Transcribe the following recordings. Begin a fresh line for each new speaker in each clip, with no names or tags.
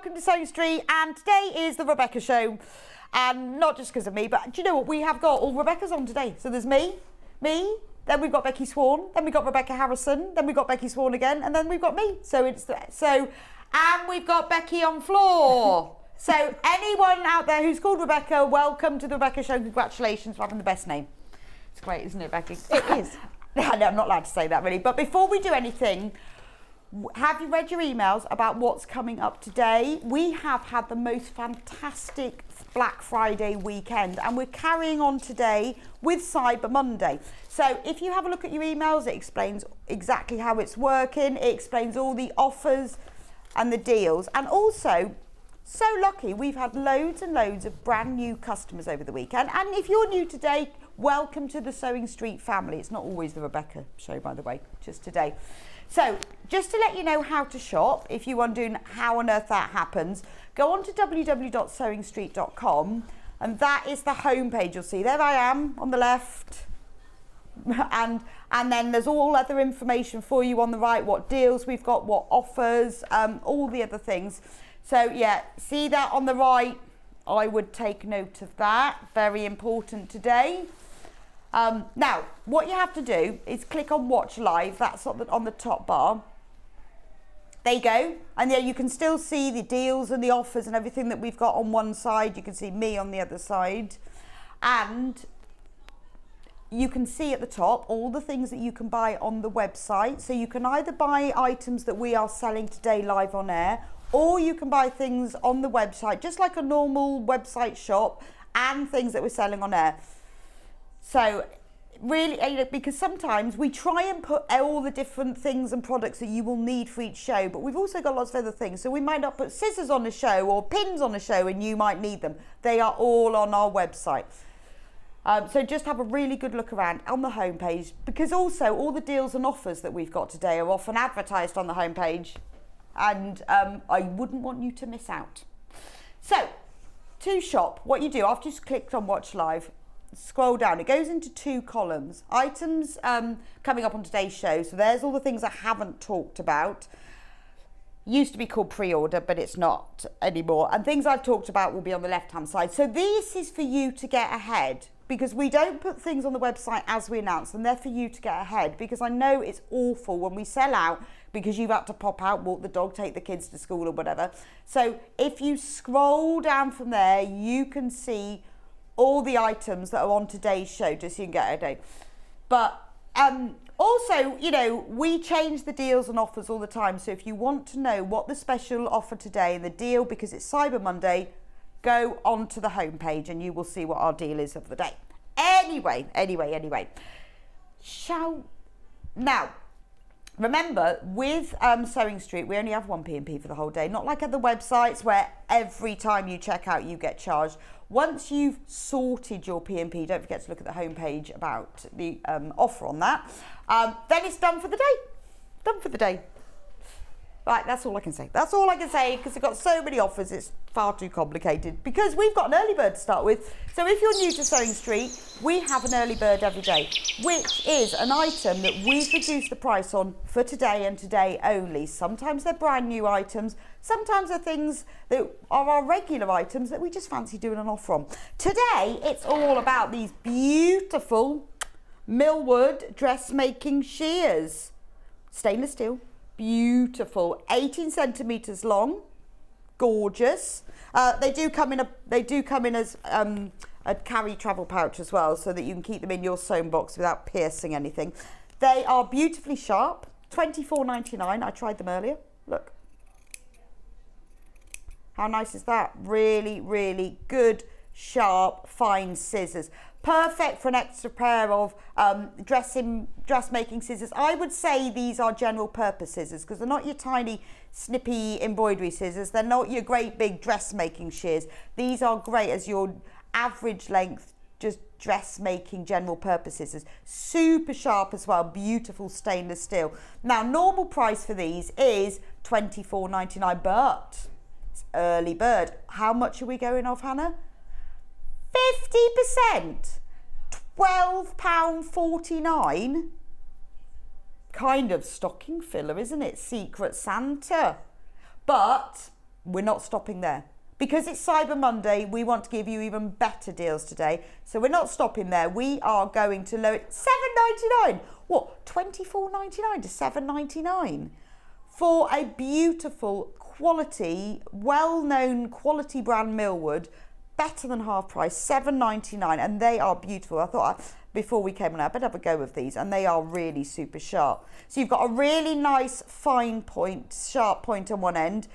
welcome to Sewing Street, and today is the Rebecca show, and not just because of me, but do you know what, we have got all Rebecca's on today. So there's me, then we've got Becky Swan, then we've got Rebecca Harrison, then we've got Becky Swan again, and then we've got me. And we've got Becky on floor. So anyone out there who's called Rebecca, welcome to the Rebecca show. Congratulations for having the best name. It's great, isn't it, Becky?
It is.
No, I'm not allowed to say that really. But before we do anything, have you read your emails about what's coming up today? We have had the most fantastic Black Friday weekend, and we're carrying on today with Cyber Monday. So if you have a look at your emails, it explains exactly how it's working. It explains all the offers and the deals. And also, so lucky, we've had loads and loads of brand new customers over the weekend. And if you're new today, welcome to the Sewing Street family. It's not always the Rebecca show, by the way, just today. So just to let you know how to shop, if you're wondering how on earth that happens, go on to www.sewingstreet.com, and that is the homepage. You'll see there I am on the left, and then there's all other information for you on the right, what deals we've got, what offers, all the other things. So yeah, see that on the right? I would take note of that. Very important today. Now, what you have to do is click on Watch Live. That's on the top bar. There you go. And there you can still see the deals and the offers and everything that we've got on one side. You can see me on the other side. And you can see at the top all the things that you can buy on the website. So you can either buy items that we are selling today live on air, or you can buy things on the website, just like a normal website shop, and things that we're selling on air. So really, because sometimes we try and put all the different things and products that you will need for each show, but we've also got lots of other things. So we might not put scissors on a show or pins on a show, and you might need them. They are all on our website. So just have a really good look around on the homepage, because also all the deals and offers that we've got today are often advertised on the homepage, and I wouldn't want you to miss out. So to shop, what you do after you've clicked on Watch Live, scroll down. It goes into two columns. Items coming up on today's show. So there's all the things I haven't talked about. Used to be called pre-order, but it's not anymore. And things I've talked about will be on the left-hand side. So this is for you to get ahead, because we don't put things on the website as we announce them. They're for you to get ahead, because I know it's awful when we sell out because you've had to pop out, walk the dog, take the kids to school or whatever. So if you scroll down from there, you can see all the items that are on today's show, just so you can get a day. But also, you know, we change the deals and offers all the time. So if you want to know what the special offer today and the deal, because it's Cyber Monday, go onto the homepage and you will see what our deal is of the day. Anyway. Now, remember, with Sewing Street, we only have one P&P for the whole day. Not like other websites where every time you check out, you get charged. Once you've sorted your P&P, don't forget to look at the homepage about the offer on that. Then it's done for the day. Done for the day. Right, that's all I can say. That's all I can say, because I've got so many offers, it's far too complicated. Because we've got an early bird to start with. So if you're new to Sewing Street, we have an early bird every day, which is an item that we've reduced the price on for today and today only. Sometimes they're brand new items. Sometimes they're things that are our regular items that we just fancy doing an offer on. Today, it's all about these beautiful millwood dressmaking shears. Stainless steel. Beautiful, 18 centimeters long, gorgeous. They do come in as a carry travel pouch as well, so that you can keep them in your sewn box without piercing anything. They are beautifully sharp. $24.99. I tried them earlier. Look, how nice is that? Really, really good, sharp, fine scissors. Perfect for an extra pair of dressmaking scissors. I would say these are general purpose scissors, because they're not your tiny snippy embroidery scissors. They're not your great big dressmaking shears. These are great as your average length, just dressmaking general purpose scissors. Super sharp as well, beautiful stainless steel. Now, normal price for these is $24.99, but it's early bird. How much are we going off, Hannah? 50%, £12.49. Kind of stocking filler, isn't it? Secret Santa. But we're not stopping there. Because it's Cyber Monday, we want to give you even better deals today. So we're not stopping there. We are going to lower it $7.99. What? $24.99 to $7.99 for a beautiful quality, well-known quality brand Millwood, better than half price, $7.99, and they are beautiful. I thought before we came on, I better have a go with these, and they are really super sharp. So you've got a really nice fine point, sharp point on one end,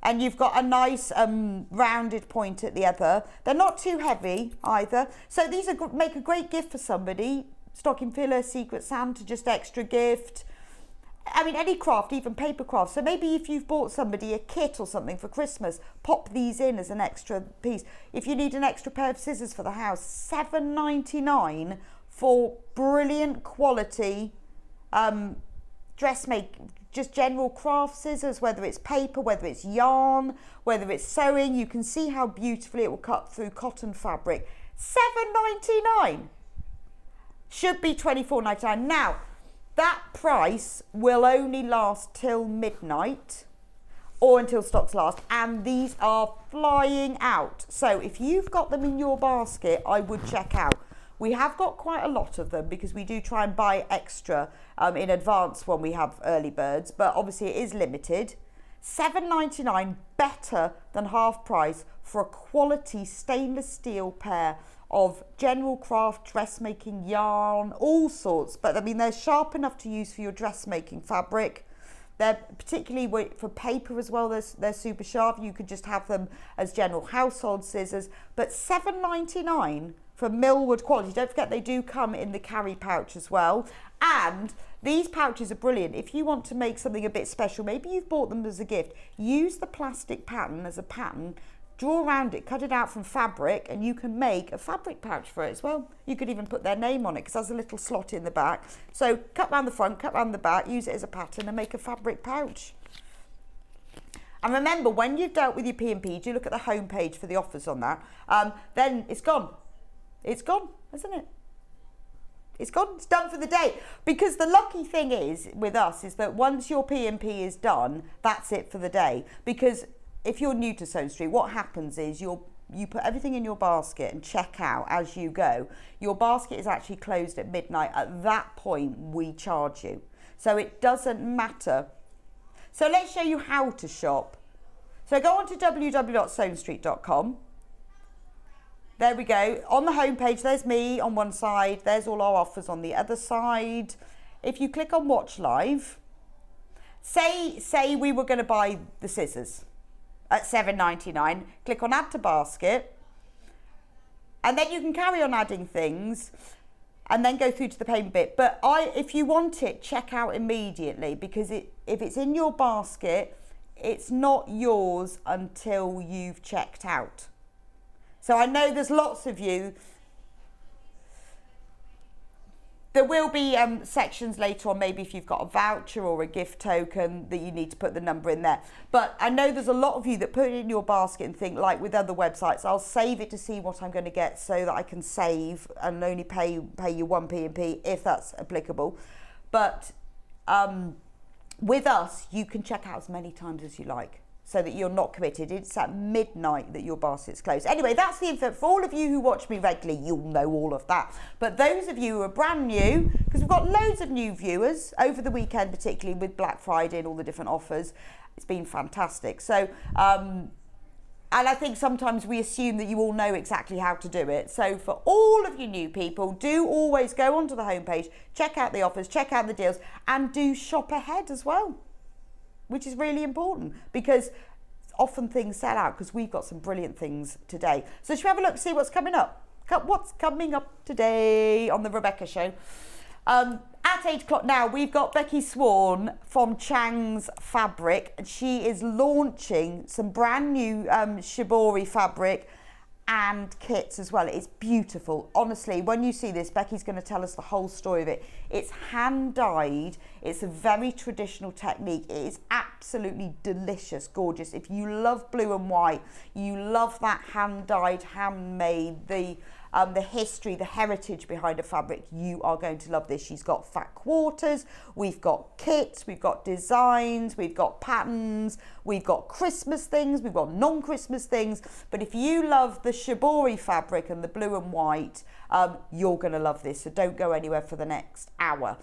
and you've got a nice rounded point at the other. They're not too heavy either. So these make a great gift for somebody. Stocking filler, Secret Santa, just extra gift. I mean, any craft, even paper craft. So maybe if you've bought somebody a kit or something for Christmas, pop these in as an extra piece. If you need an extra pair of scissors for the house, $7.99 for brilliant quality dressmaking. Just general craft scissors, whether it's paper, whether it's yarn, whether it's sewing. You can see how beautifully it will cut through cotton fabric. $7.99. Should be $24.99. Now, that price will only last till midnight or until stocks last, and these are flying out. So if you've got them in your basket, I would check out. We have got quite a lot of them because we do try and buy extra in advance when we have early birds, but obviously it is limited. $7.99, better than half price for a quality stainless steel pair of general craft dressmaking yarn, all sorts. But I mean, they're sharp enough to use for your dressmaking fabric. They're particularly for paper as well. They're super sharp. You could just have them as general household scissors. But $7.99 for Millwood quality. Don't forget they do come in the carry pouch as well. And these pouches are brilliant. If you want to make something a bit special, maybe you've bought them as a gift, use the plastic pattern as a pattern, draw around it, cut it out from fabric, and you can make a fabric pouch for it as well. You could even put their name on it because there's a little slot in the back. So cut round the front, cut round the back, use it as a pattern and make a fabric pouch. And remember, when you've dealt with your P&P, do look at the homepage for the offers on that. Then it's gone. It's gone, isn't it? It's gone. It's done for the day. Because the lucky thing is with us is that once your P&P is done, that's it for the day. Because if you're new to Sewn Street, what happens is you put everything in your basket and check out as you go. Your basket is actually closed at midnight. At that point, we charge you. So it doesn't matter. So let's show you how to shop. So go on to www.sewnstreet.com. There we go. On the homepage, there's me on one side. There's all our offers on the other side. If you click on Watch Live, say we were going to buy the scissors at $7.99. Click on Add to Basket. And then you can carry on adding things and then go through to the payment bit. But if you want it, check out immediately because if it's in your basket, it's not yours until you've checked out. So I know there's lots of you. There will be sections later on, maybe if you've got a voucher or a gift token that you need to put the number in there. But I know there's a lot of you that put it in your basket and think, like with other websites, I'll save it to see what I'm going to get so that I can save and only pay you one P&P if that's applicable. But with us, you can check out as many times as you like, so that you're not committed. It's at midnight that your basket's closed. Anyway, that's the info. For all of you who watch me regularly, you'll know all of that. But those of you who are brand new, because we've got loads of new viewers over the weekend, particularly with Black Friday and all the different offers, it's been fantastic. So, and I think sometimes we assume that you all know exactly how to do it. So for all of you new people, do always go onto the homepage, check out the offers, check out the deals, and do shop ahead as well, which is really important because often things sell out because we've got some brilliant things today. So should we have a look, see what's coming up? What's coming up today on the Rebecca Show? At 8 o'clock now, we've got Becky Swan from Chang's Fabric, and she is launching some brand new shibori fabric and kits as well. It's beautiful. Honestly, when you see this, Becky's going to tell us the whole story of it. It's hand dyed. It's a very traditional technique. It is absolutely delicious, gorgeous. If you love blue and white, you love that hand dyed, handmade, the the history, the heritage behind a fabric, you are going to love this. She's got fat quarters, we've got kits, we've got designs, we've got patterns, we've got Christmas things, we've got non-Christmas things. But if you love the shibori fabric and the blue and white, you're going to love this. So don't go anywhere for the next hour.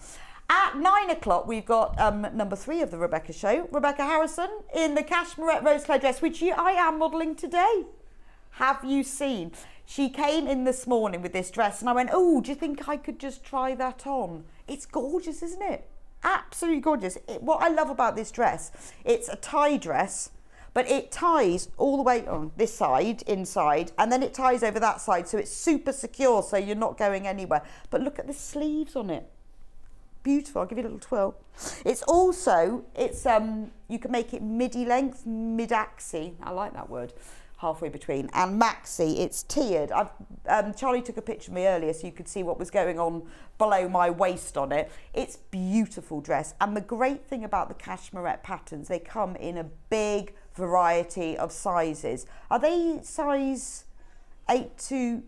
At 9 o'clock, we've got number 3 of the Rebecca show, Rebecca Harrison in the Cashmerette Roseclair dress, which I am modelling today. Have you seen? She came in this morning with this dress and I went, oh, do you think I could just try that on? It's gorgeous, isn't it? Absolutely gorgeous. What I love about this dress, it's a tie dress, but it ties all the way on this side, inside, and then it ties over that side, so it's super secure, so you're not going anywhere. But look at the sleeves on it. Beautiful. I'll give you a little twirl. It's also, you can make it midi length, mid-axi. I like that word. Halfway between, and maxi. It's tiered. Charlie took a picture of me earlier so you could see what was going on below my waist on it. It's beautiful dress, and the great thing about the Cashmerette patterns, they come in a big variety of sizes. Are they size 8 to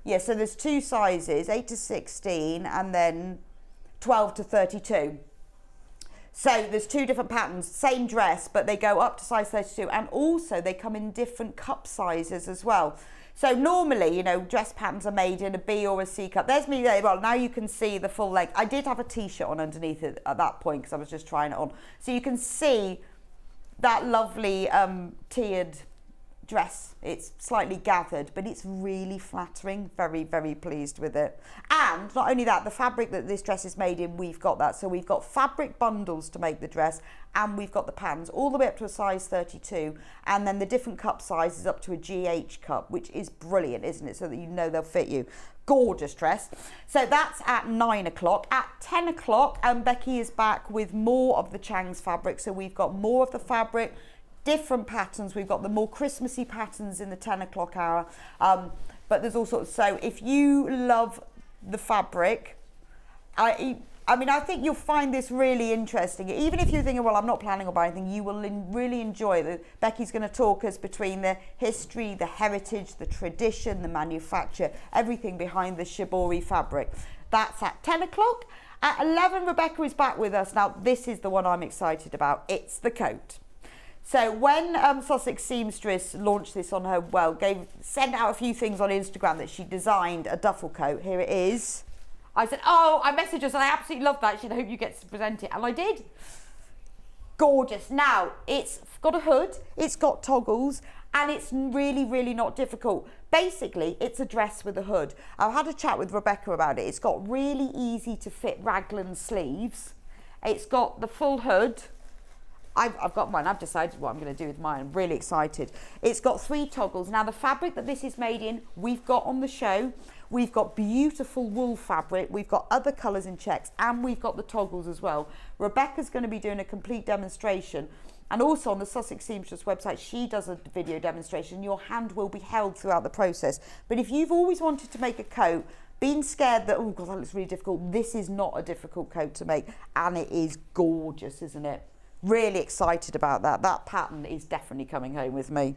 yeah, so there's 2 sizes, 8 to 16 and then 12 to 32. So there's 2 different patterns, same dress, but they go up to size 32, and also they come in different cup sizes as well. So normally, you know, dress patterns are made in a B or a C cup. There's me there. Well, now you can see the full length. I did have a t-shirt on underneath it at that point because I was just trying it on. So you can see that lovely tiered dress. It's slightly gathered, but it's really flattering. Very, very pleased with it. And not only that, the fabric that this dress is made in, we've got that. So we've got fabric bundles to make the dress, and we've got the patterns all the way up to a size 32, and then the different cup sizes up to a GH cup, which is brilliant, isn't it? So that you know they'll fit you. Gorgeous dress. So that's at 9 o'clock. At 10 o'clock, Becky is back with more of the Chang's fabric. So we've got more of the fabric, different patterns. We've got the more Christmassy patterns in the 10 o'clock hour, but there's all sorts. So if you love the fabric, I mean, I think you'll find this really interesting. Even if you're thinking, well, I'm not planning on buying anything, you will really enjoy it. Becky's going to talk us between the history, the heritage, the tradition, the manufacture, everything behind the shibori fabric. That's at 10 o'clock. At 11, Rebecca is back with us. Now, this is the one I'm excited about. It's the coat. So when Sussex Seamstress launched this on her, sent out a few things on Instagram that she designed a duffel coat. Here it is. I said, oh, I messaged her and I absolutely love that. She said, I hope you get to present it. And I did. Gorgeous. Now, it's got a hood, it's got toggles, and it's really, really not difficult. Basically, it's a dress with a hood. I've had a chat with Rebecca about it. It's got really easy to fit raglan sleeves. It's got the full hood. I've got mine. I've decided what I'm going to do with mine. I'm really excited. It's got 3 toggles. Now, the fabric that this is made in, we've got on the show. We've got beautiful wool fabric. We've got other colours in checks, and we've got the toggles as well. Rebecca's going to be doing a complete demonstration. And also on the Sussex Seamstress website, she does a video demonstration. Your hand will be held throughout the process. But if you've always wanted to make a coat, been scared that, oh God, that looks really difficult, this is not a difficult coat to make. And it is gorgeous, isn't it? Really excited about that. That pattern is definitely coming home with me.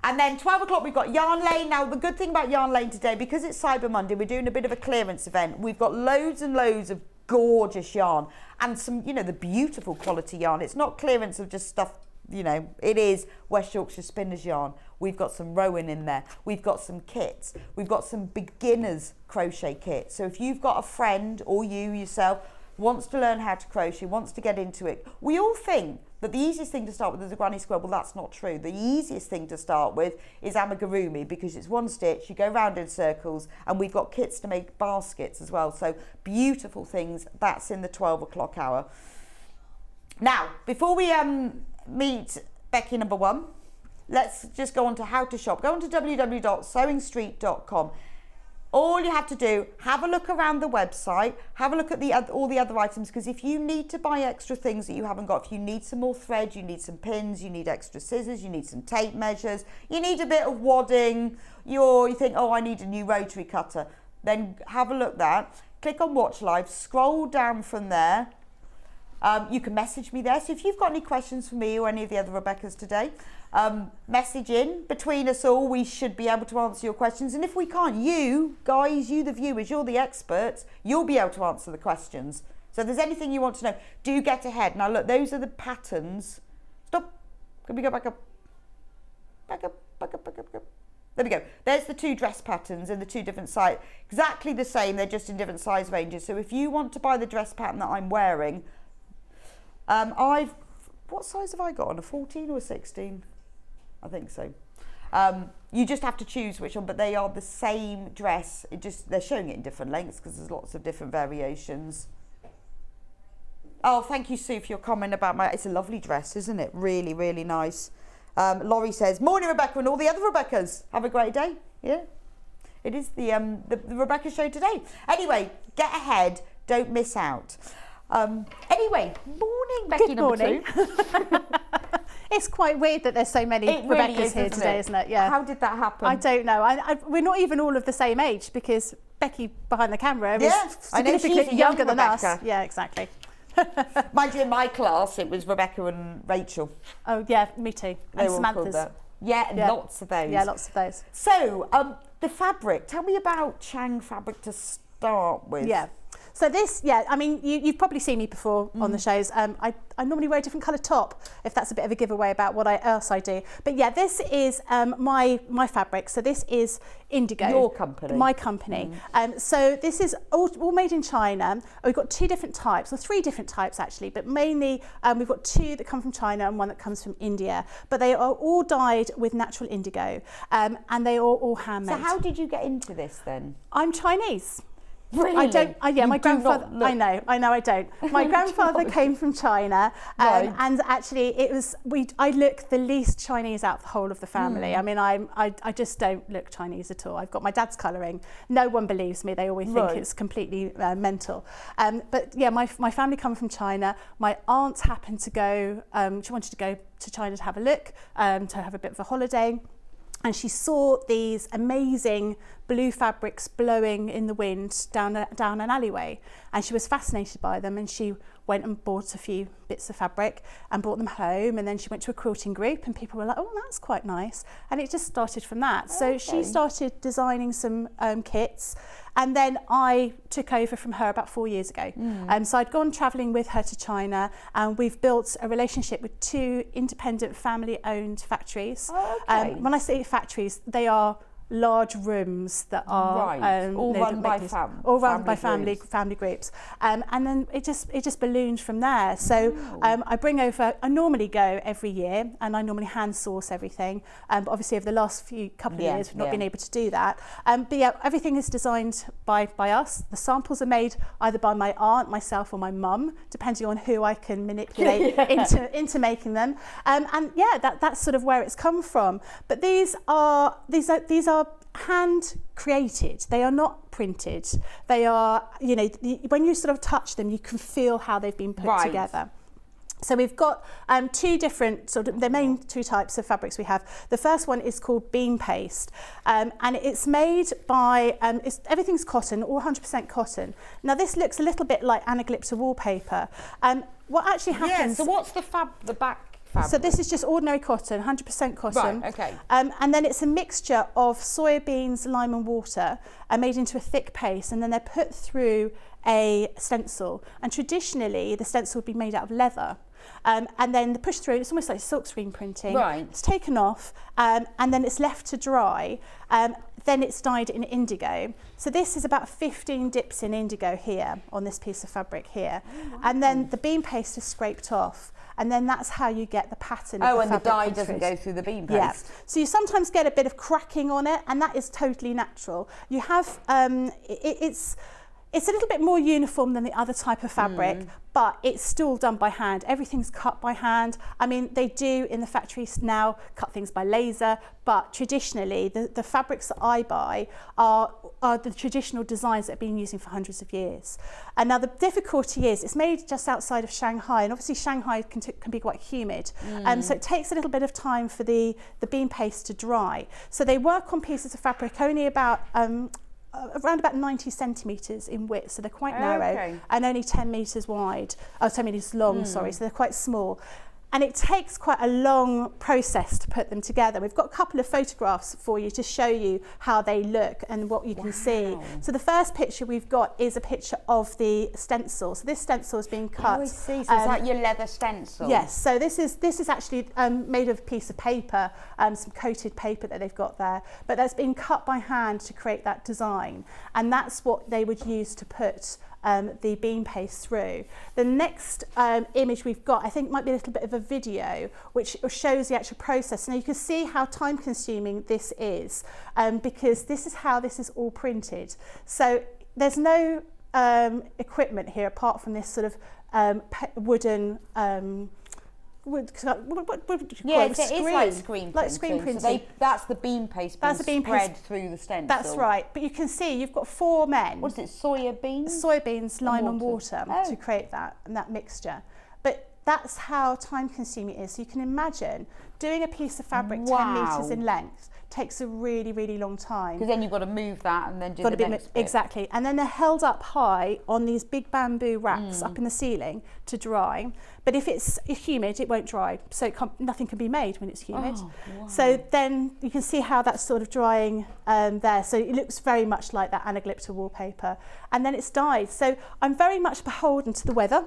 And then 12 o'clock, we've got Yarn Lane. Now, the good thing about Yarn Lane today, because it's Cyber Monday, we're doing a bit of a clearance event. We've got loads and loads of gorgeous yarn and some, you know, the beautiful quality yarn. It's not clearance of just stuff, you know, it is West Yorkshire Spinners yarn. We've got some Rowan in there. We've got some kits. We've got some beginners crochet kits. So if you've got a friend or you yourself wants to learn how to crochet, wants to get into it. We all think that the easiest thing to start with is a granny square. Well, that's not true. The easiest thing to start with is amigurumi, because it's 1 stitch, you go round in circles, and we've got kits to make baskets as well. So beautiful things. That's in the 12 o'clock hour. Now, before we meet Becky number 1, let's just go on to how to shop. Go on to www.sewingstreet.com. All you have to do, have a look around the website, have a look at all the other items, because if you need to buy extra things that you haven't got, if you need some more thread, you need some pins, you need extra scissors, you need some tape measures, you need a bit of wadding, you think, oh, I need a new rotary cutter, then have a look at that. Click on Watch Live, scroll down from there, You can message me there. So if you've got any questions for me or any of the other Rebeccas today, message in. Between us all, we should be able to answer your questions. And if we can't, you guys, you the viewers, you're the experts, you'll be able to answer the questions. So if there's anything you want to know, do get ahead. Now look, those are the patterns. Stop. Can we go back up? Back up, back up, back up, back up. There we go. There's the 2 dress patterns in the 2 different size. Exactly the same, they're just in different size ranges. So if you want to buy the dress pattern that I'm wearing, what size have I got on? A 14 or a 16? I think so. You just have to choose which one, but they are the same dress. They're showing it in different lengths because there's lots of different variations. Oh, thank you, Sue, for your comment about it's a lovely dress, isn't it? Really, really nice. Laurie says, morning, Rebecca, and all the other Rebeccas. Have a great day. Yeah, it is the Rebecca show today. Anyway, get ahead. Don't miss out. Anyway, morning, Becky.
Good morning.
Number 2.
It's quite weird that there's so many Rebeccas here today, isn't it? Yeah.
How did that happen?
I don't know. We're not even all of the same age because Becky behind the camera is significantly younger than us. Yeah, exactly.
Mind you, in my class, it was Rebecca and Rachel.
Oh, yeah, me too. And Samantha's.
Yeah, lots of those.
Yeah, lots of those.
So, the fabric. Tell me about Chang fabric to start with.
Yeah. So this, I mean, you've probably seen me before on the shows. I normally wear a different colour top, if that's a bit of a giveaway about what else I do. But yeah, this is my fabric. So this is indigo.
Your company.
My company. So this is all made in China. We've got 2 different types, or 3 different types actually, but mainly we've got 2 that come from China and 1 that comes from India. But they are all dyed with natural indigo, and they are all handmade.
So how did you get into this then?
I'm Chinese.
Really?
I don't. My grandfather. I know. I don't. My grandfather came from China,
right.
and actually, it was I look the least Chinese out of the whole of the family. I mean, I just don't look Chinese at all. I've got my dad's colouring. No one believes me. They always think it's completely mental. But yeah, my family come from China. My aunt happened to go. She wanted to go to China to have a look, to have a bit of a holiday. And she saw these amazing blue fabrics blowing in the wind down an alleyway. And she was fascinated by them, and she went and bought a few bits of fabric and brought them home. And then she went to a quilting group, and people were like, oh, that's quite nice. And it just started from that. So she started designing some kits. And then I took over from her about 4 years ago. So I'd gone travelling with her to China, and we've built a relationship with 2 independent family-owned factories. When I say factories, they are large rooms that are
all run by
family groups, and then it just ballooned from there. So I bring over. I normally go every year, and I normally hand source everything. But obviously, over the last couple of years, we've not been able to do that. But yeah, everything is designed by us. The samples are made either by my aunt, myself, or my mum, depending on who I can manipulate into making them. And yeah, that's sort of where it's come from. But these are hand created. They are not printed. They are, when you sort of touch them, you can feel how they've been put together. So we've got 2 different the main 2 types of fabrics we have. The first one is called bean paste, and it's made by everything's cotton, all 100% cotton. Now this looks a little bit like anaglypta wallpaper. What actually happens?
So what's the back fabric?
So this is just ordinary cotton, 100% cotton.
Right, okay.
And then it's a mixture of soybeans, lime and water, made into a thick paste, and then they're put through a stencil. And traditionally, the stencil would be made out of leather. And then the push through, it's almost like silkscreen printing.
Right.
It's taken off, and then it's left to dry. Then it's dyed in indigo. So this is about 15 dips in indigo here on this piece of fabric here. Oh, wow. And then the bean paste is scraped off. And then that's how you get the pattern of the fabric.
And the dye doesn't go through the bean paste.
Yeah. So you sometimes get a bit of cracking on it, and that is totally natural. You have, it's a little bit more uniform than the other type of fabric, but it's still done by hand. Everything's cut by hand. I mean, they do in the factories now cut things by laser, but traditionally the fabrics that I buy are the traditional designs that have been using for hundreds of years. And now the difficulty is it's made just outside of Shanghai, and obviously Shanghai can be quite humid. So it takes a little bit of time for the bean paste to dry. So they work on pieces of fabric only about around about 90 centimetres in width, so they're quite narrow,
Okay.
and only 10 metres wide, 10 metres long, sorry, so they're quite small. And it takes quite a long process to put them together. We've got a couple of photographs for you to show you how they look and what you can see. So the first picture we've got is a picture of the stencil. So this stencil is being cut.
Oh, I see. So it's like your leather stencil.
Yes. So this is actually made of a piece of paper, some coated paper that they've got there. But that's been cut by hand to create that design. And that's what they would use to put the bean paste through. The next image we've got, I think, might be a little bit of a video which shows the actual process. Now you can see how time consuming this is, because this is how this is all printed. So there's no equipment here apart from this sort of wooden what
yeah, it is like screen
printing.
So that's the bean paste being spread through the stencil.
That's right. But you can see you've got 4 men.
What is it, soybeans?
Soybeans, lime and water
Oh.
to create that mixture. But that's how time consuming it is. So you can imagine doing a piece of fabric 10 metres in length takes a really, really long time.
Because then you've got to move that and then do the next bit.
Exactly. And then they're held up high on these big bamboo racks up in the ceiling to dry. But if it's humid, it won't dry. So nothing can be made when it's humid.
Oh, wow.
So then you can see how that's sort of drying there. So it looks very much like that anaglypta wallpaper. And then it's dyed. So I'm very much beholden to the weather.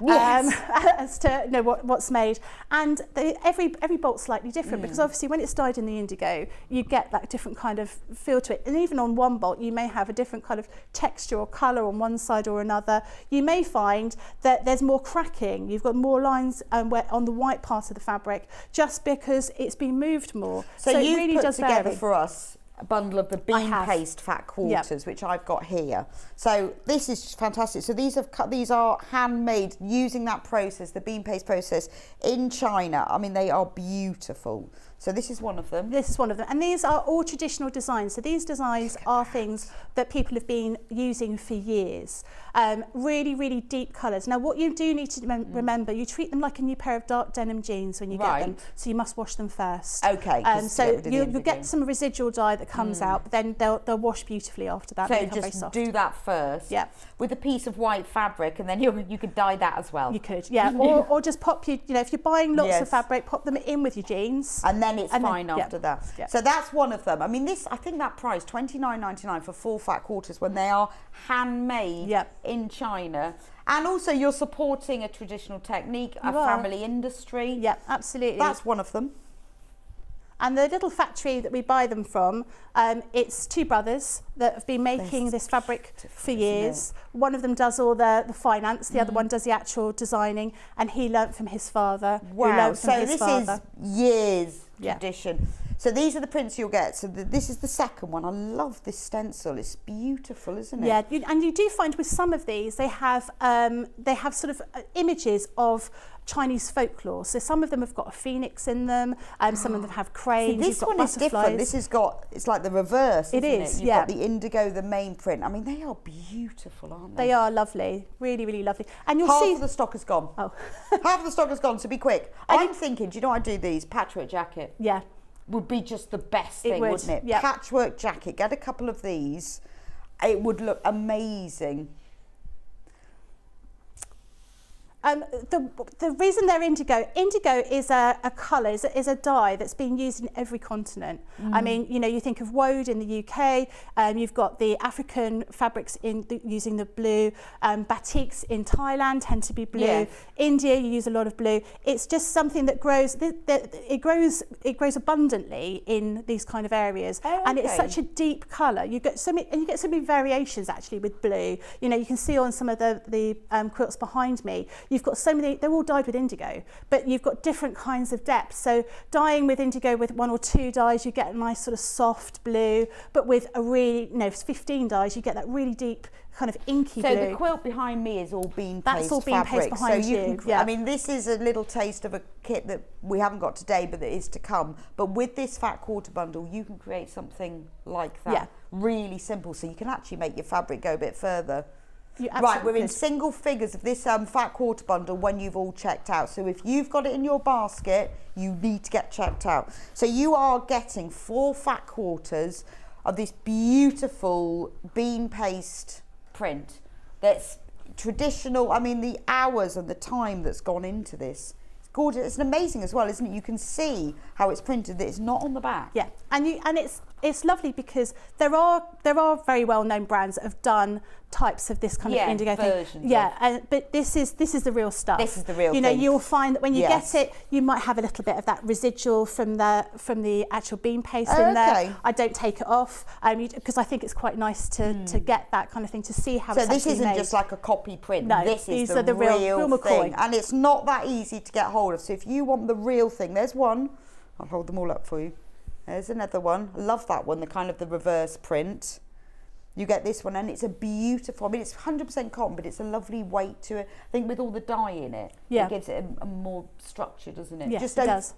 Yes.
As to know what's made, and every bolt's slightly different, because obviously when it's dyed in the indigo you get that different kind of feel to it, and even on one bolt you may have a different kind of texture or colour on one side or another. You may find that there's more cracking, you've got more lines on the white part of the fabric, just because it's been moved more.
So
it
you
really
put
does
together
vary.
for us a bundle of the bean paste fat quarters, which I've got here. So this is fantastic. So these are handmade using that process, the bean paste process in China. I mean, they are beautiful. So this is one of them.
This is one of them. And these are all traditional designs. So these designs are things that people have been using for years. Really, really deep colours. Now, what you do need to remember, you treat them like a new pair of dark denim jeans when you get them. So you must wash them first.
Okay.
So you'll get some residual dye that comes out, but then they'll wash beautifully after that.
So just do that first.
Yeah.
With a piece of white fabric, and then you could dye that as well.
You could, yeah. or just pop if you're buying lots of fabric, pop them in with your jeans.
And then it's fine after that.
Yeah.
So that's one of them. I mean, I think that price, $29.99 for 4 fat quarters, when they are handmade in China. And also you're supporting a traditional technique, a family industry.
Yeah, absolutely.
That's one of them.
And the little factory that we buy them from, it's 2 brothers that have been making this fabric for years. One of them does all the finance, the other one does the actual designing, and he learnt from his father.
Wow, so this is years tradition. So these are the prints you'll get. So this is the second one. I love this stencil. It's beautiful, isn't it?
Yeah, and you do find with some of these, they have sort of images of Chinese folklore. So some of them have got a phoenix in them, some of them have cranes.
See, this one is different. This has got, it's like the reverse, isn't it? You've got the indigo, the main print. I mean, they are beautiful, aren't they?
They are lovely, really, really lovely. And you'll
half
see
of the stock is gone.
Oh,
half of the stock is gone. So be quick. I'm thinking, do you know what I do? These patchwork jacket.
Yeah.
Would be just the best thing, wouldn't it?
Yep.
Patchwork jacket. Get a couple of these. It would look amazing.
The reason they're indigo is a colour, is a dye that's been used in every continent. I mean, you think of woad in the UK, you've got the African fabrics using the blue, batiks in Thailand tend to be blue.
Yes.
India, you use a lot of blue. It's just something that grows. It grows abundantly in these kind of areas, and it's such a deep colour. You get so many variations actually with blue. You can see on some of the quilts behind me. You've got so many, they're all dyed with indigo, but you've got different kinds of depths. So dyeing with indigo with 1 or 2 dyes, you get a nice sort of soft blue, but with a really, 15 dyes, you get that really deep kind of inky blue.
So the quilt behind me is all bean paste fabric.
That's all bean paste behind you.
I mean, this is a little taste of a kit that we haven't got today, but that is to come. But with this fat quarter bundle, you can create something like that. Yeah. Really simple, so you can actually make your fabric go a bit further. Right, we're in single figures of this fat quarter bundle when you've all checked out. So if you've got it in your basket, you need to get checked out. So you are getting 4 fat quarters of this beautiful bean paste print that's traditional. I mean, the hours and the time that's gone into this. It's gorgeous. It's amazing as well, isn't it? You can see how it's printed, that it's not on the back.
Yeah, and it's lovely because there are very well known brands that have done types of this kind of indigo thing. Yeah, but this is the real stuff.
This is the real
thing. You know,
thing.
you'll find that when you get it, you might have a little bit of that residual from the actual bean paste in there. I don't take it off because I think it's quite nice to get that kind of thing, to see how it's actually made. So this isn't
just like a copy print.
No,
this
these
is
are the real
thing.
McCoy.
And it's not that easy to get hold of. So if you want the real thing, there's one. I'll hold them all up for you. There's another one. I love that one, the kind of the reverse print. You get this one, and it's a beautiful, I mean, it's 100% cotton, but it's a lovely weight to it. I think with all the dye in it, it gives it a more structure, doesn't it?
Yes, it does.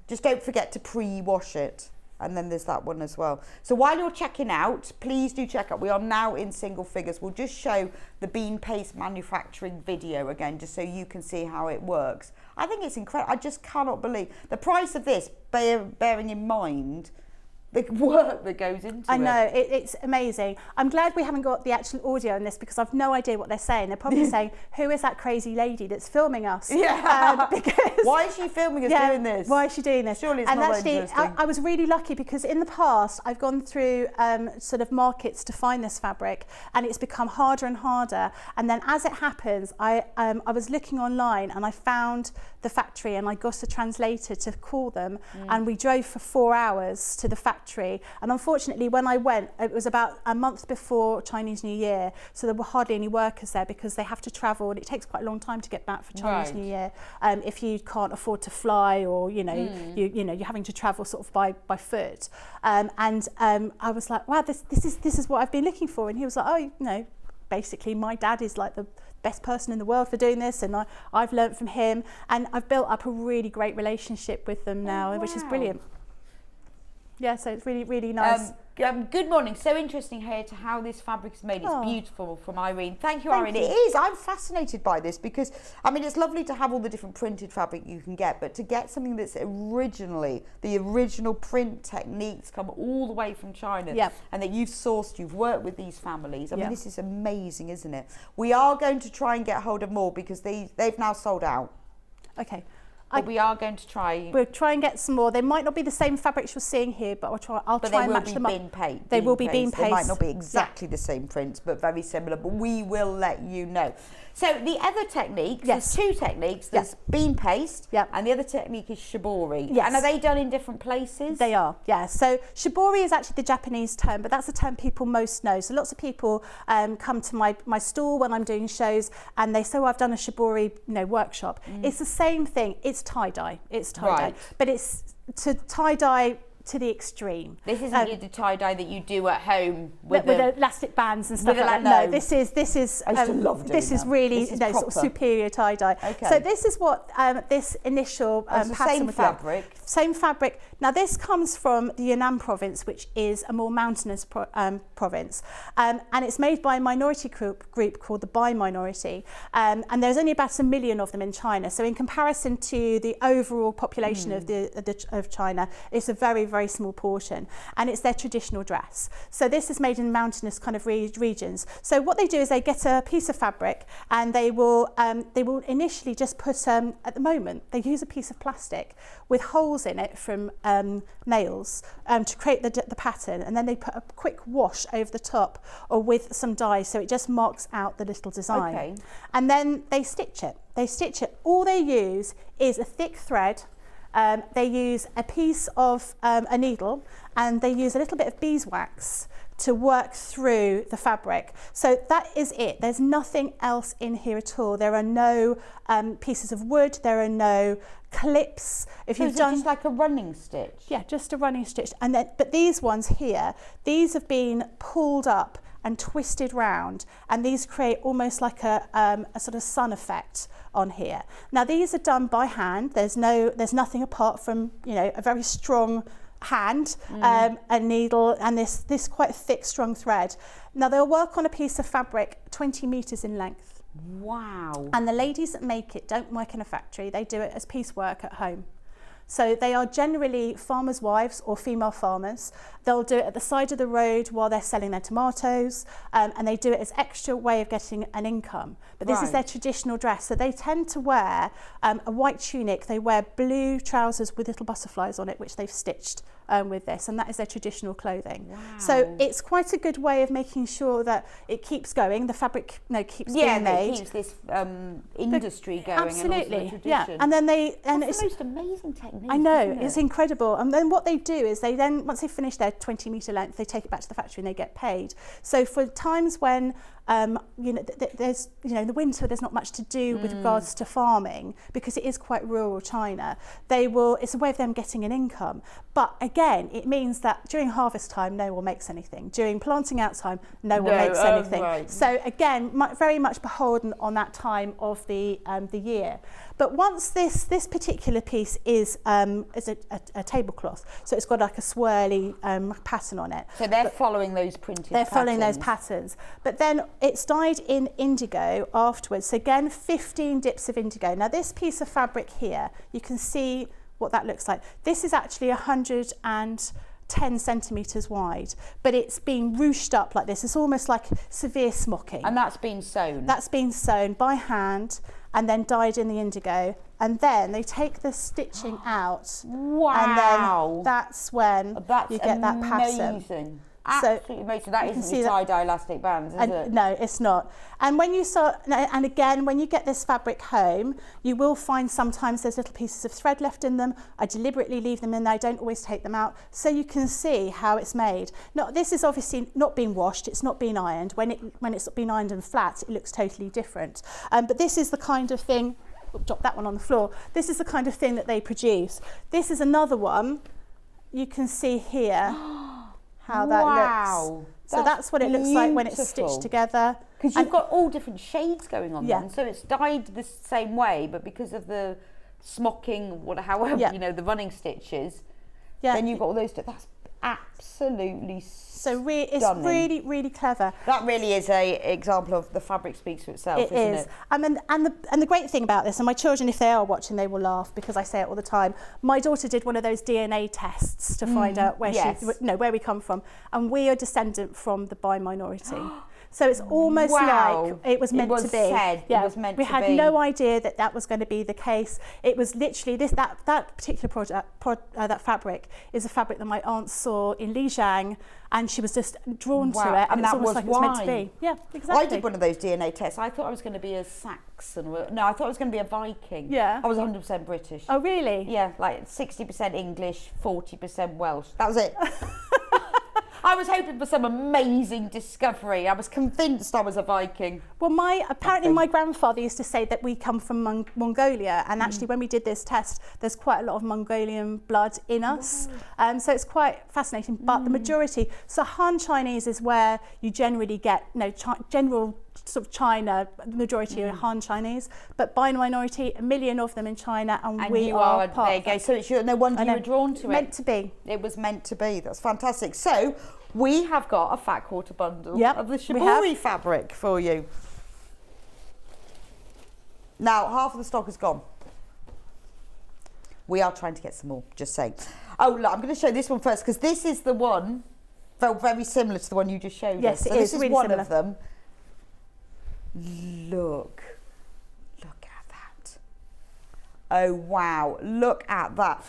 Just don't forget to pre-wash it. And then there's that one as well. So while you're checking out, please do check out. We are now in single figures. We'll just show the bean paste manufacturing video again, just so you can see how it works. I think it's incredible. I just cannot believe the price of this, bearing in mind the work that goes into it.
I know, it's amazing. I'm glad we haven't got the actual audio on this, because I've no idea what they're saying. They're probably saying, who is that crazy lady that's filming us?
Yeah.
Because
why is she filming us doing this?
Why is she doing this?
Surely it's not
actually,
interesting.
I was really lucky, because in the past I've gone through sort of markets to find this fabric, and it's become harder and harder. And then as it happens, I was looking online and I found the factory, and I got a translator to call them, and we drove for 4 hours to the factory. And unfortunately, when I went, it was about a month before Chinese New Year, so there were hardly any workers there, because they have to travel, and it takes quite a long time to get back for Chinese New Year if you can't afford to fly, or you know you're having to travel sort of by foot. I was like, wow, this is what I've been looking for. And he was like, oh, you know, basically my dad is like the best person in the world for doing this, and I've learnt from him, and I've built up a really great relationship with them now, which is brilliant. Yeah, so it's really, really nice.
Good morning. So interesting here to how this fabric is made. It's beautiful from Irene. Thank you, Irene. It is. I'm fascinated by this, because, I mean, it's lovely to have all the different printed fabric you can get, but to get something that's originally, the original print techniques come all the way from China, and that you've sourced, you've worked with these families. I mean, this is amazing, isn't it? We are going to try and get hold of more, because they've now sold out.
Okay.
But we are going to try.
We'll try and get some more. They might not be the same fabrics you're seeing here, but I'll try and match them up. They will be bean paste.
They might not be exactly the same prints, but very similar. But we will let you know. So the other techniques, there's two techniques. There's bean paste, and the other technique is shibori.
Yes.
And are they done in different places?
They are, yeah. So shibori is actually the Japanese term, but that's the term people most know. So lots of people come to my stall when I'm doing shows, and they say, oh, I've done a shibori workshop. It's the same thing. It's tie-dye. It's tie-dye. But it's to tie-dye to the extreme.
This isn't the tie-dye that you do at home with
elastic bands and stuff like that. No, this is
I used to love doing
this is really sort of superior tie-dye. Okay. So this is what this initial pattern was like. Same fabric. Now this comes from the Yunnan province, which is a more mountainous province, and it's made by a minority group called the Bai minority, and there's only about 1 million of them in China. So in comparison to the overall population of China, it's a very, very small portion, and it's their traditional dress. So this is made in mountainous kind of regions. So what they do is they get a piece of fabric, and they will initially just put at the moment they use a piece of plastic with holes in it from nails to create the pattern, and then they put a quick wash over the top or with some dye, so it just marks out the little design. And then they stitch it. All they use is a thick thread. They use a piece of a needle, and they use a little bit of beeswax to work through the fabric. So that is it. There's nothing else in here at all. There are no pieces of wood. There are no clips. If you've done
just like a running stitch.
Yeah, just a running stitch. And then, but these ones here, these have been pulled up and twisted round, and these create almost like a sort of sun effect on here. Now these are done by hand. There's nothing apart from a very strong hand, a needle, and this quite thick, strong thread. Now they'll work on a piece of fabric 20 meters in length.
Wow.
And the ladies that make it don't work in a factory. They do it as piecework at home. So they are generally farmers' wives or female farmers. They'll do it at the side of the road while they're selling their tomatoes, and they do it as extra way of getting an income. But this is their traditional dress. So they tend to wear a white tunic. They wear blue trousers with little butterflies on it, which they've stitched with this, and that is their traditional clothing. Wow. So it's quite a good way of making sure that it keeps going, the fabric keeps being made.
Yeah, it keeps this industry going.
Absolutely,
and
yeah. And then
it's the most amazing technique.
I know, it's incredible. And then what they do is they then, once they finish their 20-metre length, they take it back to the factory and they get paid. So for times when there's in the winter there's not much to do with regards to farming, because it is quite rural China, it's a way of them getting an income. But again, it means that during harvest time no one makes anything, during planting out time no one makes anything. Right. So again, very much beholden on that time of the year. But once this particular piece is a tablecloth, so it's got like a swirly pattern on it.
So they're following those printed
patterns. They're following those patterns. But then it's dyed in indigo afterwards. So again, 15 dips of indigo. Now this piece of fabric here, you can see what that looks like. This is actually 110 centimetres wide, but it's been ruched up like this. It's almost like severe smocking.
And that's been sewn?
That's been sewn by hand and then dyed in the indigo. And then they take the stitching out.
Wow.
And then that's when you get that pattern.
Amazing. Absolutely amazing. That isn't the tie-dye elastic bands, is it?
No, it's not. And when you and again, when you get this fabric home, you will find sometimes there's little pieces of thread left in them. I deliberately leave them in there. I don't always take them out, so you can see how it's made. Now, this is obviously not being washed. It's not been ironed. When it's been ironed and flat, it looks totally different. But this is the kind of thing. Drop that one on the floor. This is the kind of thing that they produce. This is another one. You can see here how that looks. So that's what it looks like when it's stitched together.
Because you've got all different shades going on then. So it's dyed the same way, but because of the smocking, however, the running stitches, then you've got all those. That's absolutely stunning.
It's really, really clever.
That really is an example of the fabric speaks for itself, isn't it?
And the great thing about this, and my children, if they are watching, they will laugh because I say it all the time. My daughter did one of those DNA tests to find out where we come from, and we are descendant from the bi minority. So it's almost like it was meant to be.
It was meant to be.
We had no idea that was going to be the case. It was literally that particular that fabric is a fabric that my aunt saw in Lijiang, and she was just drawn to it, and that was like it's meant to be. Yeah, exactly.
I did one of those DNA tests. I thought I was going to be a Saxon. No, I thought I was going to be a Viking.
Yeah.
I was 100% British.
Oh, really?
Yeah, like 60% English, 40% Welsh. That was it. I was hoping for some amazing discovery. I was convinced I was a Viking.
Well, apparently my grandfather used to say that we come from Mongolia, and actually when we did this test, there's quite a lot of Mongolian blood in us. So it's quite fascinating. But the majority, so Han Chinese is where you generally get general sort of China, the majority are Han Chinese, but by minority, 1 million of them in China, and we are part.
There you go. So it's no wonder you were drawn to it.
Meant to be.
It was meant to be. That's fantastic. So we have got a fat quarter bundle of the shibori fabric for you. Now, half of the stock is gone. We are trying to get some more, just saying. Oh, look, I'm going to show this one first, because this is the one, very similar to the one you just showed us.
Yes,
so
it is.
This is
really
one
similar.
of them. Look at that. Oh, wow. Look at that.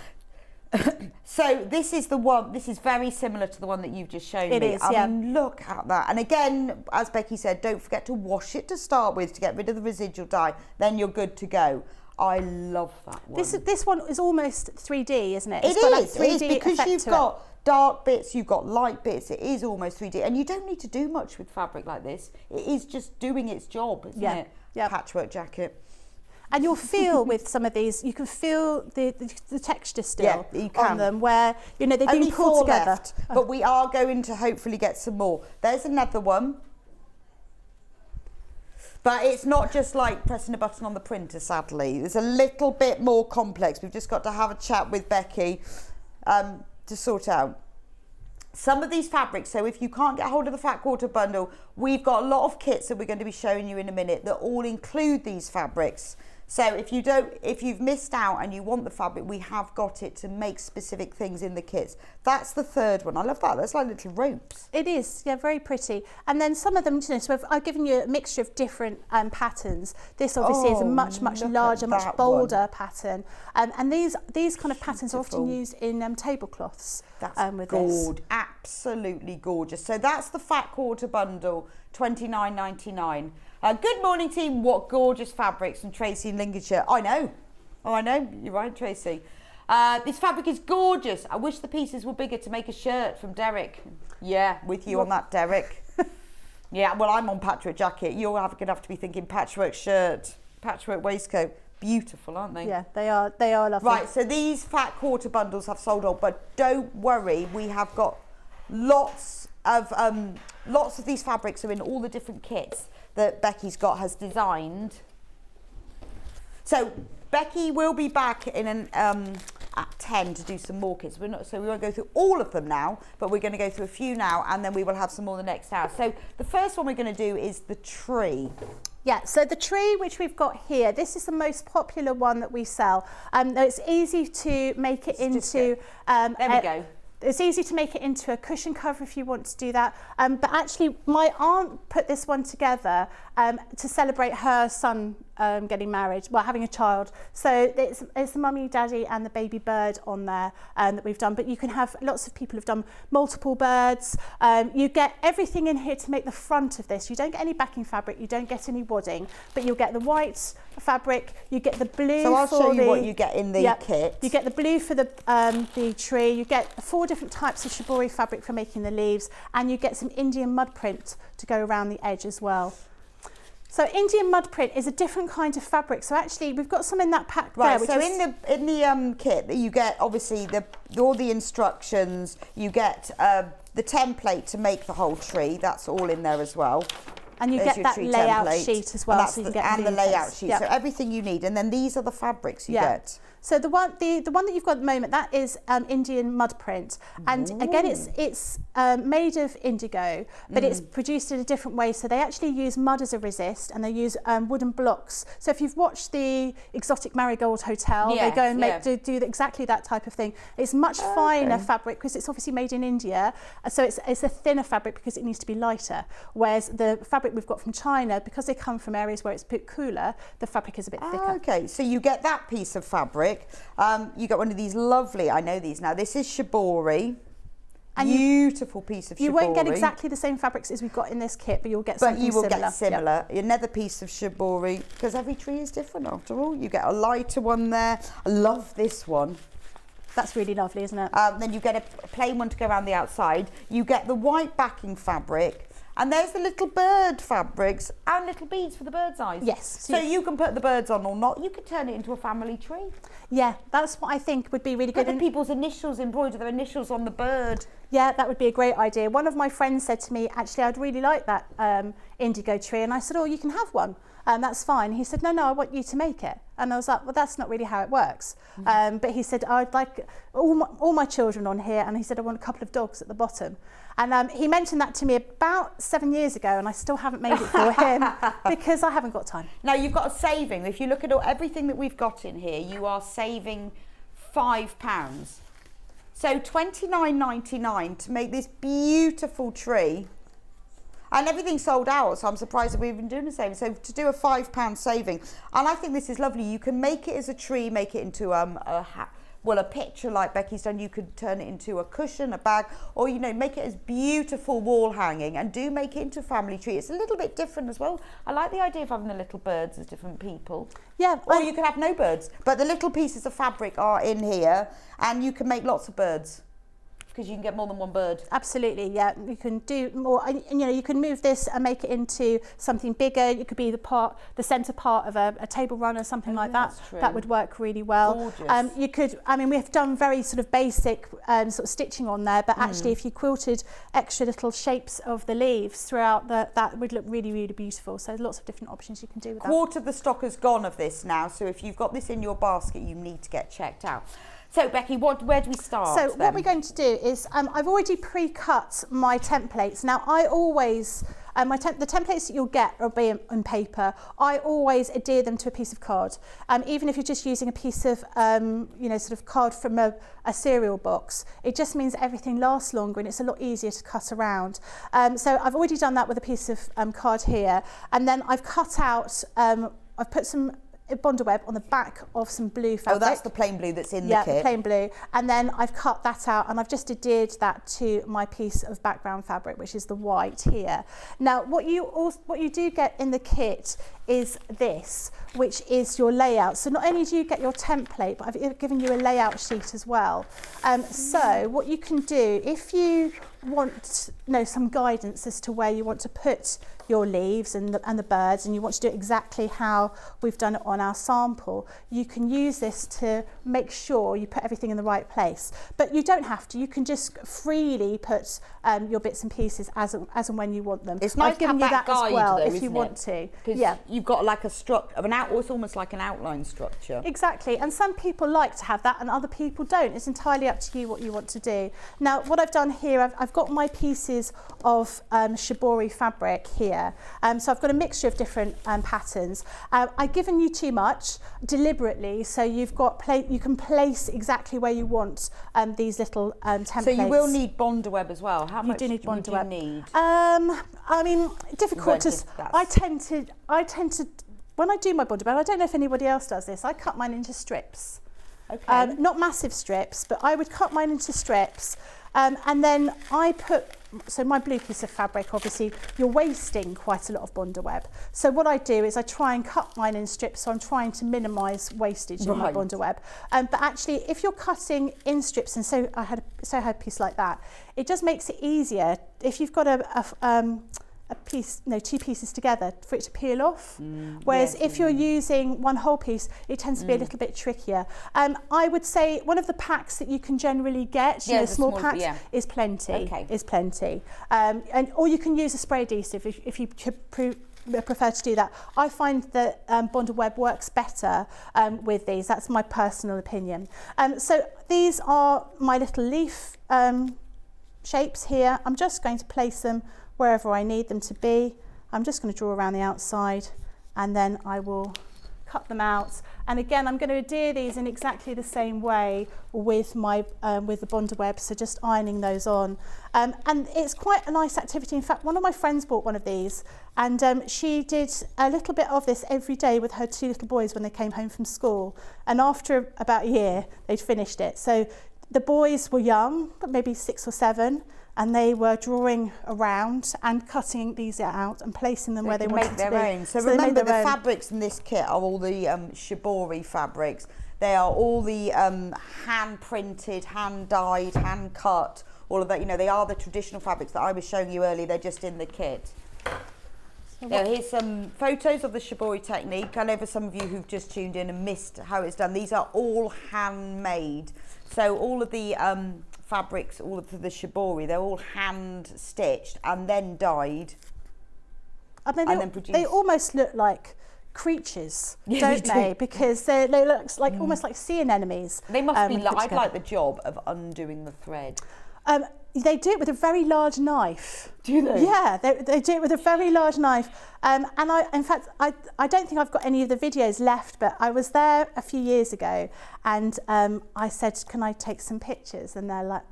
So this is the one, this is very similar to the one that you've just shown me.
It is,
I mean, look at that. And again, as Becky said, don't forget to wash it to start with to get rid of the residual dye. Then you're good to go. I love that one.
This one is almost 3D, isn't it?
It is because you've got dark bits, you've got light bits. It is almost 3D. And you don't need to do much with fabric like this. It is just doing its job, isn't it? Yeah. Patchwork jacket.
And you'll feel with some of these, you can feel the texture still on them, where they've been pulled together.
Left, but we are going to hopefully get some more. There's another one. But it's not just like pressing a button on the printer, sadly. It's a little bit more complex. We've just got to have a chat with Becky to sort out some of these fabrics. So if you can't get hold of the fat quarter bundle, we've got a lot of kits that we're going to be showing you in a minute that all include these fabrics. So if you've missed out and you want the fabric, we have got it to make specific things in the kits. That's the third one. I love that. That's like little ropes.
It is, yeah, very pretty. And then some of them, you know, so I've given you a mixture of different patterns. This obviously is a much larger, much bolder pattern. And these kind of patterns are often used in tablecloths.
That's
with
gorgeous, absolutely gorgeous. So that's the Fat Quarter Bundle, $29.99. Good morning, team. What gorgeous fabrics from Tracy in Lincolnshire. I know. Oh, I know. You're right, Tracy. This fabric is gorgeous. I wish the pieces were bigger to make a shirt, from Derek. Yeah, with you on that, Derek. Yeah, well, I'm on patchwork jacket. You're going to have to be thinking patchwork shirt, patchwork waistcoat. Beautiful, aren't they?
Yeah, they are lovely.
Right, so these Fat Quarter Bundles have sold out, but don't worry, we have got lots of these fabrics are in all the different kits that Becky's has designed. So Becky will be back in at 10 to do some more kits. We won't go through all of them now, but we're going to go through a few now, and then we will have some more the next hour. So the first one we're going to do is the tree.
Yeah, so the tree which we've got here, this is the most popular one that we sell. It's easy to make it into...
there we go.
It's easy to make it into a cushion cover if you want to do that. But actually, my aunt put this one together to celebrate her son getting married, well, having a child. So it's the mummy, daddy and the baby bird on there that we've done. But you can have, lots of people have done multiple birds. You get everything in here to make the front of this. You don't get any backing fabric, you don't get any wadding, but you'll get the white fabric, you get the blue.
So I'll show you what you get in the kit.
You get the blue for the tree, you get 4 different types of shibori fabric for making the leaves, and you get some Indian mud print to go around the edge as well. So Indian mud print is a different kind of fabric. So actually we've got some in that pack there.
So in the kit you get obviously all the instructions, you get the template to make the whole tree, that's all in there as well.
And you get that layout sheet as well, so you can get
the layout sheet. So everything you need, and then these are the fabrics you get.
So the one that you've got at the moment, that is Indian mud print, and again it's made of indigo, but it's produced in a different way. So they actually use mud as a resist, and they use wooden blocks. So if you've watched the Exotic Marigold Hotel, they go and do exactly that type of thing. It's much finer fabric because it's obviously made in India, so it's a thinner fabric because it needs to be lighter. Whereas the fabric we've got from China, because they come from areas where it's a bit cooler, the fabric is a bit thicker.
Okay, so you get that piece of fabric. You got one of these lovely, I know these now, this is shibori. And beautiful piece of shibori.
You won't get exactly the same fabrics as we've got in this kit, but you'll get something similar.
But you will get similar. Yep. Another piece of shibori, because every tree is different after all. You get a lighter one there. I love this one.
That's really lovely, isn't it?
Then you get a plain one to go around the outside. You get the white backing fabric. And there's the little bird fabrics and little beads for the bird's eyes.
Yes.
So you can put the birds on or not. You could turn it into a family tree.
Yeah, that's what I think would be really good.
Put people's initials, embroider their initials on the bird.
Yeah, that would be a great idea. One of my friends said to me, actually, I'd really like that indigo tree. And I said, oh, you can have one. That's fine. He said, no, I want you to make it. And I was like, well, that's not really how it works. But he said, I'd like all my children on here. And he said, I want a couple of dogs at the bottom. And he mentioned that to me about 7 years ago, and I still haven't made it for him because I haven't got time.
Now, you've got a saving. If you look at everything that we've got in here, you are saving £5. So $29.99 to make this beautiful tree. And everything's sold out, so I'm surprised that we've been doing a saving. So to do a £5 saving, and I think this is lovely. You can make it as a tree, make it into a picture like Becky's done. You could turn it into a cushion, a bag, or make it as beautiful wall hanging, and do make it into a family tree. It's a little bit different as well. I like the idea of having the little birds as different people.
Yeah.
Or you could have no birds, but the little pieces of fabric are in here, and you can make lots of birds. Because you can get more than one bird.
Absolutely, yeah. You can do more, and you can move this and make it into something bigger. It could be the centre part of a table run or something like that.
True.
That would work really well.
Gorgeous.
You could, we've done very sort of basic sort of stitching on there, but actually if you quilted extra little shapes of the leaves throughout, that would look really, really beautiful. So there's lots of different options you can do with that.
Quarter of the stock has gone of this now, so if you've got this in your basket, you need to get checked out. So Becky, where do we start?
So what we're going to do is I've already pre-cut my templates. Now I always The templates that you'll get will be on paper. I always adhere them to a piece of card. Even if you're just using a piece of, sort of card from a cereal box, it just means everything lasts longer and it's a lot easier to cut around. So I've already done that with a piece of card here. And then I've cut out, I've put some Bonder web on the back of some blue fabric.
Oh, that's the plain blue that's in the kit.
Yeah, the plain blue. And then I've cut that out and I've just adhered that to my piece of background fabric, which is the white here. Now, what you do get in the kit is this, which is your layout. So not only do you get your template, but I've given you a layout sheet as well. So what you can do, if you want some guidance as to where you want to put your leaves and the birds, and you want to do it exactly how we've done it on our sample, you can use this to make sure you put everything in the right place. But you don't have to. You can just freely put your bits and pieces as and when you want them.
It's nice
I've given
to have
you
that
that
guide,
as well,
though,
if you
isn't
want
it?
to.
Because
Yeah.
you've got like a it's almost like an outline structure.
Exactly, and some people like to have that and other people don't. It's entirely up to you what you want to do. Now, what I've done here, I've got my pieces of shibori fabric here. So I've got a mixture of different patterns. I've given you too much deliberately, so you've got you can place exactly where you want these little templates.
So you will need Bonder web as well. How much
do need Bonder web.
Need?
I mean, difficult to. I tend to. When I do my Bonder web, I don't know if anybody else does this. I cut mine into strips.
Okay.
Not massive strips, but I would cut mine into strips, and then I put. So my blue piece of fabric, obviously, you're wasting quite a lot of Bonder web. So what I do is I try and cut mine in strips. So I'm trying to minimise wastage in my Bonder web. But actually, if you're cutting in strips, and so I had a piece like that, it just makes it easier if you've got a piece, two pieces together for it to peel off. Whereas if you're using one whole piece, it tends to be a little bit trickier. I would say one of the packs that you can generally get, the small packs, is plenty.
Okay.
Is plenty. Or you can use a spray adhesive if you prefer to do that. I find that Bonder web works better with these. That's my personal opinion. So these are my little leaf shapes here. I'm just going to place them wherever I need them to be. I'm just going to draw around the outside and then I will cut them out. And again, I'm going to adhere these in exactly the same way with my with the Bonder web, so just ironing those on. And it's quite a nice activity. In fact, one of my friends bought one of these and she did a little bit of this every day with her two little boys when they came home from school. And after about a year, they'd finished it. So the boys were young, maybe 6 or 7, and they were drawing around and cutting these out and placing them where they wanted to be.
Make their own. So remember, the fabrics in this kit are all the shibori fabrics. They are all the hand printed, hand dyed, hand cut, all of that. They are the traditional fabrics that I was showing you earlier. They're just in the kit. Now, here's some photos of the shibori technique. I know for some of you who've just tuned in and missed how it's done, these are all handmade. So all of the fabrics, all of the shibori, they're all hand stitched and then dyed.
I mean, and then produced. They almost look like creatures, don't they? Because they look like almost like sea anemones.
They must be. I'd like the job of undoing the thread.
They do it with a very large knife.
Do they?
Yeah, they do it with a very large knife. And in fact, I don't think I've got any of the videos left, but I was there a few years ago and I said, can I take some pictures? And they're like,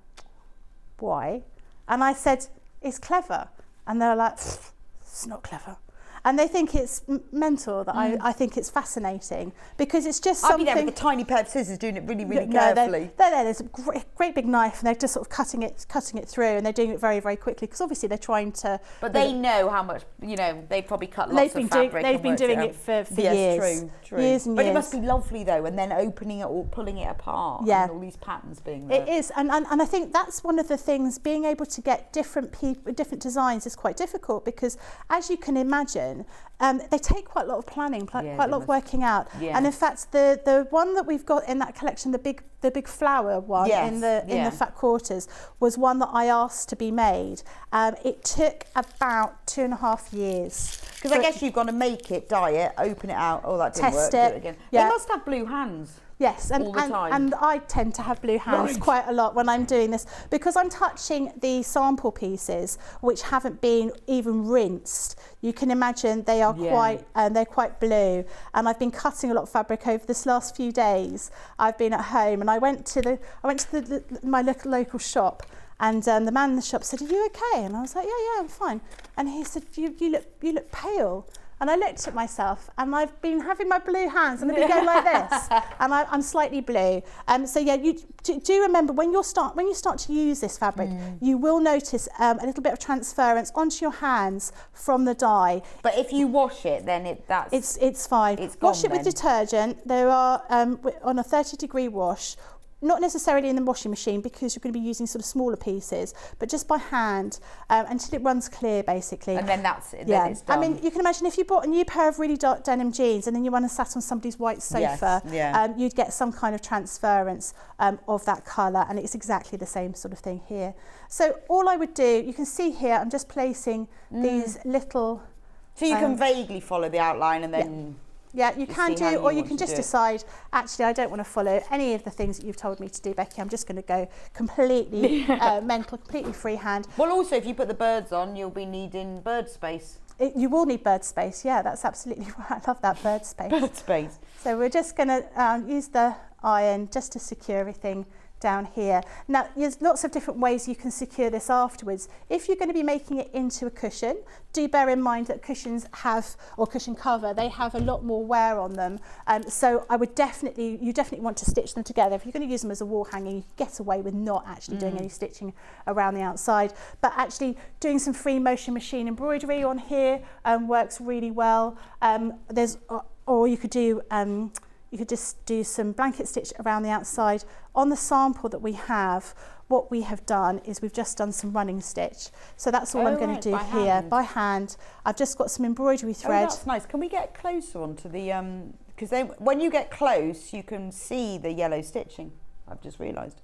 why? And I said, it's clever. And they're like, it's not clever. And they think it's mental that I think it's fascinating because it's just something.
I'd be there with a tiny pair of scissors doing it really, really carefully.
They're there. There's a great big knife, and they're just sort of cutting it through, and they're doing it very, very quickly because obviously they're trying to.
But they know how much. They've probably cut lots of fabric.
They've been doing it for years.
True.
Years and
but
years.
it must be lovely though, and then opening it or pulling it apart.
Yeah.
And all these patterns being there.
It is, and I think that's one of the things. Being able to get different designs is quite difficult because, as you can imagine. They take quite a lot of planning, quite a lot of working out. Yes. And in fact, the one that we've got in that collection, the big flower one in the fat quarters, was one that I asked to be made. It took about 2.5 years.
Because I guess you've got to make it, dye it, open it out. Oh, that didn't work.
Test it.
Do it again.
Yeah.
They must have blue hands.
Yes,
all the time.
and I tend to have blue hands quite a lot when I'm doing this because I'm touching the sample pieces which haven't been even rinsed. You can imagine they are they're quite blue, and I've been cutting a lot of fabric over this last few days. I've been at home, and I went to my local shop, and the man in the shop said, "Are you okay?" And I was like, "Yeah, I'm fine." And he said, "You look pale." And I looked at myself, and I've been having my blue hands, and I've been going like this, and I'm slightly blue. So yeah, you do remember when you start to use this fabric, you will notice a little bit of transference onto your hands from the dye.
But if you wash it, then
it's fine.
It's gone
wash it with detergent. There are on a 30-degree wash. Not necessarily in the washing machine because you're going to be using sort of smaller pieces, but just by hand until it runs clear, basically.
And then that's it. Yeah. Then it's done.
I mean, you can imagine if you bought a new pair of really dark denim jeans and then you went and sat on somebody's white sofa, you'd get some kind of transference of that colour, and it's exactly the same sort of thing here. So all I would do, you can see here, I'm just placing these little...
So you can vaguely follow the outline and then...
Yeah, you can do, or you can just decide, actually, I don't want to follow any of the things that you've told me to do, Becky. I'm just going to go completely mental, completely freehand.
Well, also, if you put the birds on, you'll be needing bird space.
You will need bird space, yeah, that's absolutely right. I love that bird space.
Bird space.
So we're just going to use the iron just to secure everything down here. Now, there's lots of different ways you can secure this afterwards. If you're going to be making it into a cushion, do bear in mind that cushions have, or cushion cover, they have a lot more wear on them. So I would definitely want to stitch them together. If you're going to use them as a wall hanger, you can get away with not actually doing any stitching around the outside. But actually doing some free motion machine embroidery on here works really well. Or you could do you could just do some blanket stitch around the outside. On the sample that we have, what we have done is we've just done some running stitch. So that's all I'm going to do here by hand. I've just got some embroidery thread.
Oh, that's nice. Can we get closer onto the, because then when you get close, you can see the yellow stitching. I've just realised.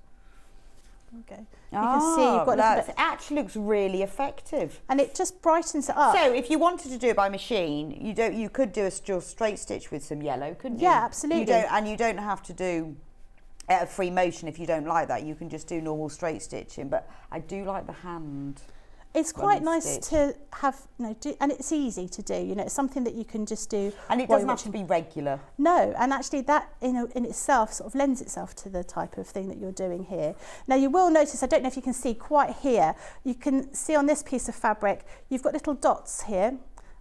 Okay. You can see you've got
that. It actually looks really effective,
and it just brightens it up.
So if you wanted to do it by machine, you could do a straight stitch with some yellow, couldn't you?
Yeah, absolutely.
You don't have to do a free motion if you don't like that. You can just do normal straight stitching. But I do like the hand.
It's quite nice to have, and it's easy to do. It's something that you can just do.
And it doesn't have to be regular.
No, and actually that in itself sort of lends itself to the type of thing that you're doing here. Now you will notice, I don't know if you can see quite here, you can see on this piece of fabric, you've got little dots here,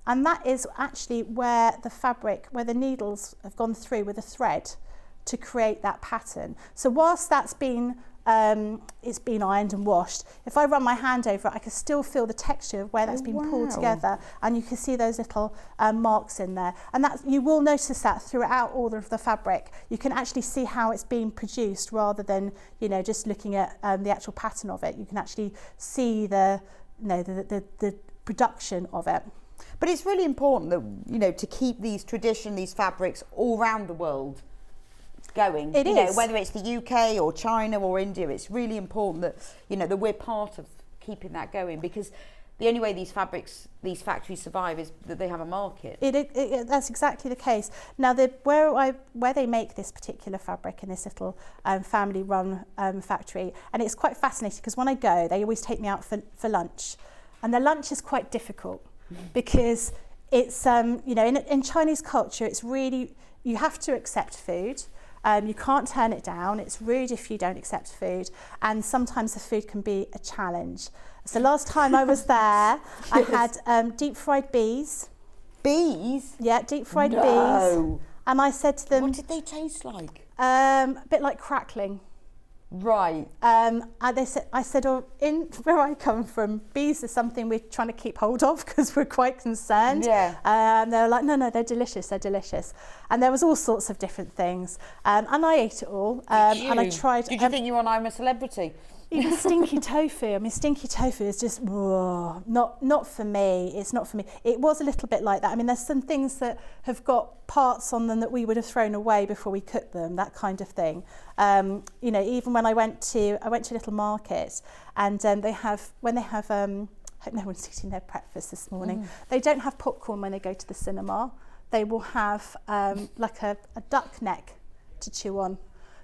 and that is actually where the needles have gone through with a thread to create that pattern. So whilst that's been it's been ironed and washed, if I run my hand over it, I can still feel the texture of where that's been pulled together, and you can see those little marks in there, and that you will notice that throughout all of the fabric. You can actually see how it's being produced rather than just looking at the actual pattern of it. You can actually see the production of it.
But it's really important that to keep these fabrics all around the world going.
It is.
Whether it's the UK or China or India, it's really important that that we're part of keeping that going, because the only way these factories survive is that they have a market.
That's exactly the case. Now, where they make this particular fabric in this little family-run factory, and it's quite fascinating because when I go, they always take me out for lunch, and the lunch is quite difficult because it's in Chinese culture, it's really, you have to accept food. You can't turn it down. It's rude if you don't accept food, and sometimes the food can be a challenge. So last time I was there, I had deep fried bees.
Bees?
Yeah, deep fried bees. And I said to them,
what did they taste like?
A bit like crackling.
Right.
I said, in where I come from, bees are something we're trying to keep hold of because we're quite concerned.
Yeah.
And they were like, no, they're delicious. And there was all sorts of different things. And I ate it all. And I tried.
Did you think you were on I'm a Celebrity?
Even stinky tofu. I mean, stinky tofu is just not for me. It's not for me. It was a little bit like that. I mean, there's some things that have got parts on them that we would have thrown away before we cooked them, that kind of thing. Even when I went to a little market, and they have I hope no one's eating their breakfast this morning. They don't have popcorn when they go to the cinema. They will have like a duck neck to chew on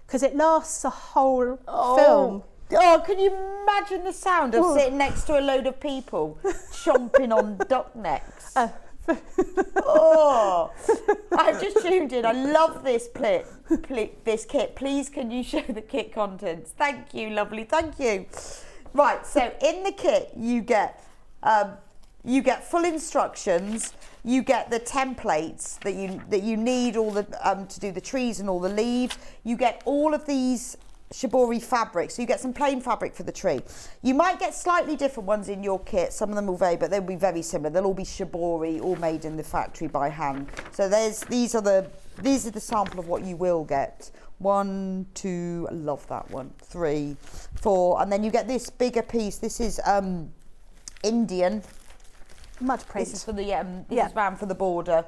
because it lasts a whole film.
Oh, can you imagine the sound of sitting next to a load of people chomping on duck necks? I've just tuned in. I love this this kit. Please, can you show the kit contents? Thank you, lovely. Thank you. Right, so in the kit you get full instructions. You get the templates that you need all the to do the trees and all the leaves. You get all of these shibori fabrics, so you get some plain fabric for the tree. You might get slightly different ones in your kit. Some of them will vary, but they'll be very similar. They'll all be shibori, all made in the factory by hand. So these are the sample of what you will get. 1, 2, I love that one. 3, 4, and then you get this bigger piece. This is Indian.
Mud print.
This is for the this is round for the border.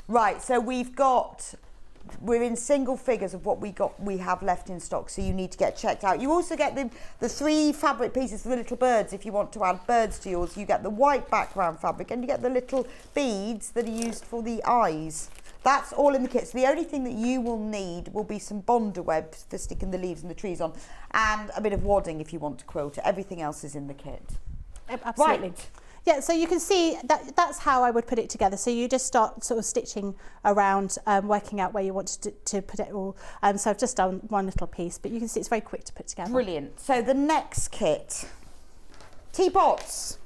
Right, so we're in single figures of what we have left in stock, so you need to get checked out. You also get the 3 fabric pieces for the little birds. If you want to add birds to yours, you get the white background fabric and you get the little beads that are used for the eyes. That's all in the kit. So the only thing that you will need will be some Bonder web for sticking the leaves and the trees on, and a bit of wadding if you want to quilt it. Everything else is in the kit.
Absolutely.
Right.
Yeah, so you can see that's how I would put it together. So you just start sort of stitching around, working out where you want to put it all. So I've just done one little piece, but you can see it's very quick to put together.
Brilliant. So the next kit, teapots,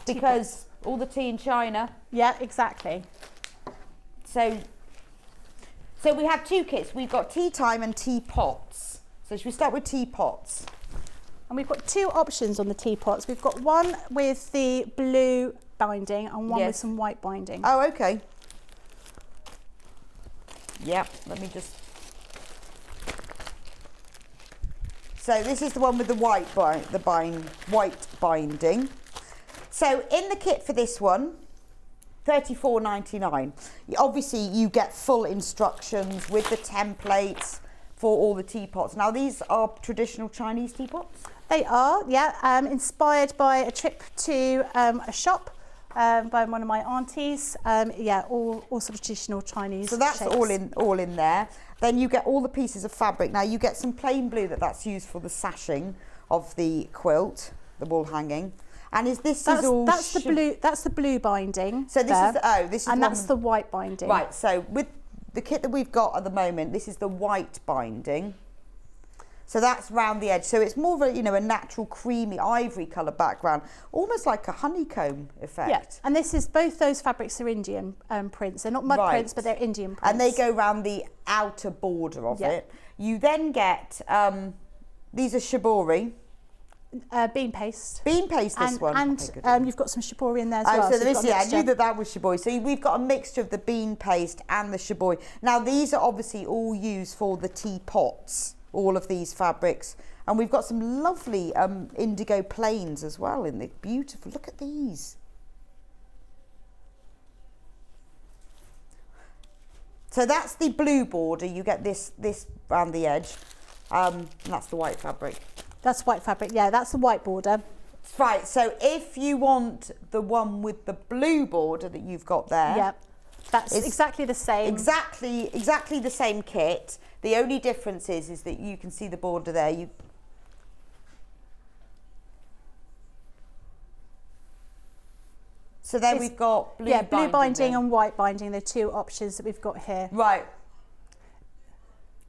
because all the tea in China.
Yeah, exactly.
So we have 2 kits. We've got tea time and teapots. So should we start with teapots?
And we've got 2 options on the teapots. We've got one with the blue binding and one with some white binding.
Oh, okay. Yep, let me just... So this is the one with the white binding. So in the kit for this one, $34.99. Obviously you get full instructions with the templates for all the teapots. Now these are traditional Chinese teapots?
They are, yeah, inspired by a trip to a shop by one of my aunties. Yeah, all sort of traditional Chinese.
So that's
shapes.
all in there. Then you get all the pieces of fabric. Now you get some plain blue that's used for the sashing of the quilt, the wall hanging. And that's the blue binding. So this is and that's the white binding. Right. So with the kit that we've got at the moment, this is the white binding. So that's round the edge. So it's more of a, a natural creamy ivory colour background, almost like a honeycomb effect.
Yeah, and both those fabrics are Indian prints. They're not mud prints, but they're Indian prints.
And they go around the outer border of it. You then get, these are shibori.
Bean paste.
Bean paste, this one.
And you've got some shibori in there as well.
So I knew that was shibori. So we've got a mixture of the bean paste and the shibori. Now these are obviously all used for the teapots, all of these fabrics. And we've got some lovely indigo plains as well in the beautiful, look at these. So that's the blue border. You get this around the edge. And that's the white fabric.
That's white fabric, yeah, that's the white border.
Right, so if you want the one with the blue border that you've got there.
Yeah, that's exactly the same.
Exactly the same kit. The only difference is that you can see the border there. So then we've got blue
binding and white binding, the 2 options that we've got here.
Right.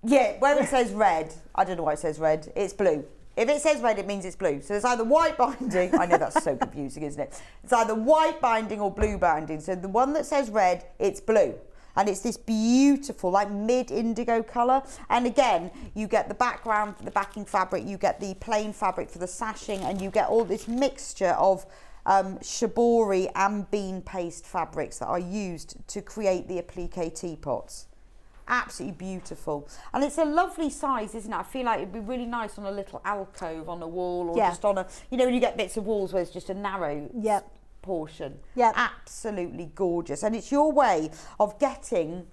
Yeah, where it says red, I don't know why it says red, it's blue. If it says red, it means it's blue. So it's either white binding, I know that's so confusing, isn't it? It's either white binding or blue binding. So the one that says red, it's blue. And it's this beautiful, like mid-indigo colour. And again, you get the background, the backing fabric, you get the plain fabric for the sashing, and you get all this mixture of shibori and bean paste fabrics that are used to create the applique teapots. Absolutely beautiful, and it's a lovely size, isn't it? I feel like it'd be really nice on a little alcove on a wall, or just on a, when you get bits of walls where it's just a narrow portion. Yeah, absolutely gorgeous. And it's your way of getting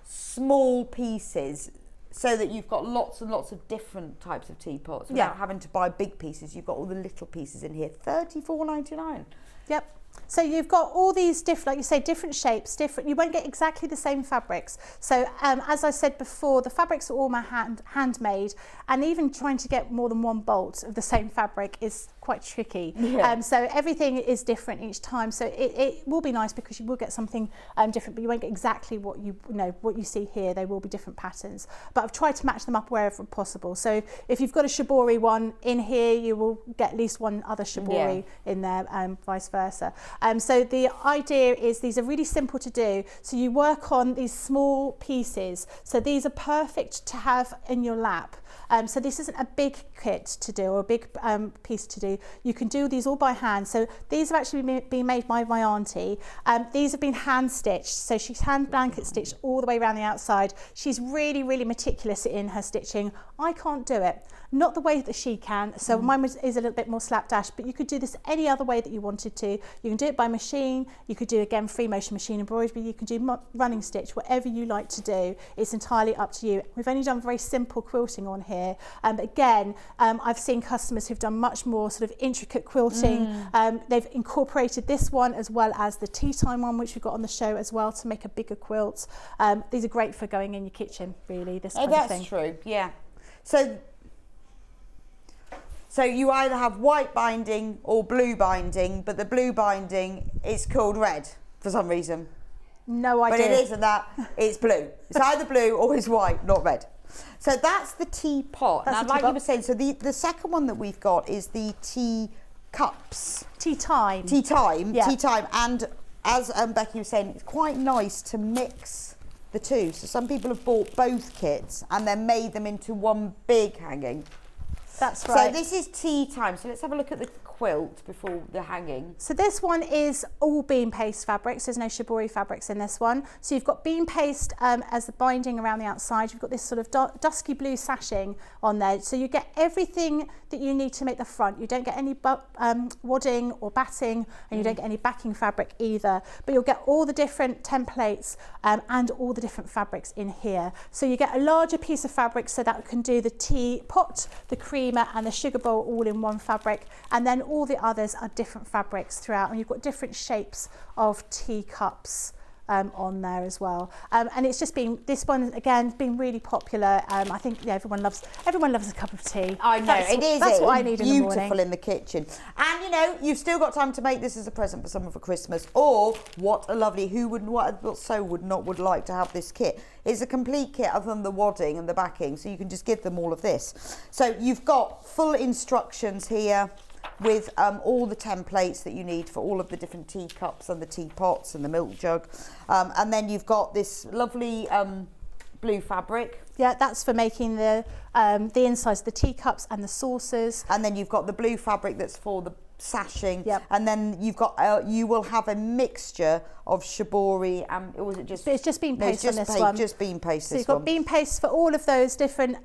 small pieces so that you've got lots and lots of different types of teapots without having to buy big pieces. You've got all the little pieces in here. $34.99.
Yep. So you've got all these different, like you say, different shapes, you won't get exactly the same fabrics. So as I said before, the fabrics are all handmade, and even trying to get more than one bolt of the same fabric is quite tricky.
Yeah.
So everything is different each time. So it will be nice because you will get something different, but you won't get exactly what you see here. They will be different patterns, but I've tried to match them up wherever possible. So if you've got a shibori one in here, you will get at least one other shibori in there, vice versa. So the idea is these are really simple to do. So you work on these small pieces. So these are perfect to have in your lap. So this isn't a big kit to do or a big piece to do. You can do these all by hand. So these have actually been made by my auntie. These have been hand stitched. So she's hand blanket stitched all the way around the outside. She's really, really meticulous in her stitching. I can't do it. Not the way that she can. So mine is a little bit more slapdash, but you could do this any other way that you wanted to. You can do it by machine. You could do, again, free motion machine embroidery. You can do running stitch, whatever you like to do. It's entirely up to you. We've only done very simple quilting on here. But again, I've seen customers who've done much more sort of intricate quilting. They've incorporated this one as well as the tea time one, which we've got on the show as well, to make a bigger quilt. These are great for going in your kitchen, really, this kind of thing.
That's true, yeah. So you either have white binding or blue binding, but the blue binding is called red for some reason.
No idea.
But it isn't that, it's blue. It's either blue or it's white, not red. So that's the teapot. Now, like you were saying, so the second one that we've got is the tea cups.
Tea time.
Tea time,
yeah.
Tea time. And as Becky was saying, it's quite nice to mix the two. So some people have bought both kits and then made them into one big hanging.
That's right.
So this is tea time. So let's have a look at the quilt before the hanging.
So this one is all bean paste fabrics. There's no shibori fabrics in this one. So you've got bean paste as the binding around the outside. You've got this sort of dusky blue sashing on there. So you get everything that you need to make the front. You don't get any wadding or batting, and you don't get any backing fabric either. But you'll get all the different templates and all the different fabrics in here. So you get a larger piece of fabric so that can do the teapot, the creamer and the sugar bowl all in one fabric. And then all the others are different fabrics throughout, and you've got different shapes of teacups on there as well. And it's just been, this one again been really popular. I think everyone loves a cup of tea.
I know, that's
what I need in the morning.
Beautiful in the kitchen. And you know, you've still got time to make this as a present for someone for Christmas, or what a lovely, would like to have this kit. It's a complete kit other than the wadding and the backing, so you can just give them all of this. So you've got full instructions here with all the templates that you need for all of the different teacups and the teapots and the milk jug. And then you've got this lovely blue fabric.
Yeah, that's for making the insides of the teacups and the saucers.
And then you've got the blue fabric that's for the sashing.
Yep.
And then you've got, you will have a mixture of shibori and, or was it just?
It's just bean paste on this one.
Just bean paste.
So you've got bean paste for all of those different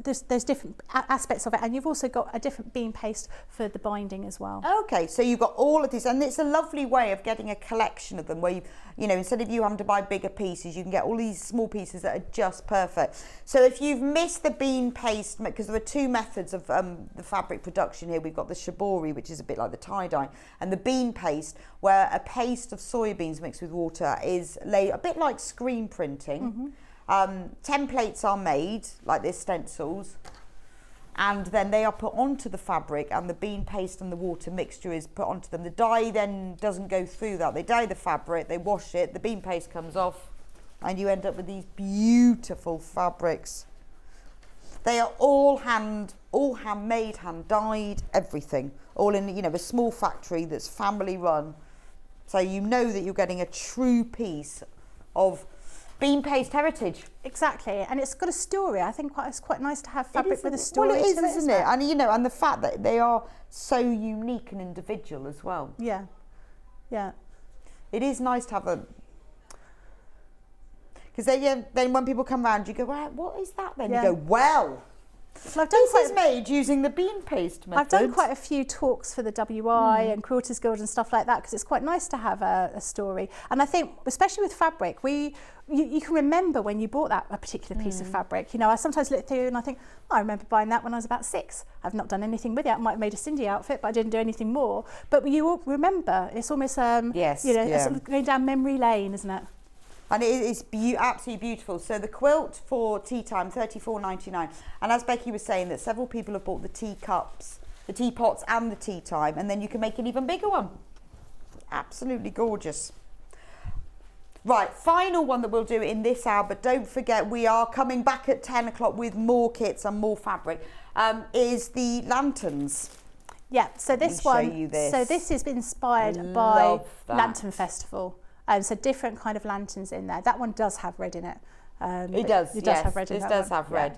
those different aspects of it, and you've also got a different bean paste for the binding as well.
Okay, so you've got all of these, and it's a lovely way of getting a collection of them where you know, instead of you having to buy bigger pieces, you can get all these small pieces that are just perfect. So if you've missed the bean paste, because there are two methods of the fabric production here. We've got the shibori, which is a bit like the tie-dye, and the bean paste, where a paste of soybeans mixed with water is laid a bit like screen printing. Templates are made like this, stencils, and then they are put onto the fabric, and the bean paste and the water mixture is put onto them. The dye then doesn't go through that. They dye the fabric, they wash it, the bean paste comes off, and you end up with these beautiful fabrics. They are all handmade, hand dyed, everything, all in, you know, a small factory that's family run. So you know that you're getting a true piece of bean paste heritage.
Exactly, and it's got a story. I think it's quite nice to have fabric with a story.
Well, it is,
to it,
isn't it? And you know, and the fact that they are so unique and individual as well.
Yeah, yeah.
It is nice to have a. Because then when people come round, you go, well, what is that then?
Yeah.
You go, well,
Well, I've done
this is made using the bean paste method.
I've done quite a few talks for the WI and Quilters Guild and stuff like that, because it's quite nice to have a story. And I think, especially with fabric, you can remember when you bought a particular piece of fabric. You know, I sometimes look through and I think, I remember buying that when I was about 6. I've not done anything with it. I might have made a Cindy outfit, but I didn't do anything more. But you all remember. It's almost, sort of going down memory lane, isn't it?
And it is absolutely beautiful. So the quilt for tea time, $34.99. And as Becky was saying, that several people have bought the teacups, the teapots and the tea time, and then you can make an even bigger one. Absolutely gorgeous. Right, final one that we'll do in this hour, but don't forget we are coming back at 10 o'clock with more kits and more fabric, is the lanterns.
Yeah, so this one, so this is inspired by Lantern Festival. So different kind of lanterns in there. That one does have red in it.
It does have red in it. It does have red.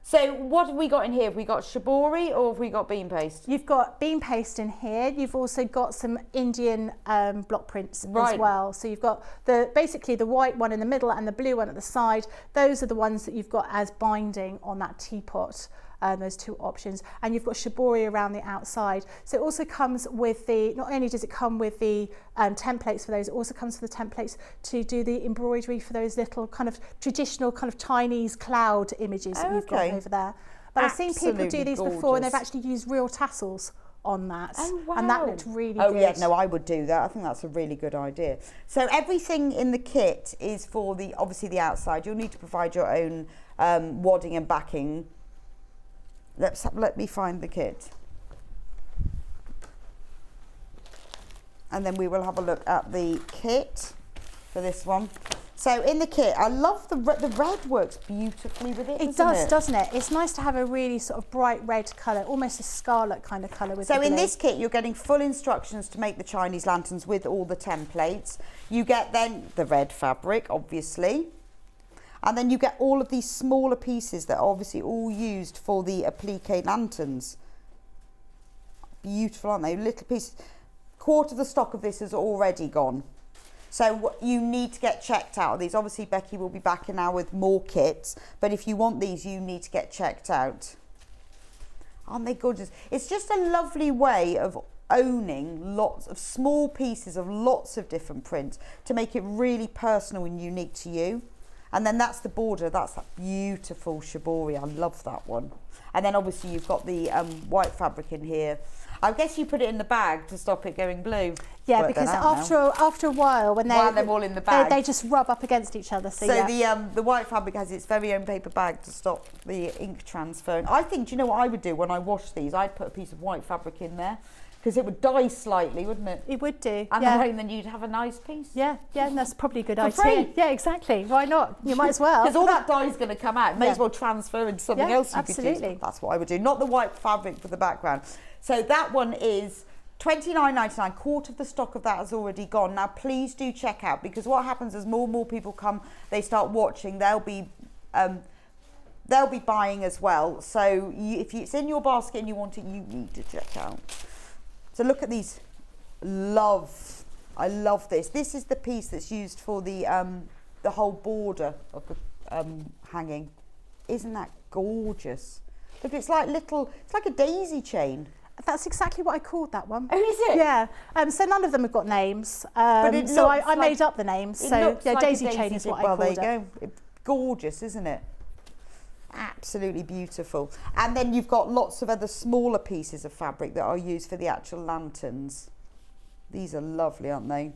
So what have we got in here? Have we got shibori or have we got bean paste?
You've got bean paste in here. You've also got some Indian block prints as well. So you've got basically the white one in the middle and the blue one at the side. Those are the ones that you've got as binding on that teapot. Those two options, and you've got shibori around the outside. So it also comes with not only does it come with the templates for those, it also comes with the templates to do the embroidery for those little kind of traditional kind of Chinese cloud images that you've got over there. But I've seen people do these before and they've actually used real tassels on that.
Oh, wow.
And that looked really good.
Oh yeah, no, I would do that. I think that's a really good idea. So everything in the kit is for obviously the outside. You'll need to provide your own wadding and backing. Let me find the kit. And then we will have a look at the kit for this one. So in the kit, I love the red works beautifully with it.
It does, doesn't it? It's nice to have a really sort of bright red colour, almost a scarlet kind of colour with the blue.
So in this kit, you're getting full instructions to make the Chinese lanterns with all the templates. You get then the red fabric, obviously. And then you get all of these smaller pieces that are obviously all used for the applique lanterns. Beautiful, aren't they? Little pieces. Quarter of the stock of this is already gone. So you need to get checked out of these. Obviously, Becky will be back in now with more kits. But if you want these, you need to get checked out. Aren't they gorgeous? It's just a lovely way of owning lots of small pieces of lots of different prints to make it really personal and unique to you. And then that's the border, that's that beautiful shibori. I love that one. And then obviously you've got the white fabric in here. I guess you put it in the bag to stop it going blue.
Yeah, because after a while, when they're
all in the bag,
they just rub up against each other. So
the white fabric has its very own paper bag to stop the ink transfer. And I think, do you know what I would do when I wash these? I'd put a piece of white fabric in there. Because it would dye slightly, wouldn't it?
It would do.
And then you'd have a nice piece.
Yeah, and that's probably a good idea.
Free.
Yeah, exactly. Why not? You might as well.
Because all that dye is going to come out. May as well transfer into something else you could use. That's what I would do. Not the white fabric for the background. So that one is $29.99. Quarter of the stock of that has already gone. Now, please do check out, because what happens as more and more people come, they start watching, they'll be buying as well. So if it's in your basket and you want it, you need to check out. So look at these. I love this. This is the piece that's used for the whole border of the hanging. Isn't that gorgeous? Look, it's like a daisy chain.
That's exactly what I called that one.
Oh, is it?
Yeah. So none of them have got names.
But
so I made up the names. So yeah,
like
daisy chain is what I called it.
Well, there you go. Gorgeous, isn't it? Absolutely beautiful. And then you've got lots of other smaller pieces of fabric that are used for the actual lanterns. These are lovely, aren't they?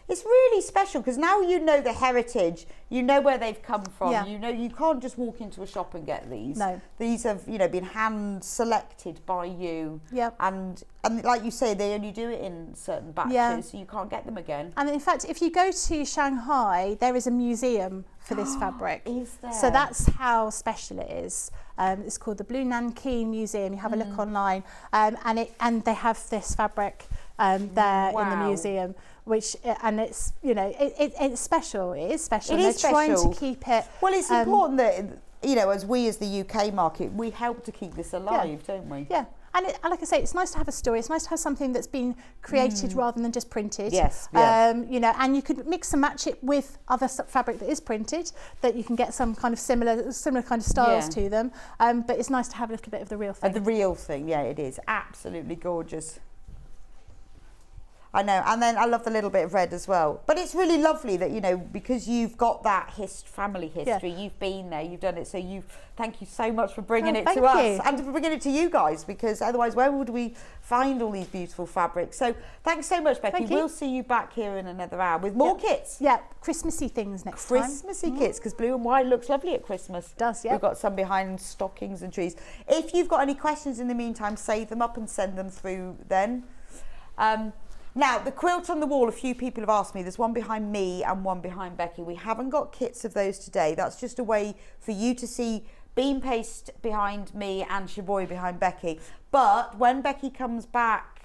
It's really special because now you know the heritage, you know where they've come from. Yeah. You know you can't just walk into a shop and get these.
No.
These have, been hand selected by you.
Yep.
And like you say, they only do it in certain batches, so you can't get them again.
And in fact, if you go to Shanghai, there is a museum for this fabric.
Is there?
So that's how special it is. It's called the Blue Nanking Museum. You have a look online, and they have this fabric there in the museum. It's it's special. It is special. They're trying to keep it.
Well, it's important that as we as the UK market, we help to keep this alive, don't we?
Yeah, And like I say, it's nice to have a story. It's nice to have something that's been created rather than just printed.
Yes. Yeah.
You know, and you could mix and match it with other fabric that is printed, that you can get some kind of similar kind of styles to them. But it's nice to have a little bit of the real thing.
The real thing, yeah, it is absolutely gorgeous. I know, and then I love the little bit of red as well. But it's really lovely that, you know, because you've got that family history, you've been there, you've done it. So thank you so much for bringing it to us and for bringing it to you guys, because otherwise where would we find all these beautiful fabrics? So thanks so much, Becky. We'll see you back here in another hour with more kits.
Yeah, Christmassy things next time.
Christmassy kits, because blue and white looks lovely at Christmas.
It does, yeah.
We've got some behind stockings and trees. If you've got any questions in the meantime, save them up and send them through then. Now, the quilt on the wall, a few people have asked me. There's one behind me and one behind Becky. We haven't got kits of those today. That's just a way for you to see beam paste behind me and Shavoy behind Becky. But when Becky comes back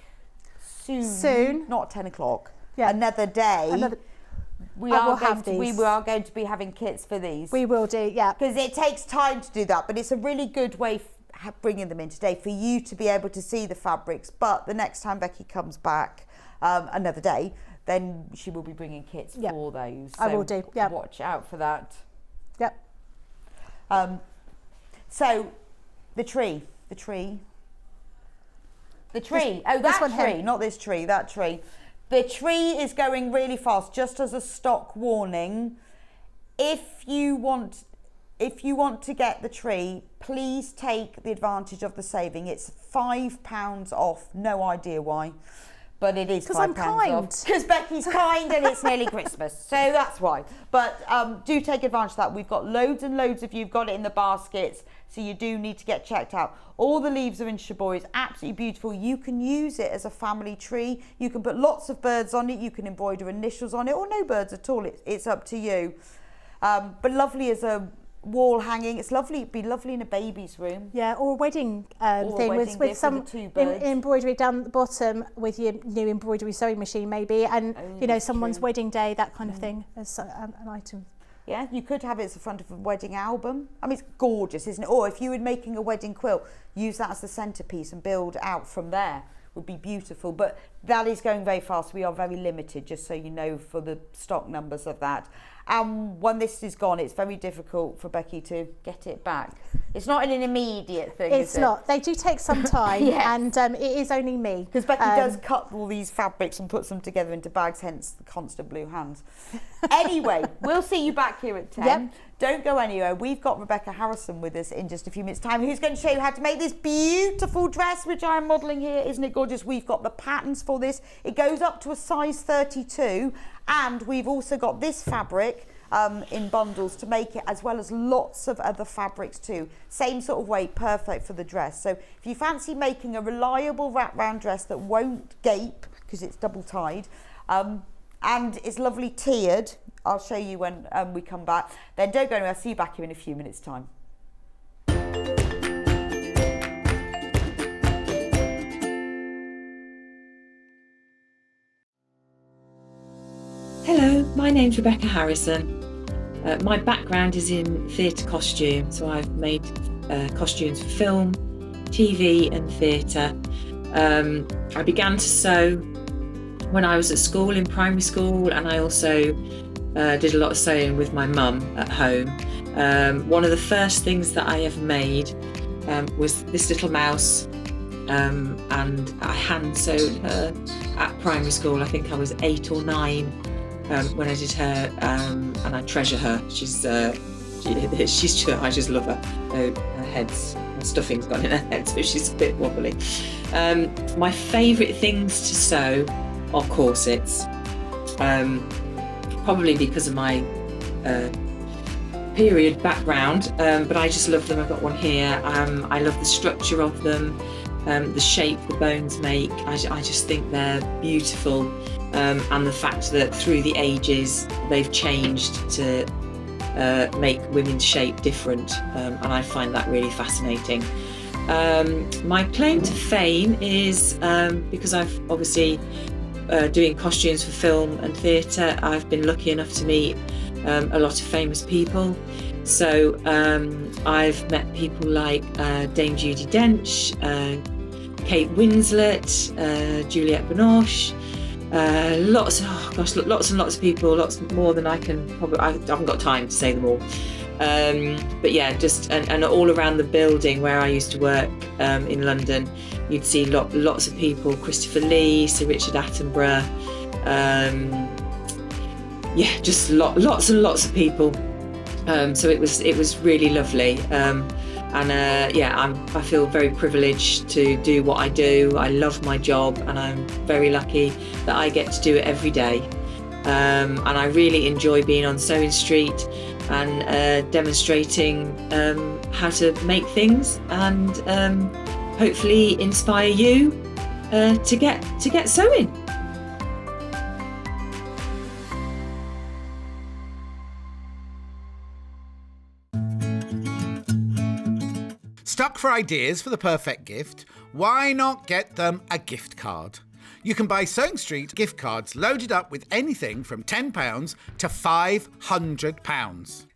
soon, not 10 o'clock, another day, we are going to be having kits for these.
We will do, yeah.
Because it takes time to do that, but it's a really good way bringing them in today for you to be able to see the fabrics. But the next time Becky comes back, another day, then she will be bringing kits for those. So
I will do. Yeah.
Watch out for that.
Yep.
So the tree. Oh, that tree, not this tree. That tree. The tree is going really fast. Just as a stock warning, if you want to get the tree, please take the advantage of the saving. It's £5 off. No idea why. But it is £5 off. Because Becky's kind and it's nearly Christmas. So that's why. But do take advantage of that. We've got loads and loads of you've got it in the baskets. So you do need to get checked out. All the leaves are in Shavoy. It's absolutely beautiful. You can use it as a family tree. You can put lots of birds on it. You can embroider initials on it, or no birds at all. It's up to you. But lovely as a wall hanging. It's lovely. It'd be lovely in a baby's room.
Yeah, or a wedding thing with some embroidery down the bottom with your new embroidery sewing machine maybe, and someone's wedding day, that kind of thing as an item.
Yeah, you could have it as the front of a wedding album. I mean, it's gorgeous, isn't it? Or if you were making a wedding quilt, use that as the centrepiece and build out from there. Would be beautiful. But that is going very fast. We are very limited, just so you know, for the stock numbers of that. And when this is gone, it's very difficult for Becky to get it back. It's not an immediate thing,
It's not. They do take some time, and it is only me.
Because Becky does cut all these fabrics and puts them together into bags, hence the constant blue hands. Anyway, we'll see you back here at 10. Yep. Don't go anywhere. We've got Rebecca Harrison with us in just a few minutes' time, who's going to show you how to make this beautiful dress, which I'm modelling here. Isn't it gorgeous? We've got the patterns for this. It goes up to a size 32, and we've also got this fabric in bundles to make it, as well as lots of other fabrics too. Same sort of weight, perfect for the dress. So if you fancy making a reliable wrap-round dress that won't gape, because it's double-tied, and it's lovely tiered, I'll show you when we come back. Then don't go anywhere. I'll see you back here in a few minutes' time.
Hello, my name's Rebecca Harrison. My background is in theatre costume, so I've made costumes for film, TV and theatre. I began to sew when I was at school, in primary school, and I also did a lot of sewing with my mum at home. One of the first things that I ever made was this little mouse, and I hand sewed her at primary school. I think I was 8 or 9 when I did her, and I treasure her. I just love her. Her stuffing's gone in her head, so she's a bit wobbly. My favourite things to sew are corsets, probably because of my period background, but I just love them. I've got one here. I love the structure of them, the shape the bones make. I just think they're beautiful, and the fact that through the ages they've changed to make women's shape different, and I find that really fascinating. My claim to fame is because I've obviously doing costumes for film and theatre, I've been lucky enough to meet a lot of famous people. So I've met people like Dame Judi Dench, Kate Winslet, Juliette Binoche, lots and lots of people, lots more than I can probably, I haven't got time to say them all. But yeah, just and all around the building where I used to work in London, you'd see lots of people, Christopher Lee, Sir Richard Attenborough, yeah, just lots and lots of people. So it was really lovely. I feel very privileged to do what I do. I love my job, and I'm very lucky that I get to do it every day. And I really enjoy being on Sewing Street and demonstrating how to make things, and hopefully inspire you to get sewing.
Stuck for ideas for the perfect gift? Why not get them a gift card? You can buy Sewing Street gift cards loaded up with anything from £10 to £500.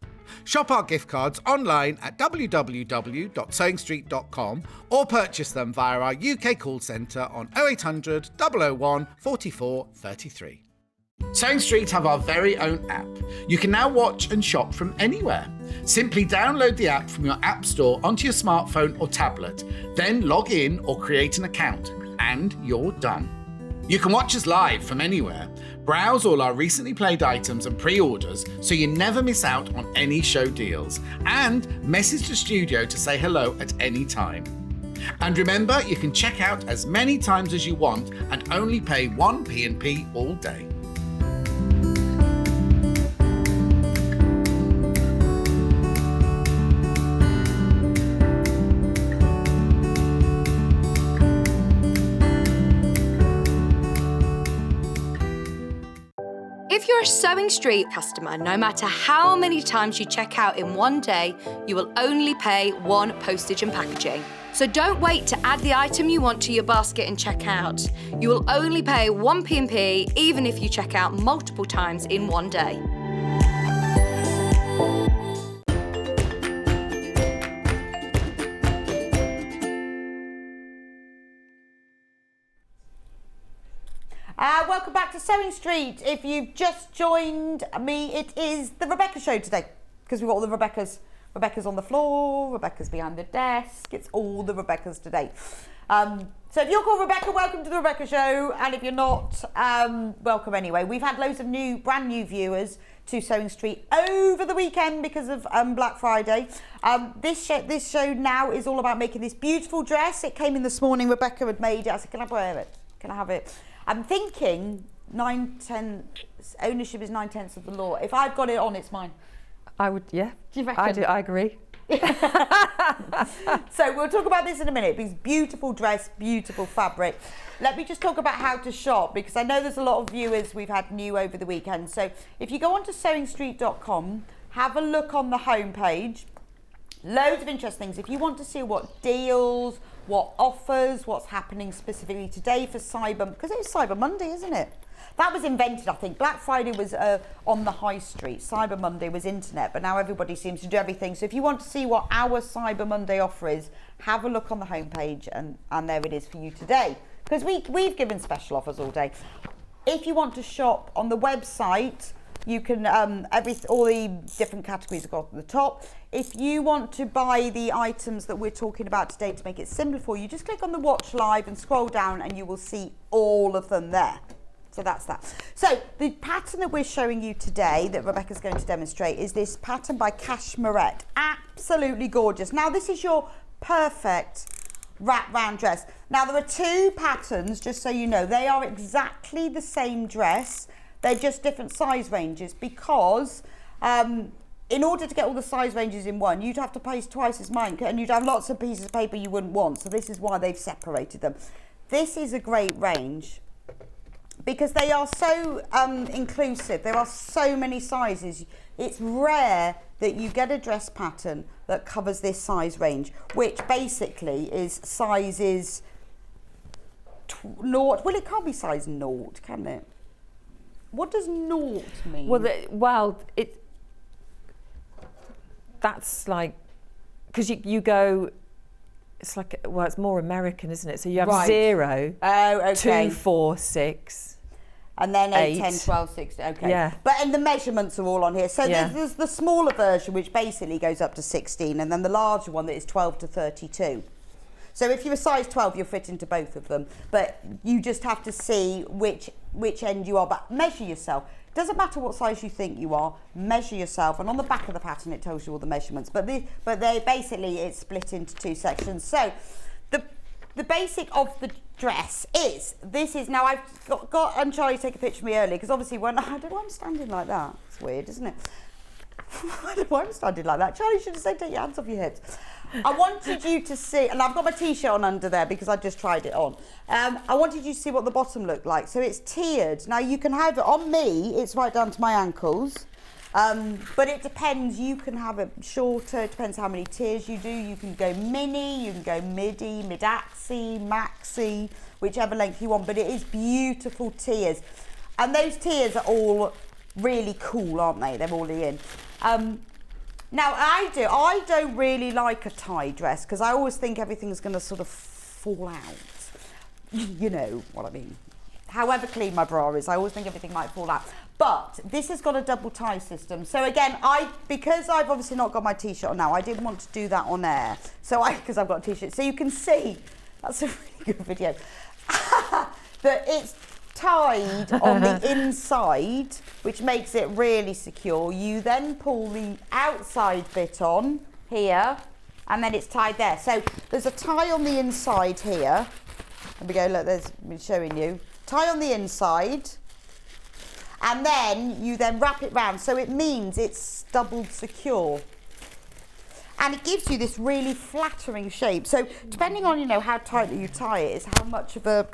Shop our gift cards online at www.sewingstreet.com or purchase them via our UK call centre on 0800 001 44 33. Sewing Street have our very own app. You can now watch and shop from anywhere. Simply download the app from your app store onto your smartphone or tablet, then log in or create an account, and you're done. You can watch us live from anywhere, browse all our recently played items and pre-orders so you never miss out on any show deals, and message the studio to say hello at any time. And remember, you can check out as many times as you want and only pay 1 P&P all day.
If you're a Sewing Street customer, no matter how many times you check out in one day, you will only pay 1 postage and packaging. So don't wait to add the item you want to your basket and check out. You will only pay 1 P&P even if you check out multiple times in one day.
Welcome back to Sewing Street. If you've just joined me, it is the Rebecca Show today, because we've got all the Rebeccas. Rebecca's on the floor, Rebecca's behind the desk. It's all the Rebeccas today. So if you're called Rebecca, welcome to the Rebecca Show, and if you're not, welcome anyway. We've had loads of brand new viewers to Sewing Street over the weekend because of Black Friday. This show now is all about making this beautiful dress. It came in this morning. Rebecca had made it. I said, can I wear it? Can I have it? I'm thinking 9/10 ownership is 9/10 of the law. If I've got it on, it's mine.
I would, yeah.
Do you reckon?
I agree.
So we'll talk about this in a minute. This beautiful dress, beautiful fabric. Let me just talk about how to shop, because I know there's a lot of viewers we've had new over the weekend. So if you go onto sewingstreet.com, have a look on the homepage. Loads of interesting things. If you want to see what deals, what offers, what's happening specifically today for Cyber, because it's Cyber Monday, isn't it? That was invented, I think. Black Friday was on the high street. Cyber Monday was internet, but now everybody seems to do everything. So if you want to see what our Cyber Monday offer is, have a look on the homepage, and there it is for you today. Because we've given special offers all day. If you want to shop on the website, you can, all the different categories are got at the top. If you want to buy the items that we're talking about today to make it simpler for you, just click on the Watch Live and scroll down and you will see all of them there. So that's that. So the pattern that we're showing you today that Rebecca's going to demonstrate is this pattern by Cashmerette. Absolutely gorgeous. Now this is your perfect wrap round dress. Now there are 2 patterns, just so you know. They are exactly the same dress. They're just different size ranges, because in order to get all the size ranges in one, you'd have to pay twice as much, and you'd have lots of pieces of paper you wouldn't want. So this is why they've separated them. This is a great range because they are so inclusive. There are so many sizes. It's rare that you get a dress pattern that covers this size range, which basically is sizes 0. Well, it can't be size 0, can it? What does 0 mean?
Well, that's like, because you go it's like, well, it's more American, isn't it? So you have
Right.
0,
Oh, okay.
2, 4, 6.
And then 8,
8.
10, 12, 16. Okay.
Yeah.
But and the measurements are all on here. So
Yeah.
there's the smaller version, which basically goes up to 16, and then the larger one that is 12 to 32. So if you're a size 12, you'll fit into both of them. But you just have to see which end you are. But measure yourself. Doesn't matter what size you think you are, measure yourself. And on the back of the pattern, it tells you all the measurements. But they basically, it's split into 2 sections. So the basic of the dress is, now I've got and Charlie take a picture of me earlier, because obviously I don't know why I'm standing like that. It's weird, isn't it? I don't know why I'm standing like that. Charlie should have said, take your hands off your hips. I wanted you to see, and I've got my t-shirt on under there because I just tried it on. I wanted you to see what the bottom looked like. So it's tiered. Now you can have it, on me, it's right down to my ankles. But it depends, you can have it shorter, it depends how many tiers you do. You can go mini, you can go midi, mid-axi, maxi, whichever length you want, but it is beautiful tiers. And those tiers are all really cool, aren't they? They're all in. Now I don't really like a tie dress because I always think everything's going to sort of fall out. You know what I mean. However clean my bra is, I always think everything might fall out. But this has got a double tie system. So again, because I've obviously not got my t-shirt on now, I didn't want to do that on air. So because I've got a t-shirt. So you can see, that's a really good video, that it's tied on the inside, which makes it really secure. You then pull the outside bit on here, and then it's tied there. So there's a tie on the inside here. There we go, look, there's me showing you. Tie on the inside, and then you then wrap it round, so it means it's doubled secure. And it gives you this really flattering shape. So depending on, how tightly you tie it is how much of a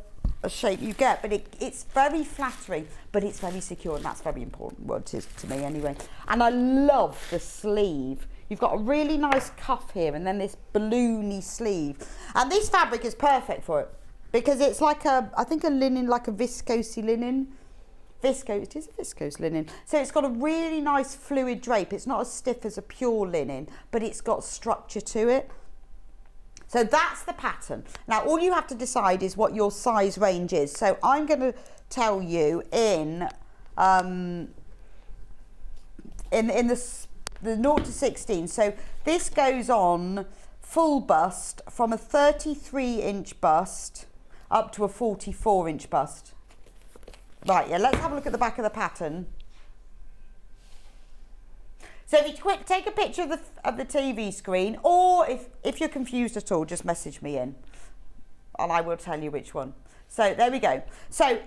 shape you get, but it's very flattering, but it's very secure, and that's very important. Well, it is to me anyway. And I love the sleeve. You've got a really nice cuff here, and then this balloony sleeve. And this fabric is perfect for it, because it's like I think a linen, like a viscose linen. It is a viscose linen. So it's got a really nice fluid drape. It's not as stiff as a pure linen, but it's got structure to it. So that's the pattern. Now all you have to decide is what your size range is. So I'm going to tell you in the 0 to 16. So this goes on full bust from a 33-inch bust up to a 44-inch bust. Right, yeah, let's have a look at the back of the pattern. So if you take a picture of the TV screen, or if you're confused at all, just message me in and I will tell you which one. So there we go. So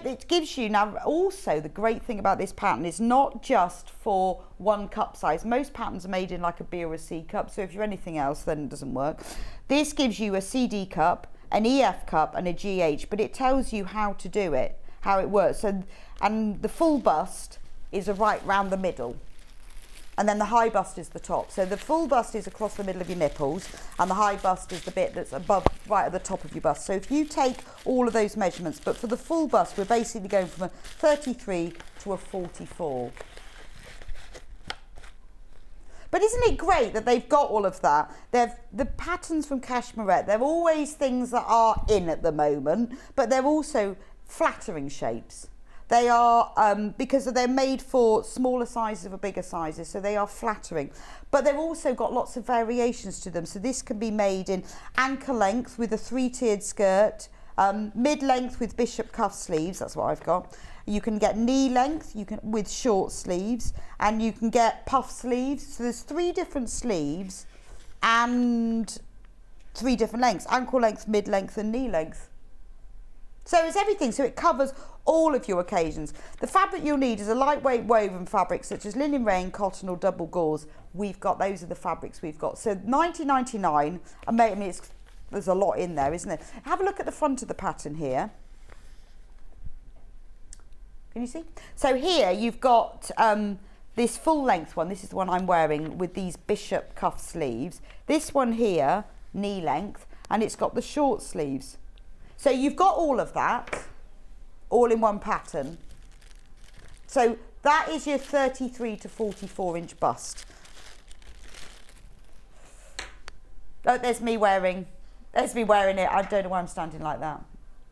it gives you, now also the great thing about this pattern is not just for one cup size. Most patterns are made in like a B or a C cup, so if you're anything else then it doesn't work. This gives you a CD cup, an EF cup and a GH, but it tells you how to do it, how it works. So, and the full bust is right round the middle. And then the high bust is the top. So the full bust is across the middle of your nipples, and the high bust is the bit that's above, right at the top of your bust. So if you take all of those measurements, but for the full bust, we're basically going from a 33 to a 44. But isn't it great that they've got all of that? The patterns from Cashmerette, they're always things that are in at the moment, but they're also flattering shapes. They are, because they're made for smaller sizes or bigger sizes, so they are flattering. But they've also got lots of variations to them. So this can be made in ankle length with a 3-tiered skirt, mid-length with bishop cuff sleeves, that's what I've got. You can get knee length with short sleeves, and you can get puff sleeves. So there's 3 different sleeves and 3 different lengths, ankle length, mid-length and knee length. So it's everything, so it covers all of your occasions. The fabric you'll need is a lightweight woven fabric such as linen rain, cotton or double gauze. Those are the fabrics we've got. So $19.99, and there's a lot in there, isn't it? Have a look at the front of the pattern here. Can you see? So here you've got this full length one. This is the one I'm wearing with these bishop cuff sleeves. This one here, knee length, and it's got the short sleeves. So you've got all of that, all in one pattern. So that is your 33 to 44 inch bust. Oh, there's me wearing it. I don't know why I'm standing like that.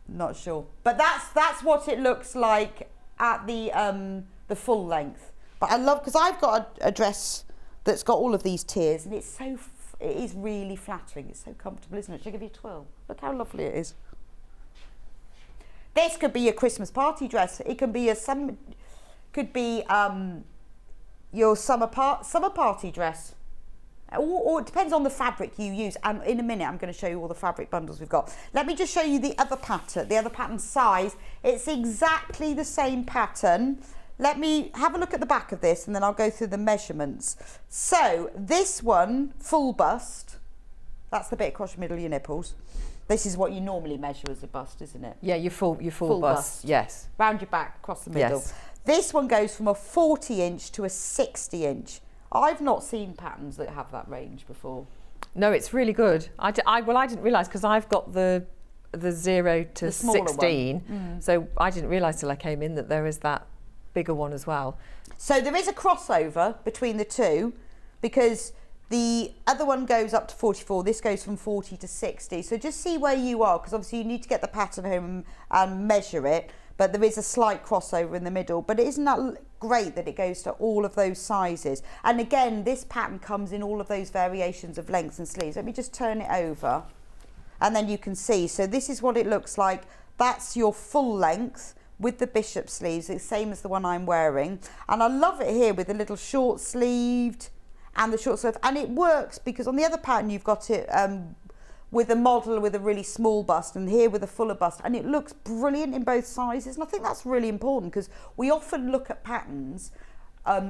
Not sure. But that's what it looks like at the full length. But I love, because I've got a dress that's got all of these tiers, and it is really flattering. It's so comfortable, isn't it? Should I give you a twirl? Look how lovely it is. This could be a Christmas party dress. It can be your summer party dress. Or it depends on the fabric you use. And in a minute, I'm going to show you all the fabric bundles we've got. Let me just show you the other pattern size. It's exactly the same pattern. Let me have a look at the back of this, and then I'll go through the measurements. So this one, full bust, that's the bit across the middle of your nipples. This is what you normally measure as a bust, isn't it?
Yeah, your full bust. Yes.
Round your back, across the middle.
Yes.
This one goes from a 40 inch to a 60 inch. I've not seen patterns that have that range before.
No, it's really good. I didn't realise, because I've got the 0 to 16, so I didn't realise till I came in that there is that bigger one as well.
So there is a crossover between the two, because the other one goes up to 44, this goes from 40 to 60. So just see where you are, because obviously you need to get the pattern home and measure it, but there is a slight crossover in the middle. But isn't that great that it goes to all of those sizes? And again, this pattern comes in all of those variations of lengths and sleeves. Let me just turn it over, and then you can see. So this is what it looks like. That's your full length with the bishop sleeves, it's the same as the one I'm wearing. And I love it here with the little short sleeved and the short sleeve. And it works because on the other pattern you've got it with a model with a really small bust, and here with a fuller bust, and it looks brilliant in both sizes. And I think that's really important, because we often look at patterns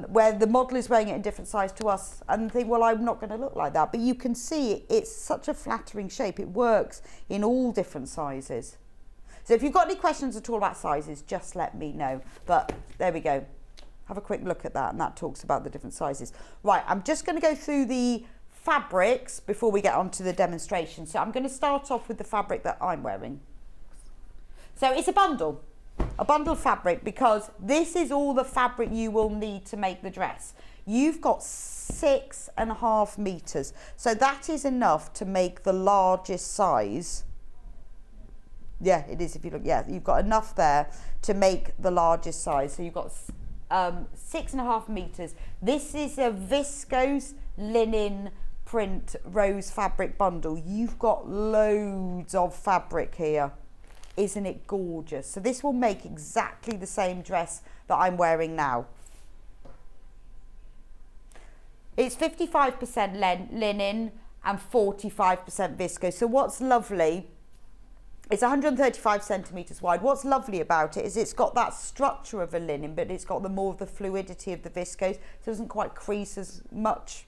where the model is wearing it in different size to us and think, well, I'm not going to look like that. But you can see it's such a flattering shape. It works in all different sizes. So if you've got any questions at all about sizes, just let me know. But there we go. Have a quick look at that, and that talks about the different sizes. Right, I'm just going to go through the fabrics before we get on to the demonstration. So I'm going to start off with the fabric that I'm wearing. So it's a bundle fabric, because this is all the fabric you will need to make the dress. You've got 6.5 meters. So that is enough to make the largest size. Yeah, it is. If you look, yeah, you've got enough there to make the largest size. So you've got 6.5 meters. This is a viscose linen print rose fabric bundle. You've got loads of fabric here. Isn't it gorgeous? So this will make exactly the same dress that I'm wearing now. It's 55% linen and 45% viscose. So what's lovely, it's 135 centimetres wide. What's lovely about it is it's got that structure of a linen, but it's got more of the fluidity of the viscose, so it doesn't quite crease as much.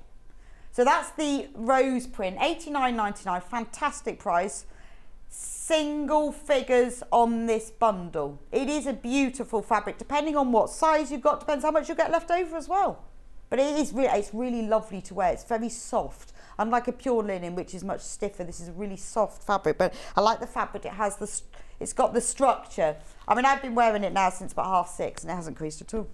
So that's the rose print, $89.99, fantastic price. Single figures on this bundle. It is a beautiful fabric, depending on what size you've got, depends how much you'll get left over as well. But it's really lovely to wear. It's very soft. Unlike a pure linen, which is much stiffer, this is a really soft fabric. But I like the fact that it's got the structure. I mean, I've been wearing it now since about 6:30, and it hasn't creased at all.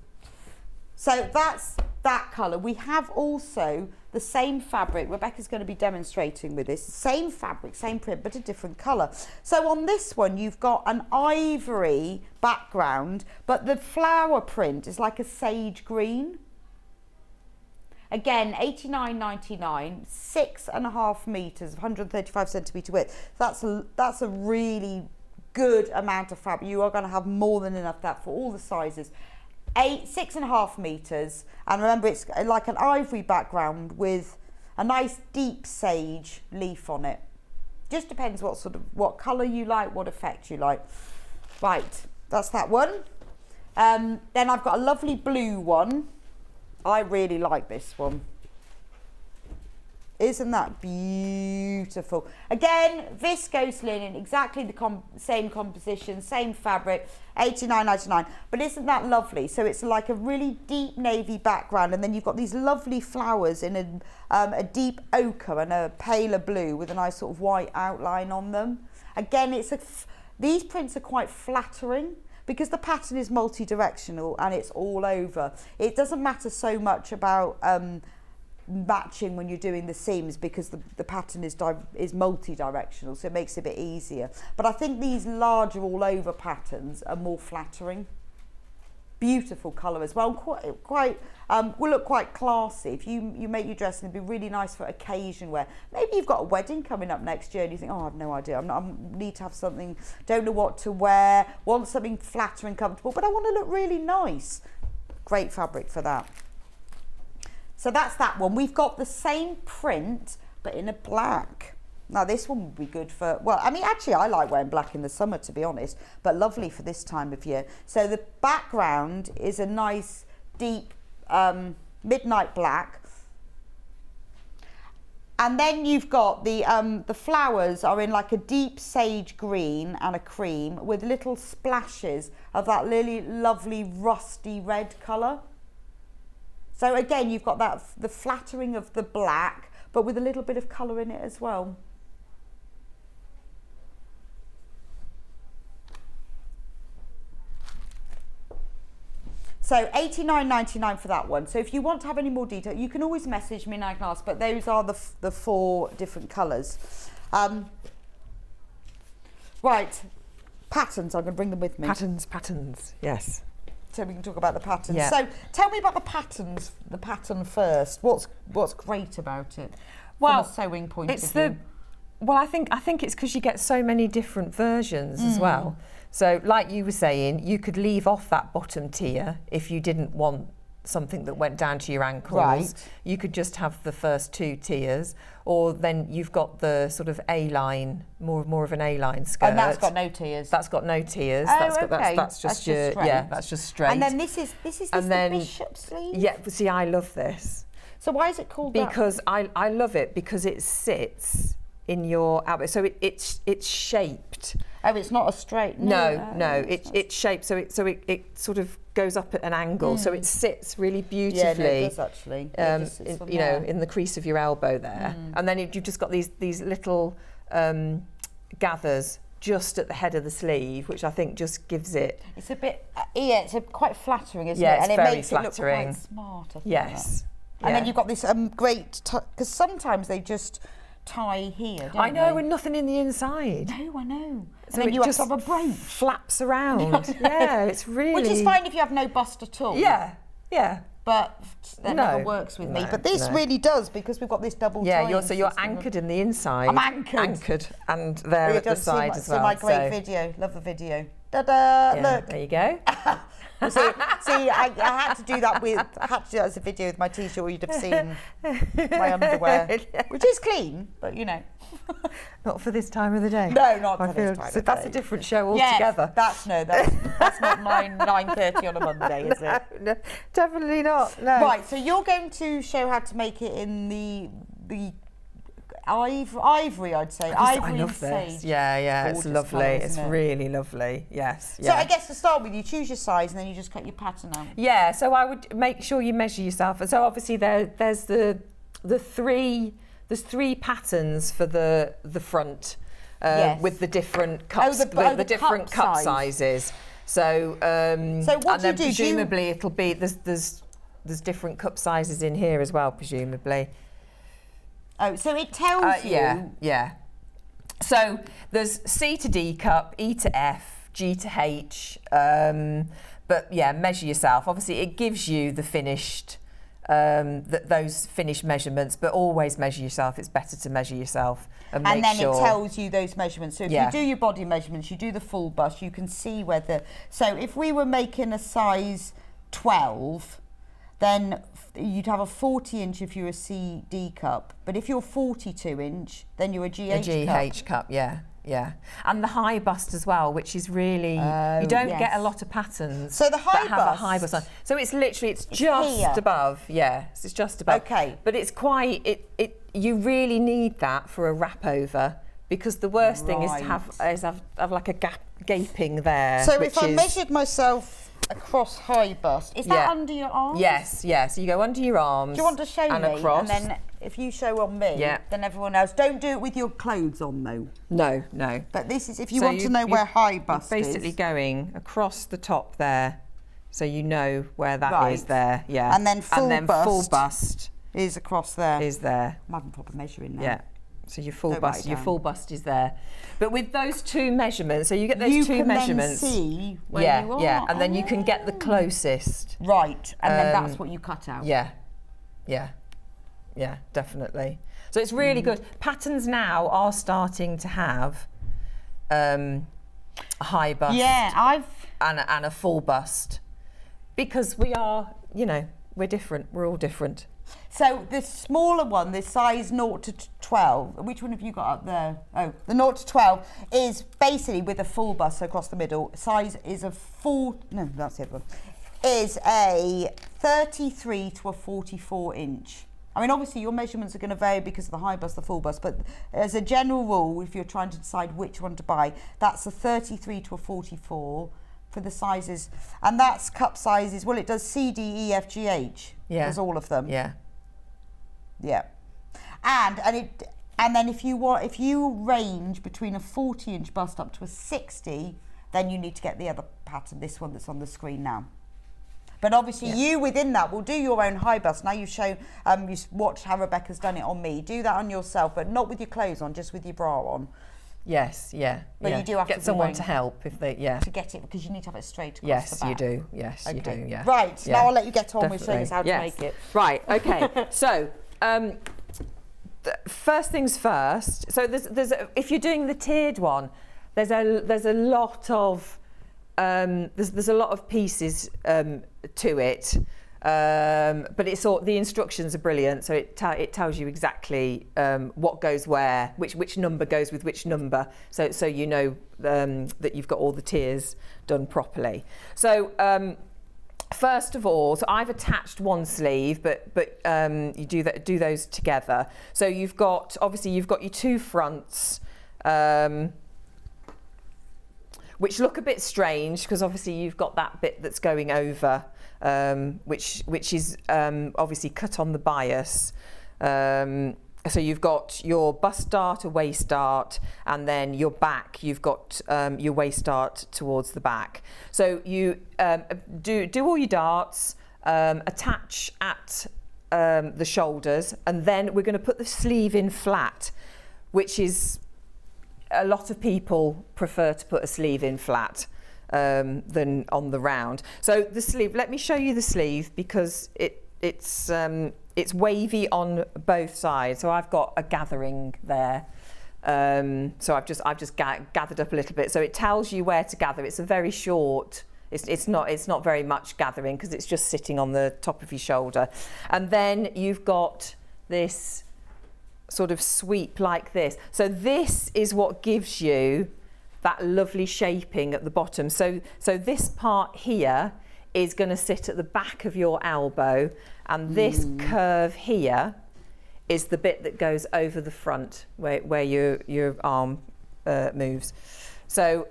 So that's that colour. We have also the same fabric. Rebecca's going to be demonstrating with this. Same fabric, same print, but a different colour. So on this one, you've got an ivory background, but the flower print is like a sage green. Again, $89.99, 6.5 meters, 135 centimetre width. That's a really good amount of fabric. You are going to have more than enough of that for all the sizes. 6.5 meters, and remember, it's like an ivory background with a nice deep sage leaf on it. Just depends what colour you like, what effect you like. Right, that's that one. Then I've got a lovely blue one. I really like this one. Isn't that beautiful? Again, viscose linen, exactly the same composition, same fabric, $89.99. But isn't that lovely? So it's like a really deep navy background, and then you've got these lovely flowers in a deep ochre and a paler blue with a nice sort of white outline on them. Again, these prints are quite flattering, because the pattern is multi-directional and it's all over. It doesn't matter so much about matching when you're doing the seams, because the pattern is multi-directional, so it makes it a bit easier. But I think these larger all over patterns are more flattering. Beautiful colour as well, quite will look quite classy. If you make your dress, and it'd be really nice for occasion wear. Maybe you've got a wedding coming up next year and you think, oh, I have no idea, I need to have something, don't know what to wear, want something flattering, comfortable, but I want to look really nice. Great fabric for that. So that's that one. We've got the same print but in a black. Now this one would be good for, well, I mean, actually I like wearing black in the summer, to be honest, but lovely for this time of year. So the background is a nice deep midnight black. And then you've got the flowers are in like a deep sage green and a cream with little splashes of that really lovely rusty red colour. So again, you've got that, the flattering of the black, but with a little bit of colour in it as well. So £89.99 for that one. So if you want to have any more detail, you can always message me and I can ask, but those are the 4 different colours. Right, patterns, I'm going to bring them with me.
Patterns, yes.
So we can talk about the patterns.
Yeah.
So tell me about the pattern first. What's great about it
Well,
from a sewing point of view?
Well, I think it's because you get so many different versions as well. So like you were saying, you could leave off that bottom tier if you didn't want something that went down to your ankles.
Right.
You could just have the first 2 tiers, or then you've got the sort of A-line, more of an A-line skirt.
And that's got no tiers.
That's got no tiers.
Oh,
That's just
straight.
that's just straight.
And then this is the bishop sleeve?
Yeah, see, I love this.
So why is it called that?
Because I love it because it sits in your outfit, so it's shaped.
Oh, it's not a straight.
No, it's shaped, so it sort of goes up at an angle, so it sits really beautifully.
Yeah, no, it does actually.
In the crease of your elbow there, and then you've just got these little gathers just at the head of the sleeve, which I think just gives it.
It's a bit, it's quite flattering, isn't it?
Yeah,
and
it's
it
very
makes
flattering.
it look quite smart. I think
Yes.
And
Yeah.
then you've got this great, because sometimes they just tie here, don't
I know,
they?
and nothing in the inside.
No, I know.
So
And then
it
you have
just
to have a brooch.
flaps around. Yeah, it's really.
Which is fine if you have no bust at all.
Yeah.
But that
No,
never works with me.
no,
But this
no.
really does, because we've got this double
Yeah,
tying
you're
system.
anchored in the inside.
I'm anchored.
Anchored, and there
You
at the
don't see
side
my,
as well.
See my great
so,
video. Love the video. Da-da,
yeah,
look.
there you go.
See, I had to do that as a video with my t-shirt, or you'd have seen my underwear, which is clean, but you know.
Not for this time of the day.
No, not
I
for
feel
this time
so
of
that's
day.
a different show
Yeah,
altogether.
that's not 9:30 on a Monday, is it?
No, definitely not. No.
Right, so you're going to show how to make it in the ivory, I'd say.
I
Ivory
love
and
this.
sage.
Yeah, it's
Gorgeous
lovely.
colour,
It's
isn't it?
really lovely. Yes.
So I guess to start with, you choose your size and then you just cut your pattern out.
Yeah, so I would make sure you measure yourself. So obviously there's three patterns for the front
Yes.
with the different cups,
the
different
cup
cup
size.
sizes. So
So what
and
do you
then
do?
presumably it'll be there's different cup sizes in here as well, presumably.
Oh, so it tells you.
Yeah. So there's C to D cup, E to F, G to H. But yeah, measure yourself. Obviously, it gives you the finished, those finished measurements. But always measure yourself. It's better to measure yourself and make
then
sure.
it tells you those measurements. So if you do your body measurements, you do the full bust, you can see whether. So if we were making a size 12, then you'd have a 40-inch if you're a CD cup. But if you're 42-inch, then you're a GH cup.
Yeah. And the high bust as well, which is really, you don't get a lot of patterns
So the high
that have a
bust-
high bust on. So it's just
here.
above. It's just above.
Okay.
But it's quite, you really need that for a wrap over, because the worst thing is to have like a gaping there.
So
which
if I
is,
measured myself across high bust, is that under your arms?
Yes. So you go under your arms.
Do you want to show
and
me?
across.
And then if you show on me,
Yeah.
then everyone else. Don't do it with your clothes on though.
No.
But this is if you
So
want to know where high bust
you're basically
is.
going across the top there, so you know where that is
Right.
there. Yeah.
And then full
full bust
is across there.
Is there.
I'm having proper measuring now.
Yeah. So your full
Don't write
bust,
it
your
down.
full bust is there. But with those two measurements, so you get those two measurements.
You can then see where
yeah,
you are.
yeah, and then you can get the closest.
Right, and then that's what you cut out.
Yeah, yeah, yeah, definitely. So it's really good. Patterns now are starting to have a high bust.
Yeah,
and a full bust, because we are, you know, we're different. We're all different.
So the smaller one, the size 0 to 12, which one have you got up there? Oh, the 0 to 12 is basically with a full bust across the middle. Size is a no, that's the other one. Is a 33 to a 44 inch. I mean, obviously your measurements are going to vary because of the high bust, the full bust, but as a general rule, if you're trying to decide which one to buy, that's a 33 to a 44 for the sizes. And that's cup sizes, well, it does C, D, E, F, G, H.
Yeah.
There's all of them.
Yeah.
Yeah. And then if you range between a 40-inch bust up to a 60, then you need to get the other pattern, this one that's on the screen now. But obviously you within that will do your own high bust. Now you've shown, you watched how Rebecca's done it on me. Do that on yourself, but not with your clothes on, just with your bra on.
Yes, yeah.
But
yeah.
you do have
get
to
someone to help if they,
to get it, because you need to have it straight across
yes,
the back.
you do. Yes, you do. Yeah.
Right.
Yeah.
Now I'll let you get on with
Definitely.
showing us how to
Yes.
make it.
Right. Okay. So, first things first. So there's if you're doing the tiered one, there's a lot of there's a lot of pieces to it. But it's all, the instructions are brilliant, so it tells you exactly what goes where, which number goes with which number, so you know that you've got all the tiers done properly. So first of all, so I've attached one sleeve, but you do those together. So you've got your two fronts, which look a bit strange because obviously you've got that bit that's going over. Which is obviously cut on the bias. So you've got your bust dart, a waist dart, and then your back, you've got your waist dart towards the back. So you do all your darts, attach at the shoulders, and then we're going to put the sleeve in flat, which is, a lot of people prefer to put a sleeve in flat than on the round. So the sleeve, let me show you the sleeve, because it's wavy on both sides. So I've got a gathering there. So I've just gathered up a little bit. So it tells you where to gather. It's a very short. It's not very much gathering because it's just sitting on the top of your shoulder. And then you've got this sort of sweep like this. So this is what gives you that lovely shaping at the bottom. So this part here is going to sit at the back of your elbow, and this curve here is the bit that goes over the front where your arm moves. So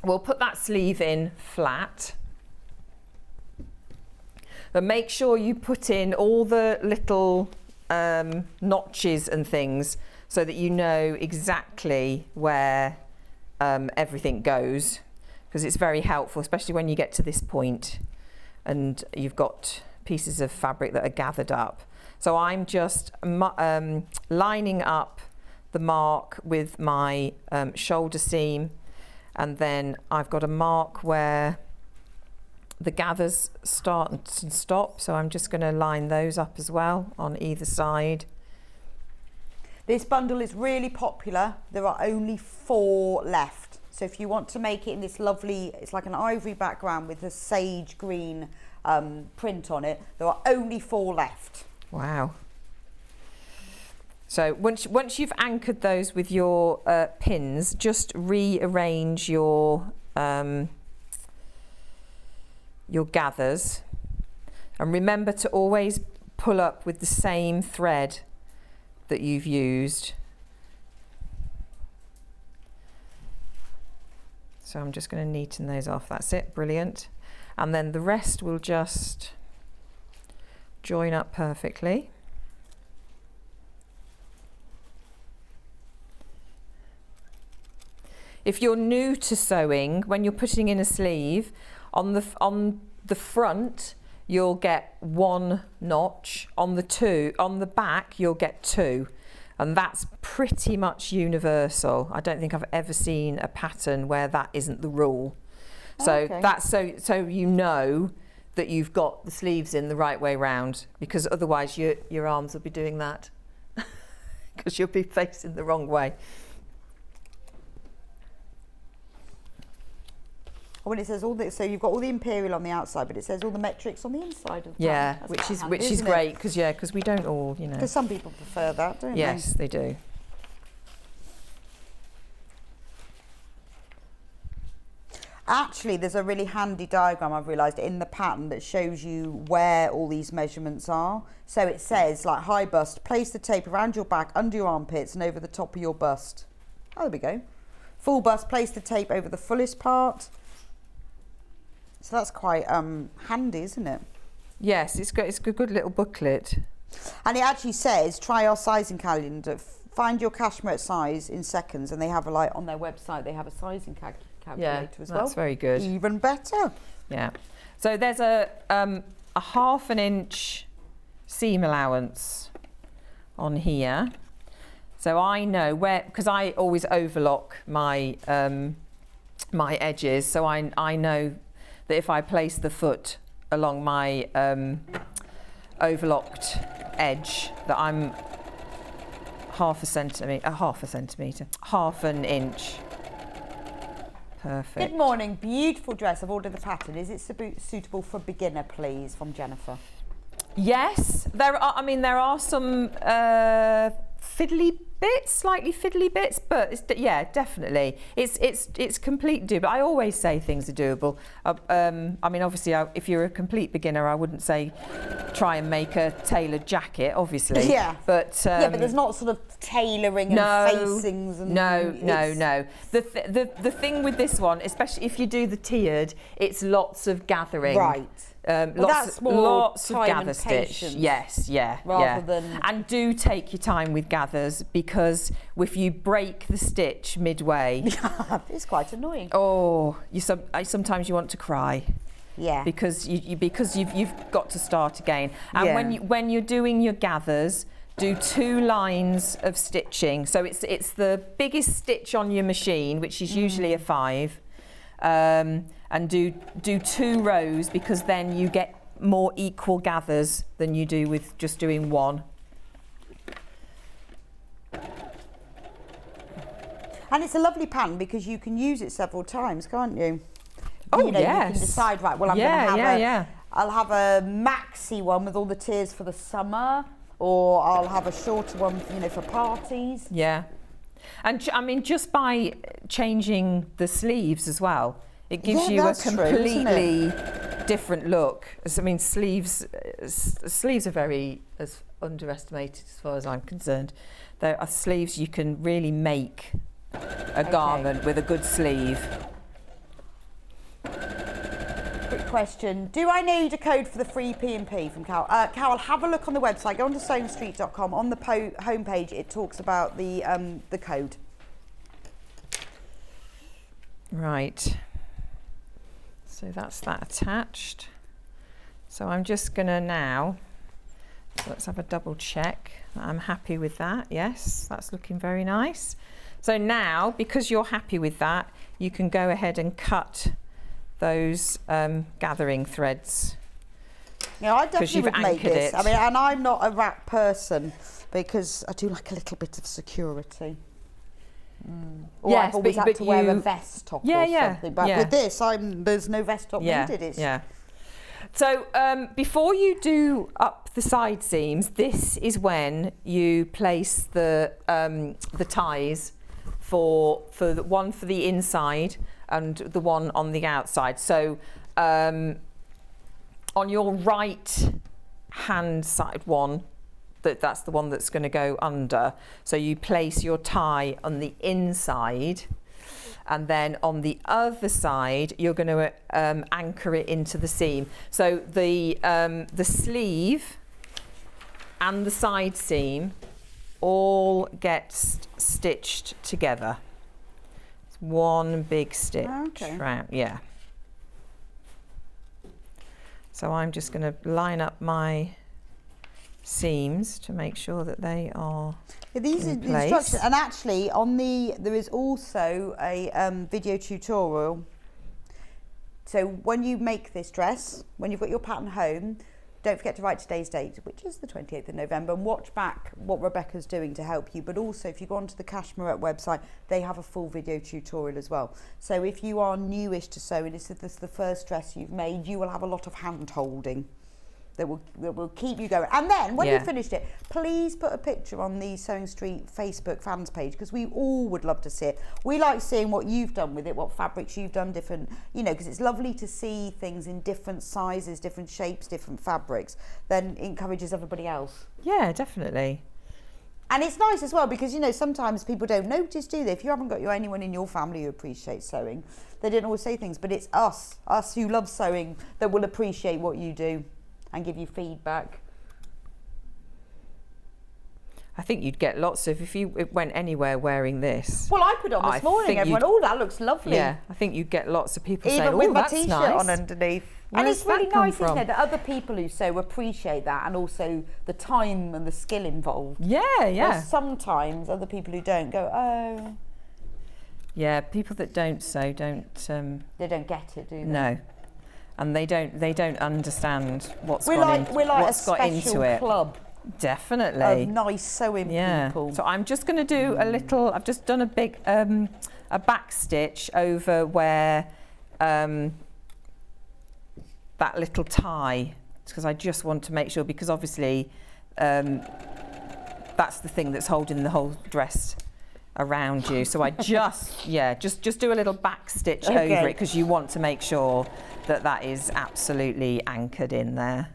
we'll put that sleeve in flat. But make sure you put in all the little notches and things so that you know exactly where everything goes, because it's very helpful, especially when you get to this point and you've got pieces of fabric that are gathered up. So I'm just lining up the mark with my shoulder seam, and then I've got a mark where the gathers start and stop, so I'm just going to line those up as well on either side.
This bundle is really popular. There are only 4 left. So if you want to make it in this lovely, it's like an ivory background with a sage green print on it, there are only 4 left.
Wow. So once you've anchored those with your pins, just rearrange your gathers, and remember to always pull up with the same thread that you've used. So I'm just going to neaten those off. That's it, brilliant. And then the rest will just join up perfectly. If you're new to sewing, when you're putting in a sleeve, on the front, you'll get 1 notch. On the back, you'll get 2. And that's pretty much universal. I don't think I've ever seen a pattern where that isn't the rule. So that's so you know that you've got the sleeves in the right way round, because otherwise your arms will be doing that because you'll be facing the wrong way.
When it says all this, so you've got all the imperial on the outside, but it says all the metrics on the inside of the
Yeah,
pattern.
which is great, because we don't all, you know.
Because some people prefer that, don't they?
Yes, they do.
Actually, there's a really handy diagram I've realised in the pattern that shows you where all these measurements are. So it says, like, high bust, place the tape around your back, under your armpits and over the top of your bust. Oh, there we go. Full bust, place the tape over the fullest part. So that's quite handy, isn't it?
Yes, it's a good little booklet.
And it actually says, try our sizing calendar, find your Cashmerette size in seconds, and they have on their website, they have a sizing calculator as well.
That's very good.
Even better.
Yeah. So there's a 1/2 inch seam allowance on here. So I know where, because I always overlock my my edges, so I know that if I place the foot along my overlocked edge, that I'm 1/2 centimetre, 1/2 inch. Perfect.
Good morning, beautiful dress. I've ordered the pattern. Is it suitable for beginner, please? From Jennifer.
Yes, there are some slightly fiddly bits, but yeah, definitely. It's complete doable. I always say things are doable. I mean, obviously, if you're a complete beginner, I wouldn't say try and make a tailored jacket, obviously.
Yeah.
But
but there's not sort of tailoring and facings and
no. The thing with this one, especially if you do the tiered, it's lots of gathering.
Right.
Lots of gather stitch. Yes,
rather than.
And do take your time with gathers, because if you break the stitch midway,
it's quite annoying.
Oh, sometimes you want to cry.
Yeah.
Because you've got to start again. And when you're doing your gathers, do 2 lines of stitching. So it's the biggest stitch on your machine, which is usually a 5. And do 2 rows, because then you get more equal gathers than you do with just doing 1.
And it's a lovely pattern because you can use it several times, can't you?
Oh,
you know,
yes.
You can decide, right, well, I'll have a maxi one with all the tiers for the summer, or I'll have a shorter one, for parties.
Yeah. And I mean, just by changing the sleeves as well, it gives you a completely different look. I mean, sleeves are very underestimated as far as I'm concerned. There are sleeves you can really make a garment with a good sleeve.
Quick question. Do I need a code for the free P&P from Carol? Carol, have a look on the website. Go on to sewingstreet.com. On the homepage, it talks about the code.
Right. So that's that attached. So I'm just going to now, let's have a double check that I'm happy with that. Yes, that's looking very nice. So now, because you're happy with that, you can go ahead and cut those gathering threads.
Yeah, I definitely would make this.
It.
I mean, and I'm not a wrap person because I do like a little bit of security. Or
yes,
I've always had to wear a vest top or something. But with this, there's no vest top needed.
So before you do up the side seams, this is when you place the ties for the one for the inside and the one on the outside. So on your right hand side one, that's the one that's going to go under. So you place your tie on the inside, and then on the other side you're going to anchor it into the seam. So the sleeve and the side seam all get stitched together. It's one big stitch.
Okay.
Right, yeah. So I'm just going to line up my seams to make sure that they are
These are
in
the
place.
instructions, and actually there is also a video tutorial. So when you make this dress, when you've got your pattern home, don't forget to write today's date, which is the 28th of November, and watch back what Rebecca's doing to help you. But also, if you go onto the Cashmerette website, they have a full video tutorial as well. So if you are newish to sewing, this is the first dress you've made, you will have a lot of hand holding that will keep you going. And then when you've finished it, please put a picture on the Sewing Street Facebook fans page, because we all would love to see it. We like seeing what you've done with it, what fabrics you've done, different, you know, because it's lovely to see things in different sizes, different shapes, different fabrics. Then it encourages everybody else.
Yeah, definitely.
And it's nice as well, because, you know, sometimes people don't notice, do they? If you haven't got anyone in your family who appreciates sewing, they don't always say things, but it's us who love sewing, that will appreciate what you do and give you feedback.
I think you'd get lots of, if you went anywhere wearing this.
Well, I put on this morning, everyone, oh, that looks lovely.
Yeah, I think you'd get lots of people
Even
saying,
with
oh,
my
that's
t-shirt
nice.
on underneath.
Where's
and it's really
that come
nice,
from?
isn't it, that other people who sew appreciate that, and also the time and the skill involved.
Yeah, yeah.
Whereas sometimes other people who don't go, oh.
Yeah, people that don't sew don't.
They don't get it, do they?
No. And they don't understand what's
We're
gone
like,
in,
we're like
what's
a
got
special
into it.
club
Definitely.
of nice sewing people.
So I'm just going to do a little. I've just done a big a back stitch over where that little tie, because I just want to make sure, because obviously that's the thing that's holding the whole dress around you. So I just just do a little back stitch over it, because you want to make sure that that is absolutely anchored in there.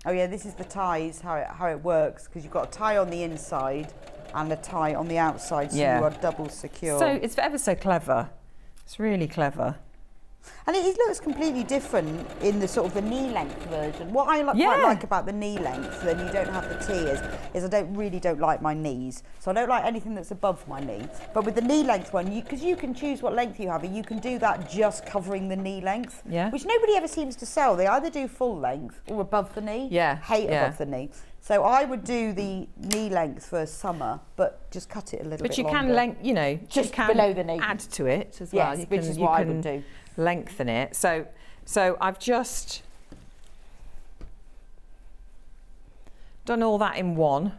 Oh yeah, this is the ties, how it works, because you've got a tie on the inside and a tie on the outside, so you are double secure.
So it's ever so clever. It's really clever.
And it looks completely different in the sort of the knee length version. What I quite like about the knee length, then you don't have the T, is I don't like my knees. So I don't like anything that's above my knee. But with the knee length one, because you can choose what length you have, and you can do that just covering the knee length, which nobody ever seems to sell. They either do full length or above the knee. Hate above the knee. So I would do the knee length for summer, but just cut it a little bit longer.
But you can
just below the knee,
add to it as well.
Yes, which is what I would do.
Lengthen it. So I've just done all that in one.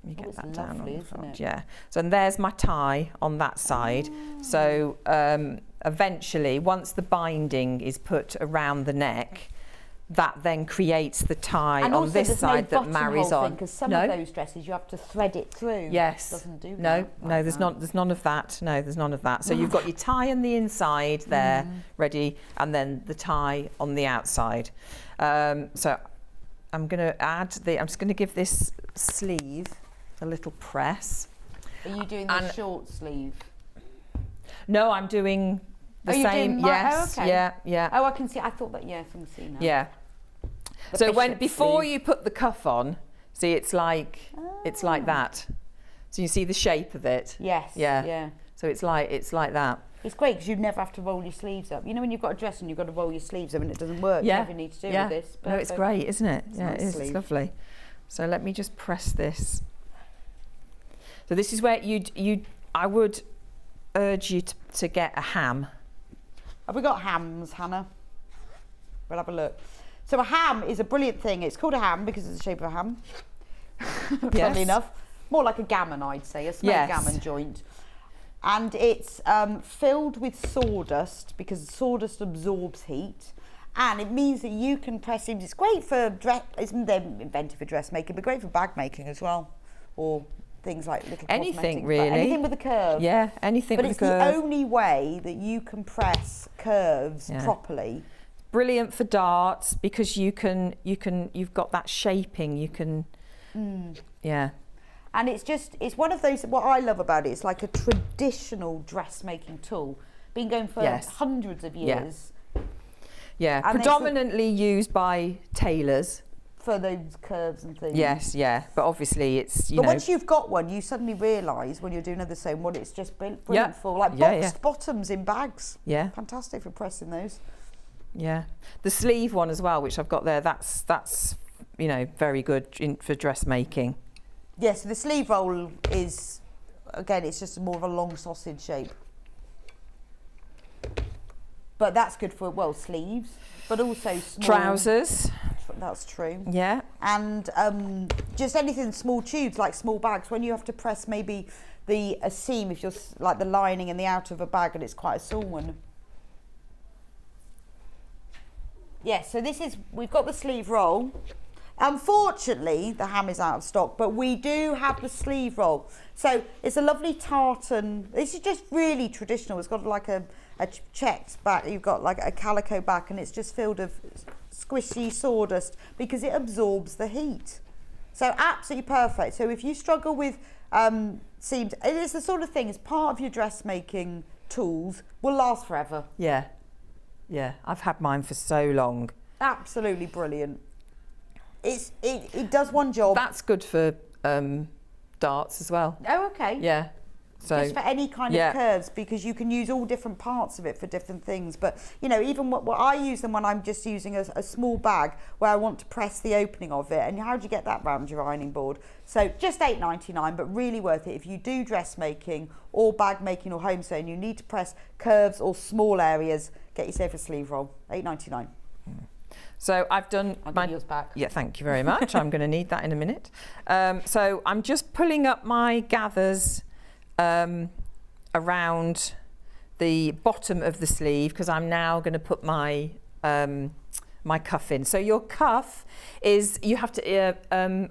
Let me get that down on the front. Yeah. So and there's my tie on that side. So eventually, once the binding is put around the neck, that then creates the tie
and
on this side that marries on.
Because some of those dresses you have to thread it through.
Yes.
It doesn't do
that. No, there's none of that. No, there's none of that. So you've got your tie on the inside there ready, and then the tie on the outside. So I'm going to I'm just going to give this sleeve a little press.
Are you doing the short sleeve?
No, I'm doing the same. Yes. Yeah.
Oh, I can see. I thought that. Yes, I can see now.
Yeah. So before you put the cuff on, see, it's like that. So you see the shape of it.
Yes. Yeah.
So it's like that.
It's great because you never have to roll your sleeves up. You know when you've got a dress and you've got to roll your sleeves up and it doesn't work. You never need to do with this.
No, it's great, isn't it?
It's nice
it is.
sleeve.
It's lovely. So let me just press this. So this is where I would urge you to get a ham.
Have we got hams, Hannah? We'll have a look. So a ham is a brilliant thing. It's called a ham because it's the shape of a ham. Funnily enough. More like a gammon, I'd say, a smoked gammon joint. And it's filled with sawdust because sawdust absorbs heat. And it means that you can press seams. It's great for dress, they're invented for dressmaking, but great for bag making as well. Or things like little
anything
cosmetics,
really.
Anything with a curve.
Yeah, anything with a curve.
But it's the only way that you can press curves properly.
Brilliant for darts because you've got that shaping. You can,
And it's one of those, what I love about it, it's like a traditional dressmaking tool. Been going for hundreds of years.
Yeah, predominantly used by tailors.
for those curves and things.
Yes, yeah, but obviously it's,
But once you've got one, you suddenly realise when you're doing other sewing what it's just brilliant for. Like boxed bottoms in bags.
Yeah.
Fantastic for pressing those.
Yeah. The sleeve one as well, which I've got there, that's you know, very good for dressmaking.
Yeah, so the sleeve roll is, again, it's just more of a long sausage shape. But that's good for, well, sleeves, but also small... Trousers. That's true.
Yeah.
And just anything, small tubes, like small bags, when you have to press maybe a seam, if you're like the lining and the outer of a bag and it's quite a small one. Yeah, so we've got the sleeve roll. Unfortunately, the ham is out of stock, but we do have the sleeve roll. So it's a lovely tartan. This is just really traditional. It's got like a checked back. You've got like a calico back, and it's just filled with squishy sawdust because it absorbs the heat. So absolutely perfect. So if you struggle with seams, it is the sort of thing, as part of your dressmaking tools, will last forever.
Yeah. Yeah, I've had mine for so long.
Absolutely brilliant. It does one job.
That's good for darts as well.
Oh, okay.
Yeah. So
just for any kind of curves, because you can use all different parts of it for different things. But you know, even what I use them when I'm just using a small bag where I want to press the opening of it. And how do you get that round your ironing board? So just $8.99, but really worth it if you do dressmaking or bag making or home sewing. You need to press curves or small areas. Get yourself a sleeve roll. $8.99.
So I've done
I'll give yours back.
Yeah, thank you very much. I'm going to need that in a minute. So I'm just pulling up my gathers around the bottom of the sleeve because I'm now going to put my my cuff in. So your cuff is, you have to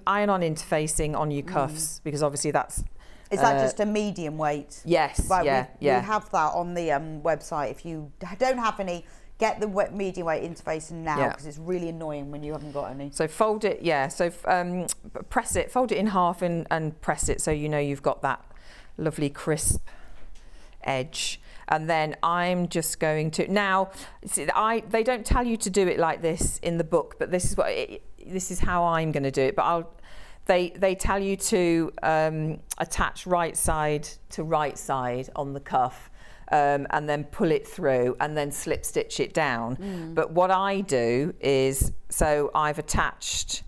iron-on interfacing on your cuffs because obviously that's...
Is that just a medium weight?
Yes,
right,
we
have that on the website. If you don't have any, get the medium weight interfacing now because it's really annoying when you haven't got any.
So fold it, so press it, fold it in half and press it so you know you've got that lovely crisp edge. And then I'm just going to, now, see, they don't tell you to do it like this in the book, but this is how I'm going to do it. But they tell you to attach right side to right side on the cuff. And then pull it through and then slip stitch it down. But what I do is, so I've attached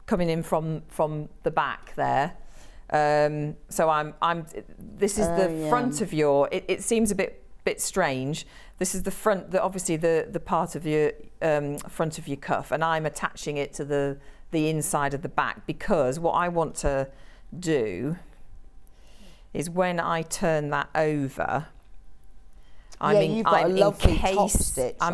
coming in from the back there. So this is the front of your, it seems a bit strange. This is the front, obviously the part of your front of your cuff, and I'm attaching it to the inside of the back because what I want to do is when I turn that over, I'm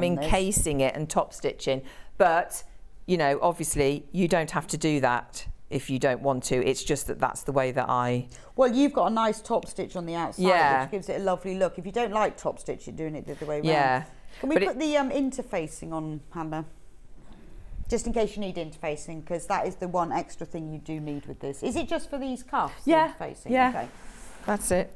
encasing it and top stitching. But, you know, obviously you don't have to do that if you don't want to. It's just that's the way that I...
Well, you've got a nice top stitch on the outside, which gives it a lovely look. If you don't like top stitch, you're doing it the other way around.
Yeah.
Can we put the interfacing on, Hannah? Just in case you need interfacing, because that is the one extra thing you do need with this. Is it just for these cuffs?
Yeah.
Interfacing?
Yeah.
Okay.
That's it.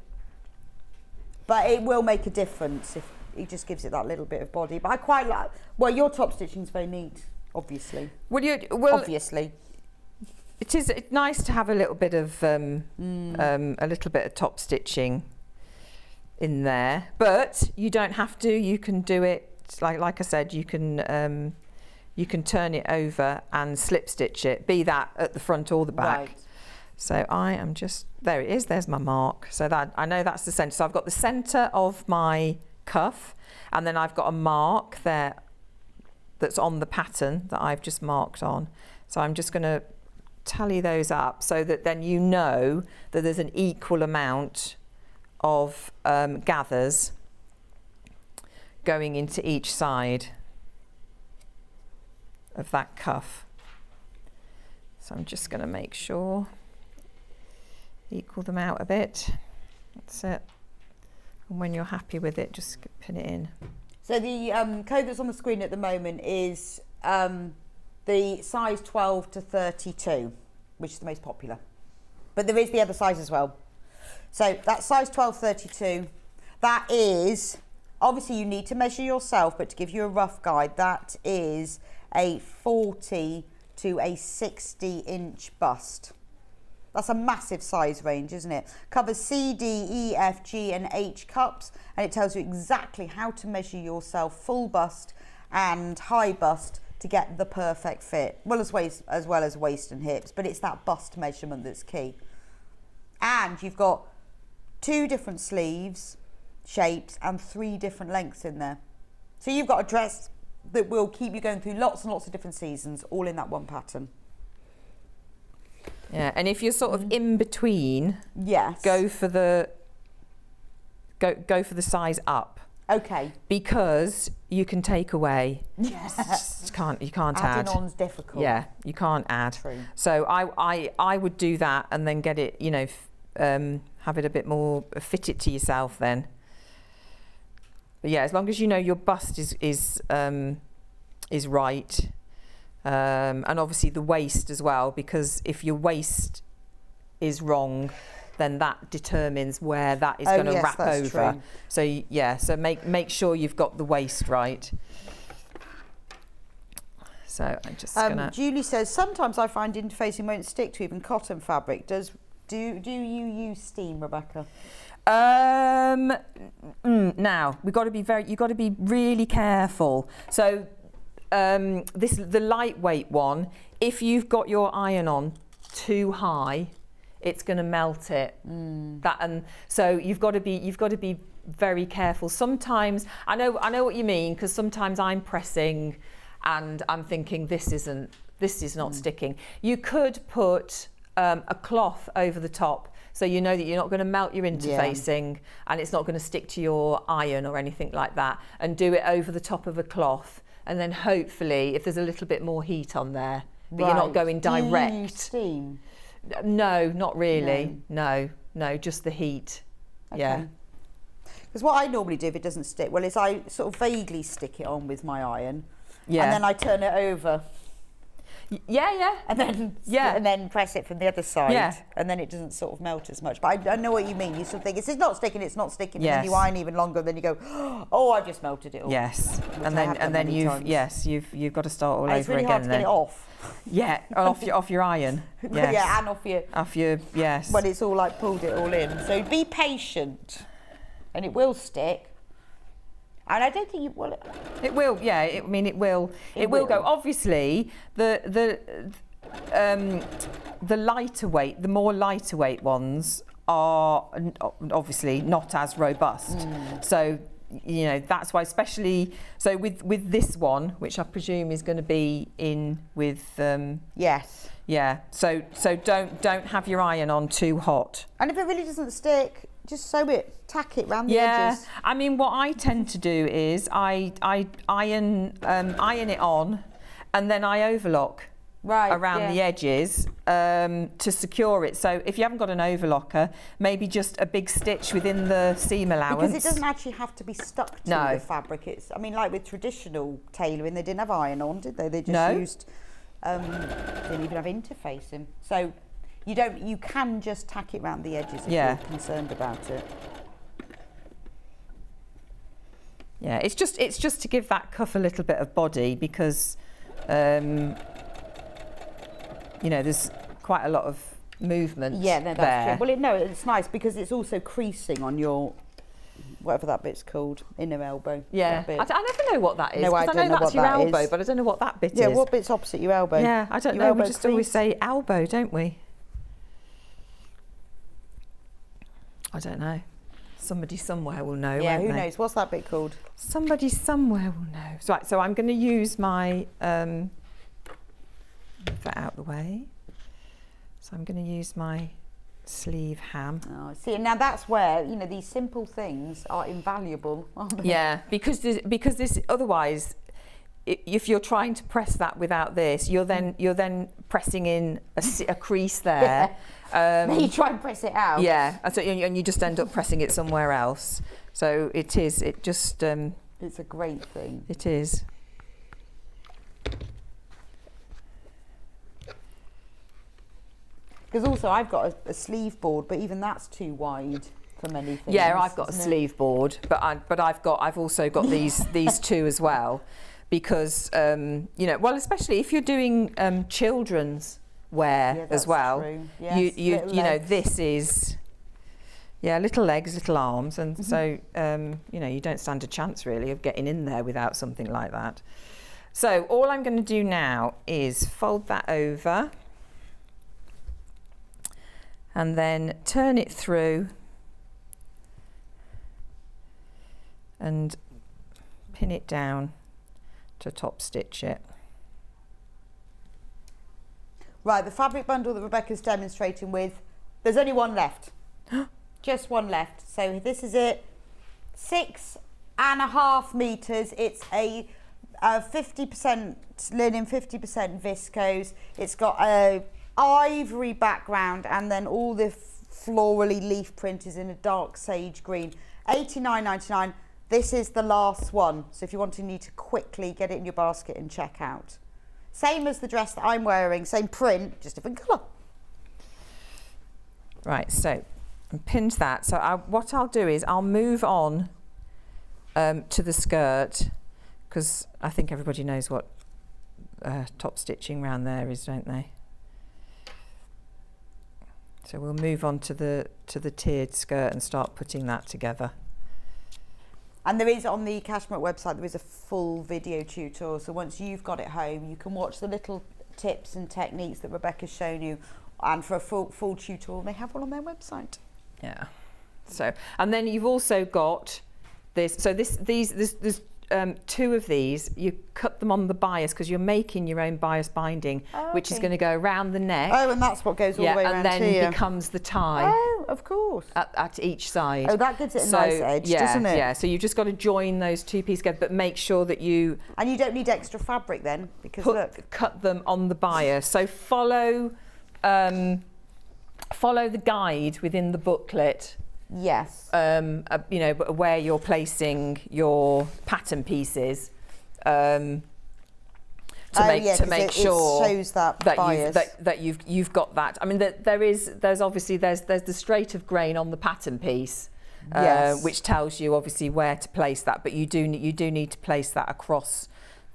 But it will make a difference if it just gives it that little bit of body. But I quite like... Well, your top stitching is very neat, obviously. Obviously.
It is nice to have a little bit of top stitching in there, but you don't have to. You can do it like I said. You can turn it over and slip stitch it, be that at the front or the back.
Right.
So I am just, there it is, there's my mark. So that I know that's the centre. So I've got the centre of my cuff, and then I've got a mark there that's on the pattern that I've just marked on. So I'm just going to tally those up so that then you know that there's an equal amount of gathers going into each side of that cuff. So I'm just going to make sure, equal them out a bit. That's it. And when you're happy with it, just pin it in.
So the code that's on the screen at the moment is the size 12 to 32, which is the most popular. But there is the other size as well. So that size 12, 32, that is, obviously you need to measure yourself, but to give you a rough guide, that is a 40 to a 60-inch bust. That's a massive size range, isn't it? Covers C, D, E, F, G and H cups, and it tells you exactly how to measure yourself full bust and high bust to get the perfect fit, as well as waist and hips, but it's that bust measurement that's key. And you've got 2 different sleeves, shapes and 3 different lengths in there. So you've got a dress that will keep you going through lots and lots of different seasons, all in that one pattern.
Yeah, and if you're sort of in between,
yes,
go for the size up.
Okay.
Because you can take away.
Yes.
You can't add.
Adding on's difficult.
Yeah, you can't add.
True.
So I would do that and then get it, you know, have it a bit more, fit it to yourself then. But yeah, as long as you know your bust is right, and obviously the waist as well, because if your waist is wrong, then that determines where that is going to wrap over. True. So yeah, so make sure you've got the waist right. So I'm just gonna.
Julie says sometimes I find interfacing won't stick to even cotton fabric. Do you use steam, Rebecca?
Now you've got to be really careful. So the lightweight one, if you've got your iron on too high, it's going to melt it. So you've got to be very careful. Sometimes I know what you mean, because sometimes I'm pressing and I'm thinking this is not sticking. You could put a cloth over the top, so you know that you're not going to melt your interfacing and it's not going to stick to your iron or anything like that, and do it over the top of a cloth, and then hopefully if there's a little bit more heat on there, but you're not going direct.
Do you use steam?
No, not really. No, just the heat.
Okay.
Yeah.
Because what I normally do if it doesn't stick, is I sort of vaguely stick it on with my iron, and then I turn it over.
Yeah.
And then press it from the other side, and then it doesn't sort of melt as much. But I know what you mean. You sort of think it's not sticking, it's not sticking, and then you iron even longer. Then you go, oh, I've just melted it all.
Yes, and then you've got to start all over again.
It's really hard to get it off.
Yeah, off your iron. Yes.
Yeah, and off your
yes.
When it's all like pulled it all in. So be patient, and it will stick. And I don't think you will.
It will, yeah. It will. It will go. Obviously, the lighter weight, the more lighter weight ones are obviously not as robust. So you know that's why, especially so with this one, which I presume is going to be in with
yes.
Yeah. So don't have your iron on too hot.
And if it really doesn't stick, just sew it, tack it round the edges.
Yeah, I mean, what I tend to do is I iron it on, and then I overlock around the edges to secure it. So if you haven't got an overlocker, maybe just a big stitch within the seam allowance.
Because it doesn't actually have to be stuck to the fabric. It's, I mean, like with traditional tailoring, they didn't have iron on, did they? They just used, didn't even have interfacing. So you can just tack it around the edges if you're concerned about it.
Yeah, it's just to give that cuff a little bit of body, because you know, there's quite a lot of movement.
Yeah, no, that's true. Well, it's nice because it's also creasing on your whatever that bit's called, inner elbow.
Yeah, I never know what that is.
No, I
know that's your elbow, but I don't know what that bit is.
Yeah, what bit's opposite your elbow?
Yeah, I don't know. We just always say elbow, don't we? I don't know. Somebody somewhere will know.
Yeah,
won't
who
they?
knows? What's that bit called?
Somebody somewhere will know. So I'm going to use my move that out the way. So I'm going to use my sleeve ham.
Oh, see, now that's where these simple things are invaluable, aren't they?
Yeah, because this otherwise, if you're trying to press that without this, you're then pressing in a crease there.
Then you try and press it out.
Yeah, and you just end up pressing it somewhere else. So it just.
It's a great thing.
It is.
Because also I've got a sleeve board, but even that's too wide for many things.
Yeah, I've got a sleeve board, but I've also got these two as well. because well, especially if you're doing children's wear as well.
Yes,
this is little legs, little arms, and so you don't stand a chance really of getting in there without something like that. So all I'm going to do now is fold that over and then turn it through and pin it down to top stitch it.
Right, the fabric bundle that Rebecca's demonstrating with, there's only one left. Just one left. So this is it. 6.5 meters. It's a 50% linen, 50% viscose. It's got a ivory background, and then all the florally leaf print is in a dark sage green. $89.99. This is the last one. So if you need to quickly get it in your basket and check out. Same as the dress that I'm wearing, same print, just different colour.
Right, so I pinned that. So what I'll do is I'll move on to the skirt, because I think everybody knows what top stitching round there is, don't they? So we'll move on to the tiered skirt and start putting that together.
And there is, on the Cashmerette website, there is a full video tutorial. So once you've got it home, you can watch the little tips and techniques that Rebecca's shown you. And for a full tutorial, they have one on their website.
Yeah. So, and then you've also got this. So there's two of these. You cut them on the bias because you're making your own bias binding, which is going to go around the neck.
Oh, and that's what goes all the way around
and then
here.
becomes the tie.
Oh, of course.
At each side.
Oh, that gives it a nice edge, doesn't it?
Yeah. So you've just got to join those two pieces together, but make sure that you.
And you don't need extra fabric then, because
cut them on the bias. So follow the guide within the booklet.
Yes.
Where you're placing your pattern pieces, to make sure
it shows that bias.
You've got that. I mean, there's obviously there's the straight of grain on the pattern piece, which tells you obviously where to place that. But you do need to place that across.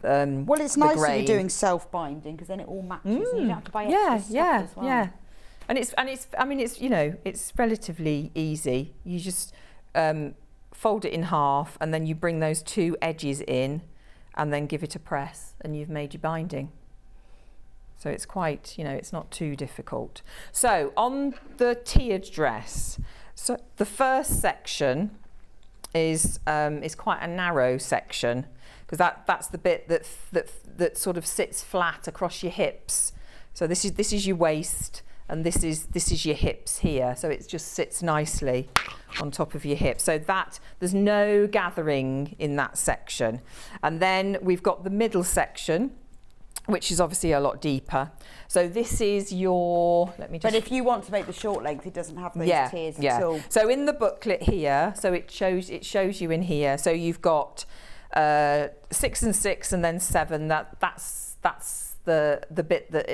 Well, it's nice
grain.
if you're doing self-binding, because then it all matches, and you don't have to buy extra stuff as well.
Yeah. And it's relatively easy. You just fold it in half, and then you bring those two edges in, and then give it a press, and you've made your binding. So it's quite, it's not too difficult. So on the tiered dress, so the first section is quite a narrow section, because that's the bit that sort of sits flat across your hips. So this is your waist. And this is your hips here, so it just sits nicely on top of your hips. So that there's no gathering in that section. And then we've got the middle section, which is obviously a lot deeper. So this is your. But
if you want to make the short length, it doesn't have those tiers at all.
So in the booklet here, so it shows you in here. So you've got 6 and 6, and then 7. That's the bit that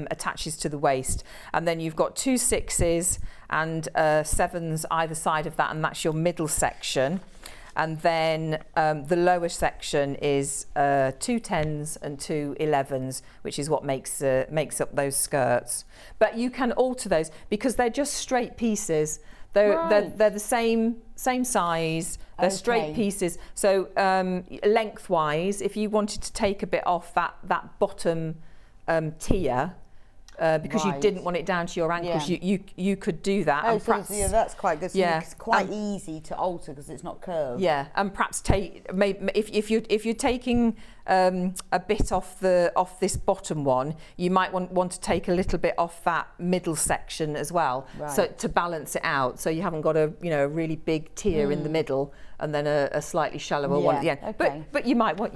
attaches to the waist, and then you've got 2 6s and 7s either side of that, and that's your middle section. And then the lower section is 2 10s and 2 11s, which is what makes up those skirts. But you can alter those because they're just straight pieces. They're the same size. They're straight pieces. So lengthwise, if you wanted to take a bit off that bottom tier, because you didn't want it down to your ankles, you could do that.
Oh,
and
so that's quite good. So it's quite easy to alter because it's not curved.
Yeah, and perhaps if you're taking a bit off this bottom one, you might want to take a little bit off that middle section as well, so to balance it out. So you haven't got a really big tier in the middle and then a slightly shallower one at the end.
Okay.
But you might want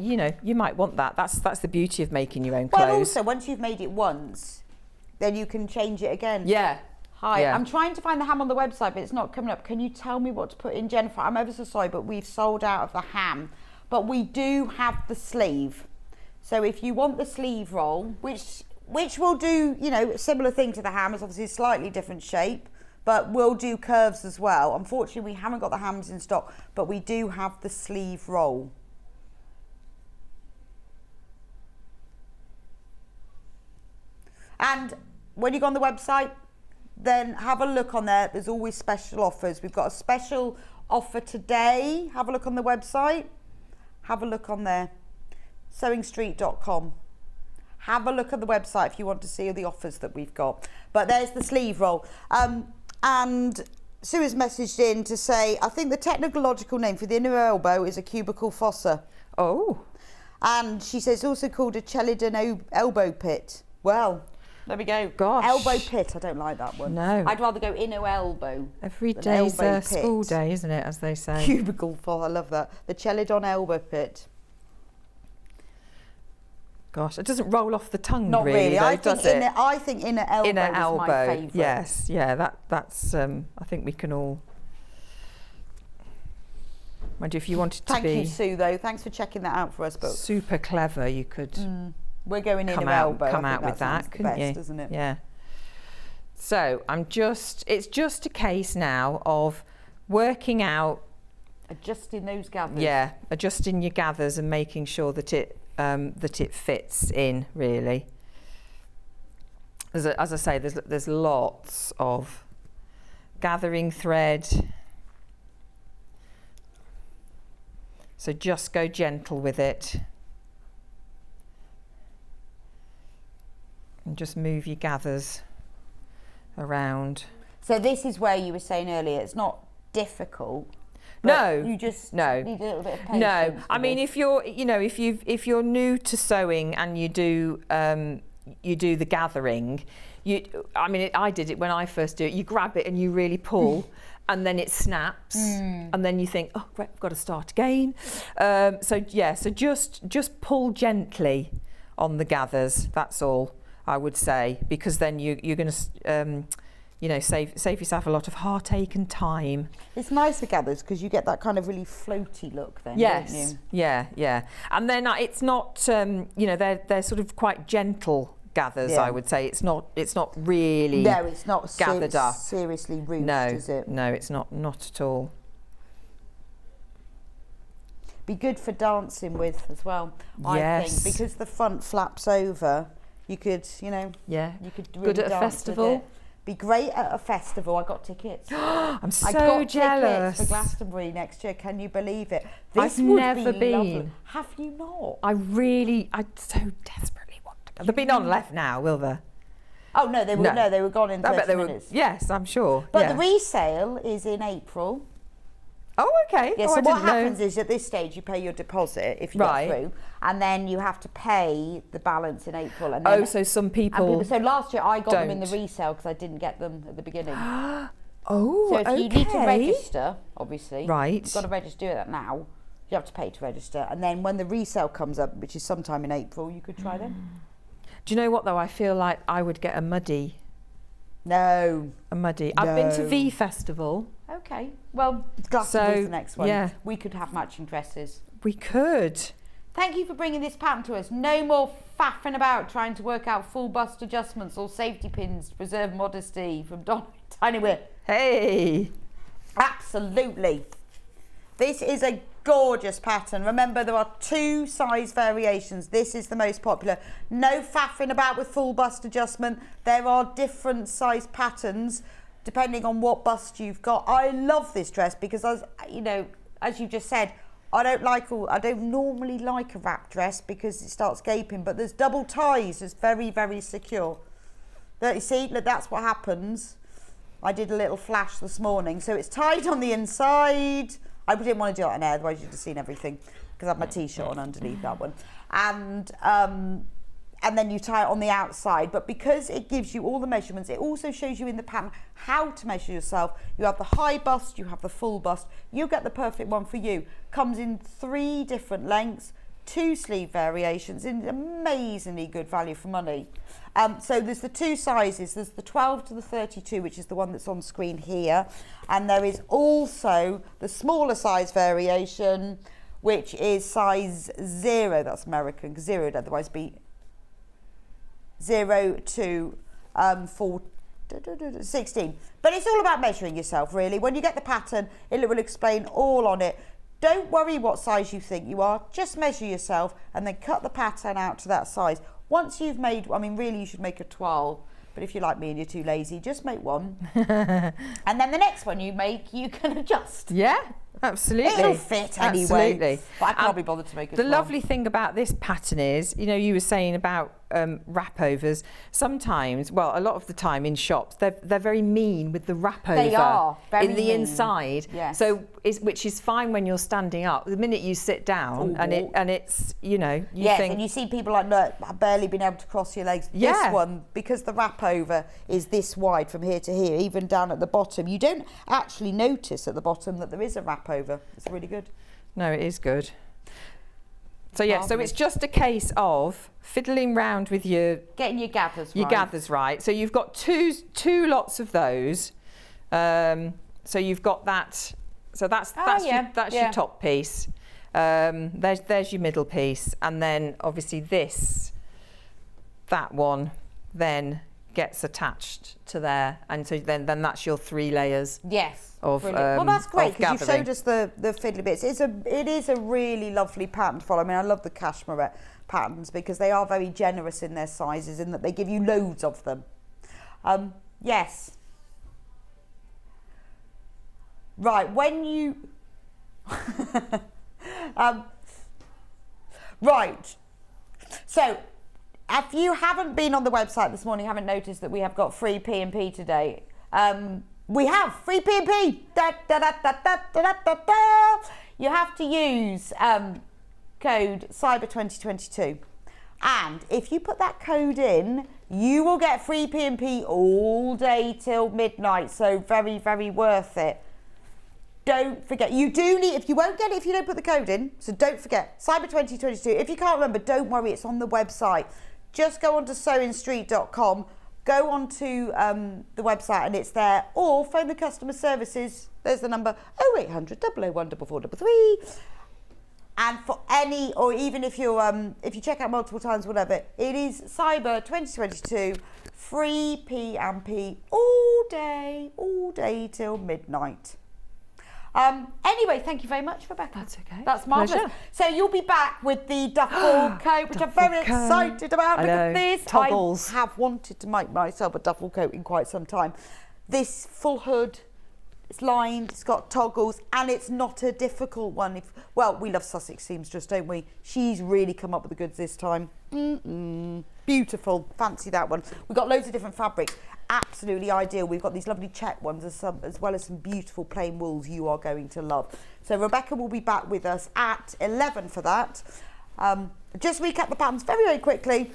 that. That's the beauty of making your own clothes.
Well, also once you've made it once, then you can change it again.
Yeah.
Hi, I'm trying to find the ham on the website, but it's not coming up. Can you tell me what to put in, Jennifer? I'm ever so sorry, but we've sold out of the ham. But we do have the sleeve. So if you want the sleeve roll, which will do, a similar thing to the ham, it's obviously a slightly different shape, but we'll do curves as well. Unfortunately, we haven't got the hams in stock, but we do have the sleeve roll. And when you go on the website, then have a look on there. There's always special offers. We've got a special offer today. Have a look on the website. Have a look on there. sewingstreet.com. Have a look at the website if you want to see all the offers that we've got. But there's the sleeve roll. And Sue has messaged in to say, I think the technological name for the inner elbow is a cubicle fossa.
Oh.
And she says it's also called a Chelidon elbow pit. Well, there we go.
Gosh.
Elbow pit. I don't like that one.
No.
I'd rather go inner elbow.
Every
than
day's
elbow
a school day, isn't it, as they say?
Cubicle fossa. I love that. The Chelidon elbow pit.
Gosh, it doesn't roll off the tongue.
Not really.
Though,
I
does
think
it?
I think inner elbow
Inner
is
elbow.
my favourite.
Yes. Yeah. That's. I think we can all. Mind you, if you wanted to
Thank
be
you, Sue, though. Thanks for checking that out for us. But
super clever, you could
we're going
come
inner
out,
elbow.
come
I
out
think
with that,
sounds the
couldn't
best,
you?
Isn't it?
Yeah. So it's just a case now of working out.
Adjusting those gathers.
Yeah, adjusting your gathers and making sure that it fits in really. As I say, there's lots of gathering thread. So just go gentle with it. And just move your gathers around.
So this is where you were saying earlier, it's not difficult.
No,
you just
no.
need a little bit of patience.
No, I
with
mean,
this.
if you're, if you're new to sewing and you do the gathering, I did it when I first do it. You grab it and you really pull, and then it snaps, and then you think, oh, right, I've got to start again. So just pull gently on the gathers. That's all I would say, because then you're going to. Save yourself a lot of heartache and time.
It's nice for gathers because you get that kind of really floaty look then,
yes,
don't you?
Yeah. And then it's not, they're sort of quite gentle gathers,
Yeah.
I would say. It's not really
No, it's not
gathered up.
seriously ruched,
No,
is it?
no, it's not at all.
Be good for dancing with as well, I
Yes.
think, because the front flaps over. You could,
Yeah.
you could really
Good at a
dance with
festival.
it. Be great at a festival. I got tickets.
I'm so
I got
jealous.
tickets for Glastonbury next year. Can you believe it?
I've
would
never
be
been.
lovely. Have you not?
I so desperately want to go. They'll be none left now, will there?
Oh no, they were
No.
no, they were gone in 30
I bet they were.
minutes.
Yes, I'm sure.
But
yeah.
the resale is in April.
Oh, okay.
Yeah,
oh,
so
I
what
didn't know.
happens is at this stage you pay your deposit if you
Right.
get through, and then you have to pay the balance in April. And then,
So some
and
people.
so last year I got them in the
don't.
resale because I didn't get them at the beginning.
Oh,
So if
okay.
you need to register, obviously,
Right.
you've got to register that now. You have to pay to register, and then when the resale comes up, which is sometime in April, you could try them.
Do you know what though? I feel like I would get a muddy.
No.
I've been to
No.
V Festival.
Okay. Well, Glastonbury's
So,
the next one.
yeah.
We could have matching dresses.
We could.
Thank you for bringing this pattern to us. No more faffing about trying to work out full bust adjustments or safety pins to preserve modesty from Don Tinyware.
Hey.
Absolutely. This is a gorgeous pattern. Remember, there are 2 size variations. This is the most popular. No faffing about with full bust adjustment. There are different size patterns depending on what bust you've got. I love this dress because, as you just said, I don't normally like a wrap dress because it starts gaping, but there's double ties. It's very, very secure. There, you see, look, that's what happens. I did a little flash this morning. So it's tied on the inside. I didn't want to do it on air, otherwise you'd have seen everything because I have my t-shirt on underneath that one. And then you tie it on the outside. But because it gives you all the measurements, it also shows you in the pattern how to measure yourself. You have the high bust, you have the full bust. You get the perfect one for you. Comes in 3 different lengths, 2 sleeve variations, in amazingly good value for money. So there's the 2 sizes. There's the 12 to the 32, which is the one that's on screen here. And there is also the smaller size variation, which is size 0. That's American, because 0 would otherwise be 0 to 16. But it's all about measuring yourself, really. When you get the pattern, it will explain all on it. Don't worry what size you think you are. Just measure yourself and then cut the pattern out to that size. once you've made, I mean, really you should make a 12, but if you're like me and you're too lazy, just make one. And then the next one you make, you can adjust.
Yeah, absolutely.
It'll fit anyway.
Absolutely.
But I can't be bothered to make a 12.
The lovely thing about this pattern is, you know, you were saying about wrap overs. Sometimes, well, a lot of the time in shops, they're very mean with the wrap over.
They are very
in the
mean.
Inside.
Yes.
So, which is fine when you're standing up. The minute you sit down, and it's, you know, you think.
And you see people like barely being able to cross your legs.
Yeah.
This one, because the wrap over is this wide from here to here, even down at the bottom, you don't actually notice at the bottom that there is a wrap over. It's really good.
No, it is good. So yeah, so it's just a case of fiddling round with
getting your gathers
right. Gathers right. So you've got two lots of those. So you've got that. So that's your top piece. There's your middle piece, and then obviously that one then gets attached to there, and so then that's your 3 layers.
Yes.
Well,
that's great, because you showed us the fiddly bits. It is a really lovely pattern to follow. I mean, I love the Cashmerette patterns because they are very generous in their sizes, in that they give you loads of them. Yes. Right, when you... right. So, if you haven't been on the website this morning, haven't noticed that we have got free P&P today. We have free P&P. You have to use code CYBER2022. And if you put that code in, you will get free P&P all day till midnight. So very, very worth it. Don't forget, you do need, if you won't get it if you don't put the code in, so don't forget, CYBER2022. If you can't remember, don't worry, it's on the website. Just go onto sewingstreet.com, go onto the website and it's there, or phone the customer services. There's the number 0800 001 4433. And for any, or even if you check out multiple times, whatever, it is Cyber 2022, free P&P all day till midnight. Anyway, thank you very much, Rebecca.
That's okay.
That's marvellous.
Pleasure.
So you'll be back with the duffel coat, which I'm very excited about. Look at this.
Toggles.
I have wanted to make myself a duffel coat in quite some time. This full hood, it's lined, it's got toggles, and it's not a difficult one. Well, we love Sussex Seamstress, don't we? She's really come up with the goods this time. Beautiful. Fancy that one. We've got loads of different fabrics. Absolutely ideal. We've got these lovely check ones as well as some beautiful plain wools you are going to love. So Rebecca will be back with us at 11 for that. Just recap the patterns very, very quickly.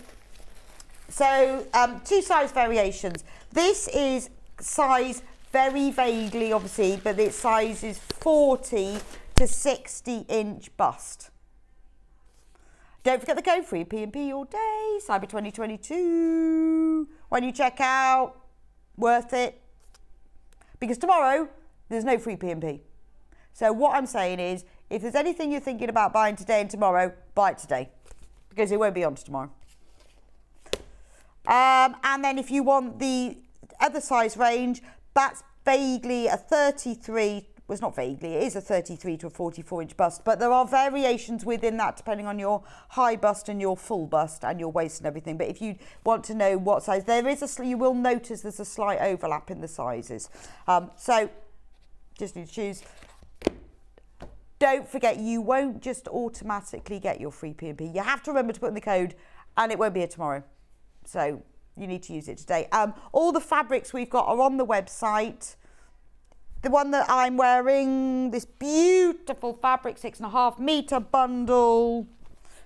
So 2 size variations. This is size very vaguely, obviously, but its size is 40 to 60 inch bust. Don't forget the code free P&P all day, Cyber 2022. When you check out, worth it. Because tomorrow, there's no free P&P. So what I'm saying is, if there's anything you're thinking about buying today and tomorrow, buy it today. Because it won't be on to tomorrow. And then if you want the other size range, that's vaguely a 33, well, it's not vaguely, it is a 33 to a 44 inch bust, but there are variations within that depending on your high bust and your full bust and your waist and everything. But if you want to know what size, there is you will notice there's a slight overlap in the sizes. So just need to choose. Don't forget, you won't just automatically get your free P&P. You have to remember to put in the code, and it won't be here tomorrow. So you need to use it today. All the fabrics we've got are on the website. The one that I'm wearing, this beautiful fabric 6.5 metre bundle.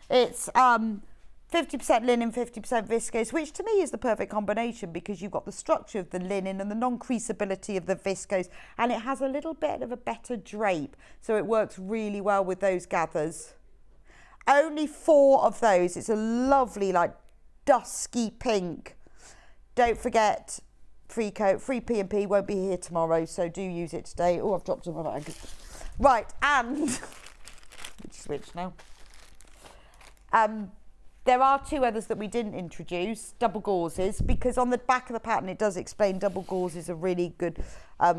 It's 50% linen, 50% viscose, which to me is the perfect combination because you've got the structure of the linen and the non-creasability of the viscose, and it has a little bit of a better drape, so it works really well with those gathers. Only 4 of those. It's a lovely, like, dusky pink. Don't forget, free coat, free P&P won't be here tomorrow, so do use it today. Oh, I've dropped on my bag. Right, and switch now. There are 2 others that we didn't introduce, double gauzes, because on the back of the pattern it does explain double gauze is a really good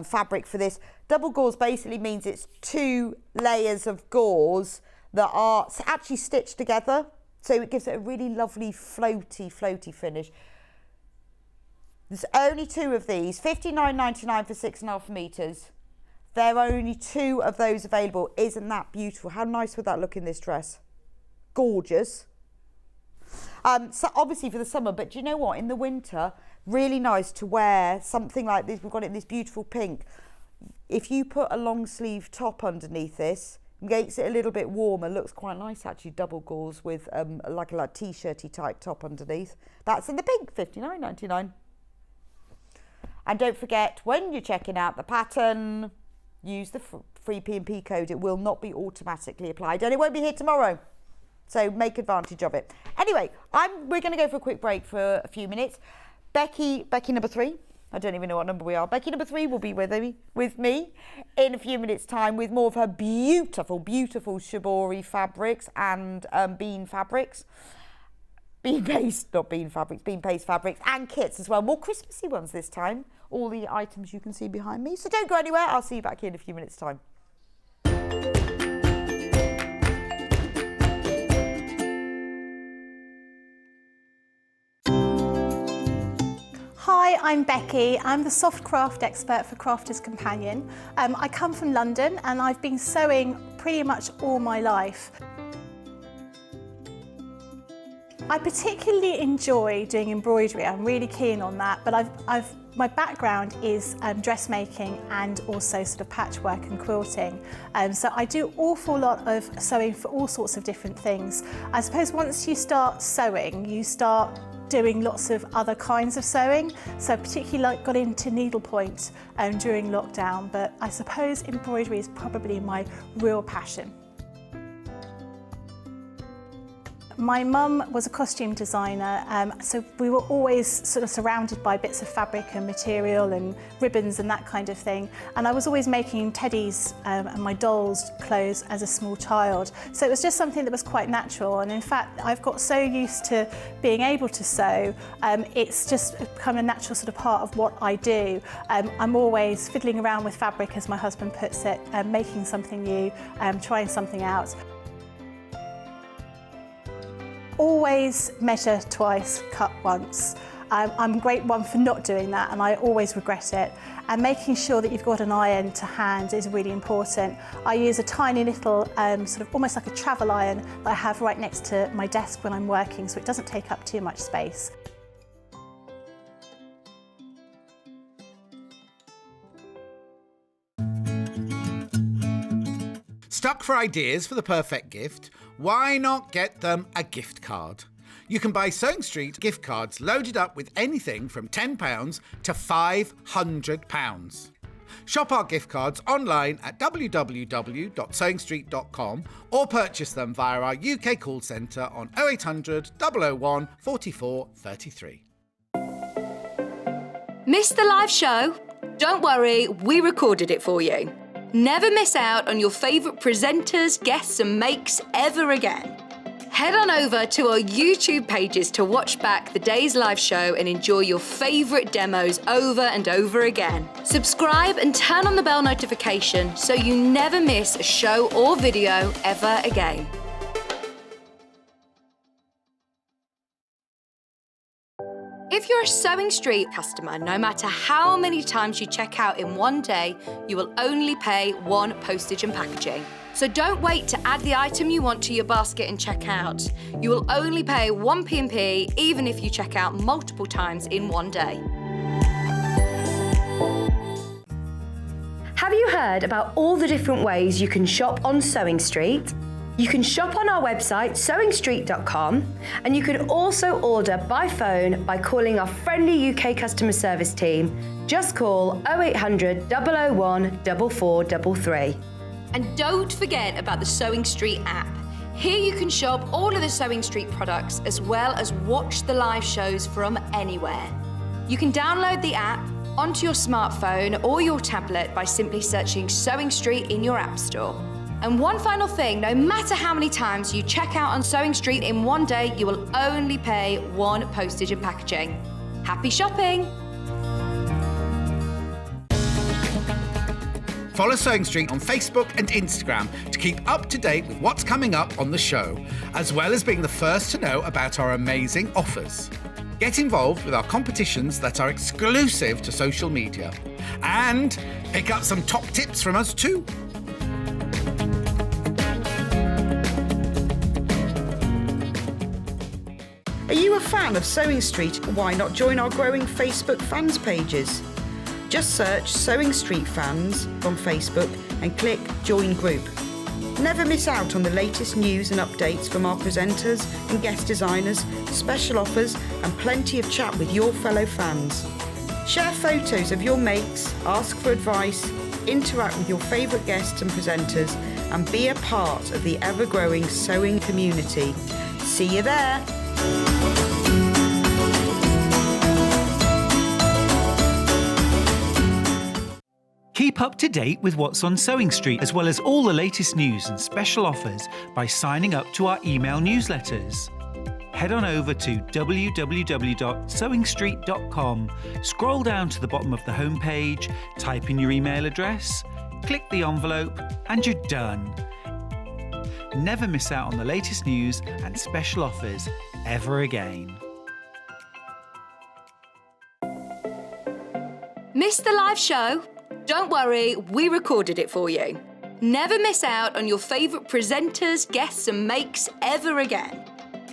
fabric for this. Double gauze basically means it's 2 layers of gauze that are actually stitched together. So it gives it a really lovely floaty finish. There's only 2 of these, $59.99 for 6.5 metres. There are only 2 of those available. Isn't that beautiful? How nice would that look in this dress? Gorgeous. So obviously for the summer, but do you know what? In the winter, really nice to wear something like this. We've got it in this beautiful pink. If you put a long sleeve top underneath this, makes it a little bit warmer, looks quite nice actually, double gauze with like a t-shirty type top underneath. That's in the pink, $59.99. And don't forget, when you're checking out the pattern, use the free P&P code. It will not be automatically applied, and it won't be here tomorrow. So make advantage of it. Anyway, we're going to go for a quick break for a few minutes. Becky number 3. I don't even know what number we are. Becky number 3 will be with me in a few minutes' time with more of her beautiful shibori fabrics and bean fabrics. Bean paste fabrics and kits as well. More Christmassy ones this time. All the items you can see behind me. So don't go anywhere. I'll see you back here in a few minutes' time.
Hi, I'm Becky. I'm the soft craft expert for Crafter's Companion. I come from London and I've been sewing pretty much all my life. I particularly enjoy doing embroidery. I'm really keen on that, but my background is dressmaking and also sort of patchwork and quilting. So I do an awful lot of sewing for all sorts of different things. I suppose once you start sewing, you start doing lots of other kinds of sewing. So particularly got into needlepoint during lockdown, but I suppose embroidery is probably my real passion. My mum was a costume designer, so we were always sort of surrounded by bits of fabric and material and ribbons and that kind of thing. And I was always making teddies and my dolls' clothes as a small child. So it was just something that was quite natural. And in fact, I've got so used to being able to sew, it's just become a natural sort of part of what I do. I'm always fiddling around with fabric, as my husband puts it, making something new, trying something out. Always measure twice, cut once. I'm a great one for not doing that, and I always regret it. And making sure that you've got an iron to hand is really important. I use a tiny little, sort of almost like a travel iron that I have right next to my desk when I'm working, so it doesn't take up too much space.
Stuck for ideas for the perfect gift? Why not get them a gift card? You can buy Sewing Street gift cards loaded up with anything from £10 to £500. Shop our gift cards online at www.sewingstreet.com or purchase them via our UK call centre on 0800 001 44 33.
Missed the live show? Don't worry, we recorded it for you. Never miss out on your favourite presenters, guests and makes ever again. Head on over to our YouTube pages to watch back the day's live show and enjoy your favourite demos over and over again. Subscribe and turn on the bell notification so you never miss a show or video ever again. If you're a Sewing Street customer, no matter how many times you check out in one day, you will only pay one postage and packaging. So don't wait to add the item you want to your basket and check out. You will only pay one P&P even if you check out multiple times in one day.
Have you heard about all the different ways you can shop on Sewing Street? You can shop on our website, sewingstreet.com, and you can also order by phone by calling our friendly UK customer service team. Just call 0800 001 4433.
And don't forget about the Sewing Street app. Here you can shop all of the Sewing Street products as well as watch the live shows from anywhere. You can download the app onto your smartphone or your tablet by simply searching Sewing Street in your app store. And one final thing, no matter how many times you check out on Sewing Street in one day, you will only pay one postage and packaging. Happy shopping!
Follow Sewing Street on Facebook and Instagram to keep up to date with what's coming up on the show, as well as being the first to know about our amazing offers. Get involved with our competitions that are exclusive to social media. And pick up some top tips from us too.
Are you a fan of Sewing Street? Why not join our growing Facebook fans pages? Just search Sewing Street Fans on Facebook and click Join Group. Never miss out on the latest news and updates from our presenters and guest designers, special offers and plenty of chat with your fellow fans. Share photos of your makes, ask for advice, interact with your favourite guests and presenters and be a part of the ever-growing sewing community. See you there!
Keep up to date with what's on Sewing Street, as well as all the latest news and special offers by signing up to our email newsletters. Head on over to www.sewingstreet.com, scroll down to the bottom of the homepage, type in your email address, click the envelope, and you're done. Never miss out on the latest news and special offers ever again.
Missed the live show? Don't worry, we recorded it for you. Never miss out on your favourite presenters, guests and makes ever again.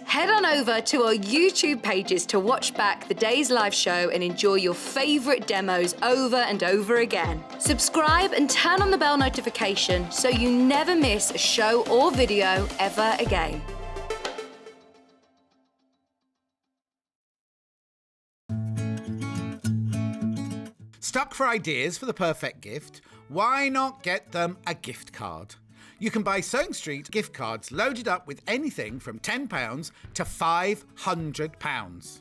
Head on over to our YouTube pages to watch back the day's live show and enjoy your favourite demos over and over again. Subscribe and turn on the bell notification so you never miss a show or video ever again.
Stuck for ideas for the perfect gift? Why not get them a gift card? You can buy Sewing Street gift cards loaded up with anything from £10 to £500.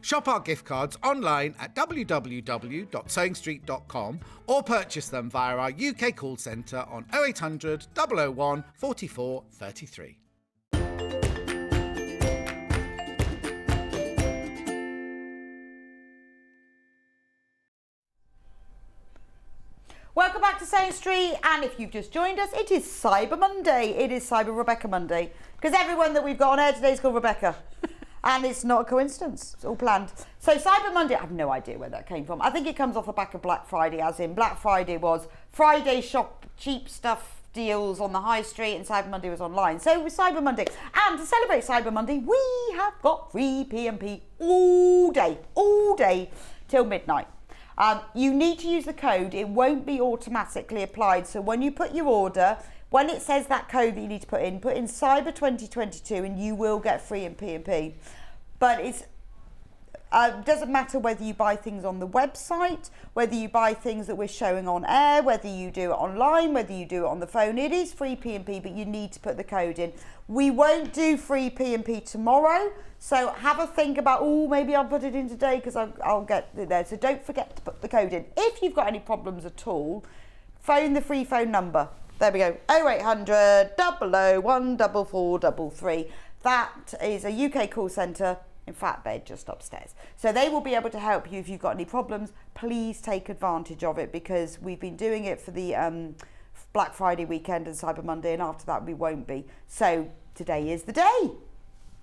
Shop our gift cards online at www.sewingstreet.com or purchase them via our UK call centre on 0800 001 44 33.
Welcome back to Sewing Street, and if you've just joined us, it is Cyber Monday. It is Cyber Rebecca Monday, because everyone that we've got on air today is called Rebecca. And it's not a coincidence, it's all planned. So Cyber Monday, I have no idea where that came from. I think it comes off the back of Black Friday, as in Black Friday was Friday shop cheap stuff deals on the high street, and Cyber Monday was online. So it was Cyber Monday. And to celebrate Cyber Monday, we have got free P&P all day till midnight. You need to use the code. It won't be automatically applied. So when you put your order, when it says that code that you need to put in Cyber 2022 and you will get free in P&P. But it's doesn't matter whether you buy things on the website, whether you buy things that we're showing on air, whether you do it online, whether you do it on the phone. It is free P&P, but you need to put the code in. We won't do free P&P tomorrow. So have a think about, maybe I'll put it in today because I'll get it there. So don't forget to put the code in. If you've got any problems at all, phone the free phone number. There we go, 0800 001 4433. That is a UK call centre. In fact, they're just upstairs. So they will be able to help you if you've got any problems. Please take advantage of it, because we've been doing it for the Black Friday weekend and Cyber Monday, and after that we won't be. So today is the day.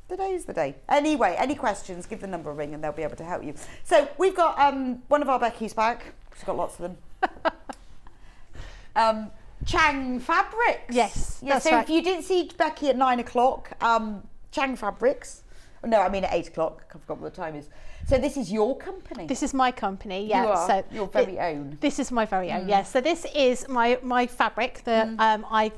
Today is the day. Anyway, any questions, give the number a ring and they'll be able to help you. So we've got one of our Becky's back. She's got lots of them. Chang Fabrics.
Yes,
Yeah,
that's
so
right.
if you didn't see Becky at 9 o'clock, Chang Fabrics. No, I mean at 8 o'clock. I forgot what the time is. So this is your company.
This is my company, yeah.
You are
So
your very own.
This is my very own, yes. So this is my fabric that I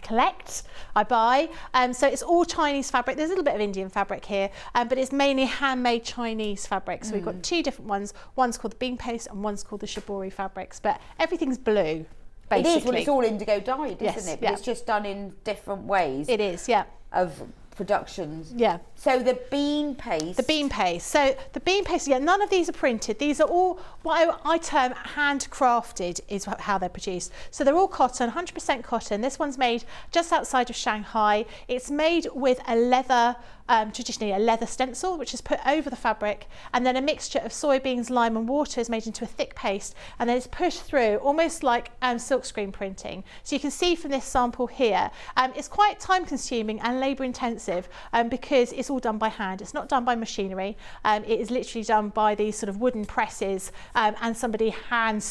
collect, I buy. So it's all Chinese fabric. There's a little bit of Indian fabric here, but it's mainly handmade Chinese fabric. So we've got two different ones. One's called the bean paste and one's called the shibori fabrics. But everything's blue, basically.
It is. Well, it's all indigo dyed,
Yes,
isn't it? But
yeah.
it's just done in different ways.
It is, yeah.
Of productions.
Yeah.
So the bean paste.
The bean paste. So the bean paste, yeah, none of these are printed. These are all what I term handcrafted is how they're produced. So they're all cotton, 100% cotton. This one's made just outside of Shanghai. It's made with a leather traditionally a leather stencil, which is put over the fabric, and then a mixture of soybeans, lime and water is made into a thick paste, and then it's pushed through almost like silkscreen printing. So you can see from this sample here, it's quite time consuming and labour intensive because it's all done by hand. It's not done by machinery. It is literally done by these sort of wooden presses and somebody hand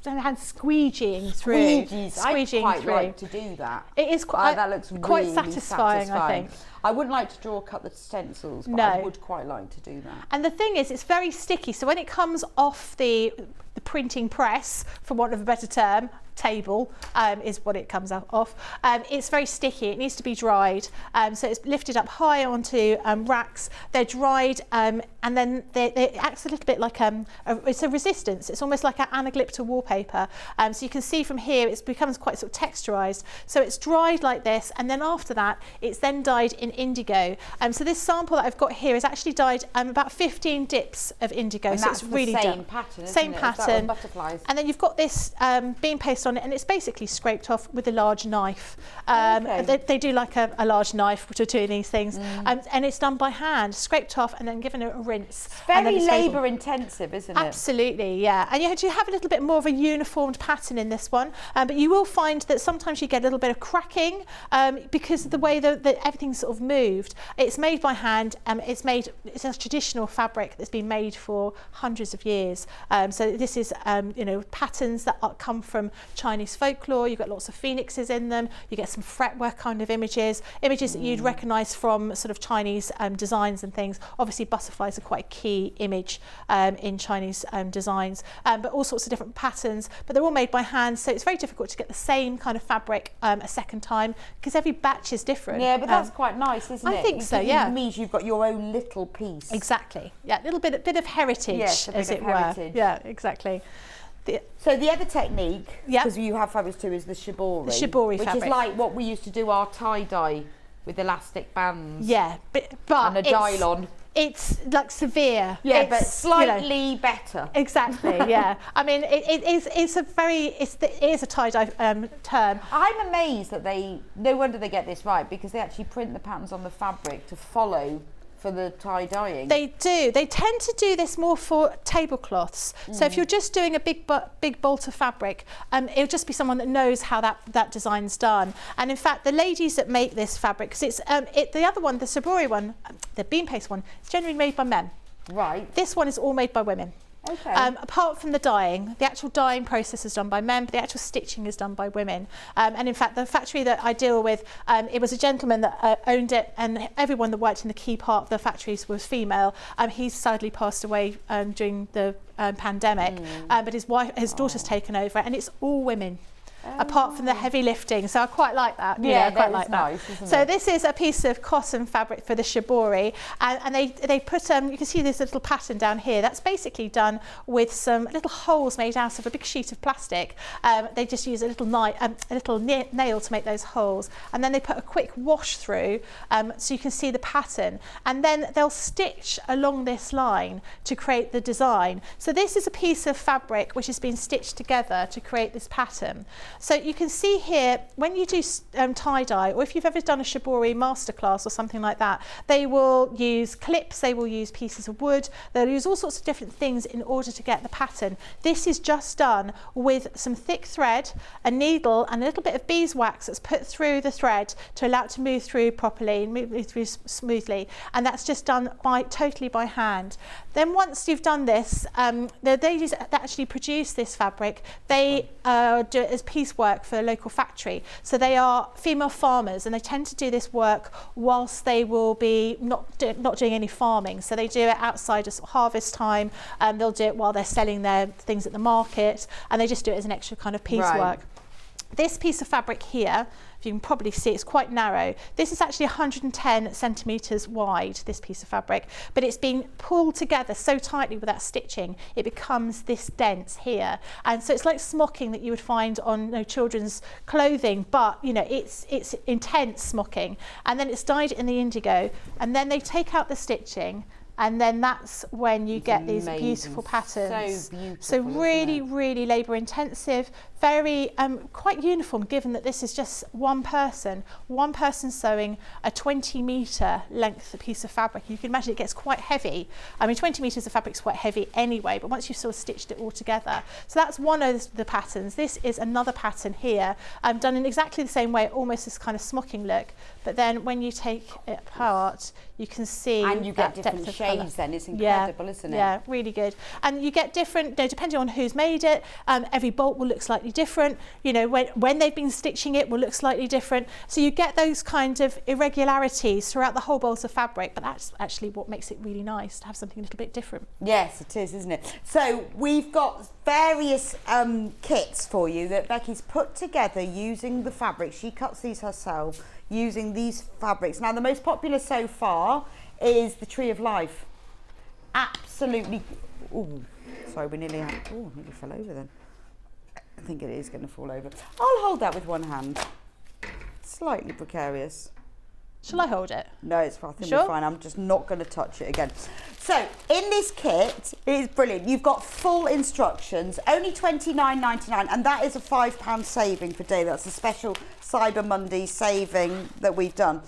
squeegeeing through.
I'd quite like to do that.
It is quite,
that looks
quite
really
satisfying, I think.
I wouldn't like to draw cut the stencils, but
No.
I would quite like to do that.
And the thing is, it's very sticky. So when it comes off the printing press, for want of a better term, table is what it comes off. It's very sticky. It needs to be dried. So it's lifted up high onto racks. They're dried, and then it acts a little bit like it's a resistance. It's almost like an anaglypta wallpaper. So you can see from here, it becomes quite sort of texturized. So it's dried like this, and then after that, it's then dyed in indigo. So this sample that I've got here is actually dyed about 15 dips of indigo.
And
so
that's
it's really
the same
done.
pattern, isn't
Same
it? Is that
pattern.
on butterflies?
And then you've got this bean paste on it, and it's basically scraped off with a large knife. They do like a large knife to do these things, and it's done by hand, scraped off and then given a rinse.
It's
and then
very
it's
labour intensive, isn't it?
Absolutely, yeah. And you have a little bit more of a uniformed pattern in this one, but you will find that sometimes you get a little bit of cracking because of the way that everything's sort of moved. It's made by hand. It's a traditional fabric that's been made for hundreds of years. So this is patterns that come from Chinese folklore. You've got lots of phoenixes in them. You get some fretwork kind of images that you'd recognise from sort of Chinese designs and things. Obviously, butterflies are quite a key image in Chinese designs, but all sorts of different patterns. But they're all made by hand, so it's very difficult to get the same kind of fabric a second time because every batch is different.
Yeah, but that's quite nice, isn't it?
I think so. Yeah,
it means you've got your own little piece.
Exactly. Yeah, a little bit of heritage,
yes,
as it were. Yeah, exactly.
So the other technique,
Yep.
because you have fabrics too, is the shibori.
The shibori
which
fabric.
is like what we used to do our tie-dye with elastic bands.
Yeah, but
and a dylon.
It's like severe.
Yeah,
it's,
but slightly better.
Exactly. Yeah. I mean, it is a tie-dye term.
I'm amazed that no wonder they get this right, because they actually print the patterns on the fabric to follow for the tie-dyeing.
They do. They tend to do this more for tablecloths. So if you're just doing a big bolt of fabric, it'll just be someone that knows how that design's done. And in fact, the ladies that make this fabric, because it's the other one, the shibori one, the bean paste one, is generally made by men.
Right.
This one is all made by women.
Okay.
Apart from the dyeing, the actual dyeing process is done by men, but the actual stitching is done by women. And in fact, the factory that I deal with, it was a gentleman that owned it, and everyone that worked in the key part of the factories was female. He's sadly passed away during the pandemic, but his daughter's taken over, and it's all women. Apart from the heavy lifting, so I quite like that.
Yeah,
I quite like that.
Nice, isn't
so
it?
this is a piece of cotton fabric for the shibori, and they put you can see this little pattern down here. That's basically done with some little holes made out of a big sheet of plastic. They just use a little nail to make those holes, and then they put a quick wash through, so you can see the pattern, and then they'll stitch along this line to create the design. So this is a piece of fabric which has been stitched together to create this pattern. So you can see here, when you do tie-dye, or if you've ever done a shibori masterclass or something like that, they will use clips, they will use pieces of wood, they'll use all sorts of different things in order to get the pattern. This is just done with some thick thread, a needle, and a little bit of beeswax that's put through the thread to allow it to move through properly, move through smoothly, and that's just done totally by hand. Then once you've done this, the ladies that actually produce this fabric, they do it as piecework for a local factory. So they are female farmers, and they tend to do this work whilst they will be not doing any farming. So they do it outside of harvest time, and they'll do it while they're selling their things at the market, and they just do it as an extra kind of piecework. Right. This piece of fabric here, if you can probably see, it's quite narrow. This is actually 110 centimetres wide, this piece of fabric, but it's been pulled together so tightly with that stitching, it becomes this dense here. And so it's like smocking that you would find on children's clothing, but it's intense smocking. And then it's dyed in the indigo, and then they take out the stitching, and then that's when you get these beautiful patterns.
So beautiful.
So really, really labour intensive, very quite uniform, given that this is just one person sewing a 20-metre length piece of fabric. You can imagine it gets quite heavy. I mean, 20 metres of fabric is quite heavy anyway, but once you've sort of stitched it all together. So that's one of the patterns. This is another pattern here, done in exactly the same way, almost this kind of smocking look, but then when you take it apart, you can see
and you get different shades then. It's incredible, isn't it?
Yeah, really good. And you get different, depending on who's made it, every bolt will look slightly different. You know, when they've been stitching it will look slightly different. So you get those kind of irregularities throughout the whole bolts of fabric, but that's actually what makes it really nice to have something a little bit different.
Yes, it is, isn't it? So we've got various kits for you that Becky's put together using the fabric. She cuts these herself using these fabrics. Now, the most popular so far is the Tree of Life. Absolutely. Oh, sorry, we nearly fell over then. I think it is going to fall over. I'll hold that with one hand. Slightly precarious.
Shall I hold it?
No, I think we're fine. I'm just not going to touch it again. So, in this kit, it is brilliant. You've got full instructions, only $29.99, and that is a £5 saving per day. That's a special Cyber Monday saving that we've done.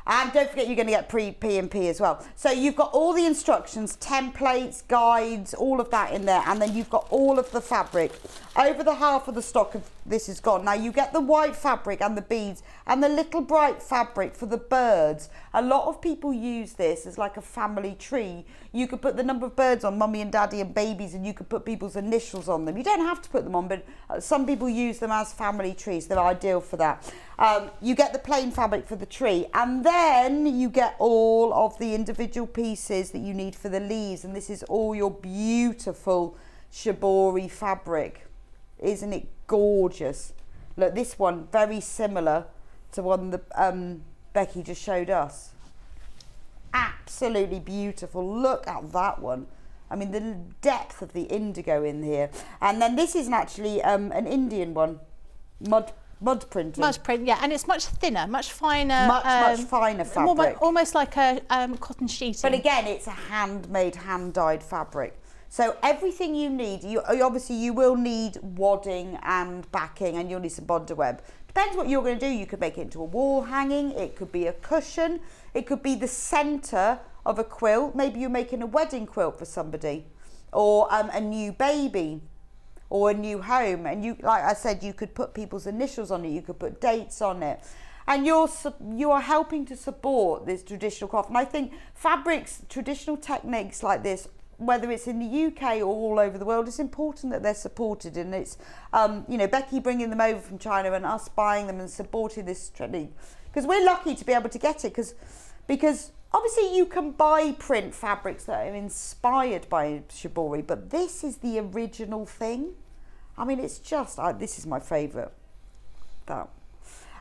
And don't forget, you're going to get P&P as well. So you've got all the instructions, templates, guides, all of that in there. And then you've got all of the fabric. Over the half of the stock of this is gone. Now you get the white fabric and the beads and the little bright fabric for the birds. A lot of people use this as like a family tree. You could put the number of birds on, mummy and daddy and babies, and you could put people's initials on them. You don't have to put them on, but some people use them as family trees. They're ideal for that. You get the plain fabric for the tree, and then you get all of the individual pieces that you need for the leaves, and this is all your beautiful shibori fabric. Isn't it gorgeous? Look, this one very similar to one that Becky just showed us. Absolutely beautiful. Look at that one. I mean, the depth of the indigo in here. And then this is actually an Indian one, mud print.
Mud print, yeah, and it's much thinner, much finer.
Much finer fabric.
Almost like a cotton sheeting.
But again, it's a handmade, hand-dyed fabric. So everything you need, obviously you will need wadding and backing, and you'll need some bonder web. Depends what you're going to do. You could make it into a wall hanging, it could be a cushion, it could be the centre of a quilt. Maybe you're making a wedding quilt for somebody, or a new baby, or a new home. And you, like I said, you could put people's initials on it, you could put dates on it. And you are helping to support this traditional craft. And I think fabrics, traditional techniques like this, whether it's in the UK or all over the world, it's important that they're supported. And it's, Becky bringing them over from China and us buying them and supporting this technique. Because we're lucky to be able to get it, because obviously you can buy print fabrics that are inspired by shibori, but this is the original thing. I mean, it's just, this is my favourite. That.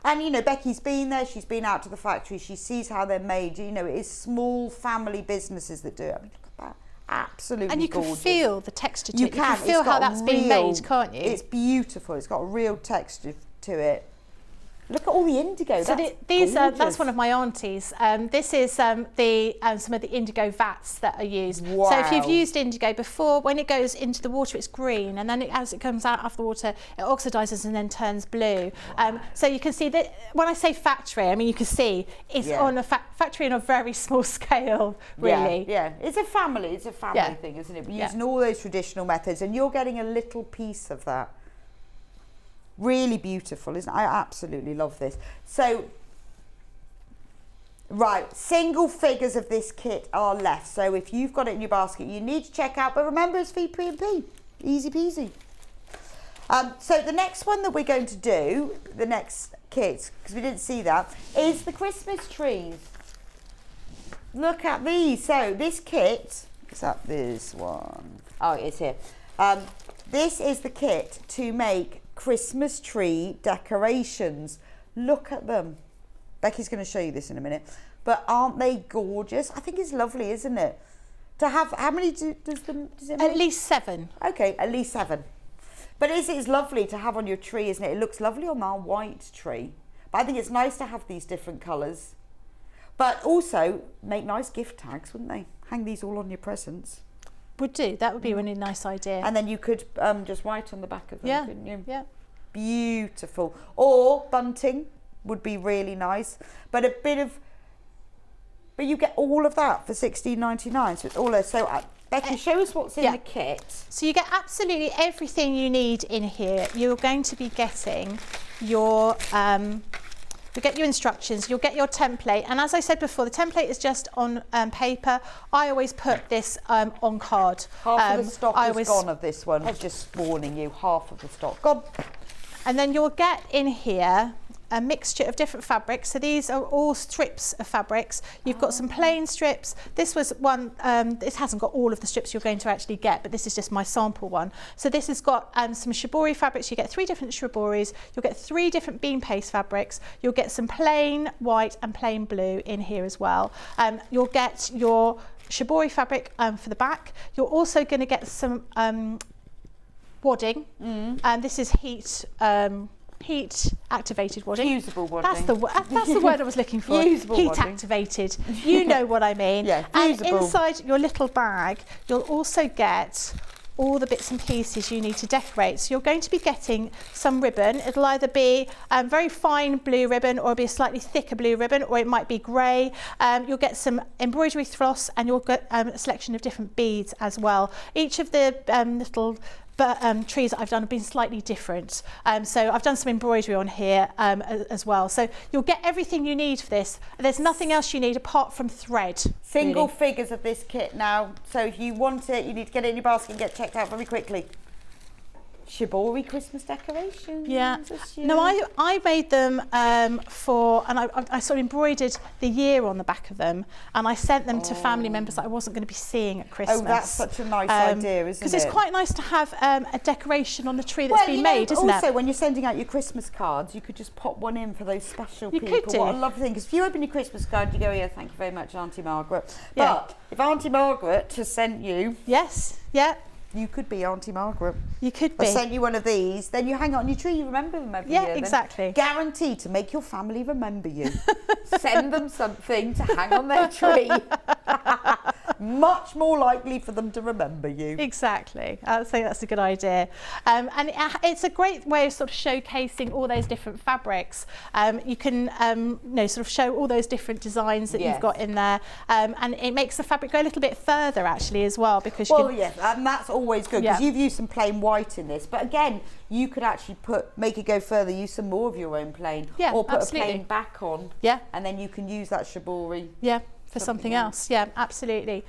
And, Becky's been there, she's been out to the factory, she sees how they're made. It is small family businesses that do it. I mean, look at that. Absolutely
and you
gorgeous.
can feel the texture to it.
You
You can
can.
feel how that's been made, can't you?
It's beautiful. It's got a real texture to it. Look at all the indigo.
So
That's
that's one of my aunties. This is some of the indigo vats that are used.
Wow.
So if you've used indigo before, when it goes into the water, it's green, and then as it comes out of the water, it oxidises and then turns blue. So you can see that when I say factory, I mean you can see it's on a factory on a very small scale, really.
Yeah. It's a family thing, isn't it? We're using all those traditional methods, and you're getting a little piece of that. Really beautiful, isn't it? I absolutely love this. So, right, single figures of this kit are left. So if you've got it in your basket, you need to check out. But remember, it's P&P. Easy peasy. So the next one that we're going to do, the next kit, because we didn't see that, is the Christmas trees. Look at these. So this kit, is that this one? Oh, it's here. This is the kit to make Christmas tree decorations. Look at them. Becky's going to show you this in a minute, but aren't they gorgeous? I think it's lovely, isn't it? To have, how many does it make?
At least 7.
Okay, at least 7. But it's lovely to have on your tree, isn't it? It looks lovely on our white tree. But I think it's nice to have these different colours. But also make nice gift tags, wouldn't they? Hang these all on your presents.
Would do. That would be a really nice idea.
And then you could just write on the back of them, couldn't you?
Yeah.
beautiful. Or bunting would be really nice. But you get all of that for £16.99. So it's all there. So Becky, show us what's in the kit.
So you get absolutely everything you need in here. You're going to be getting your you'll get your instructions, you'll get your template, and as I said before, the template is just on paper. I always put this on card.
Half of the stock is gone of this one. I'm just warning you, half of the stock gone.
And then you'll get in here a mixture of different fabrics. So these are all strips of fabrics. You've got some plain strips. This was one, it hasn't got all of the strips you're going to actually get, but this is just my sample one. So this has got some shibori fabrics. You get 3 different shiboris. You'll get 3 different bean paste fabrics. You'll get some plain white and plain blue in here as well. You'll get your shibori fabric for the back. You're also going to get some wadding, and this is heat activated wadding.
Fusible wadding.
That's the word I was looking for.
Fusible
heat
wadding.
activated. You know what I mean.
Yeah,
and
fusible.
inside your little bag, you'll also get all the bits and pieces you need to decorate. So you're going to be getting some ribbon. It'll either be very fine blue ribbon, or it'll be a slightly thicker blue ribbon, or it might be grey. You'll get some embroidery floss, and you'll get a selection of different beads as well. Each of the little trees that I've done have been slightly different. So I've done some embroidery on here as well. So you'll get everything you need for this. There's nothing else you need apart from thread.
Single
really.
figures of this kit now. So if you want it, you need to get it in your basket and get checked out very quickly. Shibori Christmas decorations.
Yeah. No, I made them and I sort of embroidered the year on the back of them, and I sent them to family members that I wasn't going to be seeing at Christmas.
Oh, that's such a nice idea, isn't it?
Because it's quite nice to have a decoration on the tree that's been made, isn't it?
Also, when you're sending out your Christmas cards, you could just pop one in for those special people.
Could do.
What a lovely thing, because if you open your Christmas card, you go, yeah, thank you very much, Auntie Margaret.
Yeah.
But if Auntie Margaret has sent you...
Yes, yeah.
You could be Auntie Margaret.
You could be.
I sent you one of these, then you hang it on your tree, you remember them every year.
Yeah, exactly.
Guaranteed to make your family remember you. Send them something to hang on their tree. Much more likely for them to remember you.
Exactly. I think that's a good idea. And it's a great way of sort of showcasing all those different fabrics. You can sort of show all those different designs that you've got in there. And it makes the fabric go a little bit further actually as well, because
and that's always good, because you've used some plain white in this, but again, you could actually make it go further, use some more of your own plain, or put a plain back on, and then you can use that shibori
for something else. Yeah, absolutely.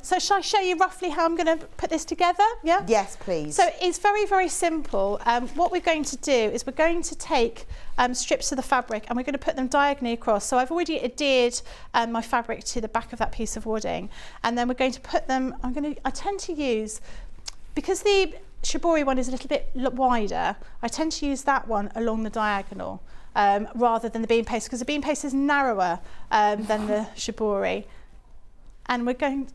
So shall I show you roughly how I'm going to put this together? Yeah.
Yes, please.
So it's very, very simple. What we're going to do is we're going to take strips of the fabric and we're going to put them diagonally across. So I've already adhered my fabric to the back of that piece of wadding, and then we're going to put them. I tend to use, because the shibori one is a little bit wider, I tend to use that one along the diagonal. Rather than the bean paste, because the bean paste is narrower than the shibori. And we're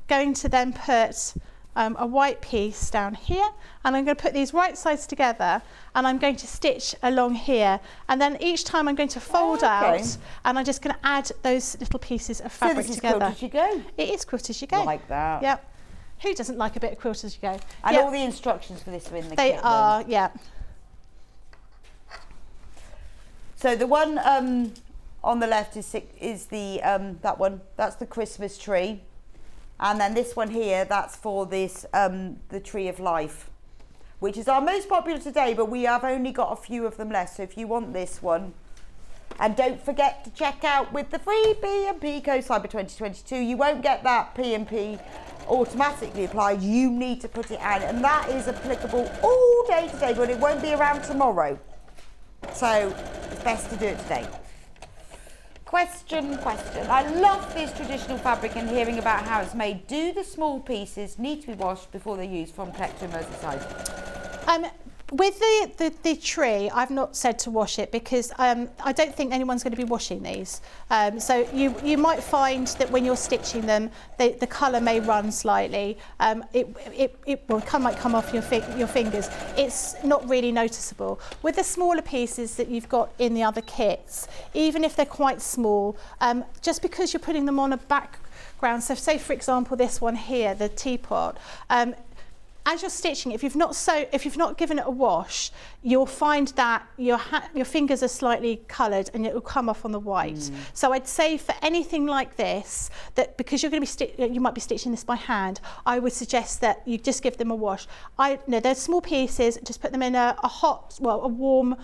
going to then put a white piece down here, and I'm going to put these right sides together, and I'm going to stitch along here, and then each time I'm going to fold out, and I'm just going to add those little pieces of fabric together.
Quilt as you go.
It is quilt as you go.
Like that.
Yep. Who doesn't like a bit of quilt as you go?
And all the instructions for this are in the kit.
They are, yeah.
So the one on the left is the that one. That's the Christmas tree, and then this one here, that's for this the Tree of Life, which is our most popular today. But we have only got a few of them left. So if you want this one, and don't forget to check out with the free P&P code Cyber 2022. You won't get that P&P automatically applied. You need to put it in, and that is applicable all day today, but it won't be around tomorrow. So it's best to do it today. Question. I love this traditional fabric and hearing about how it's made. Do the small pieces need to be washed before they're used from Collect to Merseyside?
With the tree, I've not said to wash it, because I don't think anyone's going to be washing these. So you might find that when you're stitching them, the colour may run slightly. It might come off your fingers. It's not really noticeable. With the smaller pieces that you've got in the other kits, even if they're quite small, just because you're putting them on a background, so say for example this one here, the teapot, as you're stitching, if you've not given it a wash, you'll find that your fingers are slightly coloured and it will come off on the white. So I'd say for anything like this, that because you're going to be you might be stitching this by hand, I would suggest that you just give them a wash. They're small pieces. Just put them in a warm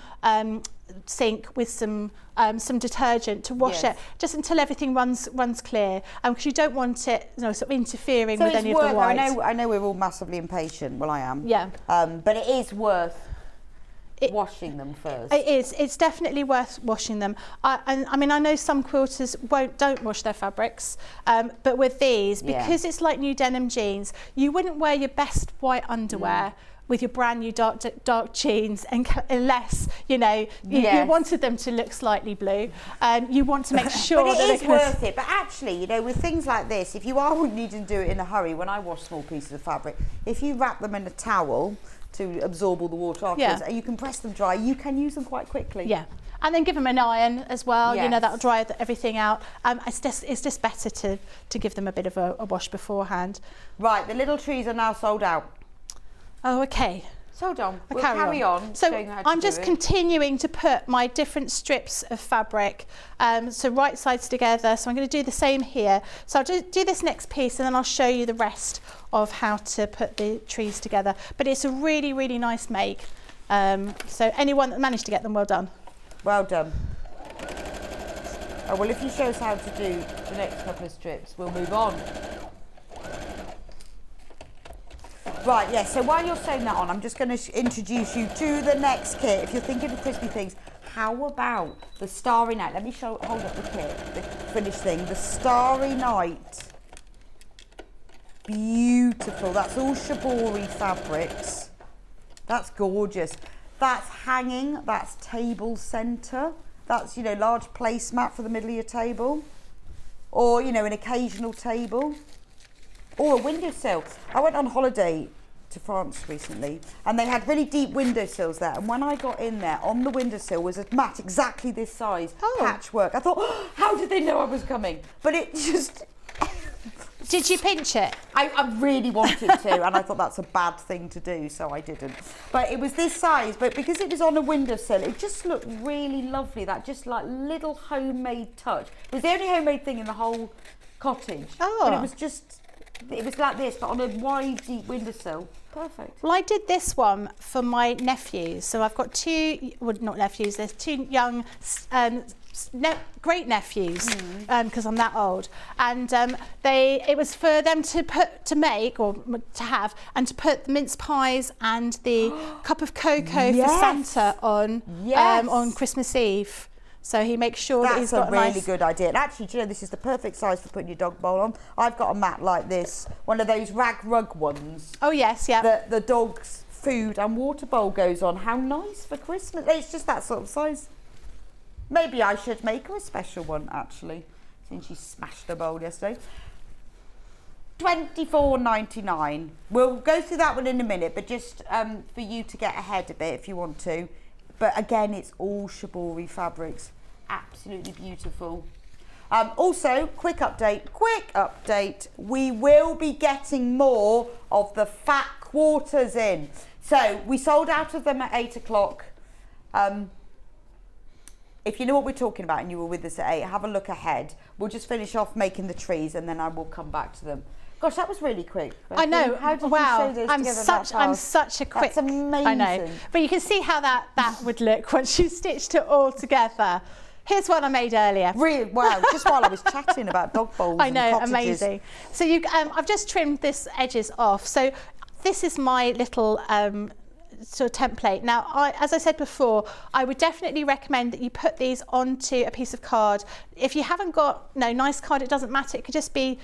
sink with some detergent to wash it, just until everything runs clear, because you don't want it sort of interfering with any of the white.
I know we're all massively impatient. Well, I am.
Yeah.
But it is worth washing them first.
It is. It's definitely worth washing them. I mean, I know some quilters don't wash their fabrics, but with these, because it's like new denim jeans, you wouldn't wear your best white underwear with your brand new dark jeans, unless you wanted them to look slightly blue. You want to make sure
but
that
it is worth it. But actually, with things like this, if you are needing to do it in a hurry, when I wash small pieces of fabric, if you wrap them in a towel to absorb all the water afterwards, and you can press them dry, you can use them quite quickly. Yeah.
And then give them an iron as well. Yes. That'll dry everything out. It's just better to give them a bit of a wash beforehand.
Right, the little trees are now sold out.
Oh, okay.
So Dom, we'll carry on.
So I'm just continuing to put my different strips of fabric, so right sides together. So I'm going to do the same here. So I'll just do this next piece and then I'll show you the rest of how to put the trees together. But it's a really, really nice make. So anyone that managed to get them, well done.
Well done. Oh, well, if you show us how to do the next couple of strips, we'll move on. Right, yes, so while you're sewing that on, I'm just going to introduce you to the next kit. If you're thinking of crispy things, how about the Starry Night? Let me hold up the kit, the finished thing. The Starry Night. Beautiful. That's all shibori fabrics. That's gorgeous. That's hanging, that's table centre. That's, large placemat for the middle of your table. Or, an occasional table. Or a windowsill. I went on holiday to France recently and they had really deep windowsills there, and when I got in there, on the windowsill was a mat exactly this size, patchwork. I thought, how did they know I was coming? But it just...
Did you pinch it?
I really wanted to, and I thought that's a bad thing to do, so I didn't. But it was this size, but because it was on a windowsill, it just looked really lovely, that just like little homemade touch. It was the only homemade thing in the whole cottage. But it was like this, but on a wide, deep windowsill. Perfect.
Well, I did this one for my nephews. So I've got not nephews, there's two young great nephews, because I'm that old. And it was for them to make or to have, and to put the mince pies and the cup of cocoa for Santa on Christmas Eve. So he makes sure that he's got a
really good idea. And actually, this is the perfect size for putting your dog bowl on. I've got a mat like this, one of those rag rug ones.
Oh yes, yeah.
The dog's food and water bowl goes on. How nice for Christmas. It's just that sort of size. Maybe I should make her a special one, actually, since she smashed her bowl yesterday. $24.99. We'll go through that one in a minute, but just for you to get ahead a bit if you want to. But again, it's all shibori fabrics. Absolutely beautiful. Also, quick update. We will be getting more of the fat quarters in. So we sold out of them at 8 o'clock. If you know what we're talking about and you were with us at 8, have a look ahead. We'll just finish off making the trees and then I will come back to them. Gosh, that was really quick. Becky.
I know.
How did you sew those together that fast?
I'm such a quick.
That's amazing.
I know. But you can see how that would look once you stitched it all together. Here's one I made earlier.
Really? Wow, just while I was chatting about dog bowls and cottages.
Amazing. So I've just trimmed this edges off. So this is my little sort of template. Now, as I said before, I would definitely recommend that you put these onto a piece of card. If you haven't got nice card, it doesn't matter. It could just be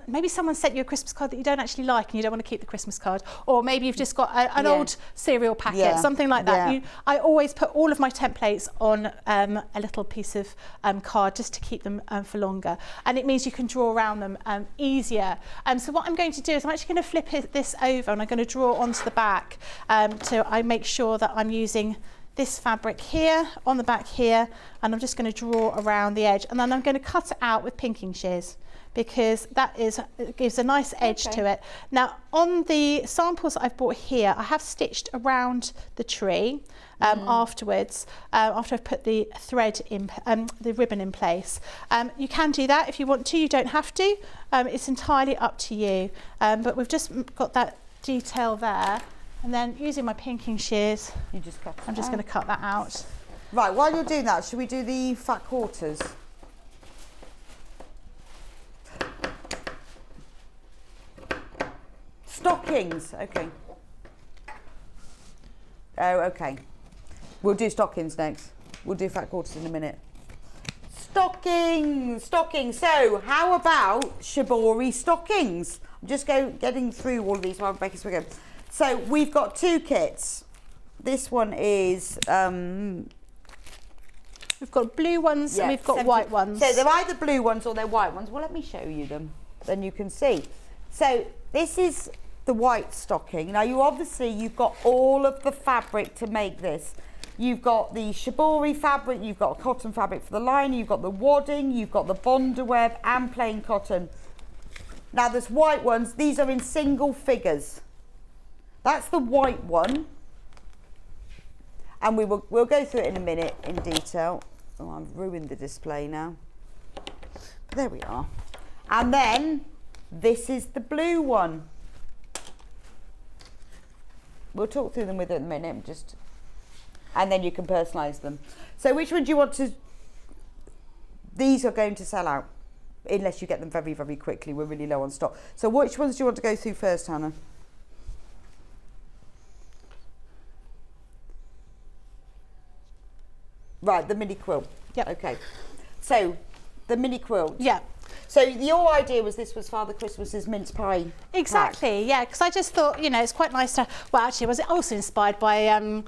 maybe someone sent you a Christmas card that you don't actually like and you don't want to keep the Christmas card, or maybe you've just got an old cereal packet, something like that. I always put all of my templates on a little piece of card just to keep them for longer, and it means you can draw around them easier. So what I'm going to do is I'm actually going to flip this over and I'm going to draw onto the back, so I make sure that I'm using this fabric here on the back here, and I'm just going to draw around the edge, and then I'm going to cut it out with pinking shears, because it gives a nice edge to it. Now, on the samples that I've bought here, I have stitched around the tree afterwards, after I've put the thread in, the ribbon in place. You can do that if you want to, you don't have to. It's entirely up to you. But we've just got that detail there, and then using my pinking shears, I'm just going to cut that out.
Right, while you're doing that, should we do the fat quarters? Stockings, okay. Oh, okay. We'll do stockings next. We'll do fat quarters in a minute. Stockings. So, how about shibori stockings? I'm just getting through all of these while Becky's going. So, we've got 2 kits. This one is...
we've got blue ones and we've got white ones.
So, they're either blue ones or they're white ones. Well, let me show you them. Then you can see. So, this is the white stocking. Now, you've got all of the fabric to make this. You've got the shibori fabric, you've got cotton fabric for the lining, you've got the wadding, you've got the bonder web and plain cotton. Now there's white ones, these are in single figures. That's the white one. And we'll go through it in a minute in detail. Oh, I've ruined the display now. There we are. And then this is the blue one. We'll talk through them with it in a minute, and then you can personalise them. So which one do you want to... These are going to sell out, unless you get them very, very quickly. We're really low on stock. So which ones do you want to go through first, Hannah? Right, the mini quilt.
Yep.
Okay. So, the mini quilt.
Yeah.
So your idea was this was Father Christmas's mince pie.
Exactly, yeah, because I just thought, it's quite nice to, well, actually, was it also inspired by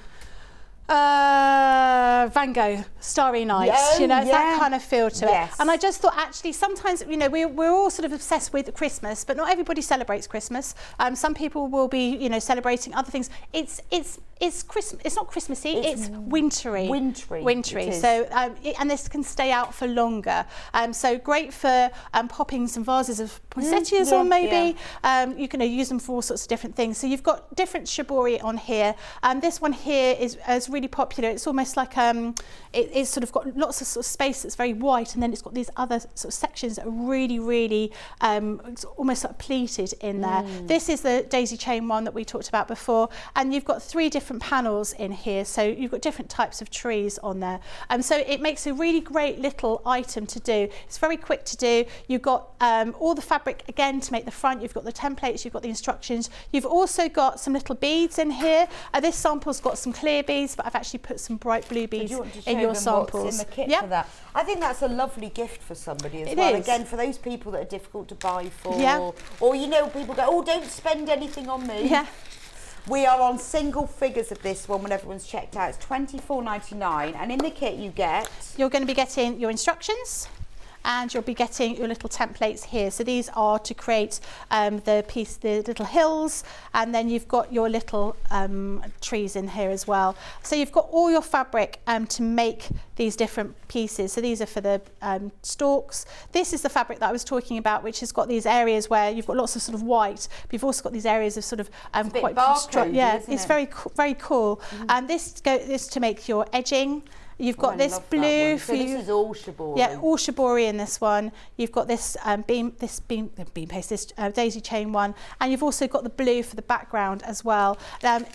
Van Gogh, Starry Night, it's that kind of feel to it. And I just thought, actually, sometimes, we're all sort of obsessed with Christmas, but not everybody celebrates Christmas. Some people will be, celebrating other things. It's Christmas. It's not Christmassy. It's wintry. Wintry. So and this can stay out for longer. So great for popping some vases of poinsettias on, maybe. You can use them for all sorts of different things. So you've got different shibori on here. This one here is really popular. It's almost like it's sort of got lots of sort of space that's very white, and then it's got these other sort of sections that are really, really it's almost like pleated in there. This is the daisy chain one that we talked about before, and you've got 3 different panels in here, so you've got different types of trees on there, so it makes a really great little item to do. It's very quick to do. You've got all the fabric again to make the front, you've got the templates, you've got the instructions, you've also got some little beads in here. This sample's got some clear beads, but I've actually put some bright blue beads in your samples.
What's in the kit for that? I think that's a lovely gift for somebody as well. Again, for those people that are difficult to buy for, or people go, oh, don't spend anything on me. We are on single figures of this one when everyone's checked out. It's $24.99, and in the kit you're going to be getting your instructions, and you'll be getting your little templates here. So these are to create the little hills, and then you've got your little trees in here as well. So you've got all your fabric to make these different pieces. So these are for the stalks. This is the fabric that I was talking about, which has got these areas where you've got lots of sort of white, but you've also got these areas of sort of quite barcode,
it's very very cool. And this to make your edging. You've got this blue for you.
This is all shibori.
Yeah, all shibori in this one. You've got this beam paste, this daisy chain one, and you've also got the blue for the background as well.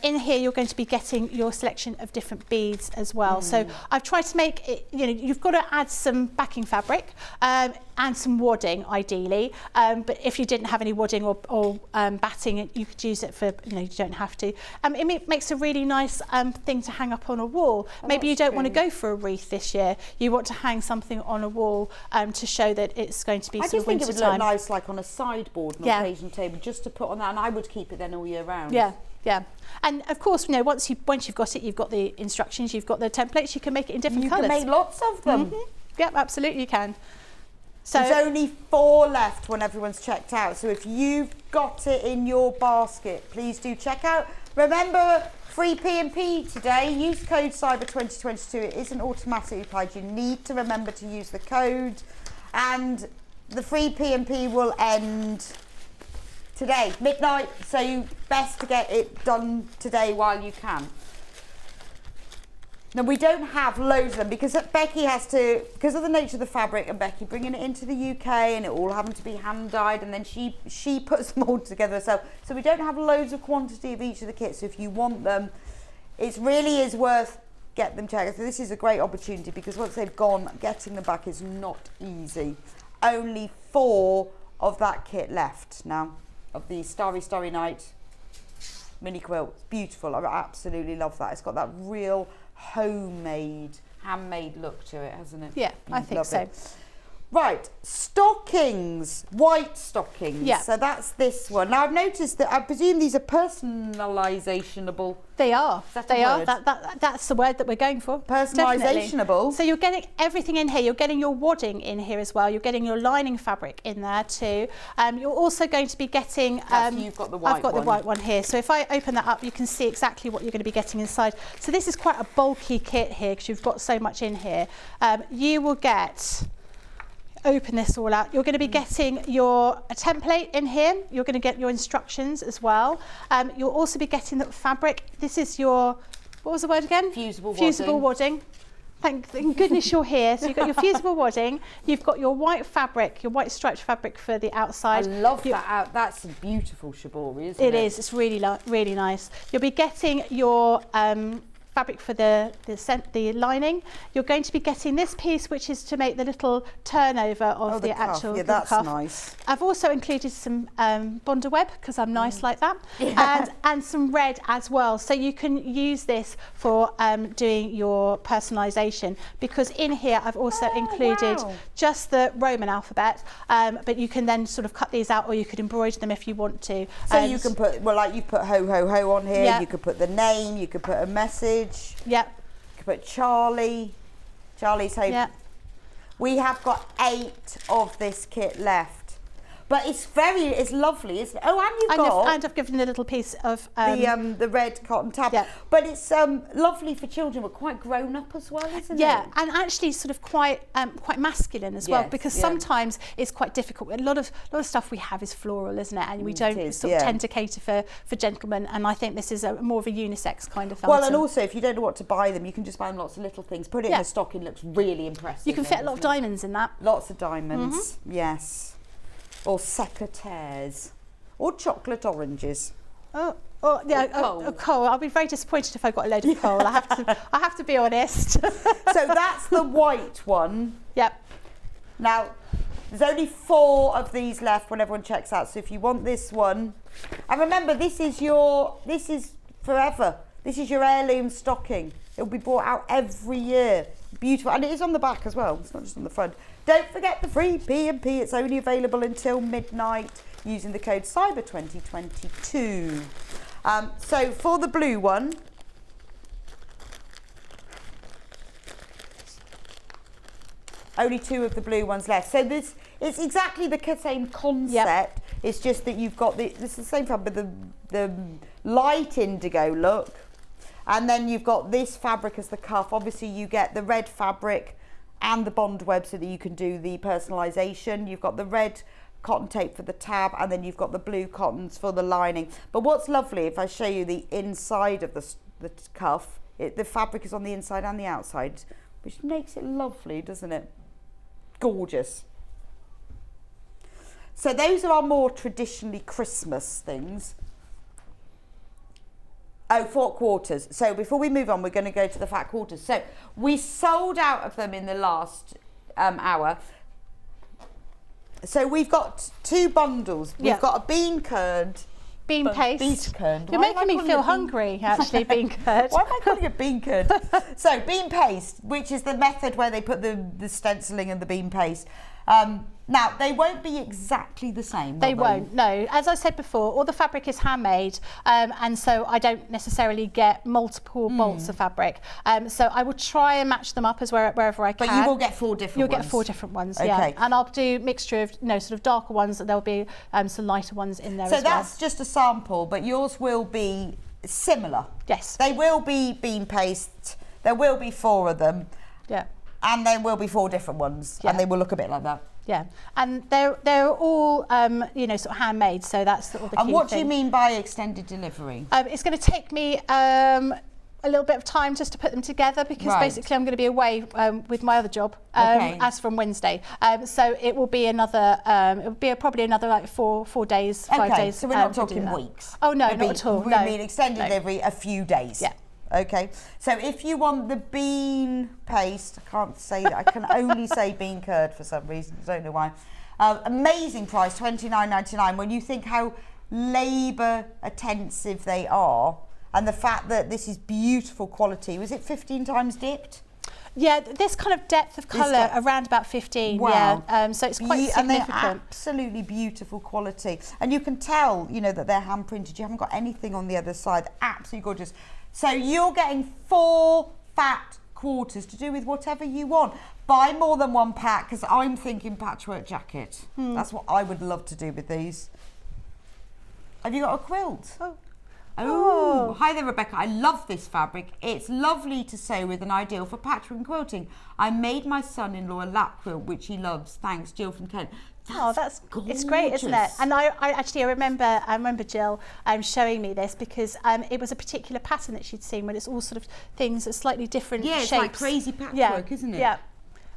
In here, you're going to be getting your selection of different beads as well. So I've tried to make it. You've got to add some backing fabric and some wadding, ideally. But if you didn't have any wadding or batting, you could use it for. You don't have to. It makes a really nice thing to hang up on a wall. Maybe you don't want to go for a wreath this year. You want to hang something on a wall to show that it's going to be sort of winter time. I just think it would look nice, like on a sideboard, an occasion table, just to put on that, and I would keep it then all year round. Yeah. And of course, once you've got it, you've got the instructions, you've got the templates. You can make it in different colours.
You can make lots of them.
Yep, absolutely, you can. So
there's only 4 left when everyone's checked out. So if you've got it in your basket, please do check out Remember, free P&P today. Use code CYBER2022. It isn't automatically applied. You need to remember to use the code. And the free P&P will end today, midnight. So you best to get it done today while you can. Now, we don't have loads of them because Becky has to, because of the nature of the fabric, and Becky bringing it into the UK and it all having to be hand dyed, and then she puts them all together herself. So we don't have loads of quantity of each of the kits. So if you want them, it really is worth get them checked. So this is a great opportunity because once they've gone, getting them back is not easy. Only 4 of that kit left now, of the Starry Night mini quilt. It's beautiful. I absolutely love that. It's got that real handmade look to it, hasn't it?
Yeah, I think so.
Right, stockings, white stockings.
Yeah.
So that's this one. Now I've noticed that I presume these are personalisationable.
They are. They are.
Word?
That's the word that we're going for.
Personalisationable.
So you're getting everything in here. You're getting your wadding in here as well. You're getting your lining fabric in there too. You're also going to be getting.
You've got the white one.
I've got the white one here. So if I open that up, you can see exactly what you're going to be getting inside. So this is quite a bulky kit here because you've got so much in here. You will get. Open this all out. You're going to be getting a template in here. You're going to get your instructions as well. You'll also be getting the fabric. This is your, what was the word again?
Fusible
wadding. Thank goodness you're here. So you've got your fusible wadding. You've got your white fabric, your white striped fabric for the outside.
I love that. That's a beautiful shibori, isn't it?
It is. It's really nice. You'll be getting your fabric for the lining. You're going to be getting this piece, which is to make the little turnover of the
cuff.
actual
Yeah, that's
cuff.
nice.
I've also included some Bonder web because I'm nice like that, and some red as well. So you can use this for doing your personalisation, because in here I've also included just the Roman alphabet, but you can then sort of cut these out, or you could embroider them if you want to.
So you can put, well, like you've put ho ho ho on here.
Yeah.
You could put the name. You could put a message.
Yep.
You could put Charlie's hope.
Yep.
We have got 8 of this kit left. But it's lovely, isn't it? Oh,
And I've given a little piece of
the red cotton tab.
Yeah.
But it's lovely for children, but quite grown up as well, isn't it?
Yeah, and actually sort of quite masculine as well,
Yes,
because sometimes it's quite difficult. A lot of stuff we have is floral, isn't it? And we don't sort of tend to cater for gentlemen. And I think this is more of a unisex kind of
Well,
item.
and also if you don't know what to buy them, you can just buy them lots of little things. Put it in a stocking, looks really impressive.
You can fit a lot of diamonds in that.
Lots of diamonds, yes. Or secateurs. Or chocolate oranges.
Oh yeah, coal. I'll be very disappointed if I got a load of coal. I have to be honest.
So that's the white one.
Yep.
Now, there's only 4 of these left when everyone checks out. So if you want this one, and remember, this is forever. This is your heirloom stocking. It'll be brought out every year. Beautiful, and it is on the back as well. It's not just on the front. Don't forget the free P&P. It's only available until midnight using the code CYBER2022. So for the blue one, only 2 of the blue ones left. So this it's exactly the same concept. Yep. It's just that you've got this is the same fabric, but the light indigo look, and then you've got this fabric as the cuff. Obviously, you get the red fabric and the bond web so that you can do the personalisation. You've got the red cotton tape for the tab, and then you've got the blue cottons for the lining. But what's lovely, if I show you the inside of the cuff, the fabric is on the inside and the outside, which makes it lovely, doesn't it? Gorgeous. So those are our more traditionally Christmas things. Oh, 4 quarters. So before we move on, we're going to go to the fat quarters. So we sold out of them in the last hour. So we've got 2 bundles. We've got a bean curd.
Bean paste.
Bean curd.
You're making me feel hungry, actually, bean curd.
Why am I calling it bean curd? So bean paste, which is the method where they put the stenciling and the bean paste. Now, they won't be exactly the same.
They won't, no. As I said before, all the fabric is handmade, and so I don't necessarily get multiple bolts of fabric. So I will try and match them up as wherever I can.
But you will get 4 different ones?
You'll get 4 different ones,
okay.
Yeah. And I'll do a mixture of, sort of darker ones, and there'll be some lighter ones in there as well.
So that's just a sample, but yours will be similar.
Yes.
They will be bean paste. There will be 4 of them.
Yeah.
And there will be 4 different ones.
Yeah.
And they will look a bit like that.
Yeah, and they're all sort of handmade, so that's sort of the key
And what do you
thing.
mean by extended delivery?
It's going to take me a little bit of time just to put them together, because basically I'm going to be away with my other job as from Wednesday. So it will be another. It will be probably another like 4 days, 5 days.
So we're not
to do
talking
that.
weeks.
Oh no, not at all.
We
No.
mean extended delivery, a few days.
Yeah.
Okay. So if you want the bean paste, I can't say that. I can only say bean curd for some reason. I don't know why. Amazing price, $29.99. When you think how labour intensive they are, and the fact that this is beautiful quality. Was it 15 times dipped?
Yeah, this kind of depth of colour around about 15.
Wow.
Yeah, so it's quite significant.
And they're absolutely beautiful quality. And you can tell, that they're hand printed. You haven't got anything on the other side. Absolutely gorgeous. So you're getting 4 fat quarters to do with whatever you want. Buy more than 1 pack, because I'm thinking patchwork jacket. That's what I would love to do with these. Have you got a quilt? Oh, hi there, Rebecca. I love this fabric. It's lovely to sew with and ideal for patchwork and quilting. I made my son-in-law a lap quilt, which he loves. Thanks, Jill from Kent.
That's it's great, isn't it? And I remember Jill showing me this, because it was a particular pattern that she'd seen, when it's all sort of things that slightly different shapes.
Yeah, it's like crazy patchwork, isn't it?
Yeah.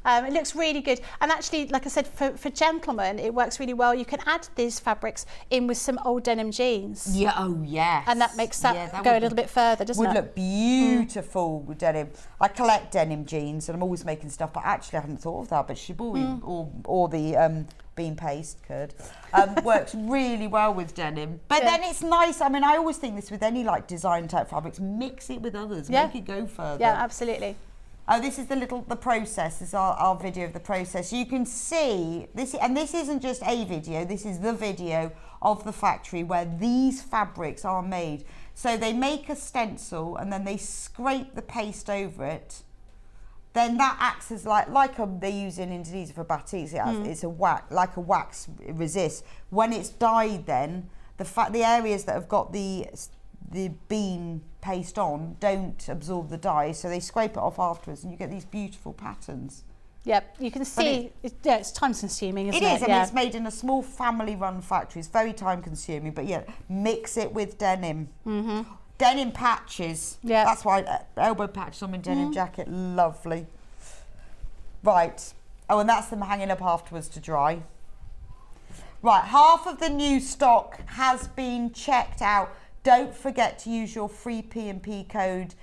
It looks really good, and actually, like I said, for gentlemen, it works really well. You can add these fabrics in with some old denim jeans.
Yeah, oh yes.
And that makes that go a little bit further, doesn't it?
Would look beautiful with denim. I collect denim jeans, and I'm always making stuff, but actually I hadn't thought of that. But shibori or the bean paste curd works really well with denim. But then it's nice. I mean, I always think this with any like design type fabrics, mix it with others, make it go further.
Yeah, absolutely.
Oh, this is the process. This is our video of the process. You can see this, and this isn't just a video. This is the video of the factory where these fabrics are made. So they make a stencil, and then they scrape the paste over it. Then that acts as they use in Indonesia for batiks. It's a wax resist. When it's dyed, then the areas that have got the bean paste on don't absorb the dye, so they scrape it off afterwards, and you get these beautiful patterns.
Yep, you can see. It's time consuming, isn't it?
It is. I mean, it's made in a small family-run factory. It's very time consuming, but mix it with denim. Denim patches. Yeah, that's why elbow patches on my denim jacket. Lovely. Right. Oh, and that's them hanging up afterwards to dry. Right, half of the new stock has been checked out. Don't forget to use your free P&P code.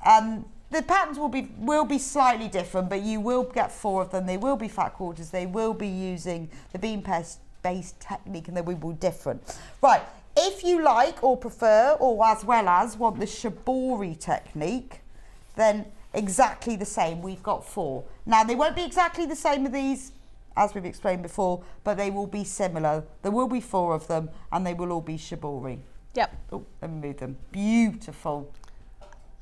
The patterns will be slightly different, but you will get 4 of them. They will be fat quarters. They will be using the bean paste technique, and they will be different. Right, if you like or prefer, or as well as want the shibori technique, then exactly the same. We've got 4. Now, they won't be exactly the same as these, as we've explained before, but they will be similar. There will be 4 of them, and they will all be shibori.
Yep.
Oh, let me move them. Beautiful.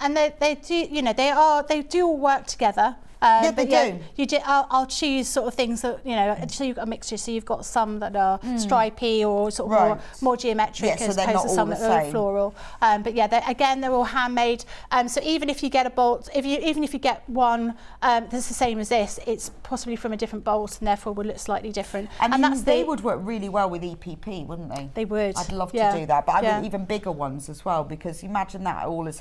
And they do, they do all work together.
Yeah, they do.
I'll choose sort of things that, so you've got a mixture. So you've got some that are stripy or sort of more geometric, as opposed to some that are floral. But they're all handmade. So even if you get a bolt, even if you get one that's the same as this, it's possibly from a different bolt, and therefore will look slightly different.
And they would work really well with EPP, wouldn't they?
They would.
I'd love to do that, but I would even bigger ones as well, because imagine that all as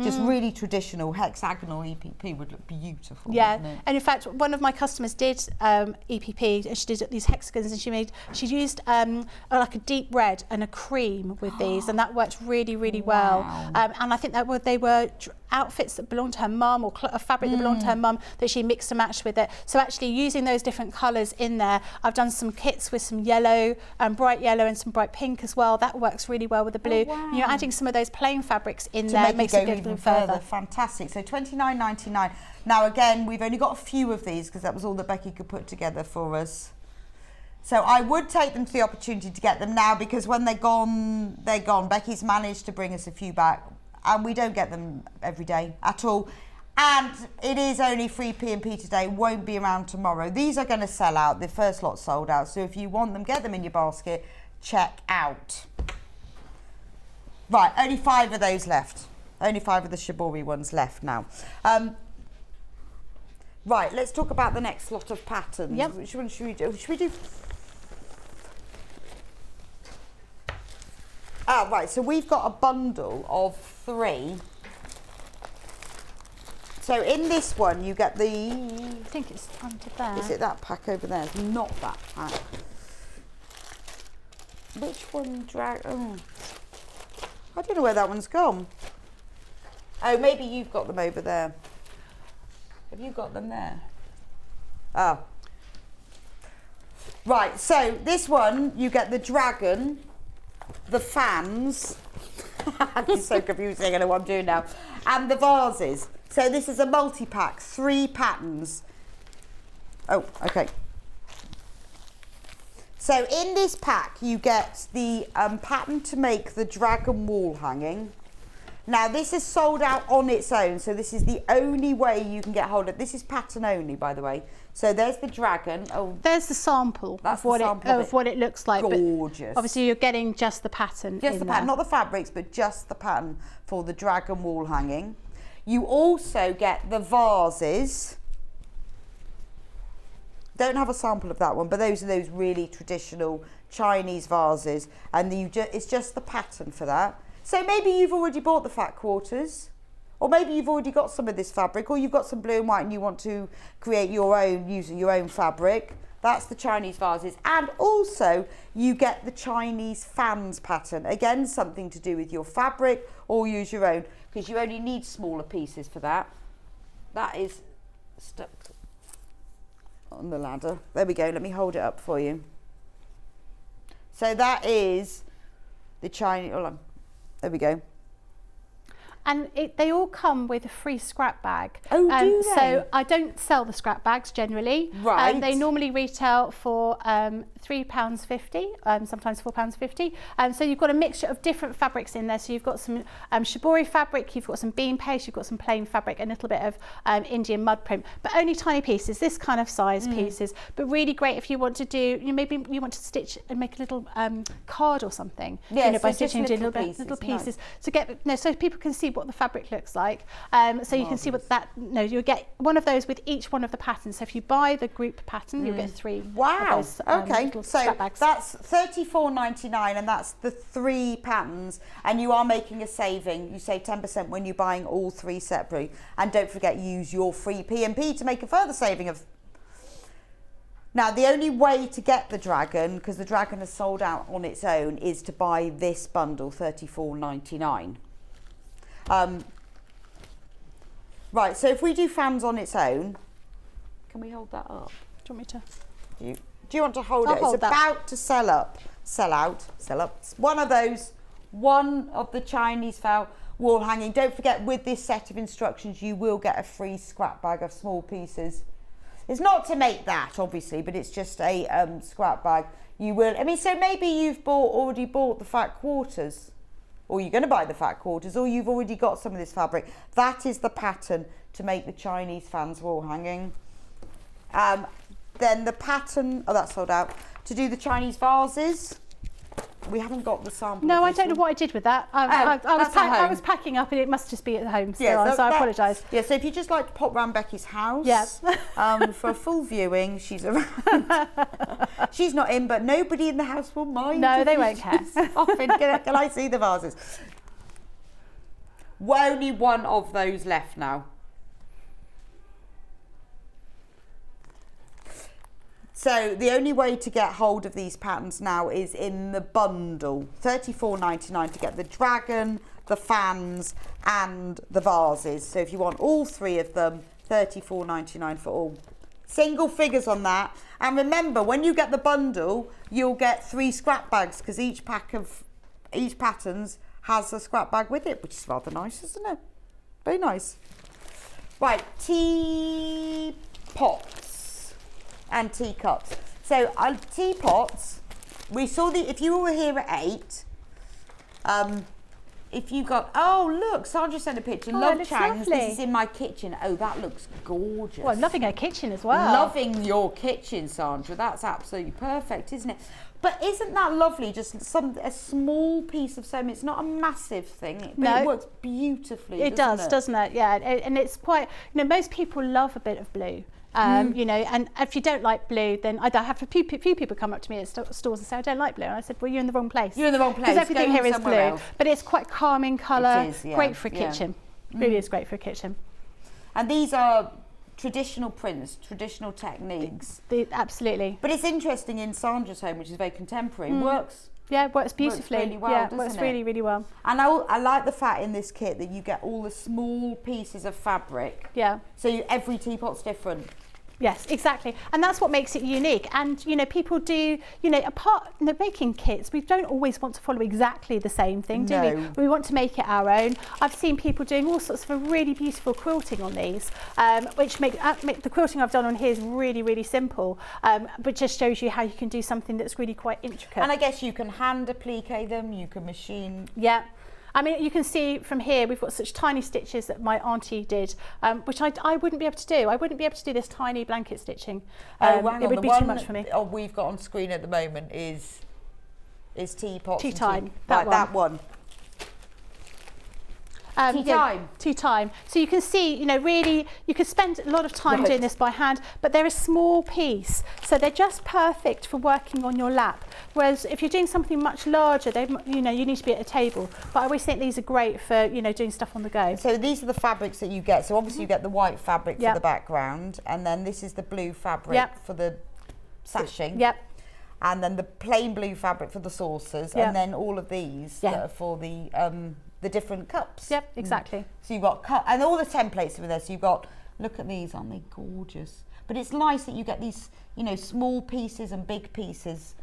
just really traditional hexagonal EPP would look beautiful.
Yeah, and in fact, one of my customers did EPP. She did these hexagons, and she used like a deep red and a cream with these, and that worked really, really well. And I think that they were outfits that belonged to her mum, or a fabric that belonged to her mum, that she mixed and matched with it. So actually using those different colours in there, I've done some kits with some yellow, bright yellow, and some bright pink as well. That works really well with the blue. And you're adding some of those plain fabrics in there, makes it go even further.
Fantastic. So $29.99. Now again, we've only got a few of these, because that was all that Becky could put together for us. So I would take them to the opportunity to get them now, because when they're gone, they're gone. Becky's managed to bring us a few back, and we don't get them every day at all. And it is only free P&P today, won't be around tomorrow. These are going to sell out. The first lot sold out. So if you want them, get them in your basket, check out. Right, only 5 of those left. Only 5 of the shibori ones left now. Right, let's talk about the next lot of patterns.
Yep.
Which one should we do? Should we do... Ah, right, so we've got a bundle of 3. So in this one, you get the...
I think it's under there.
Is it that pack over there? It's not that pack. Which one oh. I don't know where that one's gone. Oh, maybe you've got them over there. Have you got them there? Oh. Right, so this one, you get the dragon, the fans. It's so confusing, I don't know what I'm doing now. And the vases. So this is a multi-pack, 3 patterns. Oh, okay. So in this pack, you get the pattern to make the dragon wall hanging. Now this is sold out on its own, so this is the only way you can get hold of it. This is pattern only, by the way. So there's the dragon. Oh,
there's the sample of what it looks like.
Gorgeous.
But obviously, you're getting just the pattern.
Just the pattern, not the fabrics, but just the pattern for the dragon wall hanging. You also get the vases. Don't have a sample of that one, but those are those really traditional Chinese vases, and it's just the pattern for that. So maybe you've already bought the fat quarters, or maybe you've already got some of this fabric, or you've got some blue and white and you want to create your own using your own fabric. That's the Chinese vases. And also you get the Chinese fans pattern. Again, something to do with your fabric, or use your own, because you only need smaller pieces for that. That is stuck on the ladder. There we go. Let me hold it up for you. So that is the Chinese, hold on. There we go.
And they all come with a free scrap bag.
Oh, do they?
So I don't sell the scrap bags generally.
Right.
They normally retail for £3.50, sometimes £4.50. So you've got a mixture of different fabrics in there. So you've got some shibori fabric, you've got some bean paste, you've got some plain fabric, and a little bit of Indian mud print, but only tiny pieces, this kind of size pieces. But really great if you want to do, maybe you want to stitch and make a little card or something.
Yeah,
by
so
stitching
little
little
nice.
pieces to get, so people can see what the fabric looks like. So you can see what that, you'll get one of those with each one of the patterns. So if you buy the group pattern, you'll get 3.
Wow.
Of those,
Okay.
little
So
scrap bags.
that's £34.99, and that's the 3 patterns, and you are making a saving. You save 10% when you're buying all 3 separately. And don't forget, use your free P&P to make a further saving of... Now, the only way to get the dragon, because the dragon is sold out on its own, is to buy this bundle, £34.99. Right, so if we do fans on its own, can we hold that up?
Do you want me to?
Do you want to hold it?
Hold
It's about to sell out. It's one of those, one of the Chinese felt wall hanging. Don't forget, with this set of instructions, you will get a free scrap bag of small pieces. It's not to make that, obviously, but it's just a scrap bag. You will, so maybe you've already bought the fat quarters, or you're going to buy the fat quarters, or you've already got some of this fabric. That is the pattern to make the Chinese fans wall hanging. Then the pattern, that's sold out. To do the Chinese vases, we haven't got the sample.
No, I don't know what I did with that. I was packing up, and it must just be at home still, so I apologise.
Yeah, so if you just like to pop round Becky's house for a full viewing, she's around. She's not in, but nobody in the house will mind.
No, they won't care.
Often, can I see the vases? Only one of those left now. So the only way to get hold of these patterns now is in the bundle, £34.99 to get the dragon, the fans and the vases. So if you want all 3 of them, £34.99 for all. Single figures on that. And remember, when you get the bundle, you'll get 3 scrap bags, because each patterns has a scrap bag with it, which is rather nice, isn't it? Very nice. Right, teapots and teacups. So teapots, we saw if you were here at 8, if you got, oh look, Sandra sent a picture.
Oh, it
Love
looks
Changs,
lovely.
this is in my kitchen. Oh, that looks gorgeous.
Well, I'm loving her kitchen as well.
Loving your kitchen, Sandra. That's absolutely perfect, isn't it? But isn't that lovely? Just a small piece of sewing. It's not a massive thing, but it works beautifully.
It does, doesn't it? Yeah, and it's quite. You know, most people love a bit of blue. You know, and if you don't like blue, then I have a few people come up to me at stores and say, I don't like blue. And I said, well, you're in the wrong place.
You're in the wrong place.
Because everything here is blue.
Else.
But it's quite calming colour,
It is, yeah.
great for a kitchen. Really is great for a kitchen.
And these are traditional prints, traditional techniques.
Absolutely.
But it's interesting in Sandra's home, which is very contemporary, works.
Yeah, it works beautifully.
Works really well,
yeah,
doesn't
works
it?
really, really well.
And I like the fact in this kit that you get all the small pieces of fabric.
Yeah.
So every teapot's different.
Yes, exactly. And that's what makes it unique. And, you know, people do, you know, making kits, we don't always want to follow exactly the same thing, do we? We want to make it our own. I've seen people doing all sorts of a really beautiful quilting on these, which make the quilting I've done on here is really, really simple, but just shows you how you can do something that's really quite intricate.
And I guess you can hand applique them, you can machine.
Yeah. I mean, you can see from here, we've got such tiny stitches that my auntie did, which I wouldn't be able to do. I wouldn't be able to do this tiny blanket stitching.
Hang on,
it would be too much for me.
We've got on screen at the moment is teapots.
Tea time.
That one. Tea time.
Tea time. So you can see, you know, really, you could spend a lot of time doing this by hand, but they're a small piece, so they're just perfect for working on your lap. Whereas if you're doing something much larger, you know, you need to be at a table. But I always think these are great for, you know, doing stuff on the go.
So these are the fabrics that you get. So obviously you get the white fabric for the background, and then this is the blue fabric for the sashing.
Yep.
And then the plain blue fabric for the saucers, and then all of these that are for the different cups.
Yep, exactly.
So you've got and all the templates are there. So you've got, look at these, aren't they gorgeous? But it's nice that you get these, you know, small pieces and big pieces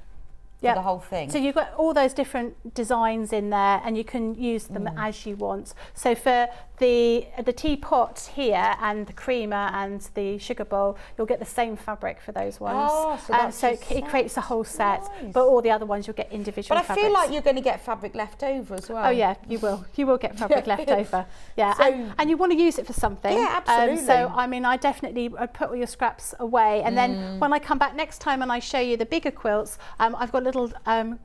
for the whole thing.
So you've got all those different designs in there, and you can use them as you want. So for the teapot here and the creamer and the sugar bowl, you'll get the same fabric for those ones.
Oh, so
it creates a whole set.
Nice.
But all the other ones you'll get individual
But I
fabrics.
feel like you're going to get fabric left over as well.
Oh yeah, you will. You will get fabric left over. Yeah,
So,
and you want to use it for something.
Yeah, absolutely.
So I mean, I'd put all your scraps away, and then when I come back next time and I show you the bigger quilts, I've got a little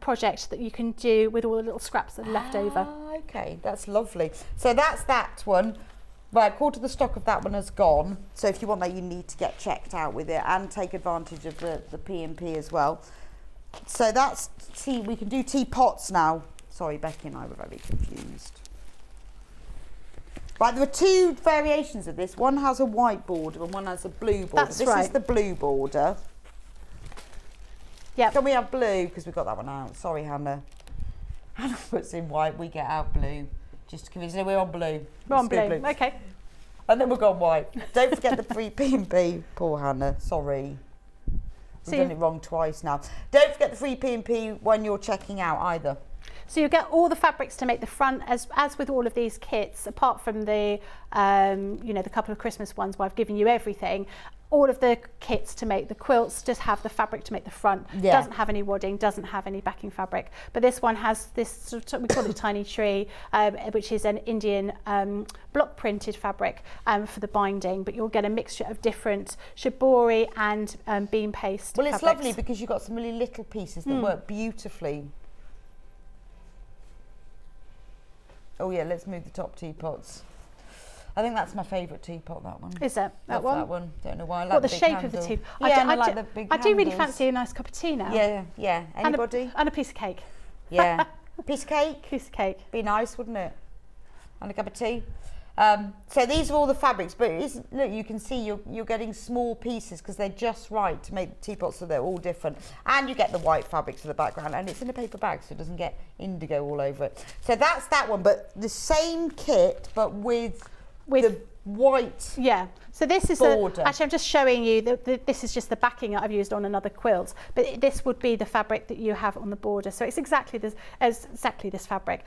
project that you can do with all the little scraps that are left over.
Okay, that's lovely. So that's that one. Right, a quarter of the stock of that one has gone. So if you want that, you need to get checked out with it and take advantage of the P&P as well. So that's tea. We can do teapots now. Sorry, Becky and I were very confused. Right, there are two variations of this. One has a white border and one has a blue border.
That's
this
right.
is the blue border.
Yeah.
Can we have blue? Because we've got that one out. Sorry, Hannah. Hannah puts in white, we get out blue. Just to convince you, we're on blue.
We're on
Let's
blue.
do
Okay.
And then we've got white. Don't forget the free P&P. Poor Hannah, sorry. We've done it wrong twice now. Don't forget the free P&P when you're checking out either.
So you get all the fabrics to make the front, as with all of these kits, apart from the, you know, the couple of Christmas ones where I've given you everything. All of the kits to make the quilts just have the fabric to make the front.
Yeah.
Doesn't have any wadding, doesn't have any backing fabric. But this one has this sort of, we call it a tiny tree, which is an Indian block printed fabric for the binding. But you'll get a mixture of different shibori and beam paste.
Well, it's
fabrics.
lovely because you've got some really little pieces that work beautifully. Oh yeah, let's move the top teapots. I think that's my favourite teapot, that one.
Is it?
That one? Don't know why. I like
What, the
big
shape
handle.
of the teapot?
Yeah, and I like the big
I do really
handles.
fancy a nice cup of tea now.
Yeah. Anybody?
And a piece of cake.
Yeah. Piece of cake?
Piece of cake.
Be nice, wouldn't it? And a cup of tea. So these are all the fabrics, but look, you can see you're getting small pieces because they're just right to make the teapots so they're all different. And you get the white fabrics for the background, and it's in a paper bag so it doesn't get indigo all over it. So that's that one, but the same kit, but with the white.
Yeah. So this is
border.
actually I'm just showing you this is just the backing that I've used on another quilt, but this would be the fabric that you have on the border. So it's exactly this fabric.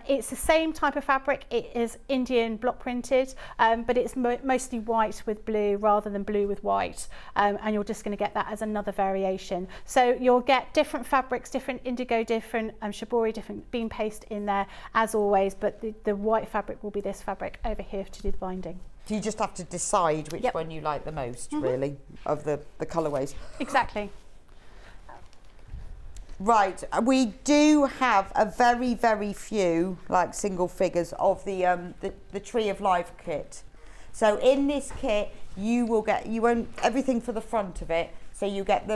It's the same type of fabric. It is Indian block printed, but it's mostly white with blue rather than blue with white, and you're just going to get that as another variation. So you'll get different fabrics, different indigo, different shibori, different bean paste in there as always, but the white fabric will be this fabric over here to do the binding.
So you just have to decide which one you like the most, really, of the colourways.
Exactly.
Right, we do have a very, very few, like, single figures of the Tree of Life kit. So in this kit, you won't, everything for the front of it, so you get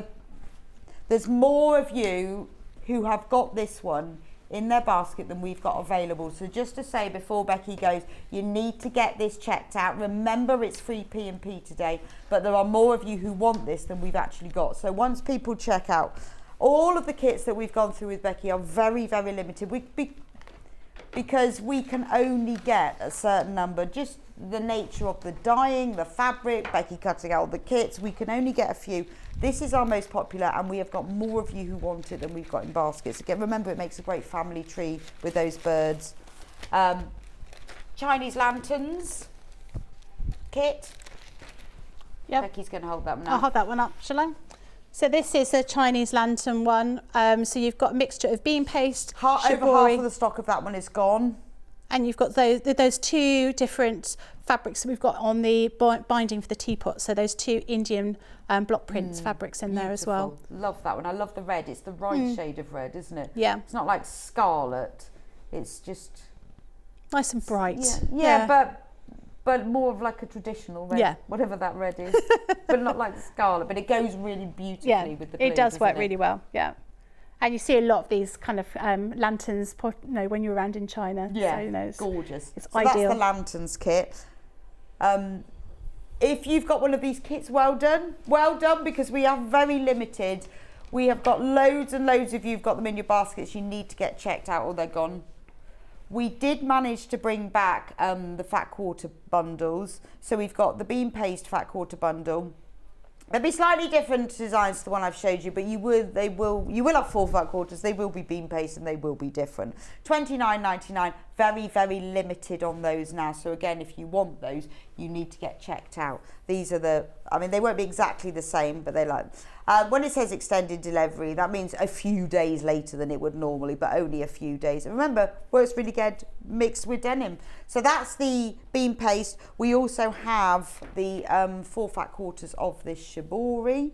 there's more of you who have got this one in their basket than we've got available. So just to say before Becky goes, you need to get this checked out. Remember, it's free P&P today, but there are more of you who want this than we've actually got. So once people check out, all of the kits that we've gone through with Becky are very, very limited. Because we can only get a certain number, just the nature of the dyeing, the fabric, Becky cutting out the kits, we can only get a few. This is our most popular, and we have got more of you who want it than we've got in baskets. Again, remember, it makes a great family tree with those birds. Chinese lanterns kit.
Yep.
Becky's going to hold that one up.
I'll hold that one up, shall I? So this is a Chinese lantern one. So you've got a mixture of bean paste,
over half of the stock of that one is gone.
And you've got those two different fabrics that we've got on the binding for the teapot. So those two Indian block prints fabrics in there as well.
Love that one. I love the red. It's the right shade of red, isn't it?
Yeah.
It's not like scarlet. It's just
nice and bright.
Yeah. But more of like a traditional red, whatever that red is, but not like scarlet. But it goes really beautifully with the blue.
It does work really well. Yeah. And you see a lot of these kind of lanterns, when you're around in China.
Yeah,
so,
it's gorgeous.
It's
so
ideal.
That's the lanterns kit. If you've got one of these kits, well done, because we are very limited. We have got loads and loads of you've got them in your baskets. You need to get checked out or they're gone. We did manage to bring back the fat quarter bundles. So we've got the bean paste fat quarter bundle. There'll be slightly different designs to the one I've showed you, but you will have 4 fat quarters. They will be bean paste and they will be different. $29.99, very, very limited on those now. So again, if you want those, you need to get checked out. These are they won't be exactly the same, but they like. When it says extended delivery, that means a few days later than it would normally, but only a few days. And remember, works really good mixed with denim. So that's the bean paste. We also have the 4 fat quarters of this shibori.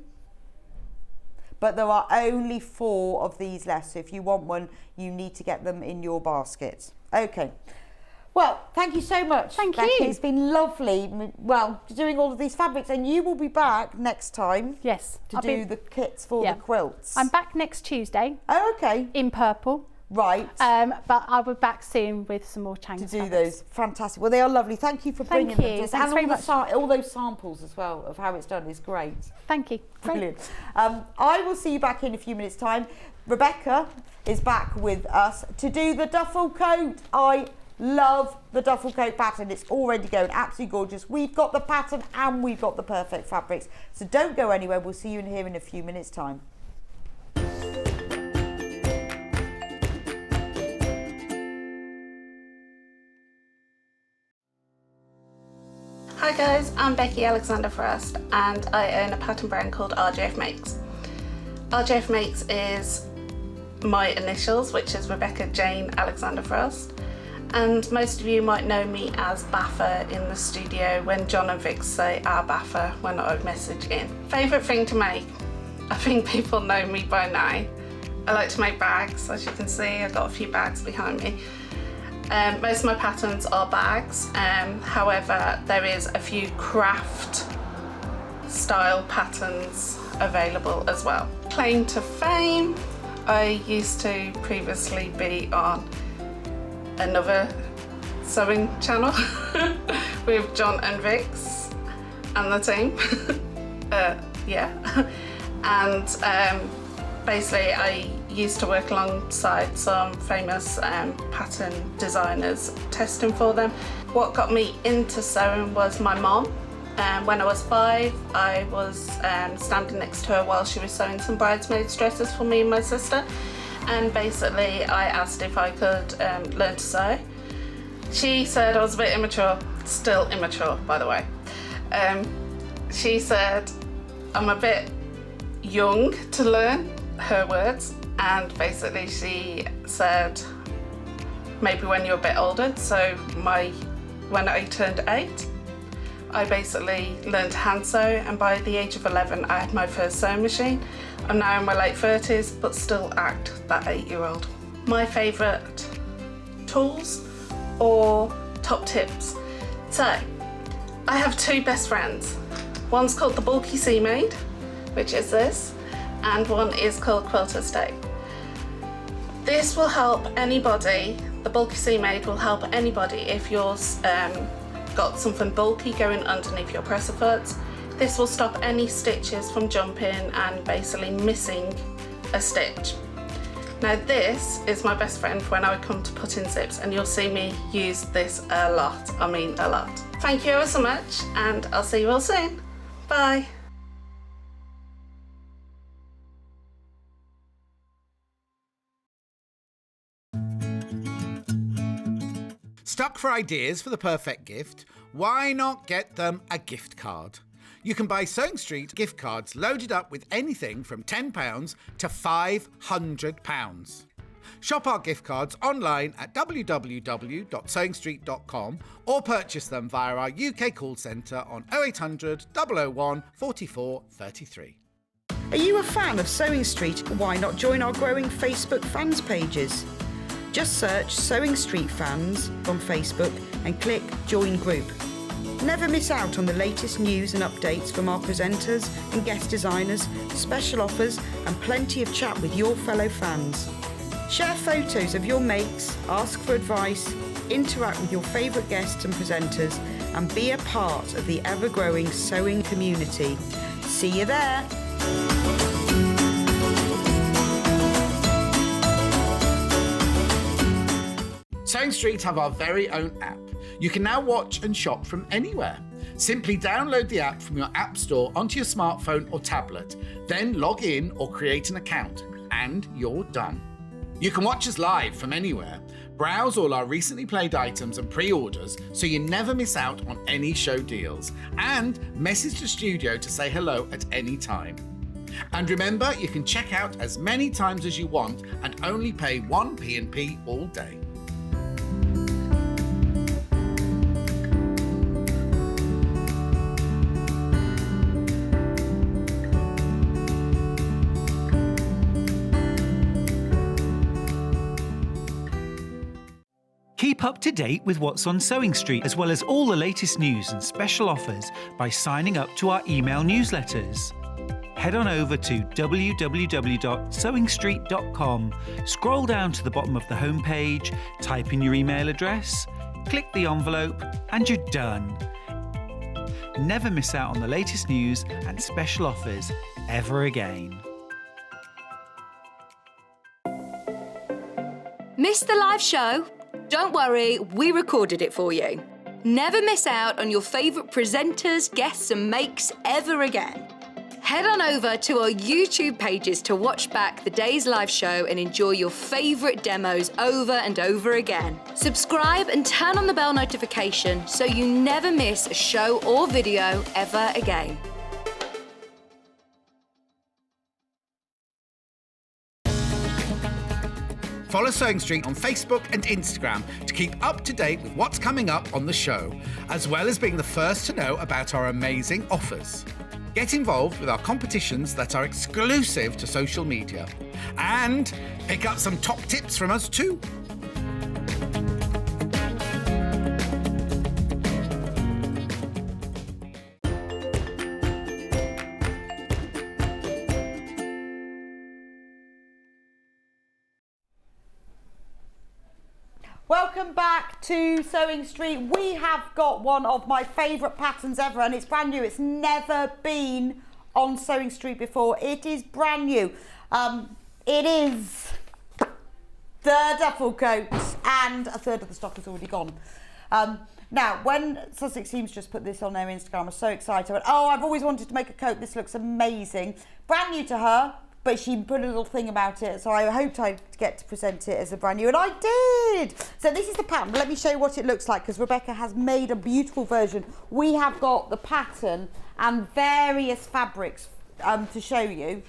But there are only 4 of these left. So if you want one, you need to get them in your baskets. Okay. Well, thank you so much.
Thank
Becky.
you.
It's been lovely, doing all of these fabrics. And you will be back next time.
Yes.
To do the kits for the quilts.
I'm back next Tuesday.
Oh, okay.
In purple.
Right.
But I'll be back soon with some more Chinese
to do
fabrics.
those. Fantastic. Well, they are lovely. Thank you for bringing them.
Thanks
and
very much.
All those samples as well of how it's done is great.
Thank you.
Brilliant. I will see you back in a few minutes' time. Rebecca is back with us to do the duffel coat. I love the duffel coat pattern. It's already going absolutely gorgeous. We've got the pattern and we've got the perfect fabrics. So don't go anywhere. We'll see you in here in a few minutes' time.
Hi guys, I'm Becky Alexander Frost and I own a pattern brand called RJF Makes. RJF Makes is my initials, which is Rebecca Jane Alexander Frost, and most of you might know me as Baffa in the studio when John and Vic say our Baffa when I message in. Favourite thing to make? I think people know me by now. I like to make bags, as you can see. I've got a few bags behind me. Most of my patterns are bags, however there is a few craft style patterns available as well. Claim to fame, I used to previously be on another sewing channel with John and Vix and the team. And basically I used to work alongside some famous pattern designers testing for them. What got me into sewing was my mom. When I was 5, I was standing next to her while she was sewing some bridesmaids' dresses for me and my sister, and basically I asked if I could learn to sew. She said I was a bit immature, still immature by the way. She said I'm a bit young to learn, her words, and basically she said maybe when you're a bit older. So when I turned 8, I basically learned to hand sew, and by the age of 11 I had my first sewing machine. I'm now in my late 30s but still act that 8-year-old. My favourite tools or top tips. So I have 2 best friends. One's called the Bulky Sea Maid, which is this, and one is called Quilter Stay. This will help anybody, the Bulky Sea Maid will help anybody if yours got something bulky going underneath your presser foots. This will stop any stitches from jumping and basically missing a stitch. Now this is my best friend when I come to put in zips, and you'll see me use this a lot, I mean a lot. Thank you ever so much, and I'll see you all soon. Bye.
Stuck for ideas for the perfect gift? Why not get them a gift card? You can buy Sewing Street gift cards loaded up with anything from £10 to £500. Shop our gift cards online at www.sewingstreet.com or purchase them via our UK call centre on 0800 001 44 33.
Are you a fan of Sewing Street? Why not join our growing Facebook fans pages? Just search Sewing Street Fans on Facebook and click Join Group. Never miss out on the latest news and updates from our presenters and guest designers, special offers and plenty of chat with your fellow fans. Share photos of your makes, ask for advice, interact with your favourite guests and presenters, and be a part of the ever-growing sewing community. See you there!
Sewing Street have our very own app. You can now watch and shop from anywhere. Simply download the app from your app store onto your smartphone or tablet, then log in or create an account, and you're done. You can watch us live from anywhere, browse all our recently played items and pre-orders so you never miss out on any show deals, and message the studio to say hello at any time. And remember, you can check out as many times as you want and only pay 1 P&P all day.
Keep up to date with what's on Sewing Street, as well as all the latest news and special offers by signing up to our email newsletters. Head on over to www.sewingstreet.com, scroll down to the bottom of the homepage, type in your email address, click the envelope, and you're done. Never miss out on the latest news and special offers ever again.
Missed the live show? Don't worry, we recorded it for you. Never miss out on your favourite presenters, guests and makes ever again. Head on over to our YouTube pages to watch back the day's live show and enjoy your favourite demos over and over again. Subscribe and turn on the bell notification so you never miss a show or video ever again.
Follow Sewing Street on Facebook and Instagram to keep up to date with what's coming up on the show, as well as being the first to know about our amazing offers. Get involved with our competitions that are exclusive to social media. And pick up some top tips from us too.
Welcome back to Sewing Street. We have got one of my favourite patterns ever, and it's brand new. It's never been on Sewing Street before. It is brand new. It is the duffel coat, and a third of the stock is already gone. Now, when Sussex Seamstress put this on their Instagram, I was so excited. I went, oh, I've always wanted to make a coat. This looks amazing. Brand new to her, but she put a little thing about it. So I hoped I'd get to present it as a brand new, and I did. So this is the pattern. Let me show you what it looks like, because Rebecca has made a beautiful version. We have got the pattern and various fabrics to show you.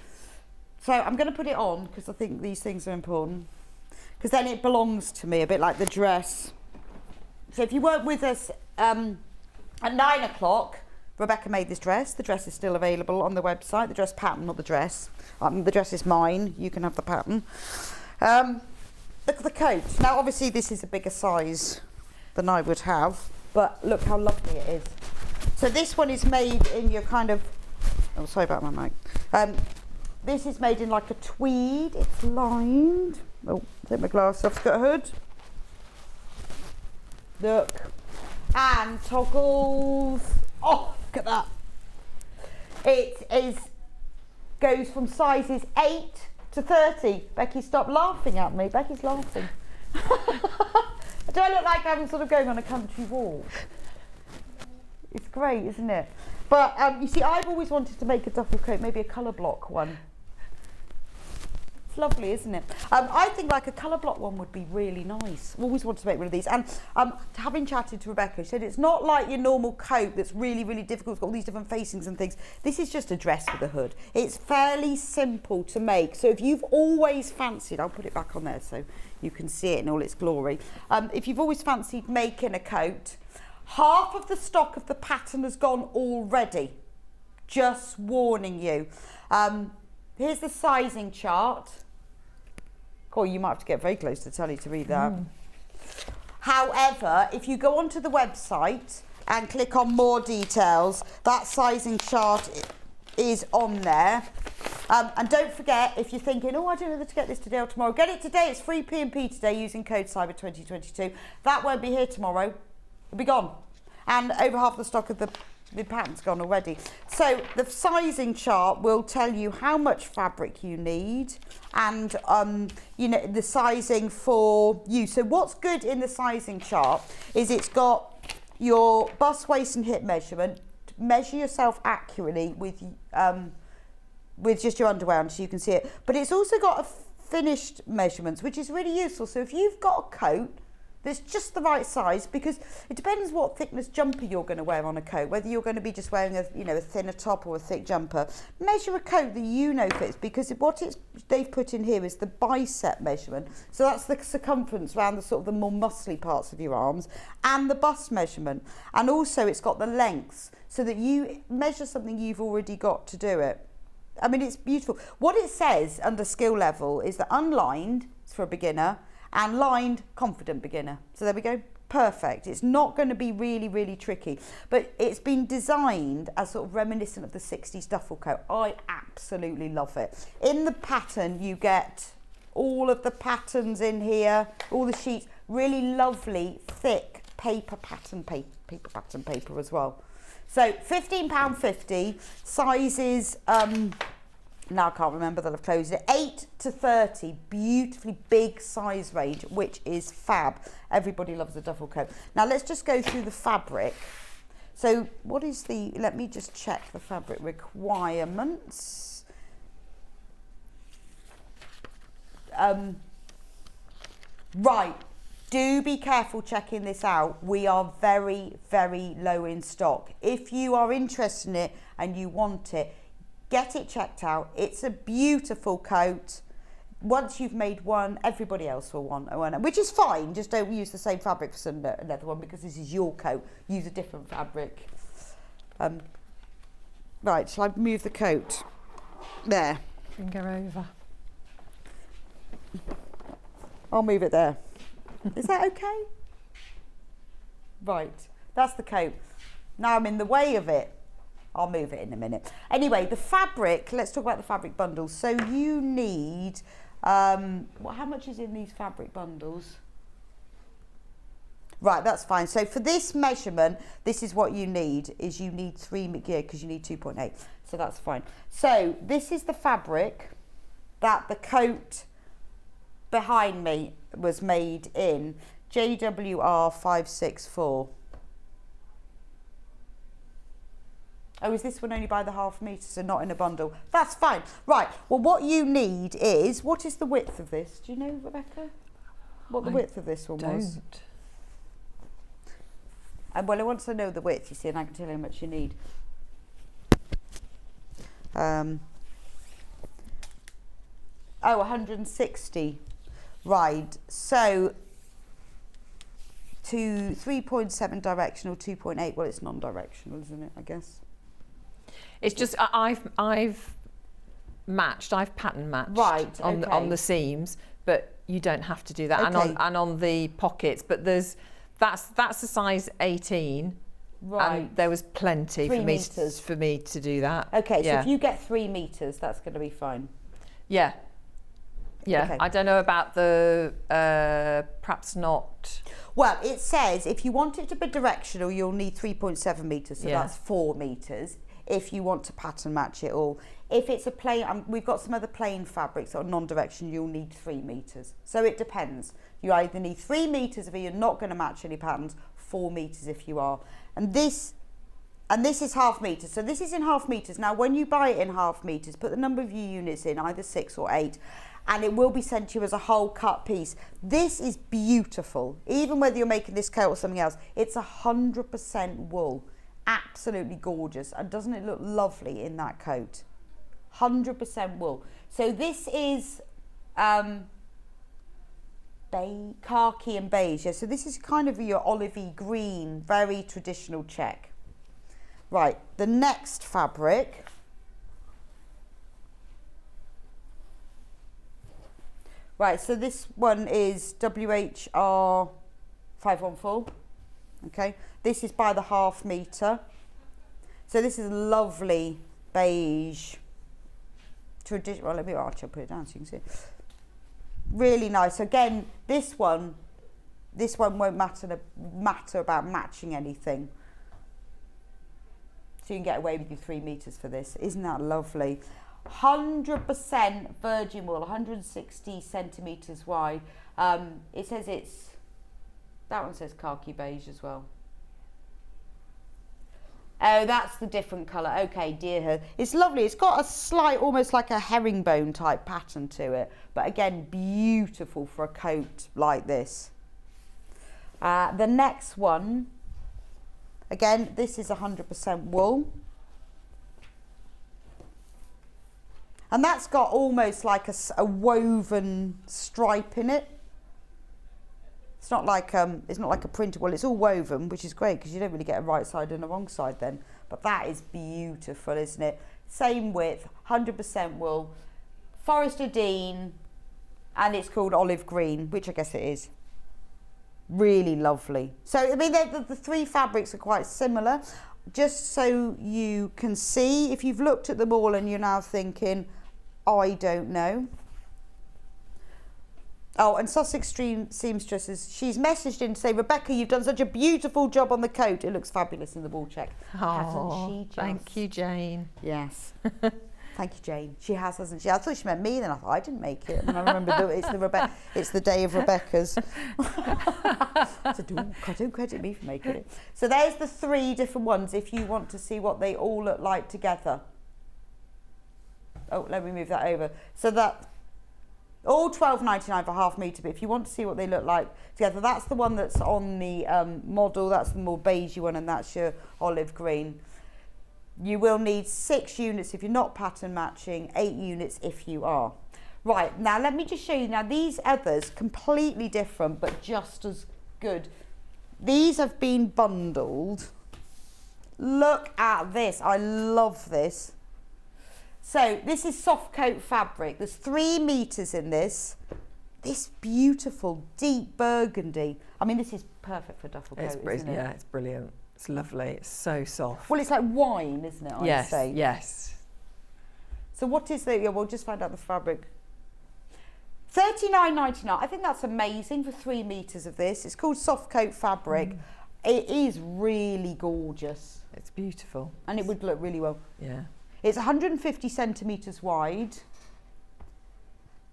So I'm going to put it on, because I think these things are important, because then it belongs to me, a bit like the dress. So if you weren't with us at 9 o'clock, Rebecca made this dress. The dress is still available on the website. The dress pattern, not the dress. The dress is mine. You can have the pattern. Look at the coat. Now, obviously, this is a bigger size than I would have, but look how lovely it is. So this one is made in your kind of... Oh, sorry about my mic. This is made in like a tweed. It's lined. Oh, take my glass off. It's got a hood. Look. And toggles. Oh, look at that. It goes from sizes 8 to 30. Becky, stop laughing at me. Becky's laughing. Do I look like I'm sort of going on a country walk? It's great, isn't it? But you see, I've always wanted to make a duffel coat, maybe a colour block one. It's lovely, isn't it? I think like a colour block one would be really nice. I've always wanted to make one of these. And having chatted to Rebecca, she said it's not like your normal coat that's really, really difficult. It's got all these different facings and things. This is just a dress with a hood. It's fairly simple to make. So if you've always fancied, I'll put it back on there so you can see it in all its glory. If you've always fancied making a coat, half of the stock of the pattern has gone already. Just warning you. Here's the sizing chart. Oh, you might have to get very close to the telly to read that. However, if you go onto the website and click on more details, that sizing chart is on there. And don't forget, if you're thinking, oh, I don't know whether to get this today or tomorrow, get it today. It's free P&P today using code CYBER2022. That won't be here tomorrow. It'll be gone. And over half the stock of the pattern's gone already. So the sizing chart will tell you how much fabric you need and you know, the sizing for you. So what's good in the sizing chart is it's got your bust, waist and hip measurement. Measure yourself accurately with just your underwear on so you can see it. But it's also got a finished measurements, which is really useful. So if you've got a coat that's just the right size, because it depends what thickness jumper you're going to wear on a coat, whether you're going to be just wearing a thinner top or a thick jumper. Measure a coat that you know fits, because what they've put in here is the bicep measurement. So that's the circumference around the sort of the more muscly parts of your arms, and the bust measurement. And also it's got the lengths, so that you measure something you've already got to do it. I mean, it's beautiful. What it says under skill level is that unlined is for a beginner, and lined, confident beginner. So there we go, perfect. It's not going to be really, really tricky, but it's been designed as sort of reminiscent of the 60s duffel coat. I absolutely love it. In the pattern, you get all of the patterns in here, all the sheets, really lovely, thick paper pattern paper as well. So £15.50, sizes, now I can't remember that I've closed it, 8 to 30, beautifully big size range, which is fab. Everybody loves a duffel coat. Now let's just go through the fabric. So what is let me just check the fabric requirements. Right, do be careful checking this out. We are very, very low in stock. If you are interested in it and you want it, get it checked out. It's a beautiful coat. Once you've made one, everybody else will want one, which is fine. Just don't use the same fabric for another one, because this is your coat. Use a different fabric. Right, shall I move the coat? There.
Finger over.
I'll move it there. Is that okay? Right, that's the coat. Now I'm in the way of it. I'll move it in a minute. Anyway, the fabric, let's talk about the fabric bundles. So you need, how much is in these fabric bundles? Right, that's fine. So for this measurement, this is what you need, is you need 3, because you need 2.8. So that's fine. So this is the fabric that the coat behind me was made in, JWR 564. Oh, is this one only by the ½ metre, so not in a bundle? That's fine. Right, well, what you need is, what is the width of this? Do you know, Rebecca? What the width of this one was? And well, once I know the width, you see, and I can tell you how much you need. 160. Right, so to 3.7 directional, 2.8. Well, it's non-directional, isn't it? I guess.
It's just I've pattern matched on the seams, but you don't have to do that.
Okay.
And on the pockets, but that's a size 18.
Right.
And there was plenty for me to do that.
Okay, so if you get 3 metres, that's going to be fine.
Yeah. Yeah.
Okay.
I don't know about the perhaps not.
Well, it says if you want it to be directional, you'll need 3.7 metres, so that's 4 metres. If you want to pattern match it all. If it's a plain, we've got some other plain fabrics that are non-directional, you'll need 3 metres. So it depends. You either need 3 metres if you're not going to match any patterns, 4 metres if you are. And this is ½ metre. So this is in ½ metres. Now, when you buy it in ½ metres, put the number of your units in, either 6 or 8, and it will be sent to you as a whole cut piece. This is beautiful. Even whether you're making this coat or something else, it's 100% wool. Absolutely gorgeous. And doesn't it look lovely in that coat? 100% wool. So this is khaki and beige. Yeah, so this is kind of your olivey green, very traditional check. Right, the next fabric. Right, so this one is WHR 514. Okay, this is by the ½ metre. So this is lovely beige. Traditional. Well, let me actually put it down so you can see it. Really nice. Again, this one won't matter about matching anything. So you can get away with your 3 metres for this. Isn't that lovely? 100% virgin wool, 160 centimetres wide. It says that one says khaki beige as well. Oh, that's the different colour. Okay, dear her. It's lovely. It's got a slight, almost like a herringbone type pattern to it. But again, beautiful for a coat like this. The next one, again, this is 100% wool. And that's got almost like a woven stripe in it. It's not like a printed wool. It's all woven, which is great because you don't really get a right side and a wrong side then. But that is beautiful, isn't it? Same width, 100% wool, Forester Dean, and it's called olive green, which I guess it is. Really lovely. So I mean, the 3 fabrics are quite similar. Just so you can see, if you've looked at them all and you're now thinking, I don't know. Oh, and Sussex Seamstresses, she's messaged in to say, Rebecca, you've done such a beautiful job on the coat. It looks fabulous in the wool check. Hasn't she just?
Thank you, Jane.
Yes. Thank you, Jane. She has, hasn't she? I thought she meant me, then I thought I didn't make it. And I remember it's the day of Rebecca's. So don't credit me for making it. So there's the 3 different ones if you want to see what they all look like together. Oh, let me move that over. So that all £12.99 for ½ metre, but if you want to see what they look like together, that's the one that's on the model, that's the more beigey one, and that's your olive green. You will need 6 units if you're not pattern matching, 8 units if you are. Right, now let me just show you. Now these others, completely different, but just as good. These have been bundled. Look at this, I love this. So this is soft coat fabric. There's 3 metres in this. This beautiful deep burgundy. I mean, this is perfect for duffel coat, isn't it?
Yeah, it's brilliant. It's lovely. It's so soft.
Well, it's like wine, isn't it? I'd say.
Yes.
So what is the? Yeah, we'll just find out the fabric. £39.99. I think that's amazing for 3 metres of this. It's called soft coat fabric. It is really gorgeous.
It's beautiful.
And it would look really well.
Yeah.
It's 150 centimetres wide,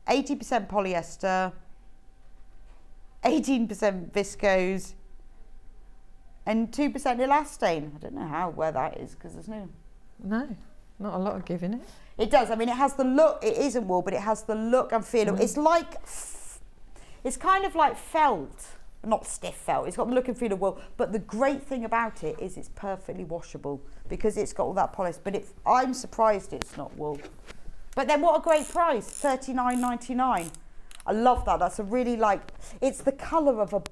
80% polyester, 18% viscose, and 2% elastane. I don't know where that is because there's no
No, not a lot of give in it.
It does. I mean, it has the look. It isn't wool, but it has the look and feel. It's like, it's kind of like felt, not stiff felt. It's got the look and feel of wool. But the great thing about it is it's perfectly washable because it's got all that polish. But I'm surprised it's not wool. But then what a great price, $39.99. I love that. That's a really it's the colour of a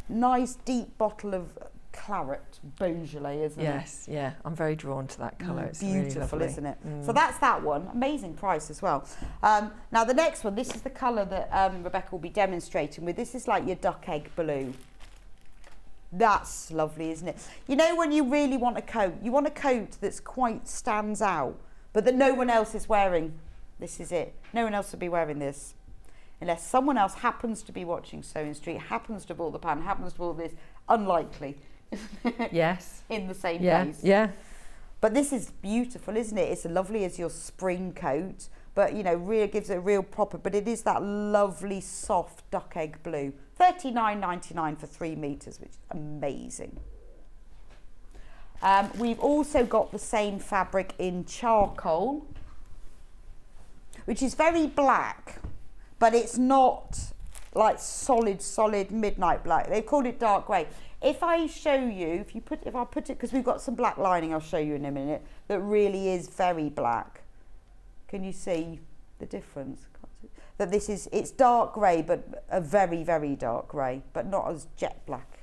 nice deep bottle of claret Beaujolais, isn't it?
Yes, yeah. I'm very drawn to that colour. It's
beautiful,
really
isn't it? So that's that one. Amazing price as well. Now the next one, this is the colour that Rebecca will be demonstrating with. This is like your duck egg blue. That's lovely, isn't it? You know when you really want a coat, you want a coat that's quite stands out, but that no one else is wearing. This is it. No one else will be wearing this. Unless someone else happens to be watching Sewing Street, happens to have bought the pattern, happens to have bought this. Unlikely.
Yes.
In the same place.
Yeah.
But this is beautiful, isn't it? It's as lovely as your spring coat, but you know, really gives it a real proper, but it is that lovely soft duck egg blue. $39.99 for 3 meters, which is amazing. We've also got the same fabric in charcoal, which is very black, but it's not like solid midnight black. They called it dark grey. If I show you, if I put it, because we've got some black lining, I'll show you in a minute, that really is very black. Can you see the difference? That this is, it's dark grey, but a very, very dark grey, but not as jet black.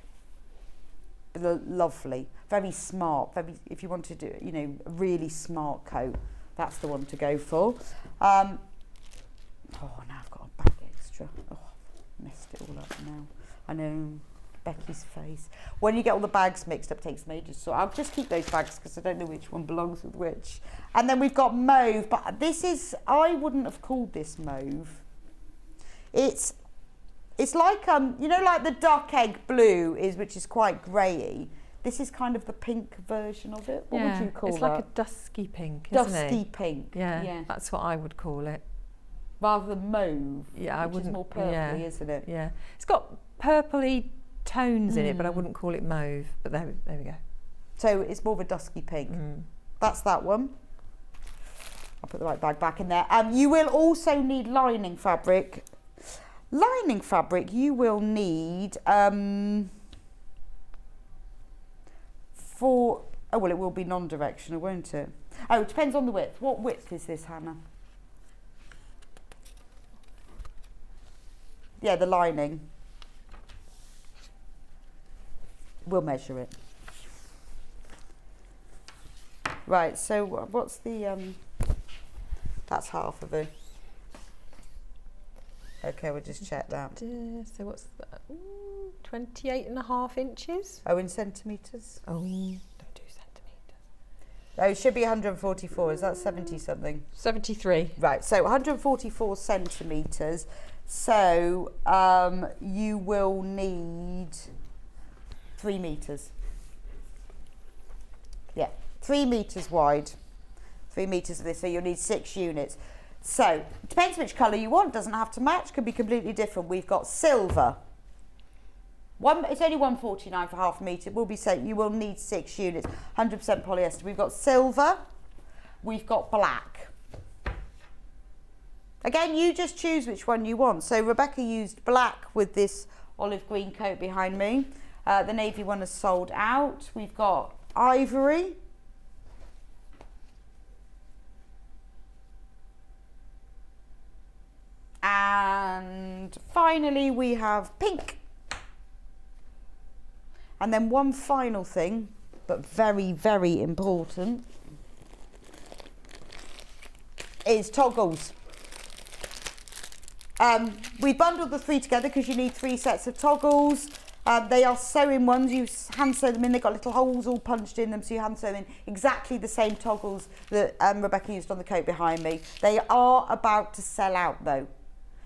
Lovely, very smart, very, if you want to do, you know, a really smart coat, that's the one to go for. Oh, now I've got a bag extra. Oh, messed it all up now. I know. Becky's face. When you get all the bags mixed up, it takes ages. So I'll just keep those bags because I don't know which one belongs with which. And then we've got mauve, but this is, I wouldn't have called this mauve. It's like you know, like the duck egg blue is, which is quite greyy. This is kind of the pink version of it. What would you call that?
It's like a dusky pink, isn't it?
Dusky pink.
Yeah, that's what I would call it.
Rather than mauve.
Yeah, I wouldn't.
Is more purpley, isn't it?
Yeah, it's got purpley tones in it, but I wouldn't call it mauve. But there we go.
So it's more of a dusky pink. That's that one. I'll put the right bag back in there. You will also need lining fabric. Lining fabric you will need it will be non-directional, won't it? Oh, it depends on the width. What width is this, Hannah? Yeah, the lining. We'll measure it. Right, so what's the, that's half of it. Okay, we'll just check that.
So what's that? 28.5 inches?
Oh, in centimetres?
Oh, don't do centimetres.
Oh, it should be 144. Is that 70 something?
73.
Right, so 144 centimetres. So you will need 3 meters. Yeah, 3 meters wide, 3 meters of this, so you'll need 6 units. So, depends which colour you want, doesn't have to match, can be completely different. We've got silver. It's only $149 for half a metre. We'll be saying you will need 6 units, 100% polyester. We've got silver, we've got black. Again, you just choose which one you want. So Rebecca used black with this olive green coat behind me. The navy one is sold out. We've got ivory. And finally we have pink. And then one final thing, but very, very important, is toggles. We bundled the 3 together because you need 3 sets of toggles. They are sewing ones, you hand sew them in, they've got little holes all punched in them, so you hand sew in exactly the same toggles that Rebecca used on the coat behind me. They are about to sell out though.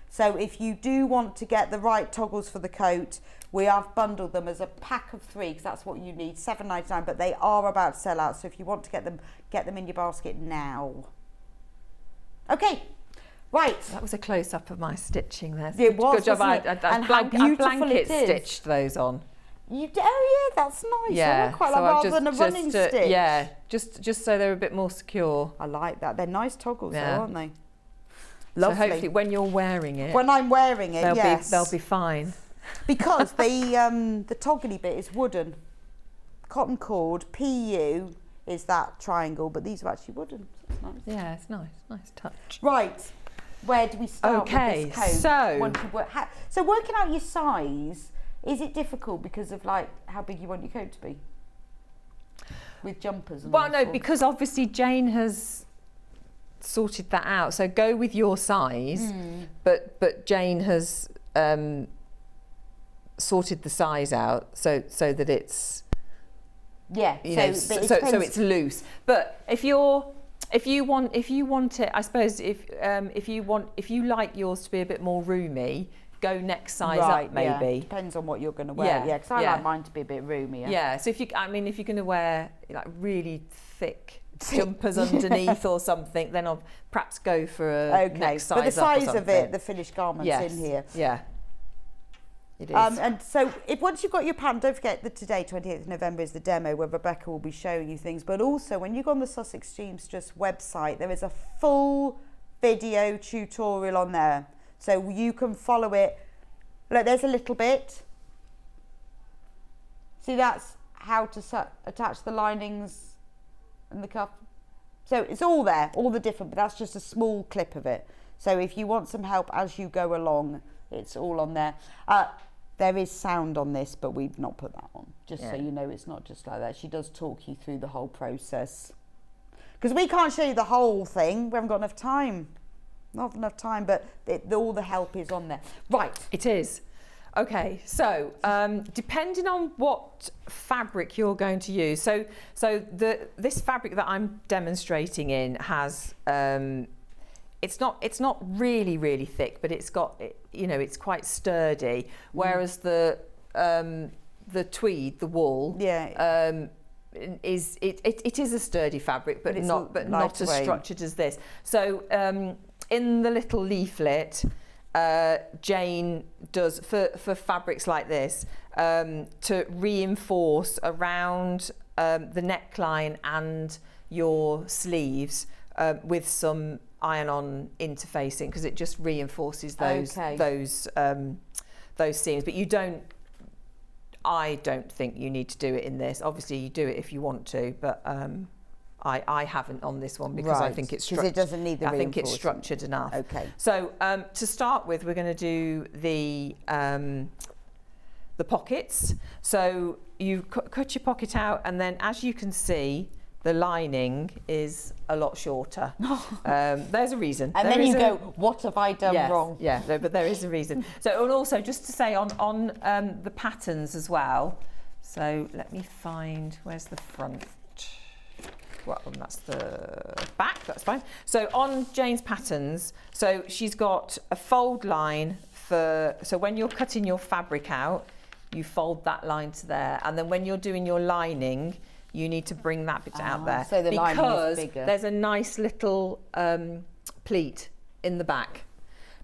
So if you do want to get the right toggles for the coat, we have bundled them as a pack of 3 because that's what you need, $7.99, but they are about to sell out. So if you want to get them in your basket now. Okay. Right.
That was a close-up of my stitching there.
It was,
good job. I
and how beautiful
blanket
it is.
stitched those on.
Oh yeah, that's nice. I quite like rather than a running stick.
Yeah, just so they're a bit more secure.
I like that. They're nice toggles, though, aren't they? Lovely.
So hopefully, when you're wearing it,
when I'm wearing it,
they'll be fine.
Because the toggly bit is wooden. Cotton cord PU is that triangle, but these are actually wooden. So it's nice.
Yeah, it's nice touch.
Right. Where do we start with this coat? So working out your size, is it difficult because of like how big you want your coat to be? With jumpers and
no, because obviously Jane has sorted that out. So go with your size, but Jane has sorted the size out so that it's so it's loose. But if you want it, I suppose if you like yours to be a bit more roomy, go next size up maybe.
Yeah. Depends on what you're going to wear. Yeah, because I like mine to be a bit roomier.
Yeah. So if you're going to wear like really thick jumpers underneath or something, then I'll perhaps go for a next size up.
But the size of it, the finished garments in here.
Yeah. It is.
And so once you've got your pattern, don't forget that today, 28th of November, is the demo where Rebecca will be showing you things. But also, when you go on the Sussex Seamstress website, there is a full video tutorial on there. So you can follow it. Look, there's a little bit. See, that's how to attach the linings and the cuff. So it's all there, all the different, but that's just a small clip of it. So if you want some help as you go along, it's all on there. There is sound on this, but we've not put that on, just so you know it's not just like that. She does talk you through the whole process. Because we can't show you the whole thing. We haven't got enough time. Not enough time, but all the help is on there. Right.
It is. Okay, so depending on what fabric you're going to use, so this fabric that I'm demonstrating in has it's not really thick, but it's got it's quite sturdy. Whereas the tweed, the wool, is a sturdy fabric, but not as structured as this. So in the little leaflet, Jane does for fabrics like this to reinforce around the neckline and your sleeves with some iron-on interfacing, because it just reinforces those seams. But I don't think you need to do it in this. Obviously you do it if you want to, but I haven't on this one because I think it's
it doesn't need the
I think it's structured enough.
Okay.
So to start with, we're going to do the pockets. So you cut your pocket out, and then as you can see, the lining is a lot shorter. There's a reason.
And then you go, what have I done wrong?
Yeah, no, but there is a reason. So, and also just to say on the patterns as well. So let me find, where's the front? Well, that's the back, that's fine. So on Jane's patterns, so she's got a fold line so when you're cutting your fabric out, you fold that line to there. And then when you're doing your lining, you need to bring that bit out there.
So the lining is bigger.
Because there's a nice little pleat in the back.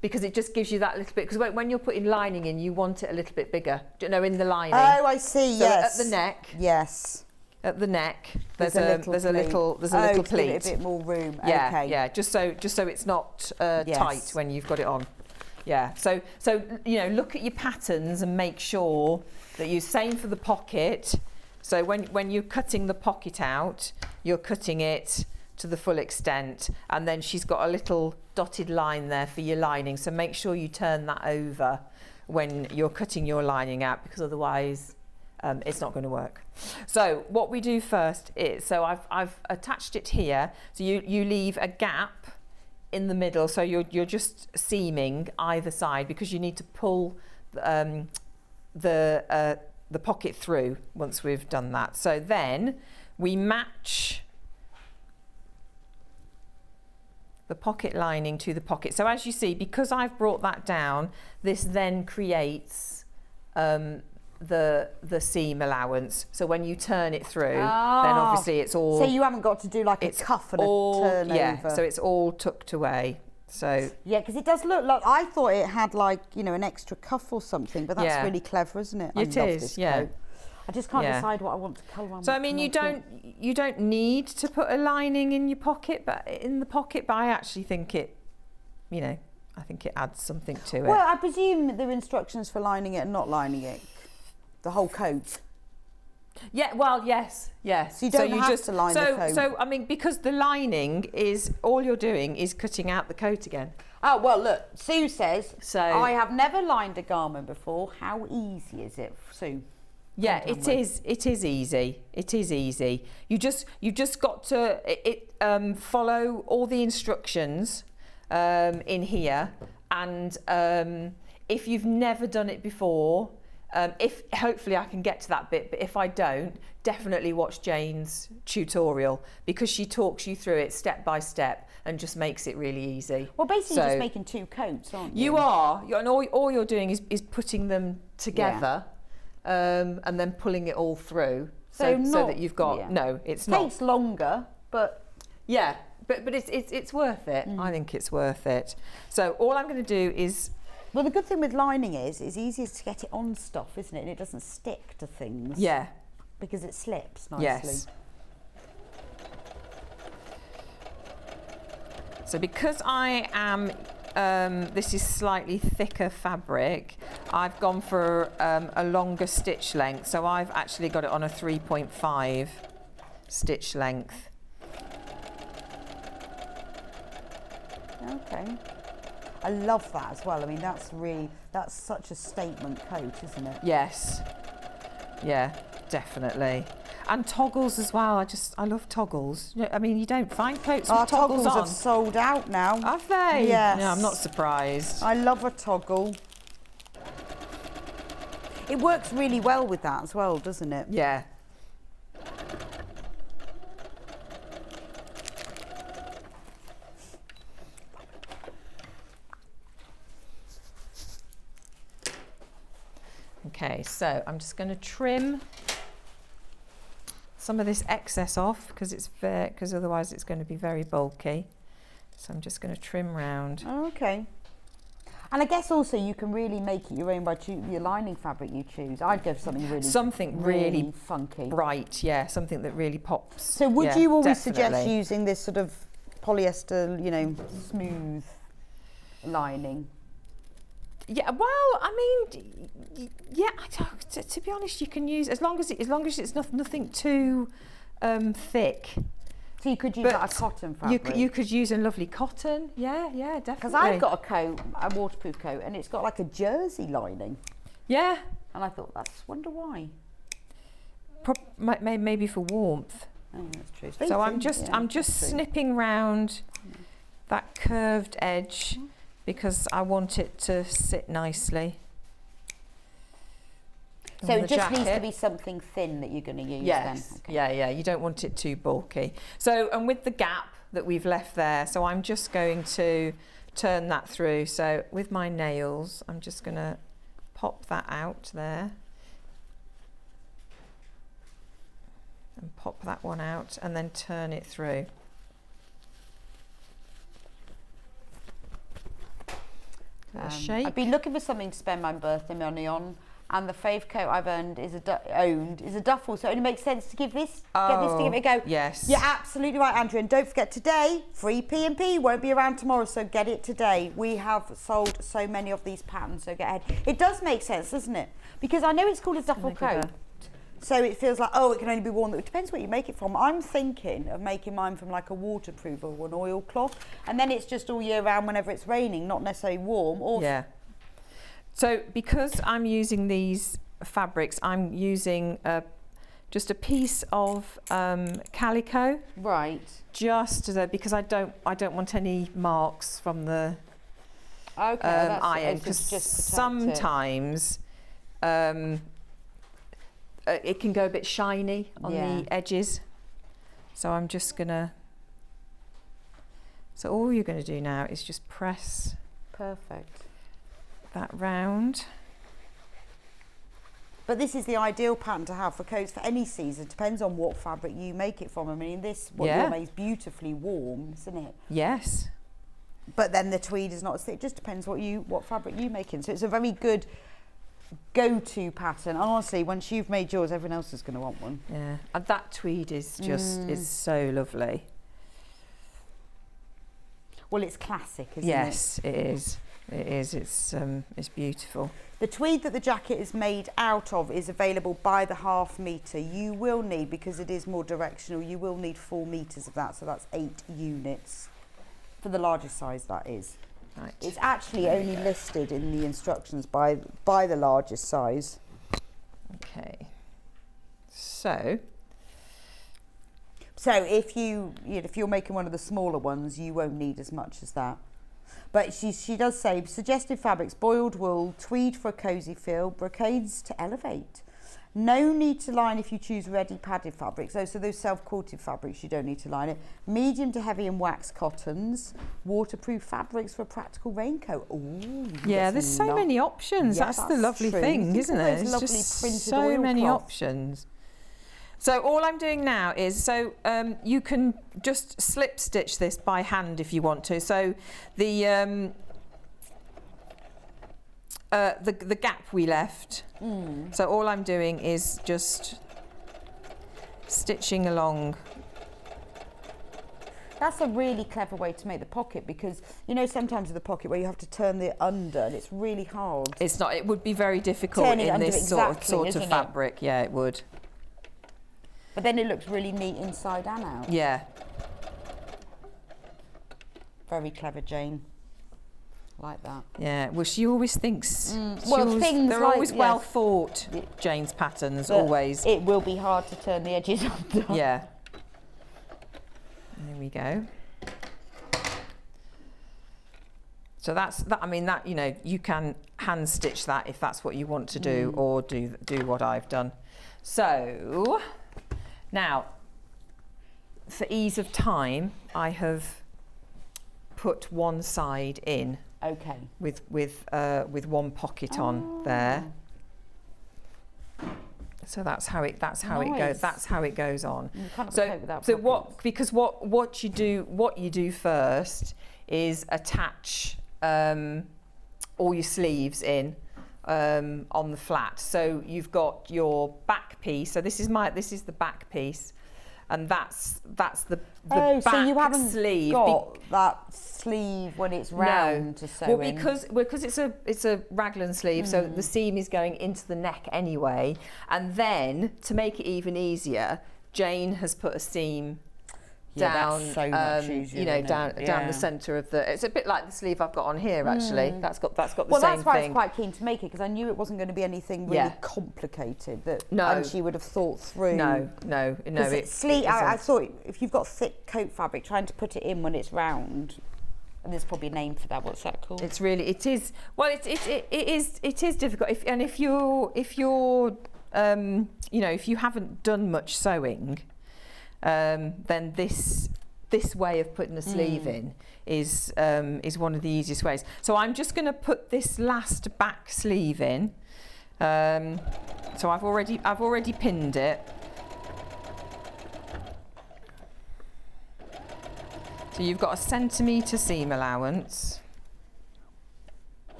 Because it just gives you that little bit, because when you're putting lining in, you want it a little bit bigger, in the lining.
Oh, I see,
so
yes.
At the neck.
Yes.
At the neck, there's a little pleat.
To give it a bit more room.
Yeah,
okay.
Yeah. Just so it's not tight when you've got it on. Yeah. So look at your patterns and make sure that you same for the pocket. So when you're cutting the pocket out, you're cutting it to the full extent, and then she's got a little dotted line there for your lining. So make sure you turn that over when you're cutting your lining out, because otherwise it's not going to work. So what we do first is, so I've attached it here. So you leave a gap in the middle. So you're just seaming either side, because you need to pull the pocket through once we've done that. So then we match the pocket lining to the pocket. So as you see, because I've brought that down, this then creates the seam allowance. So when you turn it through, then obviously it's all...
So you haven't got to do like a cuff and a turn over.
So it's all tucked away. So
yeah, because it does look like, I thought it had like, an extra cuff or something, but that's really clever, isn't it?
It is, yeah.
I just can't decide what I want to colour on.
So I mean, you don't need to put a lining in your pocket, but I actually think it, you know, I think it adds something to it.
Well, I presume there are instructions for lining it and not lining it, the whole coat.
Yeah, well, yes.
So you don't have to line the coat.
So, I mean, because the lining is, all you're doing is cutting out the coat again.
Oh, well, look, Sue says,
So
I have never lined a garment before. How easy is it, Sue?
Yeah, it is. It is easy. It is easy. You've just got to follow all the instructions in here, and if you've never done it before, if hopefully I can get to that bit, but if I don't, definitely watch Jane's tutorial, because she talks you through it step by step and just makes it really easy.
Well, basically you're just making two coats, aren't you?
You are, and all you're doing is putting them together, and then pulling it all through, so that you've got it's not.
It takes longer, but
but it's worth it. I think it's worth it. So all I'm going to do is.
Well, the good thing with lining is it's easier to get it on stuff, isn't it? And it doesn't stick to things.
Yeah.
Because it slips nicely.
Yes. So because I am, this is slightly thicker fabric, I've gone for a longer stitch length. So I've actually got it on a 3.5 stitch length.
Okay. I love that as well. I mean, that's such a statement coat, isn't it?
Yes. Yeah, definitely. And toggles as well. I love toggles. I mean, you don't find coats with toggles on.
Have sold out now.
Have they?
Yes.
No, I'm not surprised.
I love a toggle. It works really well with that as well, doesn't it?
Yeah. Okay, so I'm just going to trim some of this excess off because otherwise it's going to be very bulky. So I'm just going to trim round.
Oh, okay. And I guess also you can really make it your own by your lining fabric you choose. I'd go for something really funky,
bright. Yeah, something that really pops.
So would you always suggest using this sort of polyester, you know, smooth lining?
Yeah, well, I mean, yeah. To be honest, you can use as long as it's nothing too thick.
So you could use like a cotton fabric.
You could use a lovely cotton. Yeah, definitely.
Because I've got a coat, a waterproof coat, and it's got like a jersey lining.
Yeah.
And I thought, wonder why.
Maybe for warmth.
Oh, that's true.
So I'm just snipping round that curved edge. Because I want it to sit nicely.
So it just needs to be something thin that you're going to use then? Okay.
Yeah, you don't want it too bulky. So, and with the gap that we've left there, so I'm just going to turn that through. So with my nails, I'm just going to pop that out there. And pop that one out and then turn it through.
I've been looking for something to spend my birthday money on, and the fave coat I've owned is a duffel, so it only makes sense to get this to give it a go.
Yes.
You're absolutely right, Andrew, and don't forget today, free P&P won't be around tomorrow, so get it today. We have sold so many of these patterns, so get ahead. It does make sense, doesn't it? Because I know it's called a duffel coat. So it feels like, it can only be worn. It depends what you make it from. I'm thinking of making mine from like a waterproof or an oilcloth, and then it's just all year round whenever it's raining, not necessarily warm.
Yeah. So because I'm using these fabrics, I'm using just a piece of calico.
Right.
Just because I don't want any marks from the iron, because sometimes. It can go a bit shiny on the edges. So I'm just gonna, so all you're gonna do now is just press that round.
But this is the ideal pattern to have for coats for any season. Depends on what fabric you make it from. I mean, what you make is beautifully warm, isn't it?
Yes.
But then the tweed is not, it just depends what fabric you make in. So it's a very good go-to pattern. Honestly, once you've made yours, everyone else is going to want one.
Yeah, and that tweed is just is so lovely.
Well, it's classic, isn't it?
Yes, it is. It is. It's beautiful.
The tweed that the jacket is made out of is available by the ½ metre. You will need, because it is more directional, you will need 4 metres of that, so that's 8 units. For the largest size, that is.
Right.
It's actually only listed in the instructions by the largest size.
Okay. So
if if you're making one of the smaller ones, you won't need as much as that. But she does say suggested fabrics: boiled wool, tweed for a cosy feel, brocades to elevate. No need to line if you choose ready padded fabrics. So those self-quilted fabrics, you don't need to line it. Medium to heavy and wax cottons, waterproof fabrics for a practical raincoat. Ooh,
yeah, there's so many options.
Yeah,
that's the lovely thing, isn't it? It's just so many options. So all I'm doing now is, you can just slip stitch this by hand if you want to. So the gap we left. So all I'm doing is just stitching along.
That's a really clever way to make the pocket, because sometimes with the pocket where you have to turn the under and it's really hard.
It's not. It would be very difficult
Turning
in
under
this
exactly,
sort of fabric. Yeah, it would.
But then it looks really neat inside and out.
Yeah.
Very clever, Jane. Like that.
Yeah, well, she always thinks.
They're
always well thought. Jane's patterns, always.
It will be hard to turn the edges under.
Yeah. There we go. So that's that. I mean, that you can hand stitch that if that's what you want to do, or do what I've done. So now, for ease of time, I have put one side in.
Okay.
With one pocket on there. So that's how it goes. That's how it goes on. What you do first is attach all your sleeves in on the flat. So you've got your back piece. So this is the back piece. And that's the back
so you haven't
sleeve.
Got that sleeve when it's round to sew
in. Because it's a raglan sleeve, so the seam is going into the neck anyway. And then to make it even easier, Jane has put a seam down,
that's so much easier,
down the centre of the. It's a bit like the sleeve I've got on here actually. That's got the same thing.
Well, that's why I was quite keen to make it, because I knew it wasn't going to be anything really complicated and she would have thought through.
No.
I thought if you've got thick coat fabric, trying to put it in when it's round. And there's probably a name for that. What's that called?
It is. Well, it is difficult. If you're if you haven't done much sewing, then this way of putting a sleeve in is one of the easiest ways. So I'm just going to put this last back sleeve in. So I've already pinned it. So you've got a centimetre seam allowance.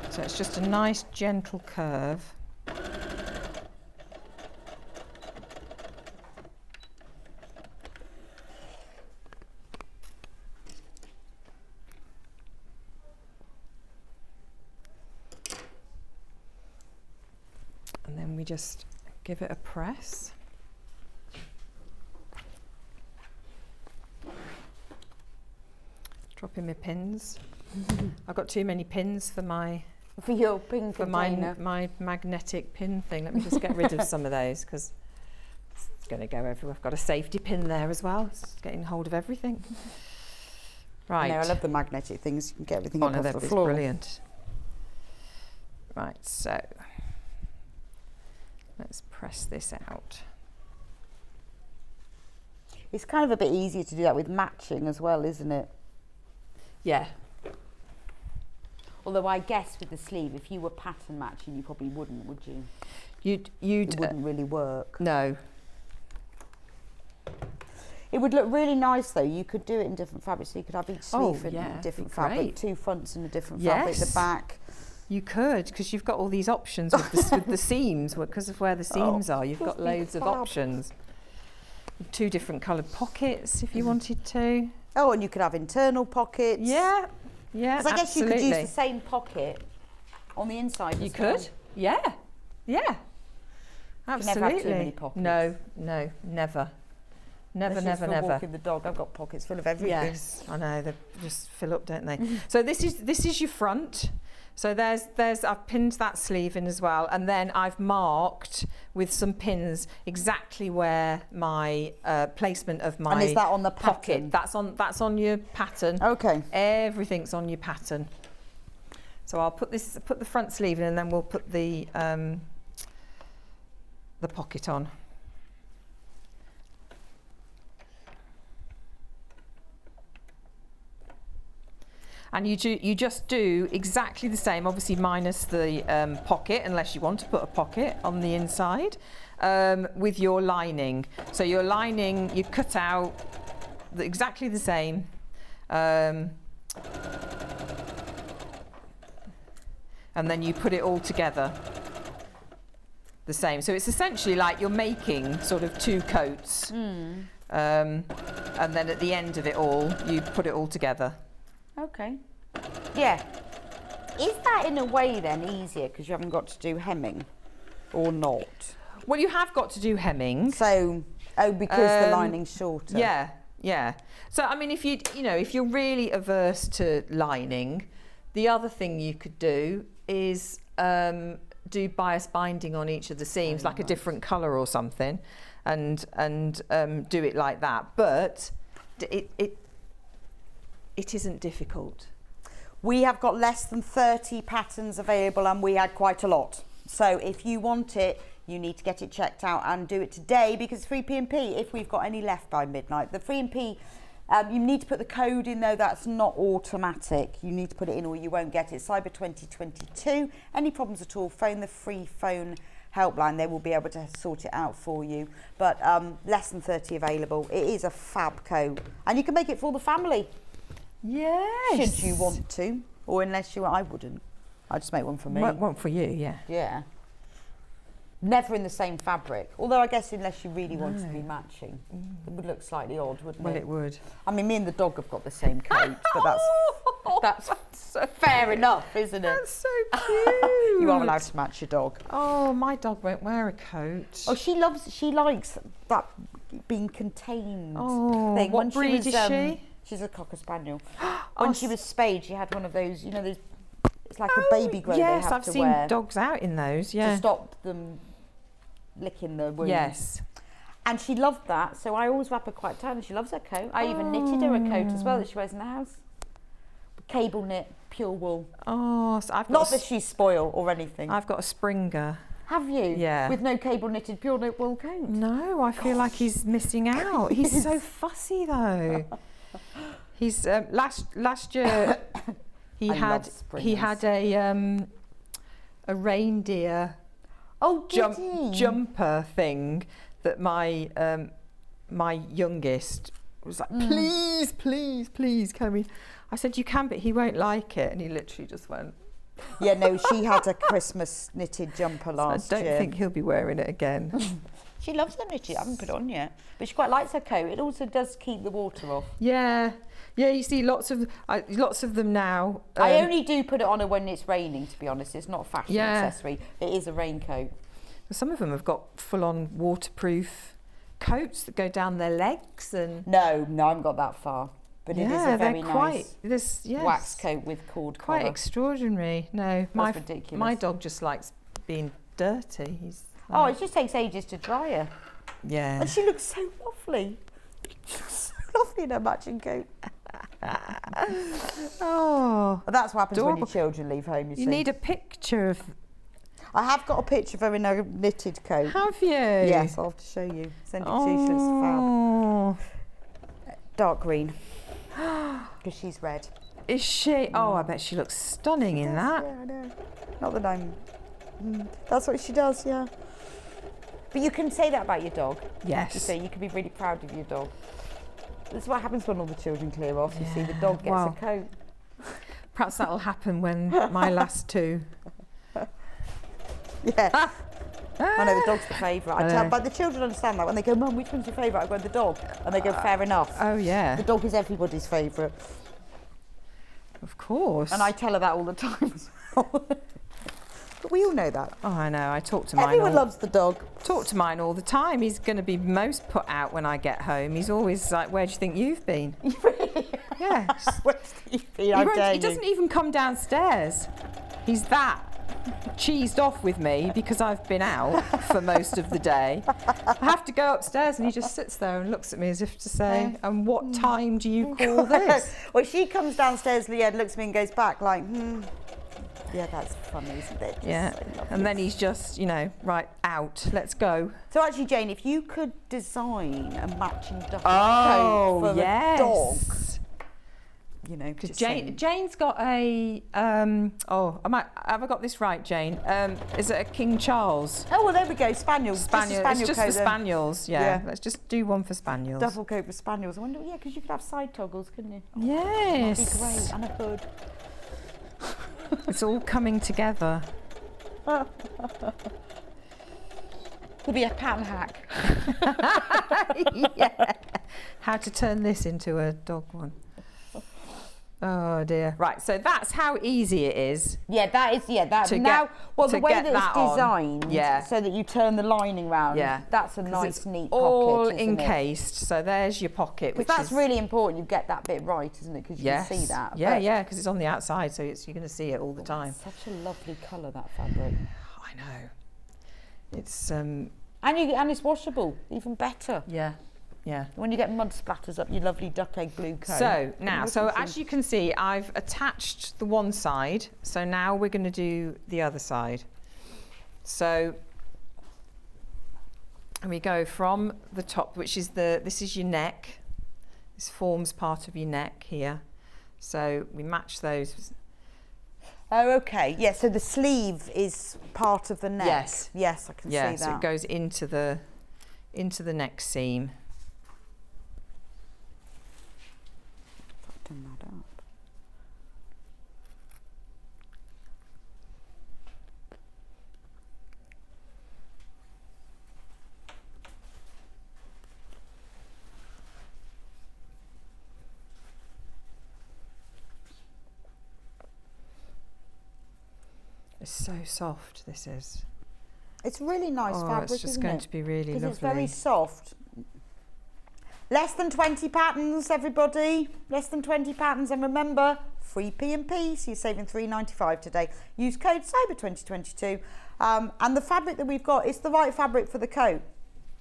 So it's just a nice gentle curve. And then we just give it a press. Drop in my pins. I've got too many pins for
your pin container.
my magnetic pin thing. Let me just get rid of some of those, because it's going to go everywhere. I've got a safety pin there as well. It's getting hold of everything. Right.
I love the magnetic things. You can get everything up off the floor.
Brilliant. Right, so let's press this out.
It's kind of a bit easier to do that with matching as well, isn't it?
Yeah.
Although I guess with the sleeve, if you were pattern matching, you probably wouldn't, would you?
You'd
It wouldn't really work.
No.
It would look really nice though. You could do it in different fabrics. So you could have each sleeve in a different
be
fabric,
great.
2 fronts in a different fabric, the back.
You could, because you've got all these options with the seams, because of where the seams are. You've got loads of options. 2 different coloured pockets if you wanted to.
Oh, and you could have internal pockets.
Yeah, yeah,
Because I guess you
absolutely.
could use the same pocket on the inside
You
as well.
could, yeah, yeah. Absolutely.
Never have too many pockets.
No, never. Never,
Especially
never,
for
never.
walking the dog, I've got pockets full of everything.
Yes, I know, they just fill up, don't they? So this is your front. So there's I've pinned that sleeve in as well, and then I've marked with some pins exactly where my placement of my
And is that on the
pocket.
pattern?
That's on your pattern.
Okay.
Everything's on your pattern. So I'll put the front sleeve in, and then we'll put the pocket on. And you just do exactly the same, obviously minus the pocket, unless you want to put a pocket on the inside, with your lining. So your lining, you cut out exactly the same. And then you put it all together the same. So it's essentially like you're making sort of 2 coats. And then at the end of it all, you put it all together.
Okay. Yeah. Is that in a way then easier because you haven't got to do hemming or not?
Well, you have got to do hemming.
So, because the lining's shorter.
Yeah, yeah. So, I mean, if you're really averse to lining, the other thing you could do is do bias binding on each of the seams, like a different colour or something, and do it like that. But it isn't difficult.
We have got less than 30 patterns available, and we had quite a lot. So if you want it, you need to get it checked out and do it today, because free P&P, if we've got any left by midnight. The free P&P, you need to put the code in though, that's not automatic. You need to put it in or you won't get it. Cyber 2022. Any problems at all, phone the free phone helpline. They will be able to sort it out for you. But less than 30 available. It is a fab coat. And you can make it for all the family.
Yes.
Should you want to, or unless you, I wouldn't. I'd just make one for me.
One for you, yeah.
Yeah. Never in the same fabric. Although I guess unless you really want to be matching, it would look slightly odd, wouldn't it?
Well, it would.
I mean, me and the dog have got the same coat, but that's
so
fair enough, isn't it?
That's so cute.
You are allowed to match your dog.
Oh, my dog won't wear a coat.
Oh, she likes that being contained thing.
What breed is she?
She's a Cocker Spaniel. When she was spayed, she had one of those, those, it's like a baby grow
yes,
they have
I've
to
seen
wear
dogs out in those, yeah.
to stop them licking the wounds.
Yes.
And she loved that, so I always wrap her quite tight, and she loves her coat. I even knitted her a coat as well that she wears in the house. Cable knit, pure wool.
Oh, so I've got
Not that she's spoiled or anything.
I've got a Springer.
Have you?
Yeah.
With no cable knitted, pure knit wool coat?
No, I feel like he's missing out. He's so fussy though. He's last year he had a reindeer jumper thing that my my youngest was like, please can we? I said you can, but he won't like it, and he literally just went.
Yeah, no, she had a Christmas knitted jumper last year.
I don't think he'll be wearing it again.
She loves her knitted. I haven't put it on yet, but she quite likes her coat. It also does keep the water off.
Yeah. You see lots of them now.
I only do put it on her when it's raining. To be honest, it's not a fashion accessory. It is a raincoat.
Some of them have got full-on waterproof coats that go down their legs, and
no, I haven't got that far. But it is a very nice wax coat with cord collar.
Quite extraordinary. No, my
ridiculous.
My dog just likes being dirty.
Oh, it just takes ages to dry her.
Yeah.
And she looks so lovely. She looks so lovely in her matching coat.
Oh,
that's what happens
adorable.
when your children leave home.
You need a picture of.
I have got a picture of her in a knitted coat.
Have you?
Yes, I'll have to show you. Send it to you. It's fab. Dark green. Because she's red.
Is she? Oh, I bet she looks stunning in that.
Yeah, I know. Not that I'm... that's what she does, yeah. But you can say that about your dog.
Yes.
You say you can be really proud of your dog. This is what happens when all the children clear off. You see, the dog gets a coat.
Perhaps that'll happen when my last two.
Yeah. I know, the dog's the favourite. But the children understand that. When they go, Mum, which one's your favourite? I go, the dog. And they go, fair enough.
Oh, yeah.
The dog is everybody's favourite.
Of course.
And I tell her that all the time as well. But we all know that.
Oh, I know. I talk to mine.
Everyone loves the dog.
Talk to mine all the time. He's going to be most put out when I get home. He's always like, where do you think you've been? Yeah.
Where's Stevie? He
doesn't even come downstairs. He's that cheesed off with me because I've been out for most of the day. I have to go upstairs and he just sits there and looks at me as if to say, and what time do you call this?
Well, she comes downstairs, Leanne looks at me and goes back like, yeah, that's funny, isn't it?
Yeah, and then he's just, right, out, let's go.
So actually, Jane, if you could design a matching ducky coat for a dog,
because Jane's got a, have I got this right, Jane? Is it a King Charles?
Oh, well, there we go, Spaniels.
It's just for Spaniels, yeah. Let's just do one for Spaniels.
Duffel coat for Spaniels. I wonder, because you could have side toggles, couldn't you?
Yes.
That'd be great, and a hood.
It's all coming together.
There'll be a pattern hack.
Yeah. How to turn this into a dog one. Oh dear. Right, so that's how easy it is.
Yeah, that is, the way that it's designed, so that you turn the lining round, that's a nice, neat pocket,
all encased, so there's your pocket.
Because that's really important, you get that bit right, isn't it? Because you can see that.
Yeah, because it's on the outside, so you're going to see it all the time.
It's such a lovely colour, that fabric.
I know. It's...
And it's washable, even better.
Yeah. Yeah.
When you get mud splatters up your lovely duck egg blue coat.
So now, as you can see, I've attached the one side. So now we're going to do the other side. So we go from the top, which is this is your neck. This forms part of your neck here. So we match those.
Oh, okay. Yeah. So the sleeve is part of the neck.
Yes.
Yes, I can see that.
Yeah. So it goes into the neck seam.
That up.
It's so soft, this is.
It's really nice fabric,
it's just going to be really lovely.
It's very soft. Less than 20 patterns, everybody. Less than 20 patterns, and remember, free P&P, so you're saving $3.95 today. Use code SYBER2022, and the fabric that we've got is the right fabric for the coat.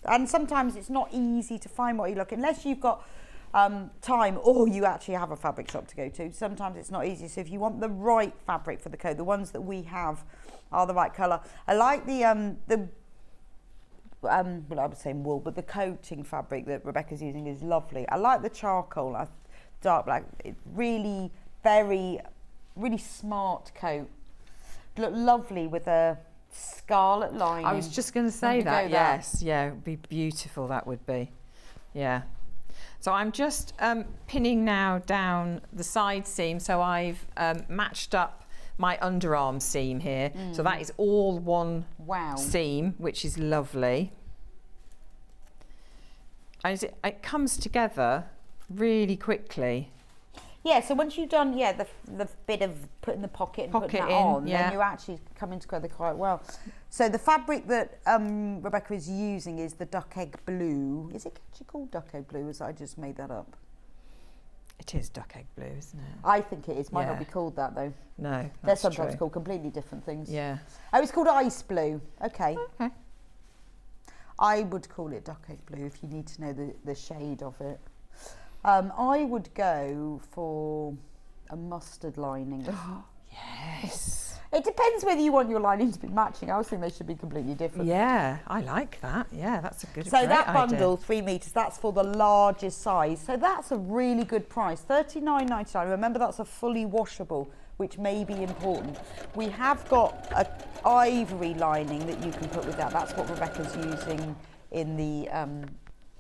And sometimes it's not easy to find what you look, unless you've got time or you actually have a fabric shop to go to. Sometimes it's not easy. So if you want the right fabric for the coat, the ones that we have are the right colour. I like well, I was saying wool, but the coating fabric that Rebecca's using is lovely. I like the charcoal, dark black. It's really, really smart coat. Look lovely with a scarlet lining.
I was just going to say that. Yes, yeah, it would be beautiful. That would be, yeah. So I'm just pinning now down the side seam. So I've matched up my underarm seam here. So that is all one seam, which is lovely. And it comes together really quickly.
Yeah, so once you've done the bit of putting the pocket and putting that on, then you're actually coming together quite well. So the fabric that Rebecca is using is the duck egg blue. Is it actually called duck egg blue, or has I just made that up?
It is duck egg blue, isn't it?
I think it is. Might not be called that though.
No,
they're sometimes called completely different things.
Yeah.
Oh, it's called ice blue. Okay.
Okay.
I would call it duck egg blue if you need to know the shade of it. I would go for a mustard lining.
Yes.
It depends whether you want your lining to be matching. I always think they should be completely different.
Yeah, I like that. Yeah, that's a good
So that
idea.
bundle, 3 metres, that's for the largest size. So that's a really good price, $39.99. Remember, that's a fully washable, which may be important. We have got an ivory lining that you can put with that. That's what Rebecca's using in the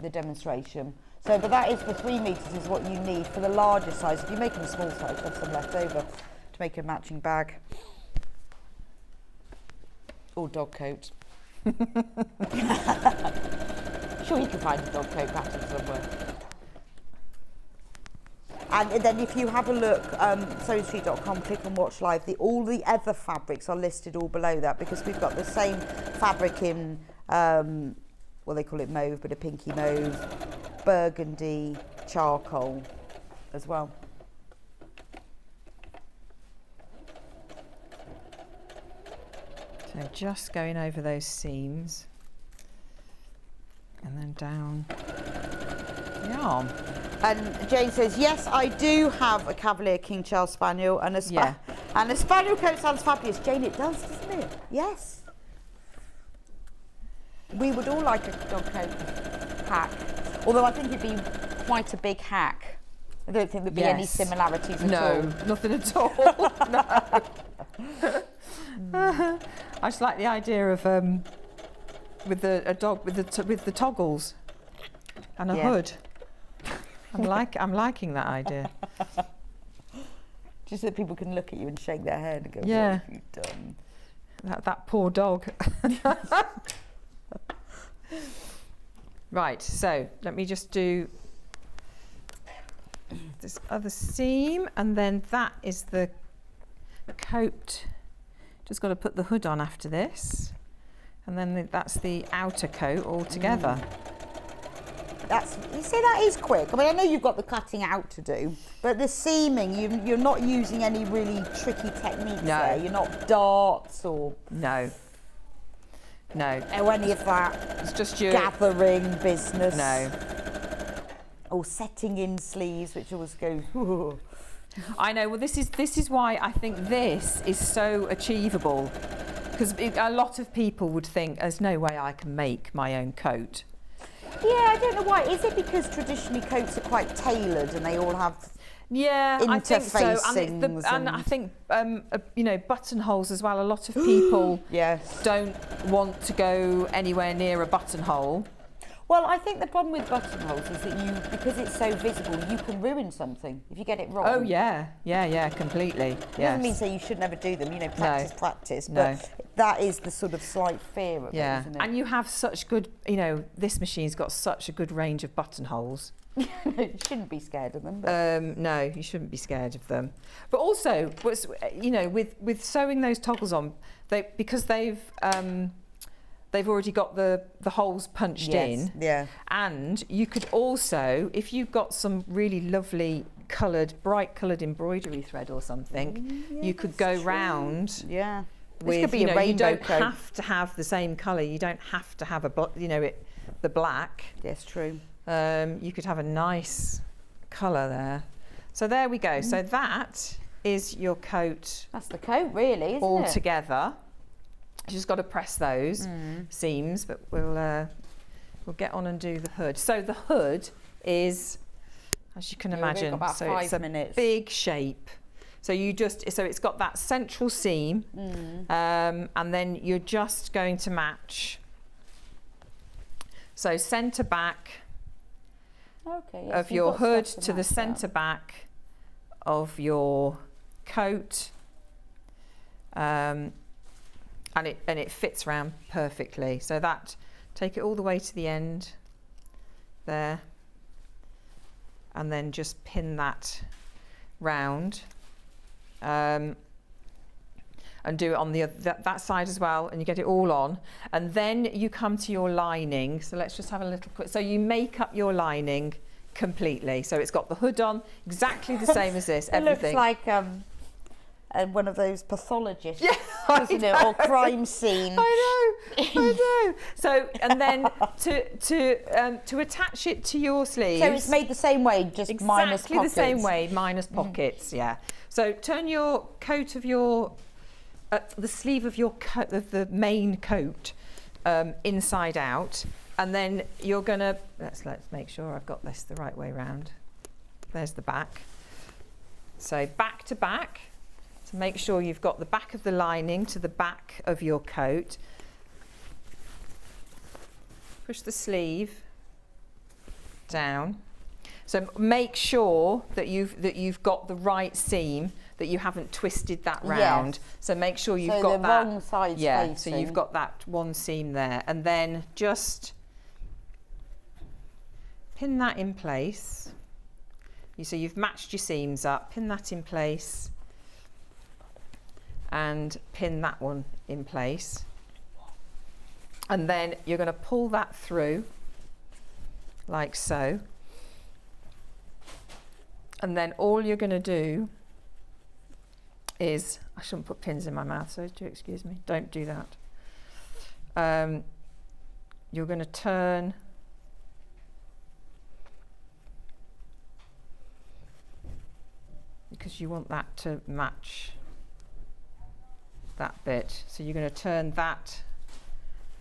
demonstration. So, but that is for 3 metres is what you need for the larger size. If you're making a small size, have some left over to make a matching bag. Or dog coat. Sure, you can find a dog coat pattern somewhere. And then if you have a look, sewingstreet.com, click on Watch Live, all the other fabrics are listed all below that, because we've got the same fabric in, well, they call it mauve, but a pinky mauve, burgundy, charcoal as well.
So just going over those seams and then down the arm.
And Jane says, yes, I do have a Cavalier King Charles Spaniel and a Spaniel coat sounds fabulous. Jane, it does, doesn't it? Yes. We would all like a dog coat hack, although I think it'd be quite a big hack. I don't think there'd be any similarities at all.
No, nothing at all. No. I just like the idea of with a dog with the toggles and a hood. I'm liking that idea.
Just so that people can look at you and shake their head and go, what have you done?
That poor dog. Right, so let me just do this other seam, and then that is the coat. Just got to put the hood on after this, and then that's the outer coat all together.
You see, that is quick. I mean, I know you've got the cutting out to do, but the seaming, you're not using any really tricky techniques there. You're not darts or...
No.
Or any of that.
It's just your...
gathering business.
No.
Or setting in sleeves, which always goes... Ooh.
I know. Well, this is why I think this is so achievable, because a lot of people would think there's no way I can make my own coat.
Yeah, I don't know why. Is it because traditionally coats are quite tailored and they all have
I think so. And I think buttonholes as well. A lot of people don't want to go anywhere near a buttonhole.
Well, I think the problem with buttonholes is that because it's so visible, you can ruin something if you get it wrong.
Oh yeah, completely.
It doesn't mean say you should never do them. Practice. But that is the sort of slight fear of it, isn't it?
And you have such good, this machine's got such a good range of buttonholes.
You shouldn't be scared of them.
No, you shouldn't be scared of them. But also, with sewing those toggles on, because they've already got the holes punched in.
Yeah.
And you could also, if you've got some really lovely bright coloured embroidery thread or something, you could go round.
Yeah.
With,
this could be a rainbow
you don't
coat.
have to have the same colour. You don't have to have the black.
Yes, true.
You could have a nice colour there. So there we go. So that is your coat.
That's the coat, really, isn't
all
it?
Together. You just got to press those seams, but we'll get on and do the hood. So the hood is, as you can imagine,
about
so
5
it's a
minutes.
big shape. So it's got that central seam, and then you're just going to match. So centre back of your hood to the centre back of your coat, and it fits round perfectly. So take it all the way to the end there, and then just pin that round, and do it on that side as well, and you get it all on, and then you come to your lining. So let's just have a little quick. So you make up your lining completely. So it's got the hood on, exactly the same as this. Everything.
It looks like one of those pathologists, isn't it? Or crime scene.
I know. So, and then to attach it to your sleeves.
So it's made the same way, just minus pockets.
Exactly the same way, minus pockets. Yeah. So turn your coat of your the sleeve of your coat, of the main coat, inside out, and then you're gonna, let's make sure I've got this the right way round. There's the back. So back to back, to make sure you've got the back of the lining to the back of your coat. Push the sleeve down. So make sure that you've got the right seam, that you haven't twisted that round.
Yes.
So make sure you've
So
got
the
that.
wrong side's
Yeah.
facing.
So you've got that one seam there, and then just pin that in place. So you've matched your seams up. Pin that in place, and pin that one in place. And then you're going to pull that through like so. And then all you're going to do is, I shouldn't put pins in my mouth, so do excuse me, don't do that. You're going to turn because you want that to match that bit. So you're going to turn that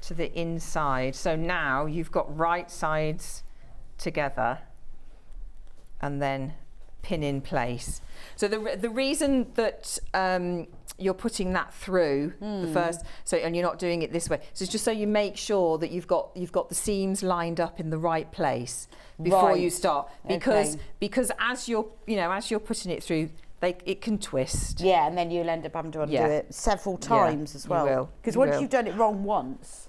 to the inside. So now you've got right sides together, and then pin in place. So the reason that you're putting that through the first, so, and you're not doing it this way, so it's just so you make sure that you've got the seams lined up in the right place before you start, because as you're putting it through, it can twist.
Yeah, and then you'll end up having to undo it several times as well.
You will.
Because once you've done it wrong once,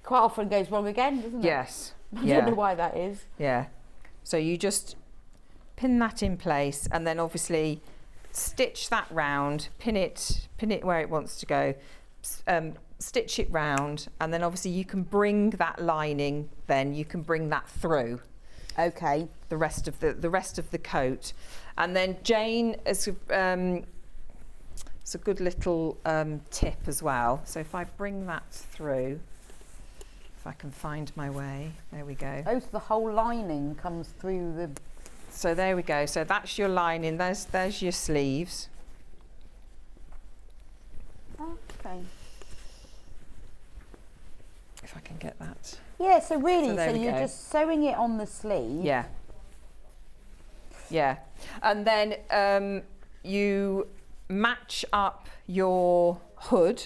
quite often it goes wrong again, doesn't it?
Yes.
I don't know why that is.
Yeah. So you just pin that in place, and then obviously stitch that round, pin it where it wants to go, stitch it round, and then obviously you can bring that lining, then you can bring that through.
Okay.
The rest of the coat. And then Jane is it's a good little tip as well. So if I bring that through, if I can find my way, there we go.
Oh, so the whole lining comes through the...
So there we go. So that's your lining. There's your sleeves.
Okay.
If I can get that.
Yeah, so really,
So
you're just sewing it on the sleeve.
Yeah. Yeah. And then you match up your hood.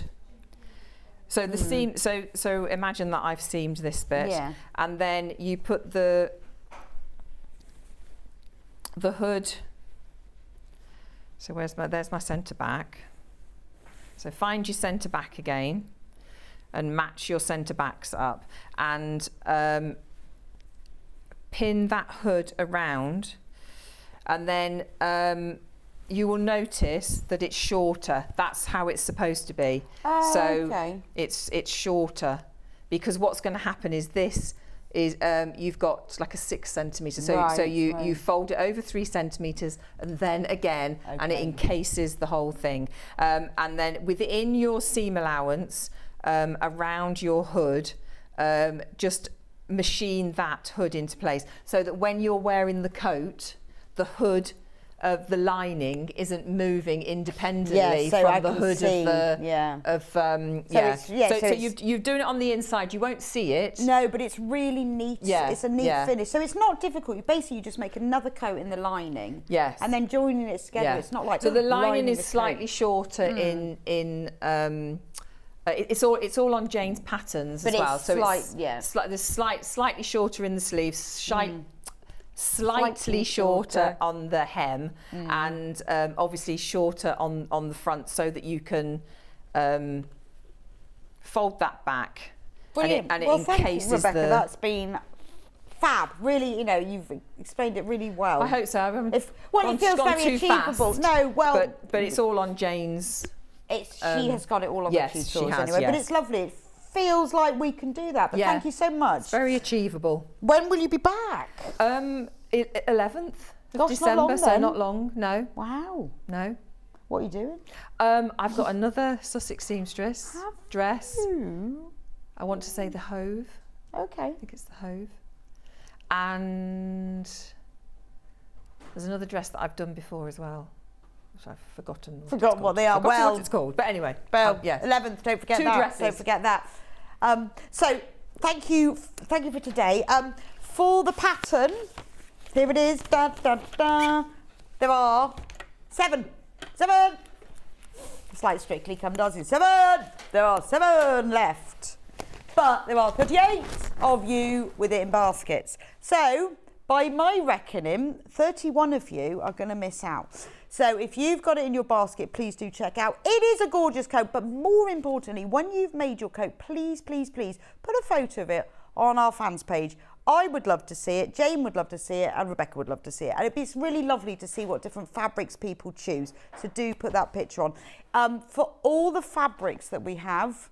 So the seam, so imagine that I've seamed this bit.
Yeah.
And then you put the hood. So there's my centre back. So find your centre back again and match your centre backs up, and pin that hood around, and then you will notice that it's shorter. That's how it's supposed to be.
Oh,
so
okay.
It's shorter, because what's going to happen is this is you've got like a 6 centimetre. So you fold it over 3 centimetres and then again, and it encases the whole thing. And then within your seam allowance, around your hood, just machine that hood into place so that when you're wearing the coat, the hood of the lining isn't moving independently from the hood so you're doing it on the inside. You won't see it.
No, but it's really neat.
Yeah,
it's a neat finish. So it's not difficult. Basically, you just make another coat in the lining.
Yes.
And then joining it together.
Yeah.
It's not like
so the lining is
the
slightly shorter in it's all on Jane's patterns as well. So there's slightly shorter in the sleeves, slightly shorter on the hem, and obviously shorter on the front, so that you can fold that back.
Brilliant.
And it
Thank you,
encases
Rebecca.
the...
That's been fab. Really, you've explained it really well.
I hope so. I haven't
it feels very achievable.
Fast,
no, well,
but it's all on Jane's.
She has got it all on the tutorials anyway.
Yes.
But it's lovely. It feels like we can do that. But thank you so much.
It's very achievable.
When will you be back?
11th of December, so not long. No.
Wow.
No.
What are you doing?
I've got another Sussex Seamstress dress. I want to say the Hove.
Okay.
I think it's the Hove. And there's another dress that I've done before as well. I've forgotten.
What they are.
Forgotten
Well,
what it's called. But anyway,
well,
yes.
11th. Don't forget
2
that.
dresses.
Don't forget that. So thank you for today. For the pattern, here it is. Da, da, da. There are 7. It's like Strictly Come Dancing. 7. There are 7 left. But there are 38 of you with it in baskets. So, by my reckoning, 31 of you are going to miss out. So if you've got it in your basket, please do check out. It is a gorgeous coat, but more importantly, when you've made your coat, please, please, please put a photo of it on our fans page. I would love to see it, Jane would love to see it, and Rebecca would love to see it. And it's really lovely to see what different fabrics people choose. So do put that picture on. For all the fabrics that we have,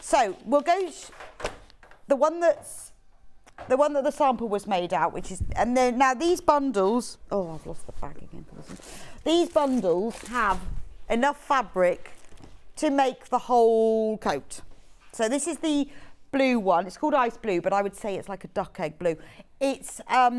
so we'll go the one that the sample was made out, which is, and then now these bundles, oh, I've lost the bag again. These bundles have enough fabric to make the whole coat. So this is the blue one. It's called ice blue, but I would say it's like a duck egg blue. It's a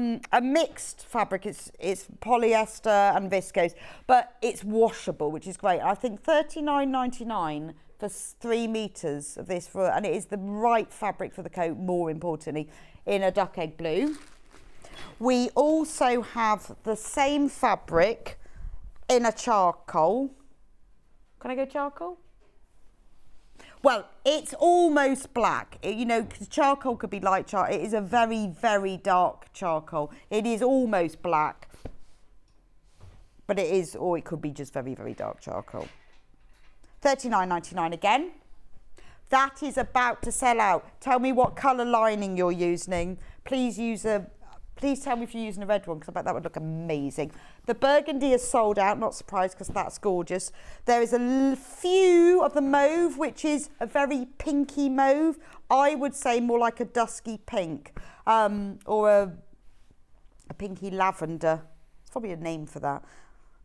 mixed fabric. It's polyester and viscose, but it's washable, which is great. I think $39.99 for 3 meters of this, and it is the right fabric for the coat, more importantly, in a duck egg blue. We also have the same fabric in a charcoal. Can I go charcoal? Well, it's almost black. You know, 'cause charcoal could be light charcoal. It is a very, very dark charcoal. It is almost black, but it is, or it could be just very, very dark charcoal. $39.99 again. That is about to sell out. Tell me what colour lining you're using. Please tell me if you're using a red one, because I bet that would look amazing. The burgundy is sold out, not surprised, because that's gorgeous. There is a few of the mauve, which is a very pinky mauve. I would say more like a dusky pink, or a pinky lavender. It's probably a name for that.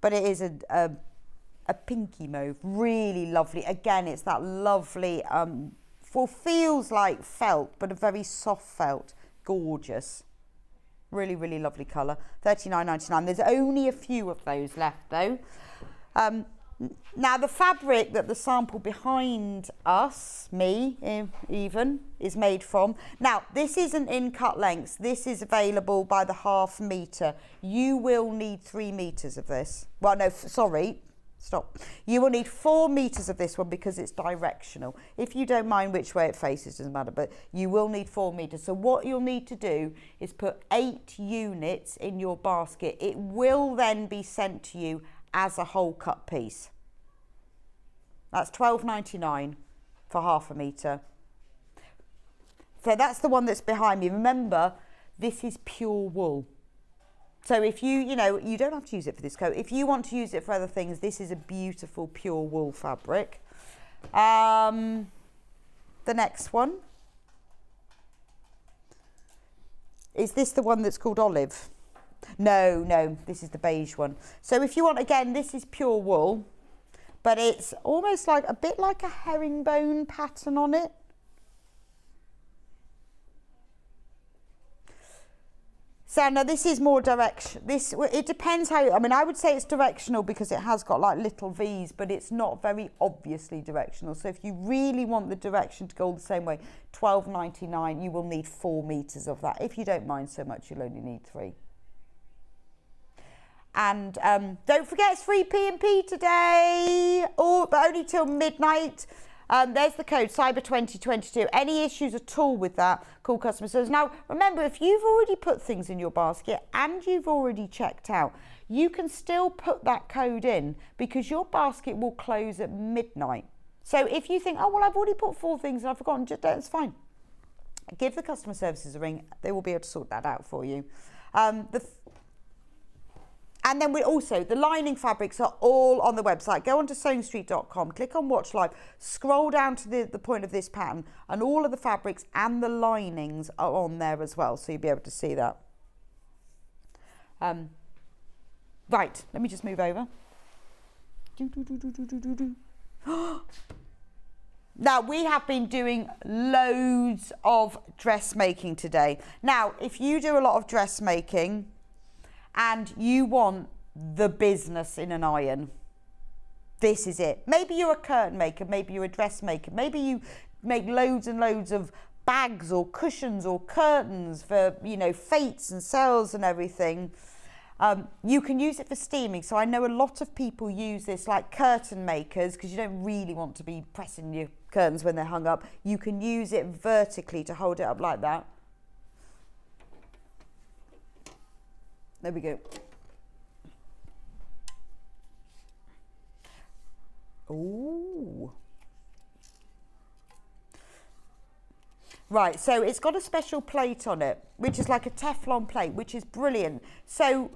But it is a pinky mauve, really lovely. Again, it's that lovely, feels like felt, but a very soft felt, gorgeous. Really, really lovely colour. $39.99. There's only a few of those left though. Now the fabric that the sample behind us, me even, is made from. Now this isn't in cut lengths. This is available by the ½ metre. You will need 3 meters of this. Well, no, sorry. Stop. You will need 4 meters of this one because it's directional. If you don't mind which way it faces, doesn't matter, but you will need 4 meters. So what you'll need to do is put 8 units in your basket. It will then be sent to you as a whole cut piece. That's $12.99 for ½ metre. So that's the one that's behind me. Remember, this is pure wool. So if you don't have to use it for this coat. If you want to use it for other things, this is a beautiful pure wool fabric. The next one. Is this the one that's called olive? No, this is the beige one. So if you want, again, this is pure wool, but it's almost like a bit like a herringbone pattern on it. So now this is more direction. It depends how, I would say it's directional because it has got like little V's, but it's not very obviously directional. So if you really want the direction to go the same way, $12.99, you will need 4 meters of that. If you don't mind so much, you'll only need 3. And don't forget it's free P&P today, but only till midnight. There's the code, Cyber2022. Any issues at all with that, call customer service. Now, remember, if you've already put things in your basket and you've already checked out, you can still put that code in because your basket will close at midnight. So if you think, oh, well, I've already put 4 things and I've forgotten, that's fine. Give the customer services a ring. They will be able to sort that out for you. And then the lining fabrics are all on the website. Go onto sewingstreet.com, click on Watch Live, scroll down to the point of this pattern, and all of the fabrics and the linings are on there as well, so you'll be able to see that. Right, let me just move over. Now, we have been doing loads of dressmaking today. Now, if you do a lot of dressmaking, and you want the business in an iron. This is it. Maybe you're a curtain maker, maybe you're a dressmaker, maybe you make loads and loads of bags or cushions or curtains for, you know, fetes and sales and everything. You can use it for steaming. So I know a lot of people use this, like curtain makers, because you don't really want to be pressing your curtains when they're hung up. You can use it vertically to hold it up like that. There we go. Ooh. Right, so it's got a special plate on it, which is like a Teflon plate, which is brilliant. So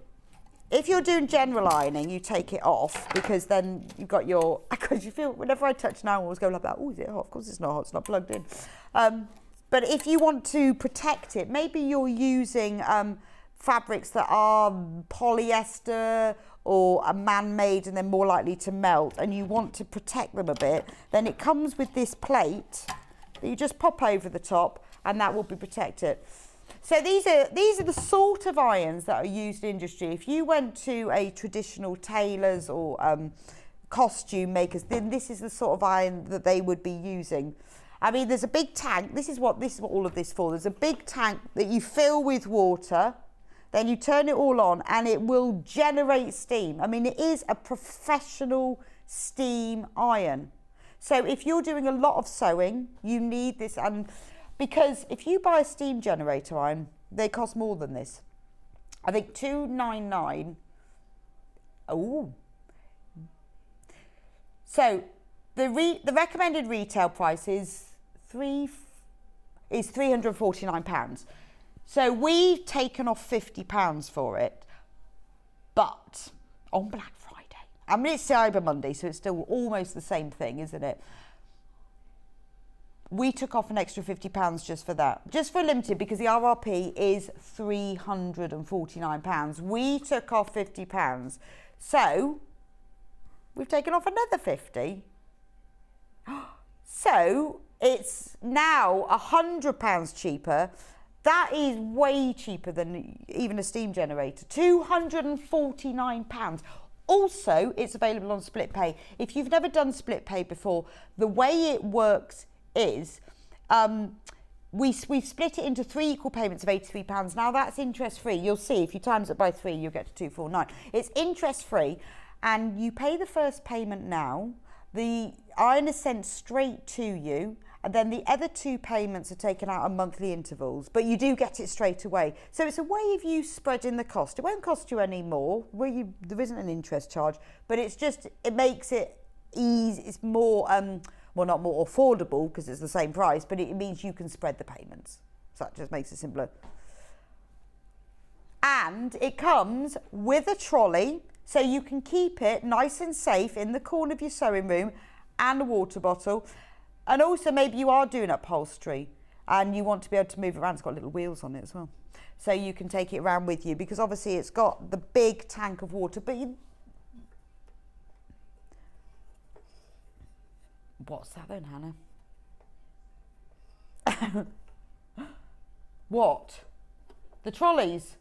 if you're doing general ironing, you take it off, because then you've got your, because you feel, whenever I touch now, I always go like that, oh, is it hot? Of course it's not hot, it's not plugged in. But if you want to protect it, maybe you're using fabrics that are polyester or are man-made and they're more likely to melt, and you want to protect them a bit, then it comes with this plate that you just pop over the top, and that will be protected. So these are the sort of irons that are used in industry. If you went to a traditional tailor's or costume makers, then this is the sort of iron that they would be using. I mean, there's a big tank. This is what all of this for. There's a big tank that you fill with water, then you turn it all on, and it will generate steam. I mean, it is a professional steam iron. So if you're doing a lot of sewing, you need this, and because if you buy a steam generator iron, they cost more than this. I think $299. Oh. So the recommended retail price is £349. So we've taken off £50 for it, but on Black Friday. I mean, it's Cyber Monday, so it's still almost the same thing, isn't it? We took off an extra £50 just for that, just for limited, because the RRP is £349. We took off £50, so we've taken off another 50. So it's now £100 cheaper. That is way cheaper than even a steam generator. £249. Also, it's available on split pay. If you've never done split pay before, the way it works is we've split it into 3 equal payments of £83. Now that's interest free. You'll see if you times it by 3, you'll get to 249. It's interest free, and you pay the first payment now. The iron is sent straight to you, and then the other 2 payments are taken out on monthly intervals, but you do get it straight away. So it's a way of you spreading the cost. It won't cost you any more. There isn't an interest charge, but it's just, it makes it easy. It's more, well, not more affordable because it's the same price, but it means you can spread the payments. So that just makes it simpler. And it comes with a trolley, so you can keep it nice and safe in the corner of your sewing room, and a water bottle. And also maybe you are doing upholstery and you want to be able to move it around. It's got little wheels on it as well. So you can take it around with you, because obviously it's got the big tank of water, but you... What's that then, Hannah? What? The trolleys?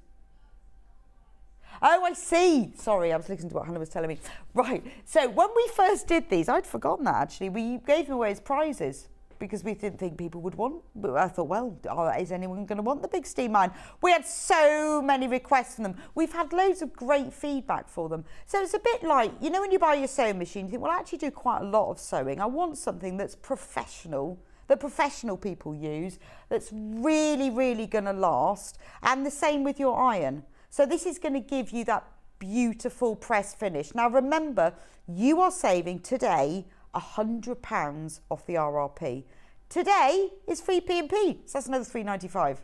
Oh, I see. Sorry, I was listening to what Hannah was telling me. Right, so when we first did these, I'd forgotten that actually, we gave them away as prizes because we didn't think people would want, but I thought, well, is anyone going to want the big steam iron? We had so many requests from them. We've had loads of great feedback for them. So it's a bit like, you know, when you buy your sewing machine, you think, well, I actually do quite a lot of sewing. I want something that's professional, that professional people use, that's really, really going to last. And the same with your iron. So this is going to give you that beautiful press finish. Now remember, you are saving today £100 off the RRP. Today is free P&P, so that's another £3.95.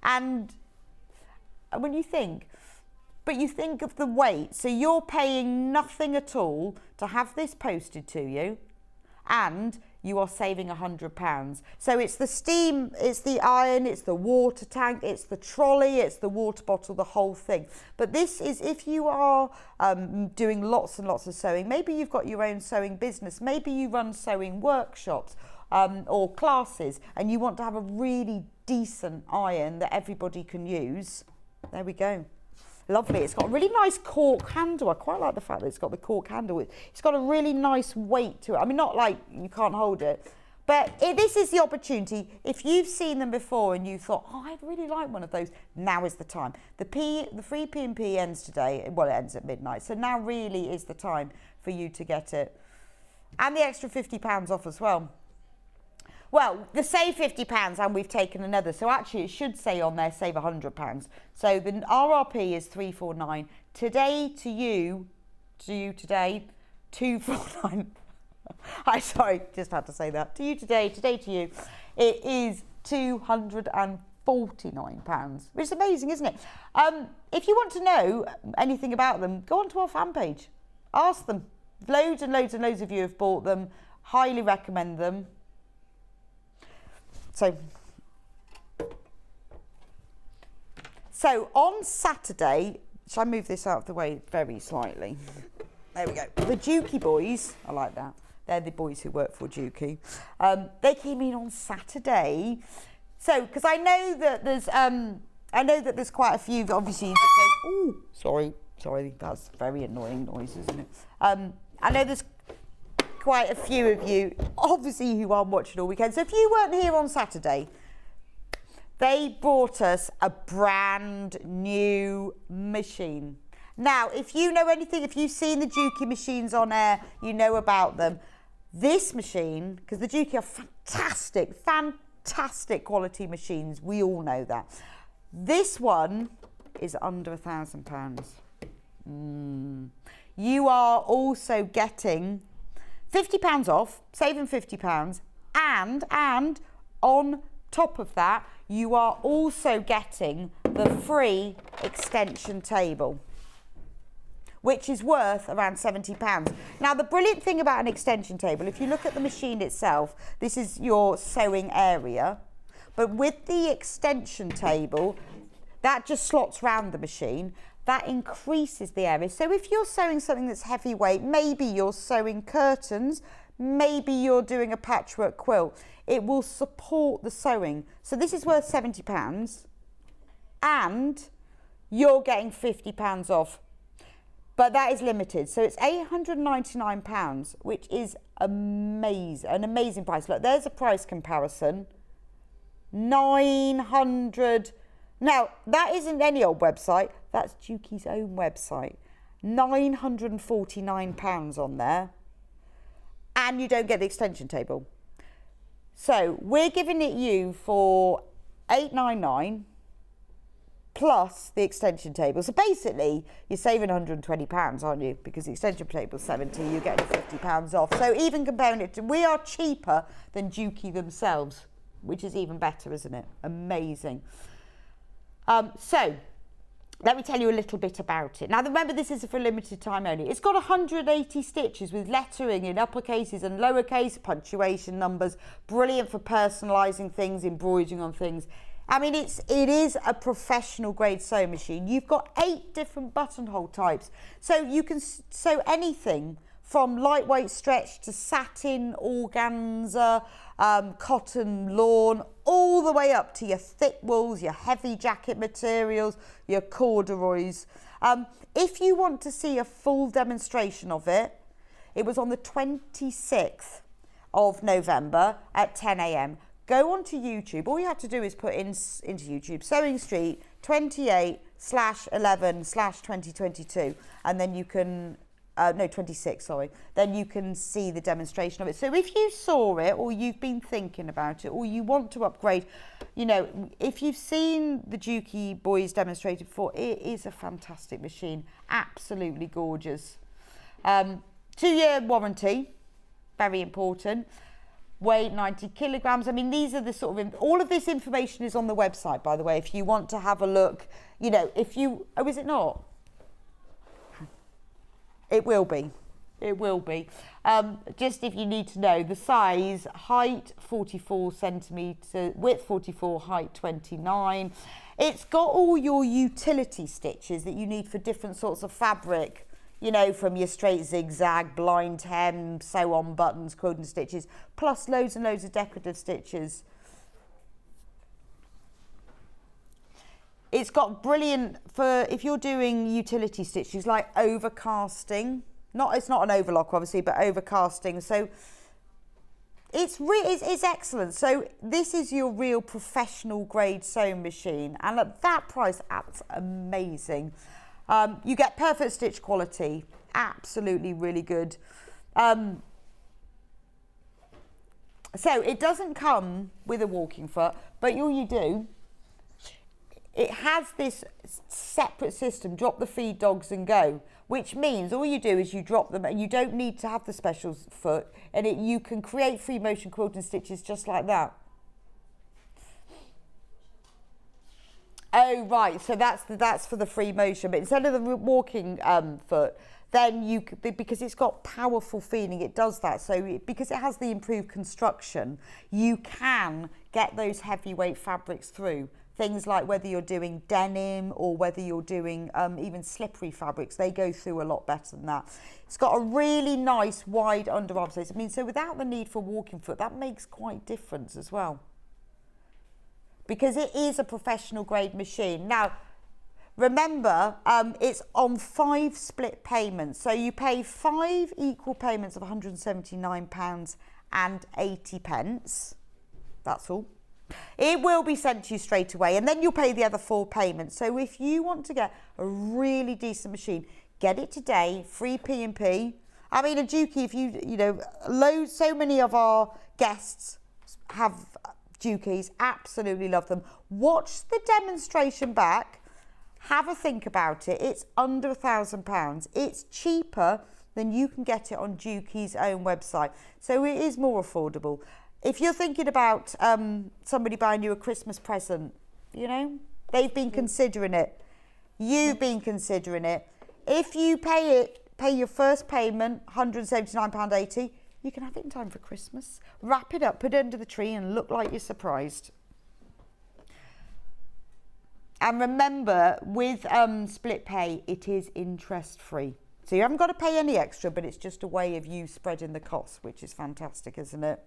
And when you think, but you think of the weight, so you're paying nothing at all to have this posted to you, and you are saving £100. So it's the steam, it's the iron, it's the water tank, it's the trolley, it's the water bottle, the whole thing. But this is if you are doing lots and lots of sewing. Maybe you've got your own sewing business. Maybe you run sewing workshops or classes, and you want to have a really decent iron that everybody can use. There we go. Lovely. It's got a really nice cork handle. I quite like the fact that it's got the cork handle. It's got a really nice weight to it. I mean, not like you can't hold it, but this is the opportunity. If you've seen them before and you thought, oh, I'd really like one of those, now is the time. The free P&P ends today. Well, it ends at midnight. So now really is the time for you to get it. And the extra £50 off as well. Well, the save £50 and we've taken another. So actually it should say on there, save £100. So the RRP is 349. Today to you today, 249. I sorry, just had to say that. To you today to you, it is £249, which is amazing, isn't it? If you want to know anything about them, go onto our fan page. Ask them. Loads and loads and loads of you have bought them. Highly recommend them. So on Saturday, shall I move this out of the way very slightly? There we go. The Dukey boys, I like that. They're the boys who work for Dukey. They came in on Saturday. So, because I know that there's quite a few, obviously. Oh, sorry, that's very annoying noise, isn't it? I know there's quite a few of you, obviously, who aren't watching all weekend. So if you weren't here on Saturday, they brought us a brand new machine. Now, if you know anything, if you've seen the Dukey machines on air, you know about them. This machine, because the Dukey are fantastic quality machines, we all know that. This one is under £1,000. You are also getting £50 off, saving £50, and on top of that, you are also getting the free extension table, which is worth around £70. Now, the brilliant thing about an extension table, if you look at the machine itself, this is your sewing area, but with the extension table, that just slots round the machine. That increases the area. So if you're sewing something that's heavyweight, maybe you're sewing curtains, maybe you're doing a patchwork quilt, it will support the sewing. So this is worth £70 and you're getting £50 off. But that is limited. So it's £899, which is amazing, an amazing price. Look, there's a price comparison. 900. Now, that isn't any old website. That's Dukey's own website. £949 on there. And you don't get the extension table. So we're giving it you for £899 plus the extension table. So basically, you're saving £120, aren't you? Because the extension table's £70, you're getting £50 off. So even comparing it to, we are cheaper than Dukey themselves, which is even better, isn't it? Amazing. So, let me tell you a little bit about it. Now, remember, this is for a limited time only. It's got 180 stitches with lettering in uppercases and lowercase, punctuation numbers. Brilliant for personalising things, embroidering on things. I mean, it is a professional grade sewing machine. You've got 8 different buttonhole types. So you can sew anything from lightweight stretch to satin, organza, cotton, lawn, all the way up to your thick wools, your heavy jacket materials, your corduroys. If you want to see a full demonstration of it, it was on the 26th of November at 10 a.m. Go onto YouTube. All you have to do is put into YouTube, Sewing Street 28/11/2022, and then you can 26, sorry. Then you can see the demonstration of it. So if you saw it or you've been thinking about it or you want to upgrade, you know, if you've seen the Dukey boys demonstrated before, it is a fantastic machine. Absolutely gorgeous. 2-year warranty, very important. Weight 90 kilograms. I mean, these are the sort of, all of this information is on the website, by the way, if you want to have a look, you know, if you, oh, is it not? It will be. It will be. Just if you need to know, the size, height 44 centimetres, width 44, height 29. It's got all your utility stitches that you need for different sorts of fabric, you know, from your straight zigzag, blind hem, sew on buttons, quilting stitches, plus loads and loads of decorative stitches. It's got brilliant for if you're doing utility stitches like overcasting. It's not an overlock obviously, but overcasting. So it's excellent. So this is your real professional grade sewing machine, and at that price, that's amazing. You get perfect stitch quality, absolutely really good. So it doesn't come with a walking foot, but all you do, it has this separate system, drop the feed dogs and go, which means all you do is you drop them and you don't need to have the special foot, and you can create free motion quilting stitches just like that. Oh, right, so that's for the free motion, but instead of the walking foot, then because it's got powerful feeding, it does that. So because it has the improved construction, you can get those heavyweight fabrics through. Things like whether you're doing denim or whether you're doing even slippery fabrics, they go through a lot better than that. It's got a really nice wide underarm space. I mean, so without the need for walking foot, that makes quite a difference as well. Because it is a professional grade machine. Now, remember, it's on 5 split payments. So you pay 5 equal payments of £179.80. That's all. It will be sent to you straight away, and then you'll pay the other 4 payments. So if you want to get a really decent machine, get it today, free P&P. I mean, a Dukey, if so many of our guests have Dukeys, absolutely love them. Watch the demonstration back, have a think about it. It's under £1,000. It's cheaper than you can get it on Dukey's own website, so it is more affordable. If you're thinking about somebody buying you a Christmas present, they've been considering it. You've been considering it. If you pay your first payment, £179.80, you can have it in time for Christmas. Wrap it up, put it under the tree and look like you're surprised. And remember, with split pay, it is interest free. So you haven't got to pay any extra, but it's just a way of you spreading the costs, which is fantastic, isn't it?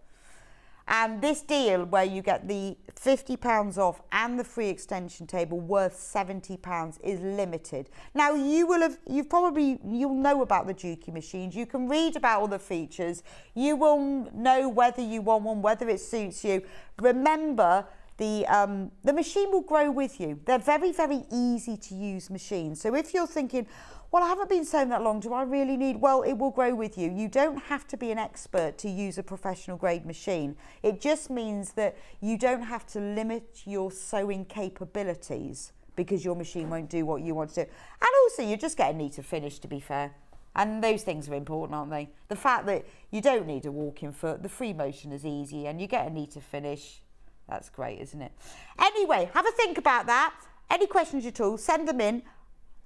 And this deal where you get the £50 off and the free extension table worth £70 is limited. Now you'll know about the Dukey machines. You can read about all the features. You will know whether you want one, whether it suits you. Remember, the machine will grow with you. They're very, very easy to use machines. So if you're thinking, well, I haven't been sewing that long, do I really need? Well, it will grow with you. You don't have to be an expert to use a professional grade machine. It just means that you don't have to limit your sewing capabilities because your machine won't do what you want to do. And also, you just get a neater finish, to be fair. And those things are important, aren't they? The fact that you don't need a walking foot, the free motion is easy, and you get a neater finish. That's great, isn't it? Anyway, have a think about that. Any questions at all, send them in.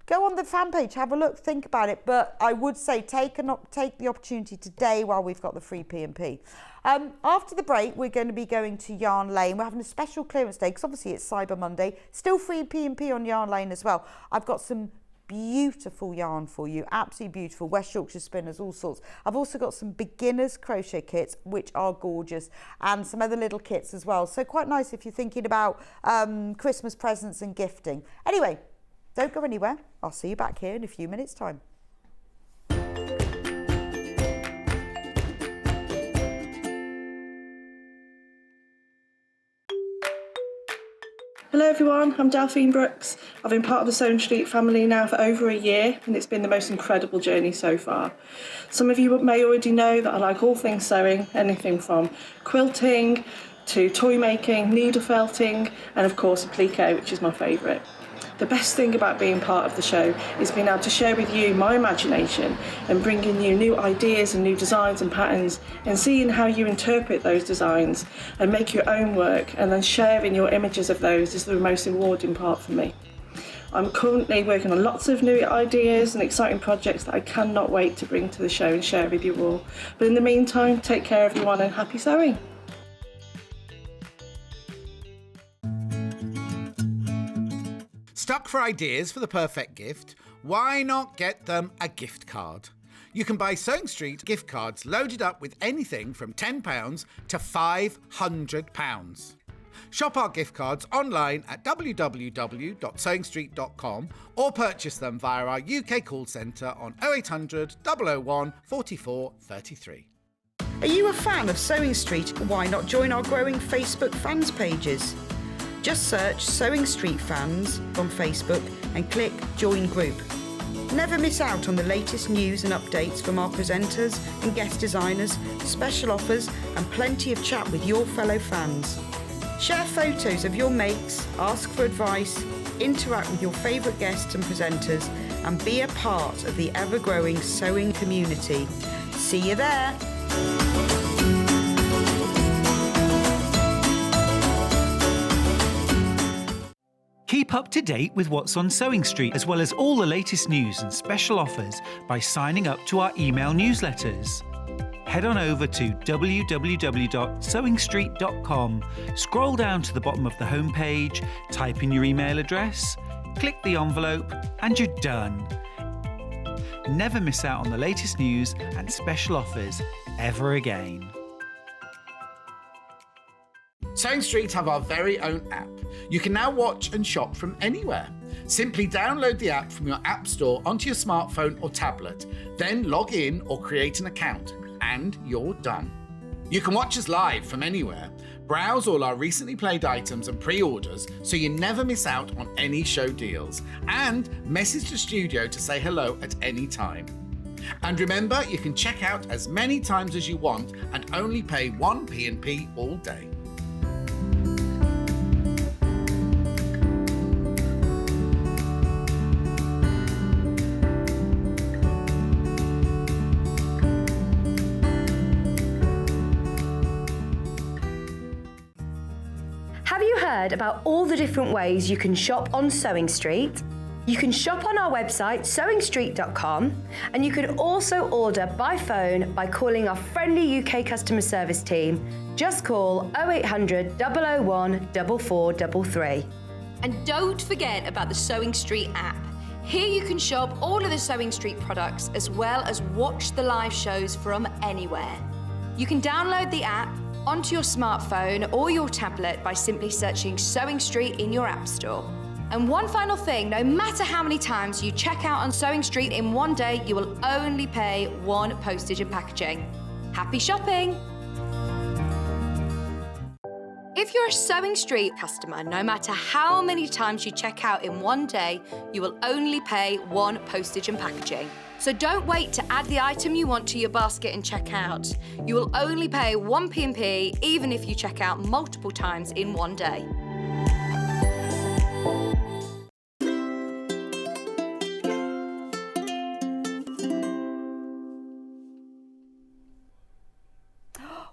Go on the fan page, have a look, think about it. But I would say take the opportunity today while we've got the free P&P. After the break, we're going to be going to Yarn Lane. We're having a special clearance day because obviously it's Cyber Monday. Still free P&P on Yarn Lane as well. I've got some beautiful yarn for you, absolutely beautiful. West Yorkshire spinners, all sorts. I've also got some beginners crochet kits, which are gorgeous, and some other little kits as well. So quite nice if you're thinking about Christmas presents and gifting. Anyway, don't go anywhere. I'll see you back here in a few minutes' time.
Hello everyone, I'm Delphine Brooks. I've been part of the Sewing Street family now for over a year, and it's been the most incredible journey so far. Some of you may already know that I like all things sewing, anything from quilting to toy making, needle felting, and of course applique, which is my favourite. The best thing about being part of the show is being able to share with you my imagination and bringing you new ideas and new designs and patterns, and seeing how you interpret those designs and make your own work, and then sharing your images of those is the most rewarding part for me. I'm currently working on lots of new ideas and exciting projects that I cannot wait to bring to the show and share with you all. But in the meantime, take care everyone and happy sewing.
Stuck for ideas for the perfect gift? Why not get them a gift card? You can buy Sewing Street gift cards loaded up with anything from £10 to £500. Shop our gift cards online at www.sewingstreet.com or purchase them via our UK call centre on 0800 001 44 33.
Are you a fan of Sewing Street? Why not join our growing Facebook fans pages? Just search Sewing Street Fans on Facebook and click Join Group. Never miss out on the latest news and updates from our presenters and guest designers, special offers and plenty of chat with your fellow fans. Share photos of your makes, ask for advice, interact with your favourite guests and presenters and be a part of the ever-growing sewing community. See you there!
Keep up to date with what's on Sewing Street, as well as all the latest news and special offers by signing up to our email newsletters. Head on over to www.sewingstreet.com, scroll down to the bottom of the homepage, type in your email address, click the envelope, and you're done. Never miss out on the latest news and special offers ever again.
Sewing Street have our very own app. You can now watch and shop from anywhere. Simply download the app from your app store onto your smartphone or tablet, then log in or create an account, and you're done. You can watch us live from anywhere, browse all our recently played items and pre-orders so you never miss out on any show deals, and message the studio to say hello at any time. And remember, you can check out as many times as you want and only pay 1 P&P all day.
Have you heard about all the different ways you can shop on Sewing Street? You can shop on our website sewingstreet.com and you can also order by phone by calling our friendly UK customer service team. Just call 0800 001 4433.
And don't forget about the Sewing Street app. Here you can shop all of the Sewing Street products as well as watch the live shows from anywhere. You can download the app onto your smartphone or your tablet by simply searching Sewing Street in your app store. And one final thing, no matter how many times you check out on Sewing Street in one day, you will only pay 1 postage and packaging. Happy shopping! If you're a Sewing Street customer, no matter how many times you check out in one day, you will only pay 1 postage and packaging. So don't wait to add the item you want to your basket and check out. You will only pay 1 P&P even if you check out multiple times in one day.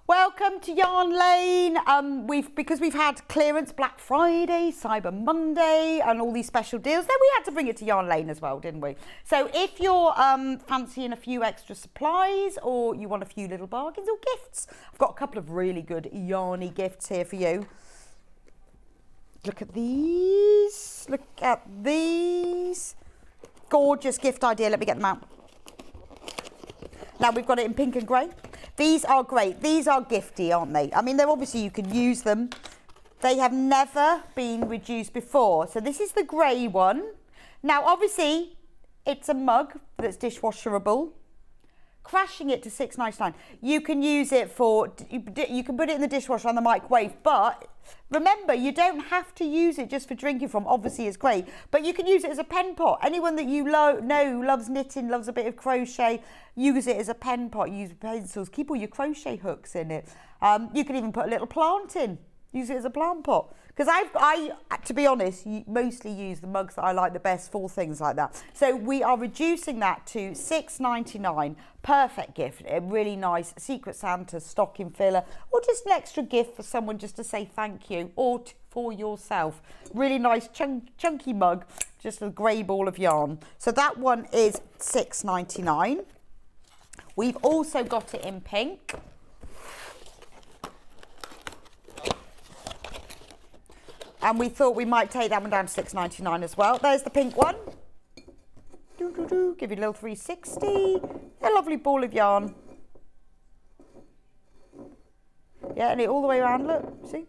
Welcome to Yarn Lane. Because we've had clearance Black Friday, Cyber Monday, and all these special deals. Then we had to bring it to Yarn Lane as well, didn't we? So if you're fancying a few extra supplies, or you want a few little bargains or gifts, I've got a couple of really good yarny gifts here for you. Look at these. Look at these. Gorgeous gift idea. Let me get them out. Now we've got it in pink and grey. These are great. These are gifty, aren't they? I mean, they're obviously, you can use them. They have never been reduced before. So this is the grey one. Now, obviously, it's a mug that's dishwasherable. Crashing it to $6.99. You can use it for, you can put it in the dishwasher on the microwave, but remember, you don't have to use it just for drinking from. Obviously, it's great, but you can use it as a pen pot. Anyone that you know loves knitting, loves a bit of crochet, use it as a pen pot. Use pencils, keep all your crochet hooks in it. You can even put a little plant in. Use it as a plant pot. Because I, to be honest, mostly use the mugs that I like the best for things like that. So we are reducing that to $6.99. Perfect gift. A really nice Secret Santa stocking filler, or just an extra gift for someone just to say thank you, or for yourself. Really nice chunky mug, just a grey ball of yarn. So that one is $6.99. We've also got it in pink. And we thought we might take that one down to $6.99 as well. There's the pink one. Give you a little 360. A lovely ball of yarn. Yeah, and it all the way around, look, see?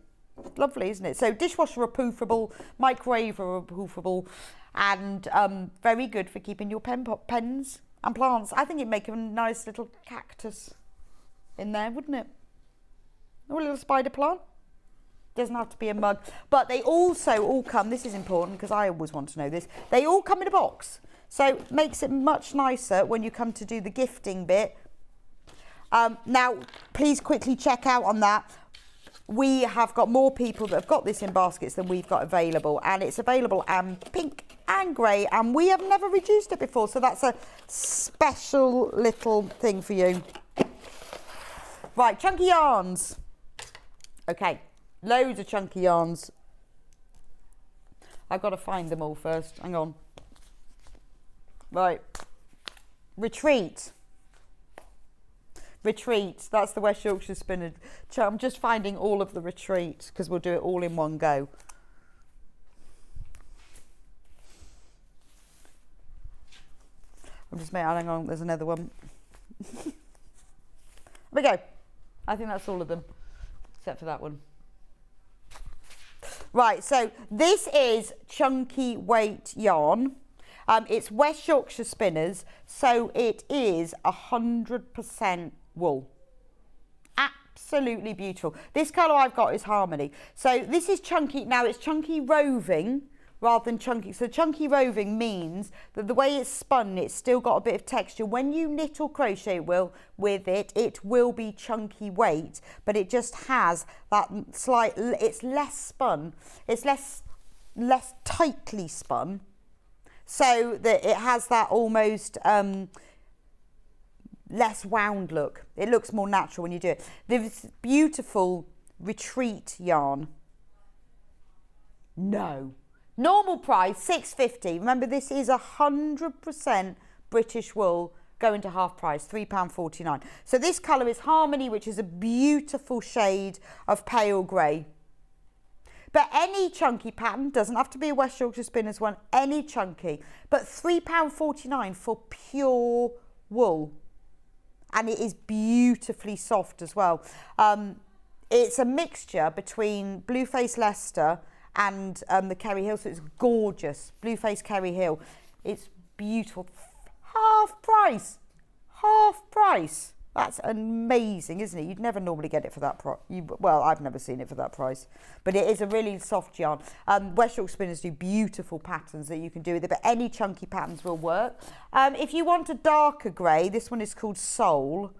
lovely, isn't it? So dishwasher reproofable, microwave reproofable, and very good for keeping your pens and plants. I think it'd make a nice little cactus in there, wouldn't it? Or a little spider plant. Doesn't have to be a mug. But they also all come, this is important because I always want to know this, they all come in a box. So it makes it much nicer when you come to do the gifting bit. Now, please quickly check out on that. We have got more people that have got this in baskets than we've got available, and it's available pink and grey, and we have never reduced it before, so that's a special little thing for you. Right, chunky yarns. Okay, loads of chunky yarns. I've got to find them all first. Hang on. Right. Retreat. Retreat, that's the West Yorkshire Spinner. I'm just finding all of the retreats because we'll do it all in one go. I'm just making, hang on, there's another one. There we go. I think that's all of them, except for that one. Right, so this is chunky weight yarn. It's West Yorkshire Spinners, so it is 100% wool. Absolutely beautiful. This colour I've got is Harmony. So this is chunky. Now it's chunky roving rather than chunky. So chunky roving means that the way it's spun, it's still got a bit of texture. When you knit or crochet with it, it will be chunky weight, but it just has that slight, it's less spun. It's less tightly spun, so that it has that almost less wound look. It looks more natural when you do it. This beautiful retreat yarn. No. Normal price, £6.50. Remember, this is 100% British wool going to half price, £3.49. So this colour is Harmony, which is a beautiful shade of pale grey. But any chunky pattern, doesn't have to be a West Yorkshire Spinners one, any chunky. But £3.49 for pure wool. And it is beautifully soft as well. It's a mixture between Blueface Leicester and the Kerry Hill, so it's gorgeous. Blueface Kerry Hill, it's beautiful. Half price, half price. That's amazing, isn't it? You'd never normally get it for that price. Well, I've never seen it for that price. But it is a really soft yarn. West Yorkshire Spinners do beautiful patterns that you can do with it, but any chunky patterns will work. If you want a darker grey, this one is called Soul.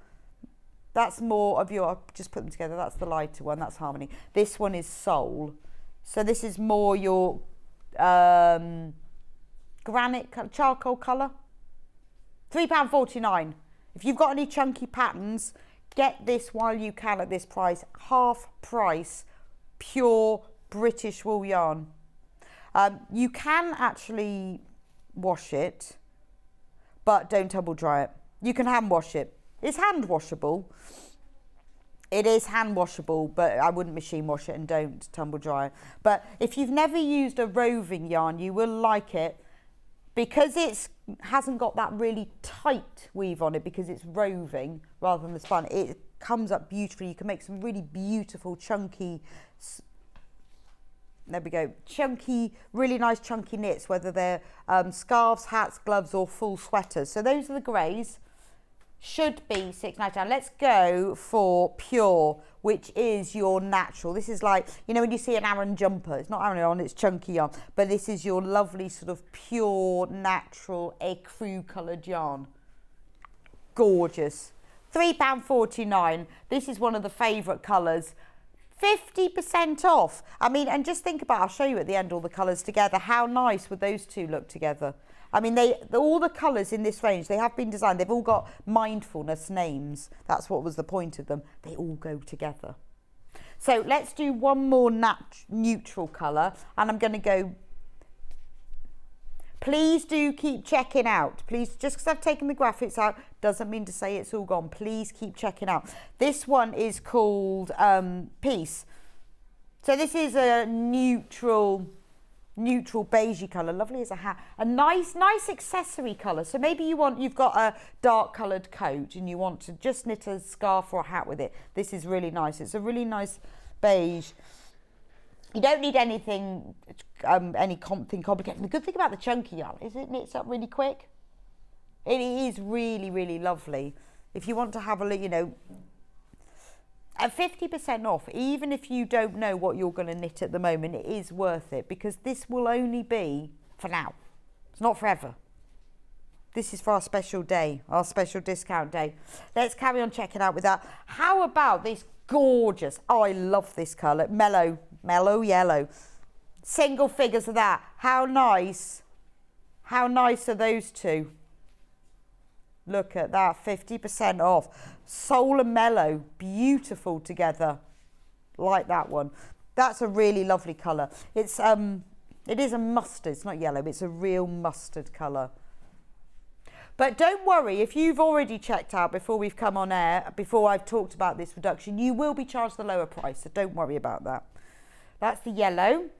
That's more of your, I'll just put them together, that's the lighter one, that's Harmony. This one is Soul. So this is more your granite, charcoal colour. £3.49. If you've got any chunky patterns, get this while you can at this price. Half price, pure British wool yarn. You can actually wash it, but don't tumble dry it. You can hand wash it. It's hand washable. It is hand washable, but I wouldn't machine wash it, and don't tumble dry it. But if you've never used a roving yarn, you will like it. Because it hasn't got that really tight weave on it, because it's roving rather than the spun, it comes up beautifully. You can make some really beautiful chunky, there we go, chunky, really nice chunky knits, whether they're scarves, hats, gloves or full sweaters. So those are the greys. Should be £6.99. Let's go for pure, which is your natural. This is like, you know, when you see an Aran jumper, it's not Aran yarn, it's chunky yarn, but this is your lovely sort of pure, natural, ecru coloured yarn. Gorgeous. £3.49. This is one of the favourite colours. 50% off. I mean, and just think about, I'll show you at the end all the colours together. How nice would those two look together? I mean, all the colours in this range, they have been designed. They've all got mindfulness names. That's what was the point of them. They all go together. So let's do one more neutral colour. And I'm going to go... Please do keep checking out. Please, just because I've taken the graphics out doesn't mean to say it's all gone. Please keep checking out. This one is called Peace. So this is a neutral beigey colour, lovely as a hat, a nice accessory colour. So maybe you've got a dark coloured coat and you want to just knit a scarf or a hat with it. This is really nice. It's a really nice beige. You don't need anything complicated. The good thing about the chunky yarn is it knits up really quick. It is really, really lovely. If you want to have a look, you know, at 50% off, even if you don't know what you're going to knit at the moment, it is worth it because this will only be for now. It's not forever. This is for our special day, our special discount day. Let's carry on checking out with that. How about this gorgeous, oh, I love this colour, mellow yellow. Single figures of that. How nice. How nice are those two? Look at that, 50% off. Soul and mellow, beautiful together. Like that one. That's a really lovely colour. It is a mustard, it's not yellow, it's a real mustard colour. But don't worry, if you've already checked out before we've come on air, before I've talked about this reduction, you will be charged the lower price, so don't worry about that. That's the yellow.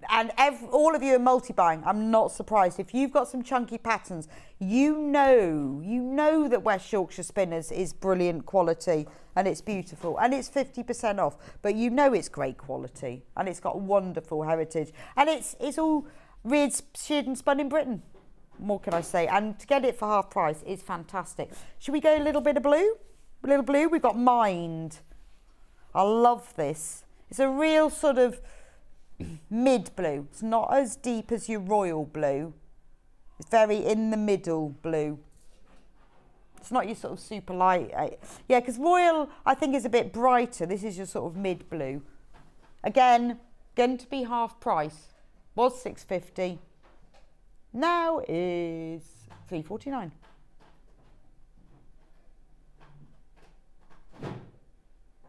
And all of you are multi-buying. I'm not surprised. If you've got some chunky patterns, you know that West Yorkshire Spinners is brilliant quality and it's beautiful and it's 50% off, but you know it's great quality and it's got wonderful heritage and it's all reared, sheared and spun in Britain. More can I say? And to get it for half price is fantastic. Should we go a little bit of blue? A little blue? We've got Mind. I love this. It's a real sort of mid blue. It's not as deep as your royal blue. It's very in the middle blue. It's not your sort of super light. Yeah, because royal I think is a bit brighter. This is your sort of mid blue. Again, going to be half price. Was £6.50. Now is £3.49.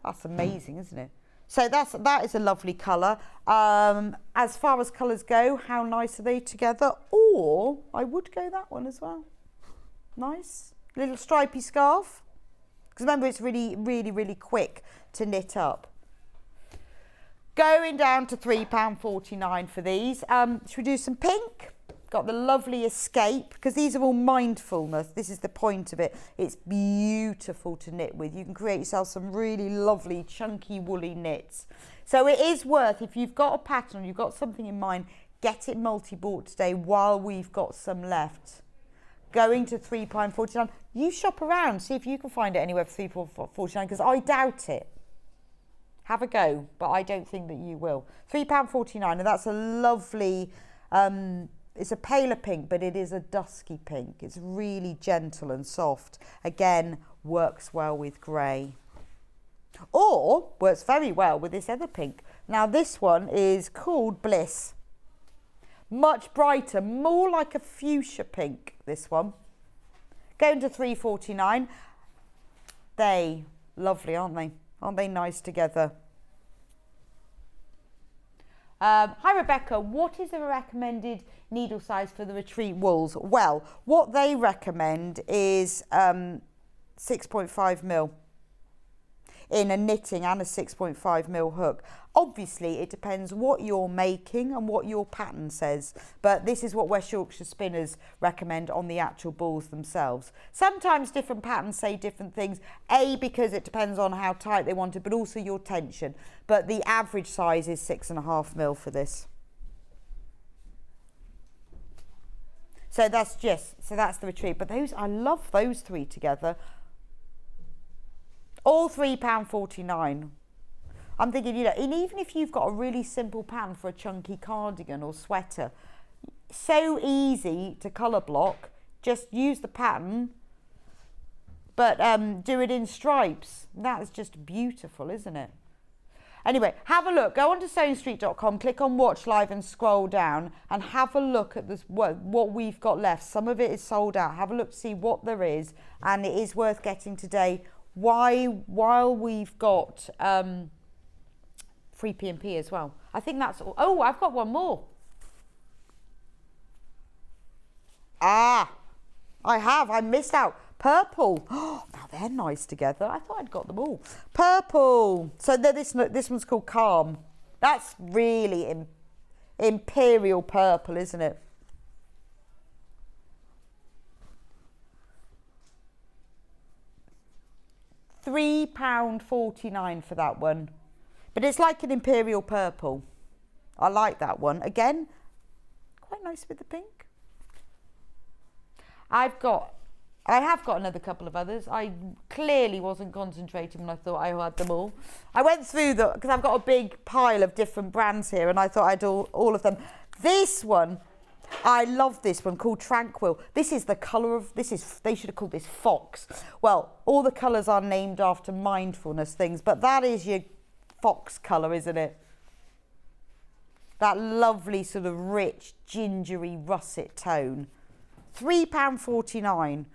That's amazing, isn't it? So that is a lovely colour. As far as colours go, how nice are they together? Or I would go that one as well. Nice. Little stripy scarf. Because remember, it's really, really, really quick to knit up. Going down to £3.49 for these. Should we do some pink? Got the lovely Escape, because these are all mindfulness. This is the point of it. It's beautiful to knit with. You can create yourself some really lovely chunky woolly knits. So it is worth, if you've got a pattern, you've got something in mind, get it multi-bought today while we've got some left. Going to £3.49. You shop around, see if you can find it anywhere for £3.49, because I doubt it. Have a go, but I don't think that you will. £3.49, and that's a lovely... it's a paler pink, but it is a dusky pink. It's really gentle and soft. Again, works well with grey. Or works very well with this other pink. Now this one is called Bliss. Much brighter, more like a fuchsia pink, this one. Going to £3.49. They, lovely, aren't they? Aren't they nice together? Hi Rebecca, what is the recommended needle size for the Retreat wools? Well, what they recommend is 6.5mm in a knitting and a 6.5mm hook. Obviously, it depends what you're making and what your pattern says, but this is what West Yorkshire Spinners recommend on the actual balls themselves. Sometimes different patterns say different things, because it depends on how tight they want it, but also your tension. But the average size is 6.5mm for this. So that's the Retreat. But those, I love those three together. All £3.49. I'm thinking, you know, and even if you've got a really simple pattern for a chunky cardigan or sweater, so easy to colour block. Just use the pattern, but do it in stripes. That is just beautiful, isn't it? Anyway, have a look. Go on to sewingstreet.com, click on Watch Live and scroll down and have a look at this, what we've got left. Some of it is sold out. Have a look to see what there is, and it is worth getting today while we've got free P&P as well. I think that's all. Oh, I've got one more. I missed out. Purple. Oh, now they're nice together. I thought I'd got them all. Purple. So this one's called Calm. That's really imperial purple, isn't it? £3.49 for that one. But it's like an imperial purple. I like that one. Again, quite nice with the pink. I have got another couple of others. I clearly wasn't concentrating when I thought I had them all. I went through because I've got a big pile of different brands here, and I thought I'd all of them. This one, I love this one, called Tranquil. This is the colour of, they should have called this Fox. Well, all the colours are named after mindfulness things, but that is your Fox colour, isn't it? That lovely sort of rich, gingery, russet tone. £3.49.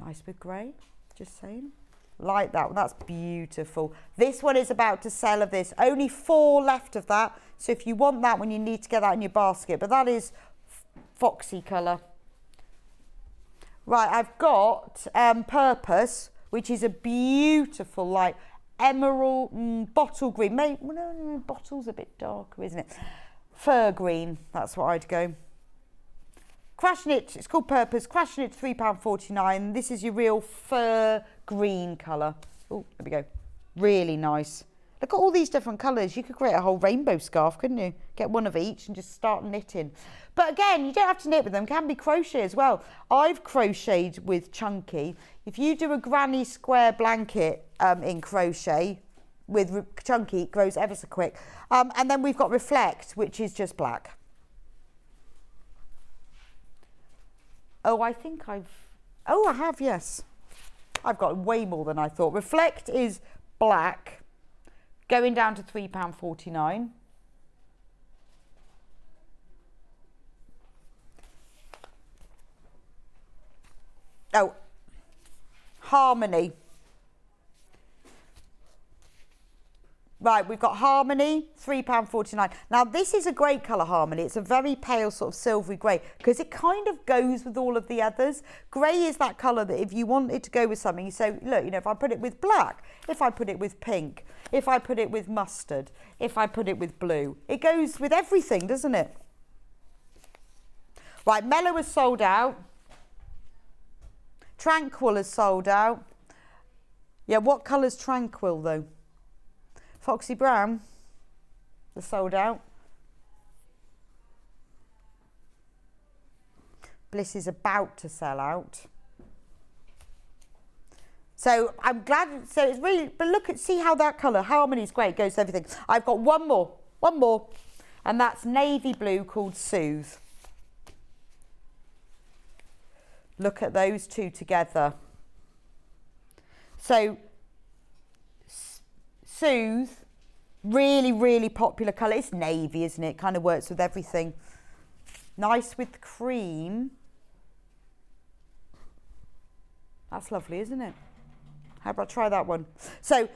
Nice with grey, just saying. Like that one, that's beautiful. This one is about to sell of this. Only 4 left of that. So if you want that one, you need to get that in your basket. But that is foxy colour. Right, I've got Purpose, which is a beautiful, like, emerald bottle green. Maybe, no, bottle's a bit darker, isn't it? Fir green, that's what I'd go. Crashing it, it's called Purpose, crashing it £3.49. This is your real fir green colour. Oh, there we go. Really nice. Look at all these different colours. You could create a whole rainbow scarf, couldn't you? Get one of each and just start knitting. But again, you don't have to knit with them. Can be crochet as well. I've crocheted with Chunky. If you do a granny square blanket in crochet with Chunky, it grows ever so quick. And then we've got Reflect, which is just black. Oh, I have, yes. I've got way more than I thought. Reflect is black, going down to £3.49. Oh, Harmony. Right, we've got Harmony, £3.49. Now, this is a great colour, Harmony. It's a very pale sort of silvery grey because it kind of goes with all of the others. Grey is that colour that if you wanted to go with something, you say, look, you know, if I put it with black, if I put it with pink, if I put it with mustard, if I put it with blue, it goes with everything, doesn't it? Right, Mellow is sold out. Tranquil is sold out. Yeah, what colour's Tranquil, though? Foxy Brown, they're sold out. Bliss is about to sell out. So I'm glad, so it's really, but look at, see how that colour, Harmony is great, goes to everything. I've got one more, and that's navy blue called Soothe. Look at those two together. So, Soothe, really, really popular colour. It's navy, isn't it? Kind of works with everything. Nice with cream. That's lovely, isn't it? How about try that one? So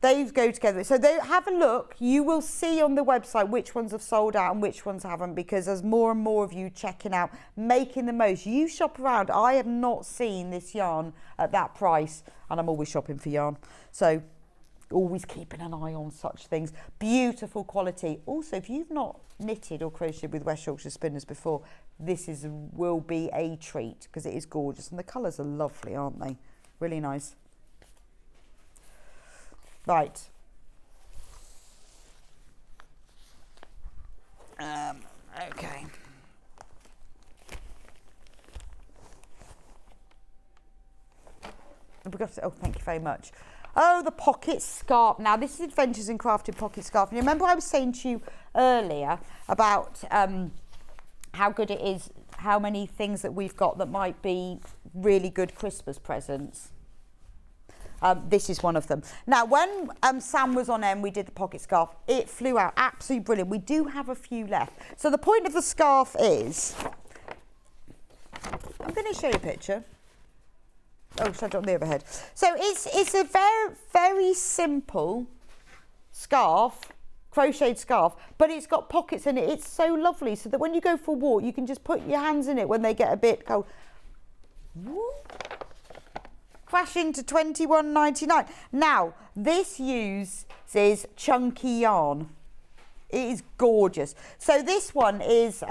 they go together. So they have a look. You will see on the website which ones have sold out and which ones haven't, because there's more and more of you checking out, making the most. You shop around. I have not seen this yarn at that price, and I'm always shopping for yarn. So always keeping an eye on such things. Beautiful quality. Also, if you've not knitted or crocheted with West Yorkshire spinners before, this will be a treat because it is gorgeous and the colours are lovely, aren't they? Really nice. Right. Okay. Oh, thank you very much. Oh, the pocket scarf. Now, this is Adventures in Crafted Pocket Scarf. And you remember I was saying to you earlier about how good it is, how many things that we've got that might be really good Christmas presents. This is one of them. Now, when Sam was on we did the pocket scarf. It flew out. Absolutely brilliant. We do have a few left. So the point of the scarf is, I'm going to show you a picture. Oh, should I do it on the overhead? So it's a very, very simple scarf, crocheted scarf, but it's got pockets in it. It's so lovely so that when you go for a walk, you can just put your hands in it when they get a bit cold. Crash into £21.99. Now, this uses chunky yarn. It is gorgeous. So this one is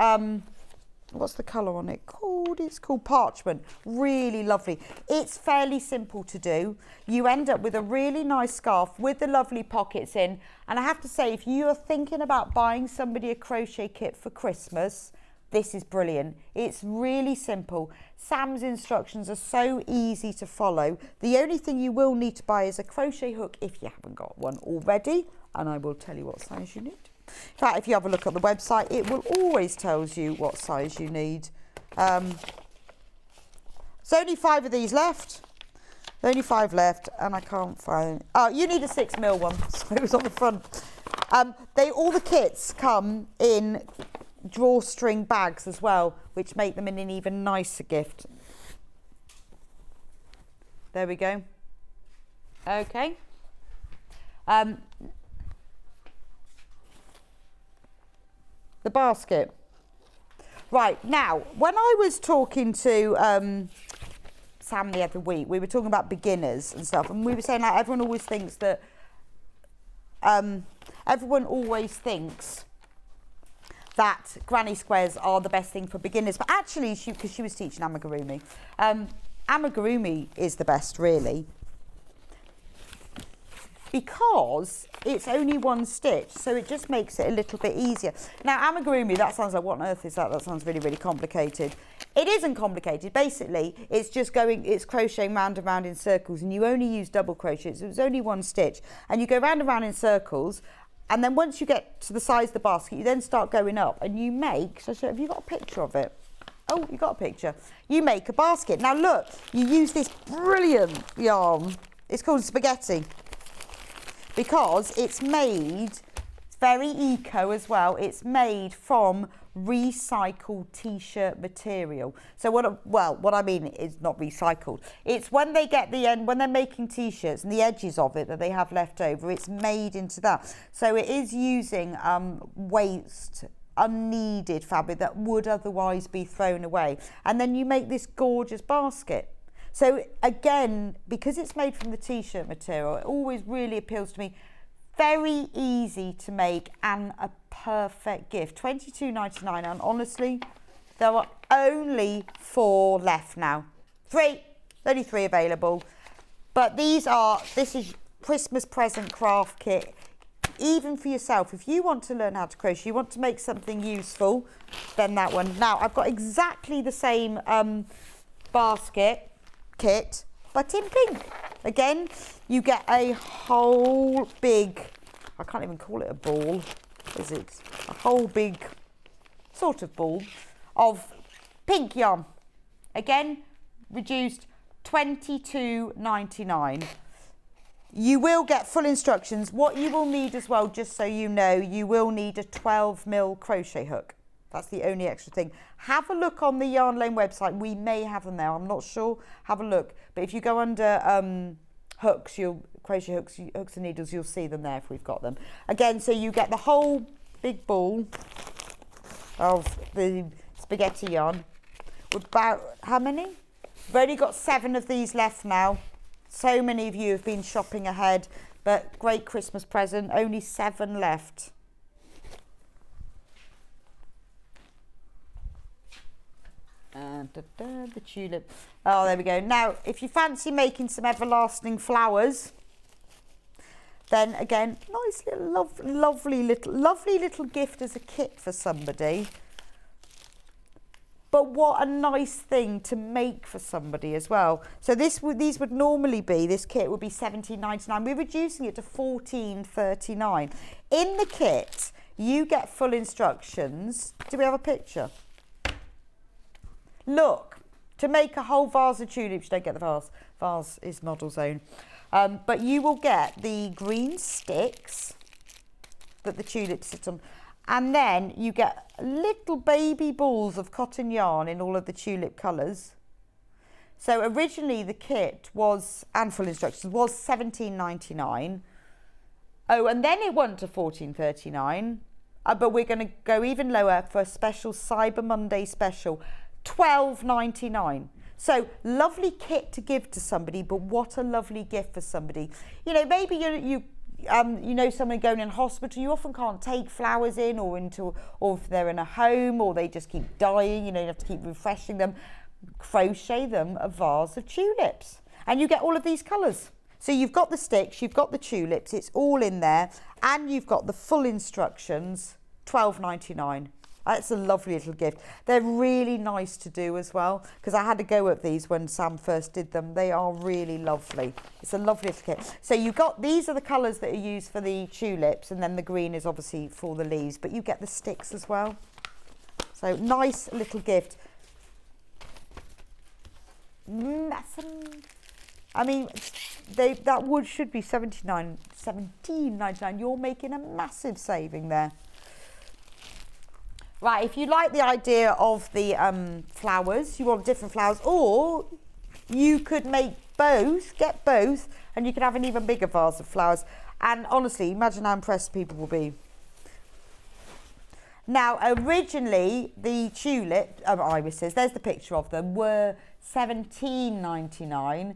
what's the colour on it called? It's called Parchment. Really lovely. It's fairly simple to do. You end up with a really nice scarf with the lovely pockets in. And I have to say, if you are thinking about buying somebody a crochet kit for Christmas, this is brilliant. It's really simple. Sam's instructions are so easy to follow. The only thing you will need to buy is a crochet hook if you haven't got one already. And I will tell you what size you need. In fact, if you have a look at the website, it will always tells you what size you need. There's only 5 of these left. There's only 5 left, and I can't find. Oh, you need a 6mm one, so it was on the front. All the kits come in drawstring bags as well, which make them an even nicer gift. There we go. Okay. The basket. Right, now, when I was talking to Sam the other week, we were talking about beginners and stuff, and we were saying like everyone always thinks that that granny squares are the best thing for beginners, but actually, because she was teaching amigurumi, amigurumi is the best, really, because it's only 1 stitch, so it just makes it a little bit easier. Now, amigurumi, that sounds like, what on earth is that? That sounds really, really complicated. It isn't complicated. Basically, it's just it's crocheting round and round in circles, and you only use double crochet, so it's only 1 stitch, and you go round and round in circles, and then once you get to the size of the basket, you then start going up, and you make, so have you got a picture of it? Oh, you got a picture. You make a basket. Now look, you use this brilliant yarn. It's called spaghetti, because it's made, it's very eco as well, it's made from recycled t-shirt material. So what I mean is not recycled. It's when they get the end, when they're making t-shirts and the edges of it that they have left over, it's made into that. So it is using waste, unneeded fabric that would otherwise be thrown away. And then you make this gorgeous basket. So again, because it's made from the t-shirt material, it always really appeals to me. Very easy to make and a perfect gift. $22.99, and honestly, there are only 4 left now. 3, only 3 available. But this is Christmas present craft kit, even for yourself. If you want to learn how to crochet, you want to make something useful, then that one. Now, I've got exactly the same basket kit, but in pink. Again, you get a whole big, I can't even call it a ball, is it? A whole big sort of ball of pink yarn. Again, reduced $22.99. You will get full instructions. What you will need as well, just so you know, you will need a 12mm crochet hook. That's the only extra thing. Have a look on the Yarn Lane website. We may have them there. I'm not sure. Have a look. But if you go under hooks, crochet hooks and needles, you'll see them there if we've got them. Again, so you get the whole big ball of the spaghetti yarn. About how many? We've only got 7 of these left now. So many of you have been shopping ahead, but great Christmas present. Only 7 left. The tulip. Oh, there we go. Now, if you fancy making some everlasting flowers, then again, nice little, lovely little gift as a kit for somebody. But what a nice thing to make for somebody as well. So these would normally be, this kit would be $17.99. We're reducing it to $14.39. In the kit, you get full instructions. Do we have a picture? Look, to make a whole vase of tulips, you don't get the vase. Vase is Model's own. But you will get the green sticks that the tulips sit on. And then you get little baby balls of cotton yarn in all of the tulip colours. So originally the kit was, and full instructions, was $17.99. Oh, and then it went to $14.39. But we're going to go even lower for a special Cyber Monday special. $12.99. So lovely kit to give to somebody, but what a lovely gift for somebody. You know, maybe you know, someone going in hospital, you often can't take flowers in, or if they're in a home, or they just keep dying, you know, you have to keep refreshing them. Crochet them a vase of tulips, and you get all of these colours. So you've got the sticks, you've got the tulips, it's all in there, and you've got the full instructions, $12.99. That's a lovely little gift. They're really nice to do as well, because I had a go at these when Sam first did them. They are really lovely. It's a lovely little kit. So you've got, these are the colours that are used for the tulips, and then the green is obviously for the leaves, but you get the sticks as well. So nice little gift. I mean, that wood should be $17.99. You're making a massive saving there. Right, if you like the idea of the flowers, you want different flowers, or you could make both, get both, and you could have an even bigger vase of flowers. And honestly, imagine how impressed people will be. Now, originally, the tulip irises, there's the picture of them, were $17.99,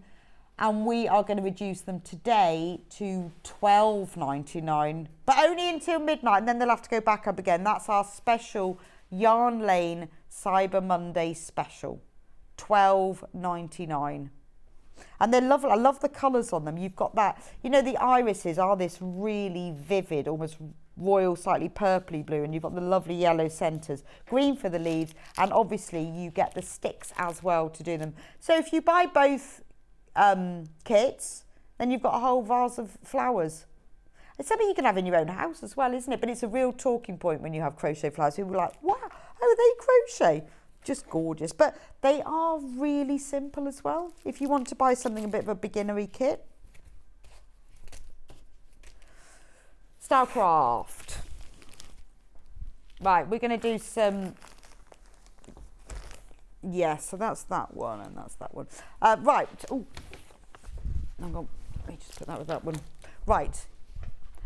and we are going to reduce them today to $12.99, but only until midnight, and then they'll have to go back up again. That's our special Yarn Lane Cyber Monday special, $12.99. And they're lovely. I love the colours on them. You've got that, you know, the irises are this really vivid, almost royal, slightly purpley blue, and you've got the lovely yellow centres, green for the leaves, and obviously you get the sticks as well to do them. So if you buy both kits, then you've got a whole vase of flowers. It's something you can have in your own house as well, isn't it? But it's a real talking point when you have crochet flowers. People are like, wow, oh, they crochet. Just gorgeous. But they are really simple as well. If you want to buy something a bit of a beginnery kit. Stylecraft. Right, we're going to do some... Yeah, so that's that one and that's that one. Right. Oh, hang on. Let me just put that with that one. Right.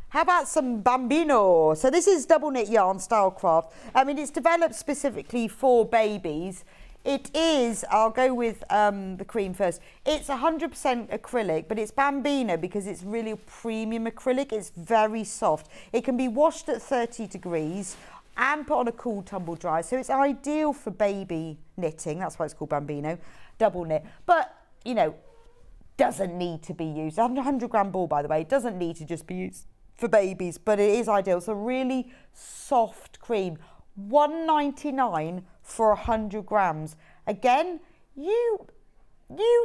How about some Bambino? So this is double knit yarn Stylecraft. I mean, it's developed specifically for babies. It is, I'll go with the cream first. It's 100% acrylic, but it's Bambino because it's really premium acrylic. It's very soft. It can be washed at 30 degrees and put on a cool tumble dry. So it's ideal for baby knitting. That's why it's called Bambino, double knit. But, you know, doesn't need to be used. 100 gram ball, by the way, doesn't need to just be used for babies, but it is ideal. It's a really soft cream. $1.99 for 100 grams. Again, you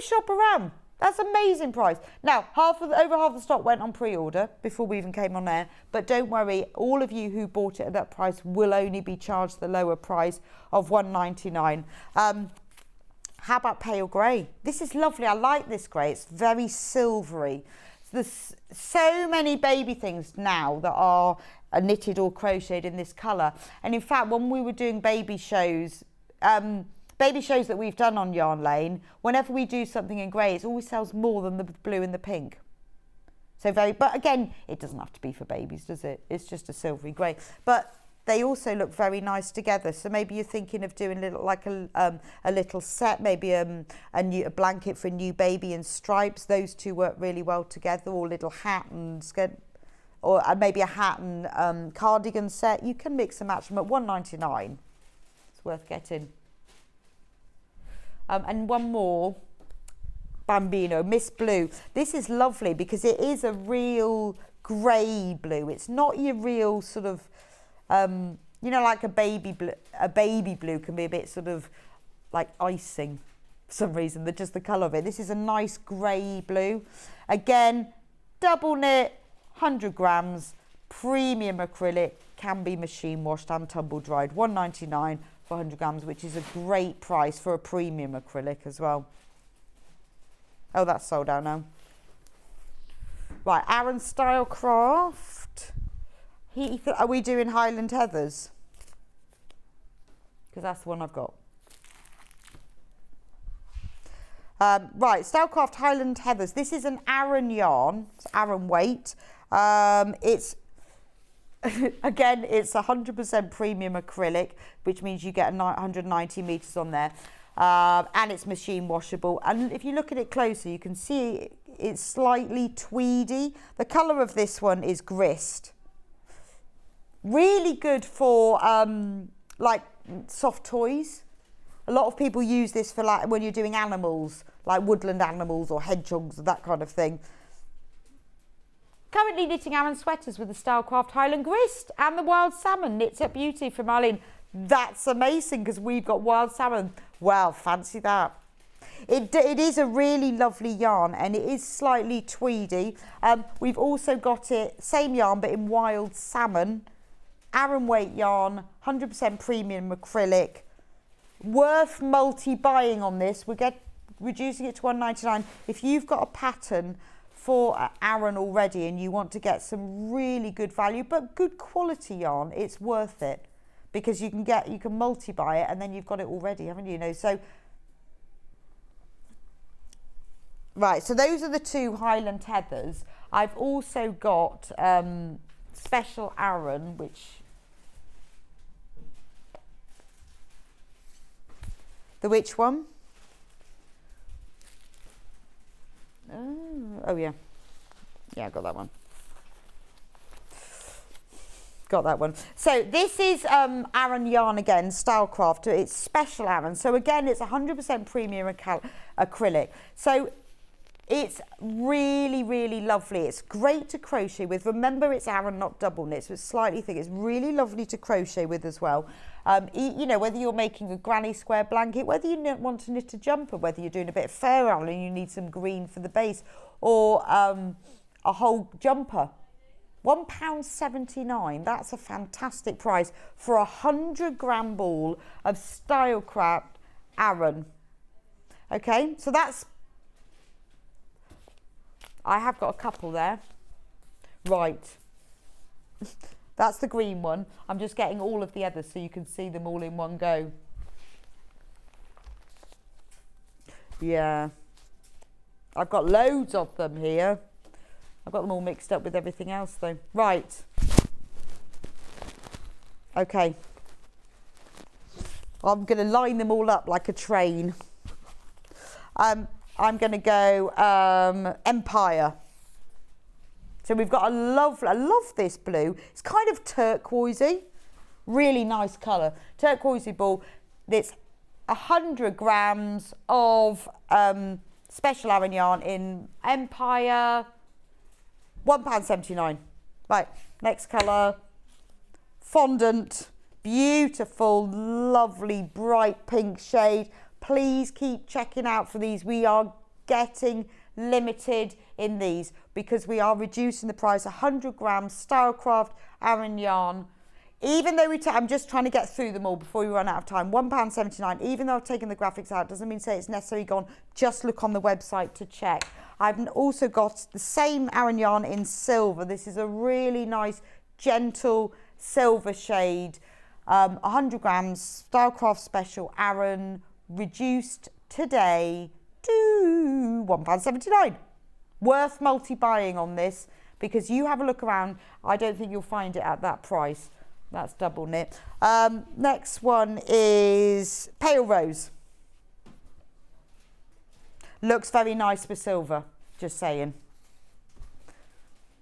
shop around. That's an amazing price. Now, over half the stock went on pre-order before we even came on air, but don't worry, all of you who bought it at that price will only be charged the lower price of $1.99. How about pale grey? This is lovely. I like this grey. It's very silvery. There's so many baby things now that are knitted or crocheted in this colour. And in fact, when we were doing baby shows that we've done on Yarn Lane, whenever we do something in grey, it always sells more than the blue and the pink. So but again, it doesn't have to be for babies, does it? It's just a silvery grey. But they also look very nice together. So maybe you're thinking of doing a little set, maybe a blanket for a new baby in stripes. Those two work really well together, or little hat and skirt, or maybe a hat and cardigan set. You can mix and match them at $1.99. It's worth getting. And one more, Bambino, Miss Blue. This is lovely because it is a real grey blue. It's not your real sort of, you know, like a baby blue can be a bit sort of like icing for some reason, just the colour of it. This is a nice grey blue. Again, double knit, 100 grams, premium acrylic, can be machine washed and tumble dried. $1.99 for 100 grams, which is a great price for a premium acrylic as well. Oh, that's sold out now. Right, Aaron Stylecraft. Are we doing Highland Heathers? Because that's the one I've got. Right, Stylecraft Highland Heathers. This is an Aran yarn. It's Aran weight. It's again, it's 100% premium acrylic, which means you get 190 meters on there. And it's machine washable. And if you look at it closer, you can see It's slightly tweedy. The colour of this one is grist. Really good for like soft toys. A lot of people use this for like when you're doing animals, like woodland animals or hedgehogs or that kind of thing. Currently knitting Aran sweaters with the Stylecraft Highland Grist and the Wild Salmon Knits Up Beauty from Arlene. That's amazing because we've got wild salmon. Wow, fancy that. It is a really lovely yarn and it is slightly tweedy. We've also got it, same yarn but in wild salmon. Aran weight yarn, 100% premium acrylic. Worth multi-buying on this. We're reducing it to $1.99. If you've got a pattern for Aran already and you want to get some really good value but good quality yarn, it's worth it because you can multi-buy it and then you've got it already, haven't you? So right, so those are the two Highland Heathers. I've also got Special Aran, which one? Oh yeah, I got that one. So this is Aran yarn again, Stylecraft. It's Special Aran. So again, it's 100% premium acrylic. So it's really, really lovely. It's great to crochet with. Remember, it's Aran, not double knit, so it's slightly thick. It's really lovely to crochet with as well. You know, whether you're making a granny square blanket, whether you want to knit a jumper, whether you're doing a bit of fair Aran and you need some green for the base, or a whole jumper. £1.79. That's a fantastic price for a 100-gram ball of Stylecraft Aran. Okay, so that's. I have got a couple there. Right. That's the green one. I'm just getting all of the others so you can see them all in one go. Yeah. I've got loads of them here. I've got them all mixed up with everything else though. Right. Okay. I'm going to line them all up like a train. I'm going to go Empire. So we've got I love this blue. It's kind of turquoisey. Really nice colour. Turquoisey ball. It's 100 grams of Special Aran yarn in Empire. £1.79. Right, next colour. Fondant. Beautiful, lovely, bright pink shade. Please keep checking out for these. We are getting limited in these because we are reducing the price. 100 grams Stylecraft Aran yarn. Even though I'm just trying to get through them all before we run out of time. £1.79. Even though I've taken the graphics out, doesn't mean to say it's necessarily gone. Just look on the website to check. I've also got the same Aran yarn in silver. This is a really nice, gentle silver shade. 100 grams Stylecraft Special Aran, reduced today to £1.79. Worth multi-buying on this because you have a look around. I don't think you'll find it at that price. That's double knit. Next one is Pale Rose. Looks very nice for silver, just saying.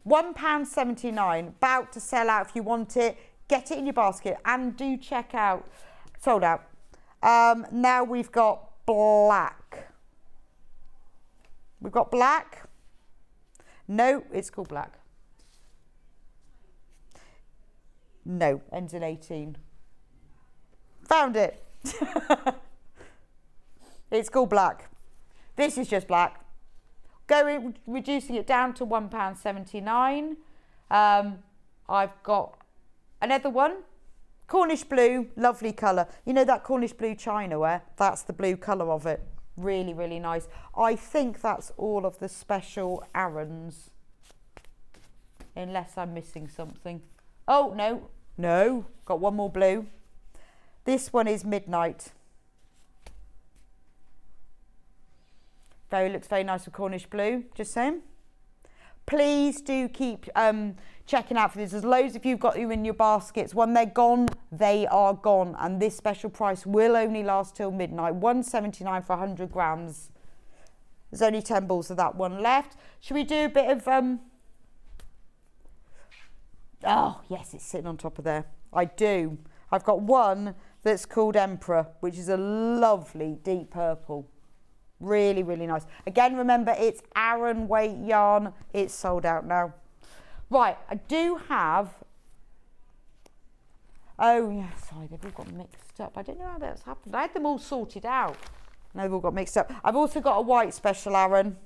£1.79, about to sell out. If you want it, get it in your basket and do check out. Sold out. Now we've got black. We've got black. No, it's called black. No, ends in 18. Found it. It's called black. This is just black. Reducing it down to £1.79. I've got another one. Cornish blue, lovely colour. You know that Cornish blue china wear? That's the blue colour of it. Really, really nice. I think that's all of the Special Arans. Unless I'm missing something. Oh, no. Got one more blue. This one is Midnight. Looks very nice with Cornish blue, just saying. Please do keep checking out for this. There's loads of you've got you in your baskets. When they're gone, they are gone. And this special price will only last till midnight. £1.79 for 100 grams. There's only 10 balls of that one left. Should we do a bit of, oh yes, it's sitting on top of there. I do. I've got one that's called Emperor, which is a lovely deep purple. Really, really nice. Again, remember, it's Aran weight yarn. It's sold out now. Right, I do have, oh yeah, sorry, they've all got mixed up. I don't know how that's happened. I had them all sorted out. No, they've all got mixed up. I've also got a white special Aran.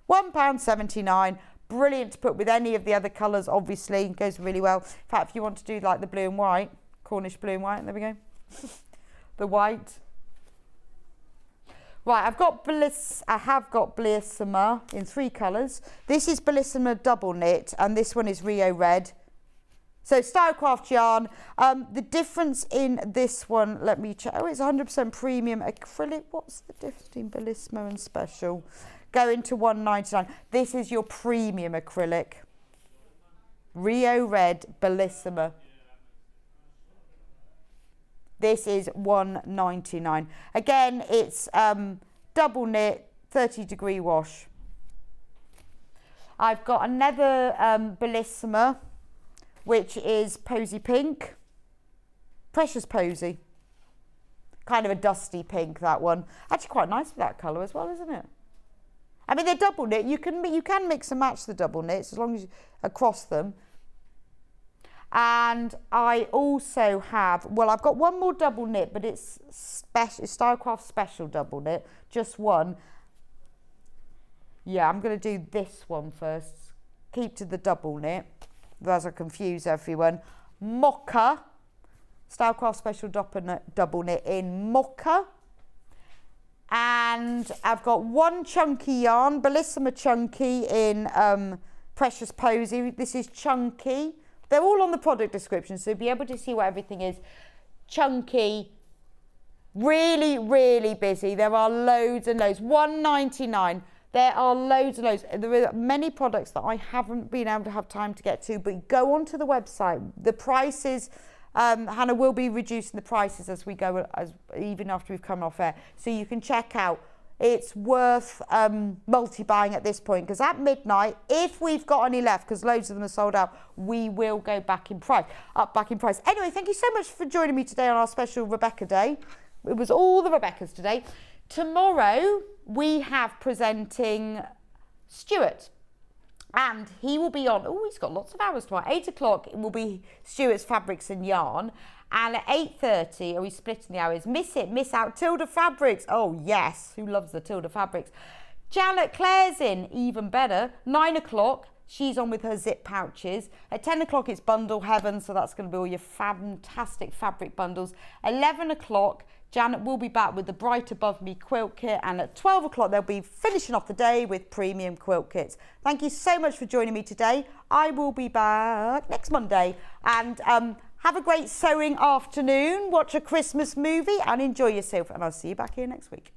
£1.79. Brilliant to put with any of the other colours, obviously. Goes really well. In fact, if you want to do like the blue and white, Cornish blue and white, there we go. The white. Right, I have got Bellissima in 3 colours. This is Bellissima double knit, and this one is Rio Red. So Stylecraft yarn. The difference in this one, let me check. Oh, it's 100% premium acrylic. What's the difference between Bellissima and Special? Going to £1.99. This is your premium acrylic. Rio Red Bellissima. This is £1.99. Again, it's double knit, 30-degree wash. I've got another Bellissima, which is Posy Pink. Precious Posy. Kind of a dusty pink, that one. Actually quite nice with that colour as well, isn't it? I mean, they're double knit. You can mix and match the double knits as long as you across them. And I also have, well, I've got one more double knit, but it's Stylecraft Special double knit, just one. Yeah, I'm going to do this one first. Keep to the double knit, otherwise I confuse everyone. Mocha, Stylecraft Special double knit in Mocha. And I've got one chunky yarn, Bellissima Chunky in Precious Posy. This is chunky. They're all on the product description, so you'll be able to see what everything is. Chunky, really, really busy. There are loads and loads. £1.99. There are loads and loads. There are many products that I haven't been able to have time to get to, but go onto the website. The prices, Hannah will be reducing the prices as we go, even after we've come off air. So you can check out. It's worth multi-buying at this point, because at midnight, if we've got any left, because loads of them are sold out, we will go back in price, back in price. Anyway, thank you so much for joining me today on our special Rebecca Day. It was all the Rebeccas today. Tomorrow, we have presenting Stuart, and he will be on, oh, he's got lots of hours tomorrow. 8 o'clock, it will be Stuart's Fabrics and Yarn. And at 8:30, are we splitting the hours? Miss it, miss out. Tilda Fabrics. Oh, yes. Who loves the Tilda Fabrics? Janet Claire's in, even better. 9 o'clock, she's on with her zip pouches. At 10 o'clock, it's Bundle Heaven. So that's going to be all your fantastic fabric bundles. 11 o'clock, Janet will be back with the Bright Above Me quilt kit. And at 12 o'clock, they'll be finishing off the day with premium quilt kits. Thank you so much for joining me today. I will be back next Monday. And have a great sewing afternoon, watch a Christmas movie and enjoy yourself. And I'll see you back here next week.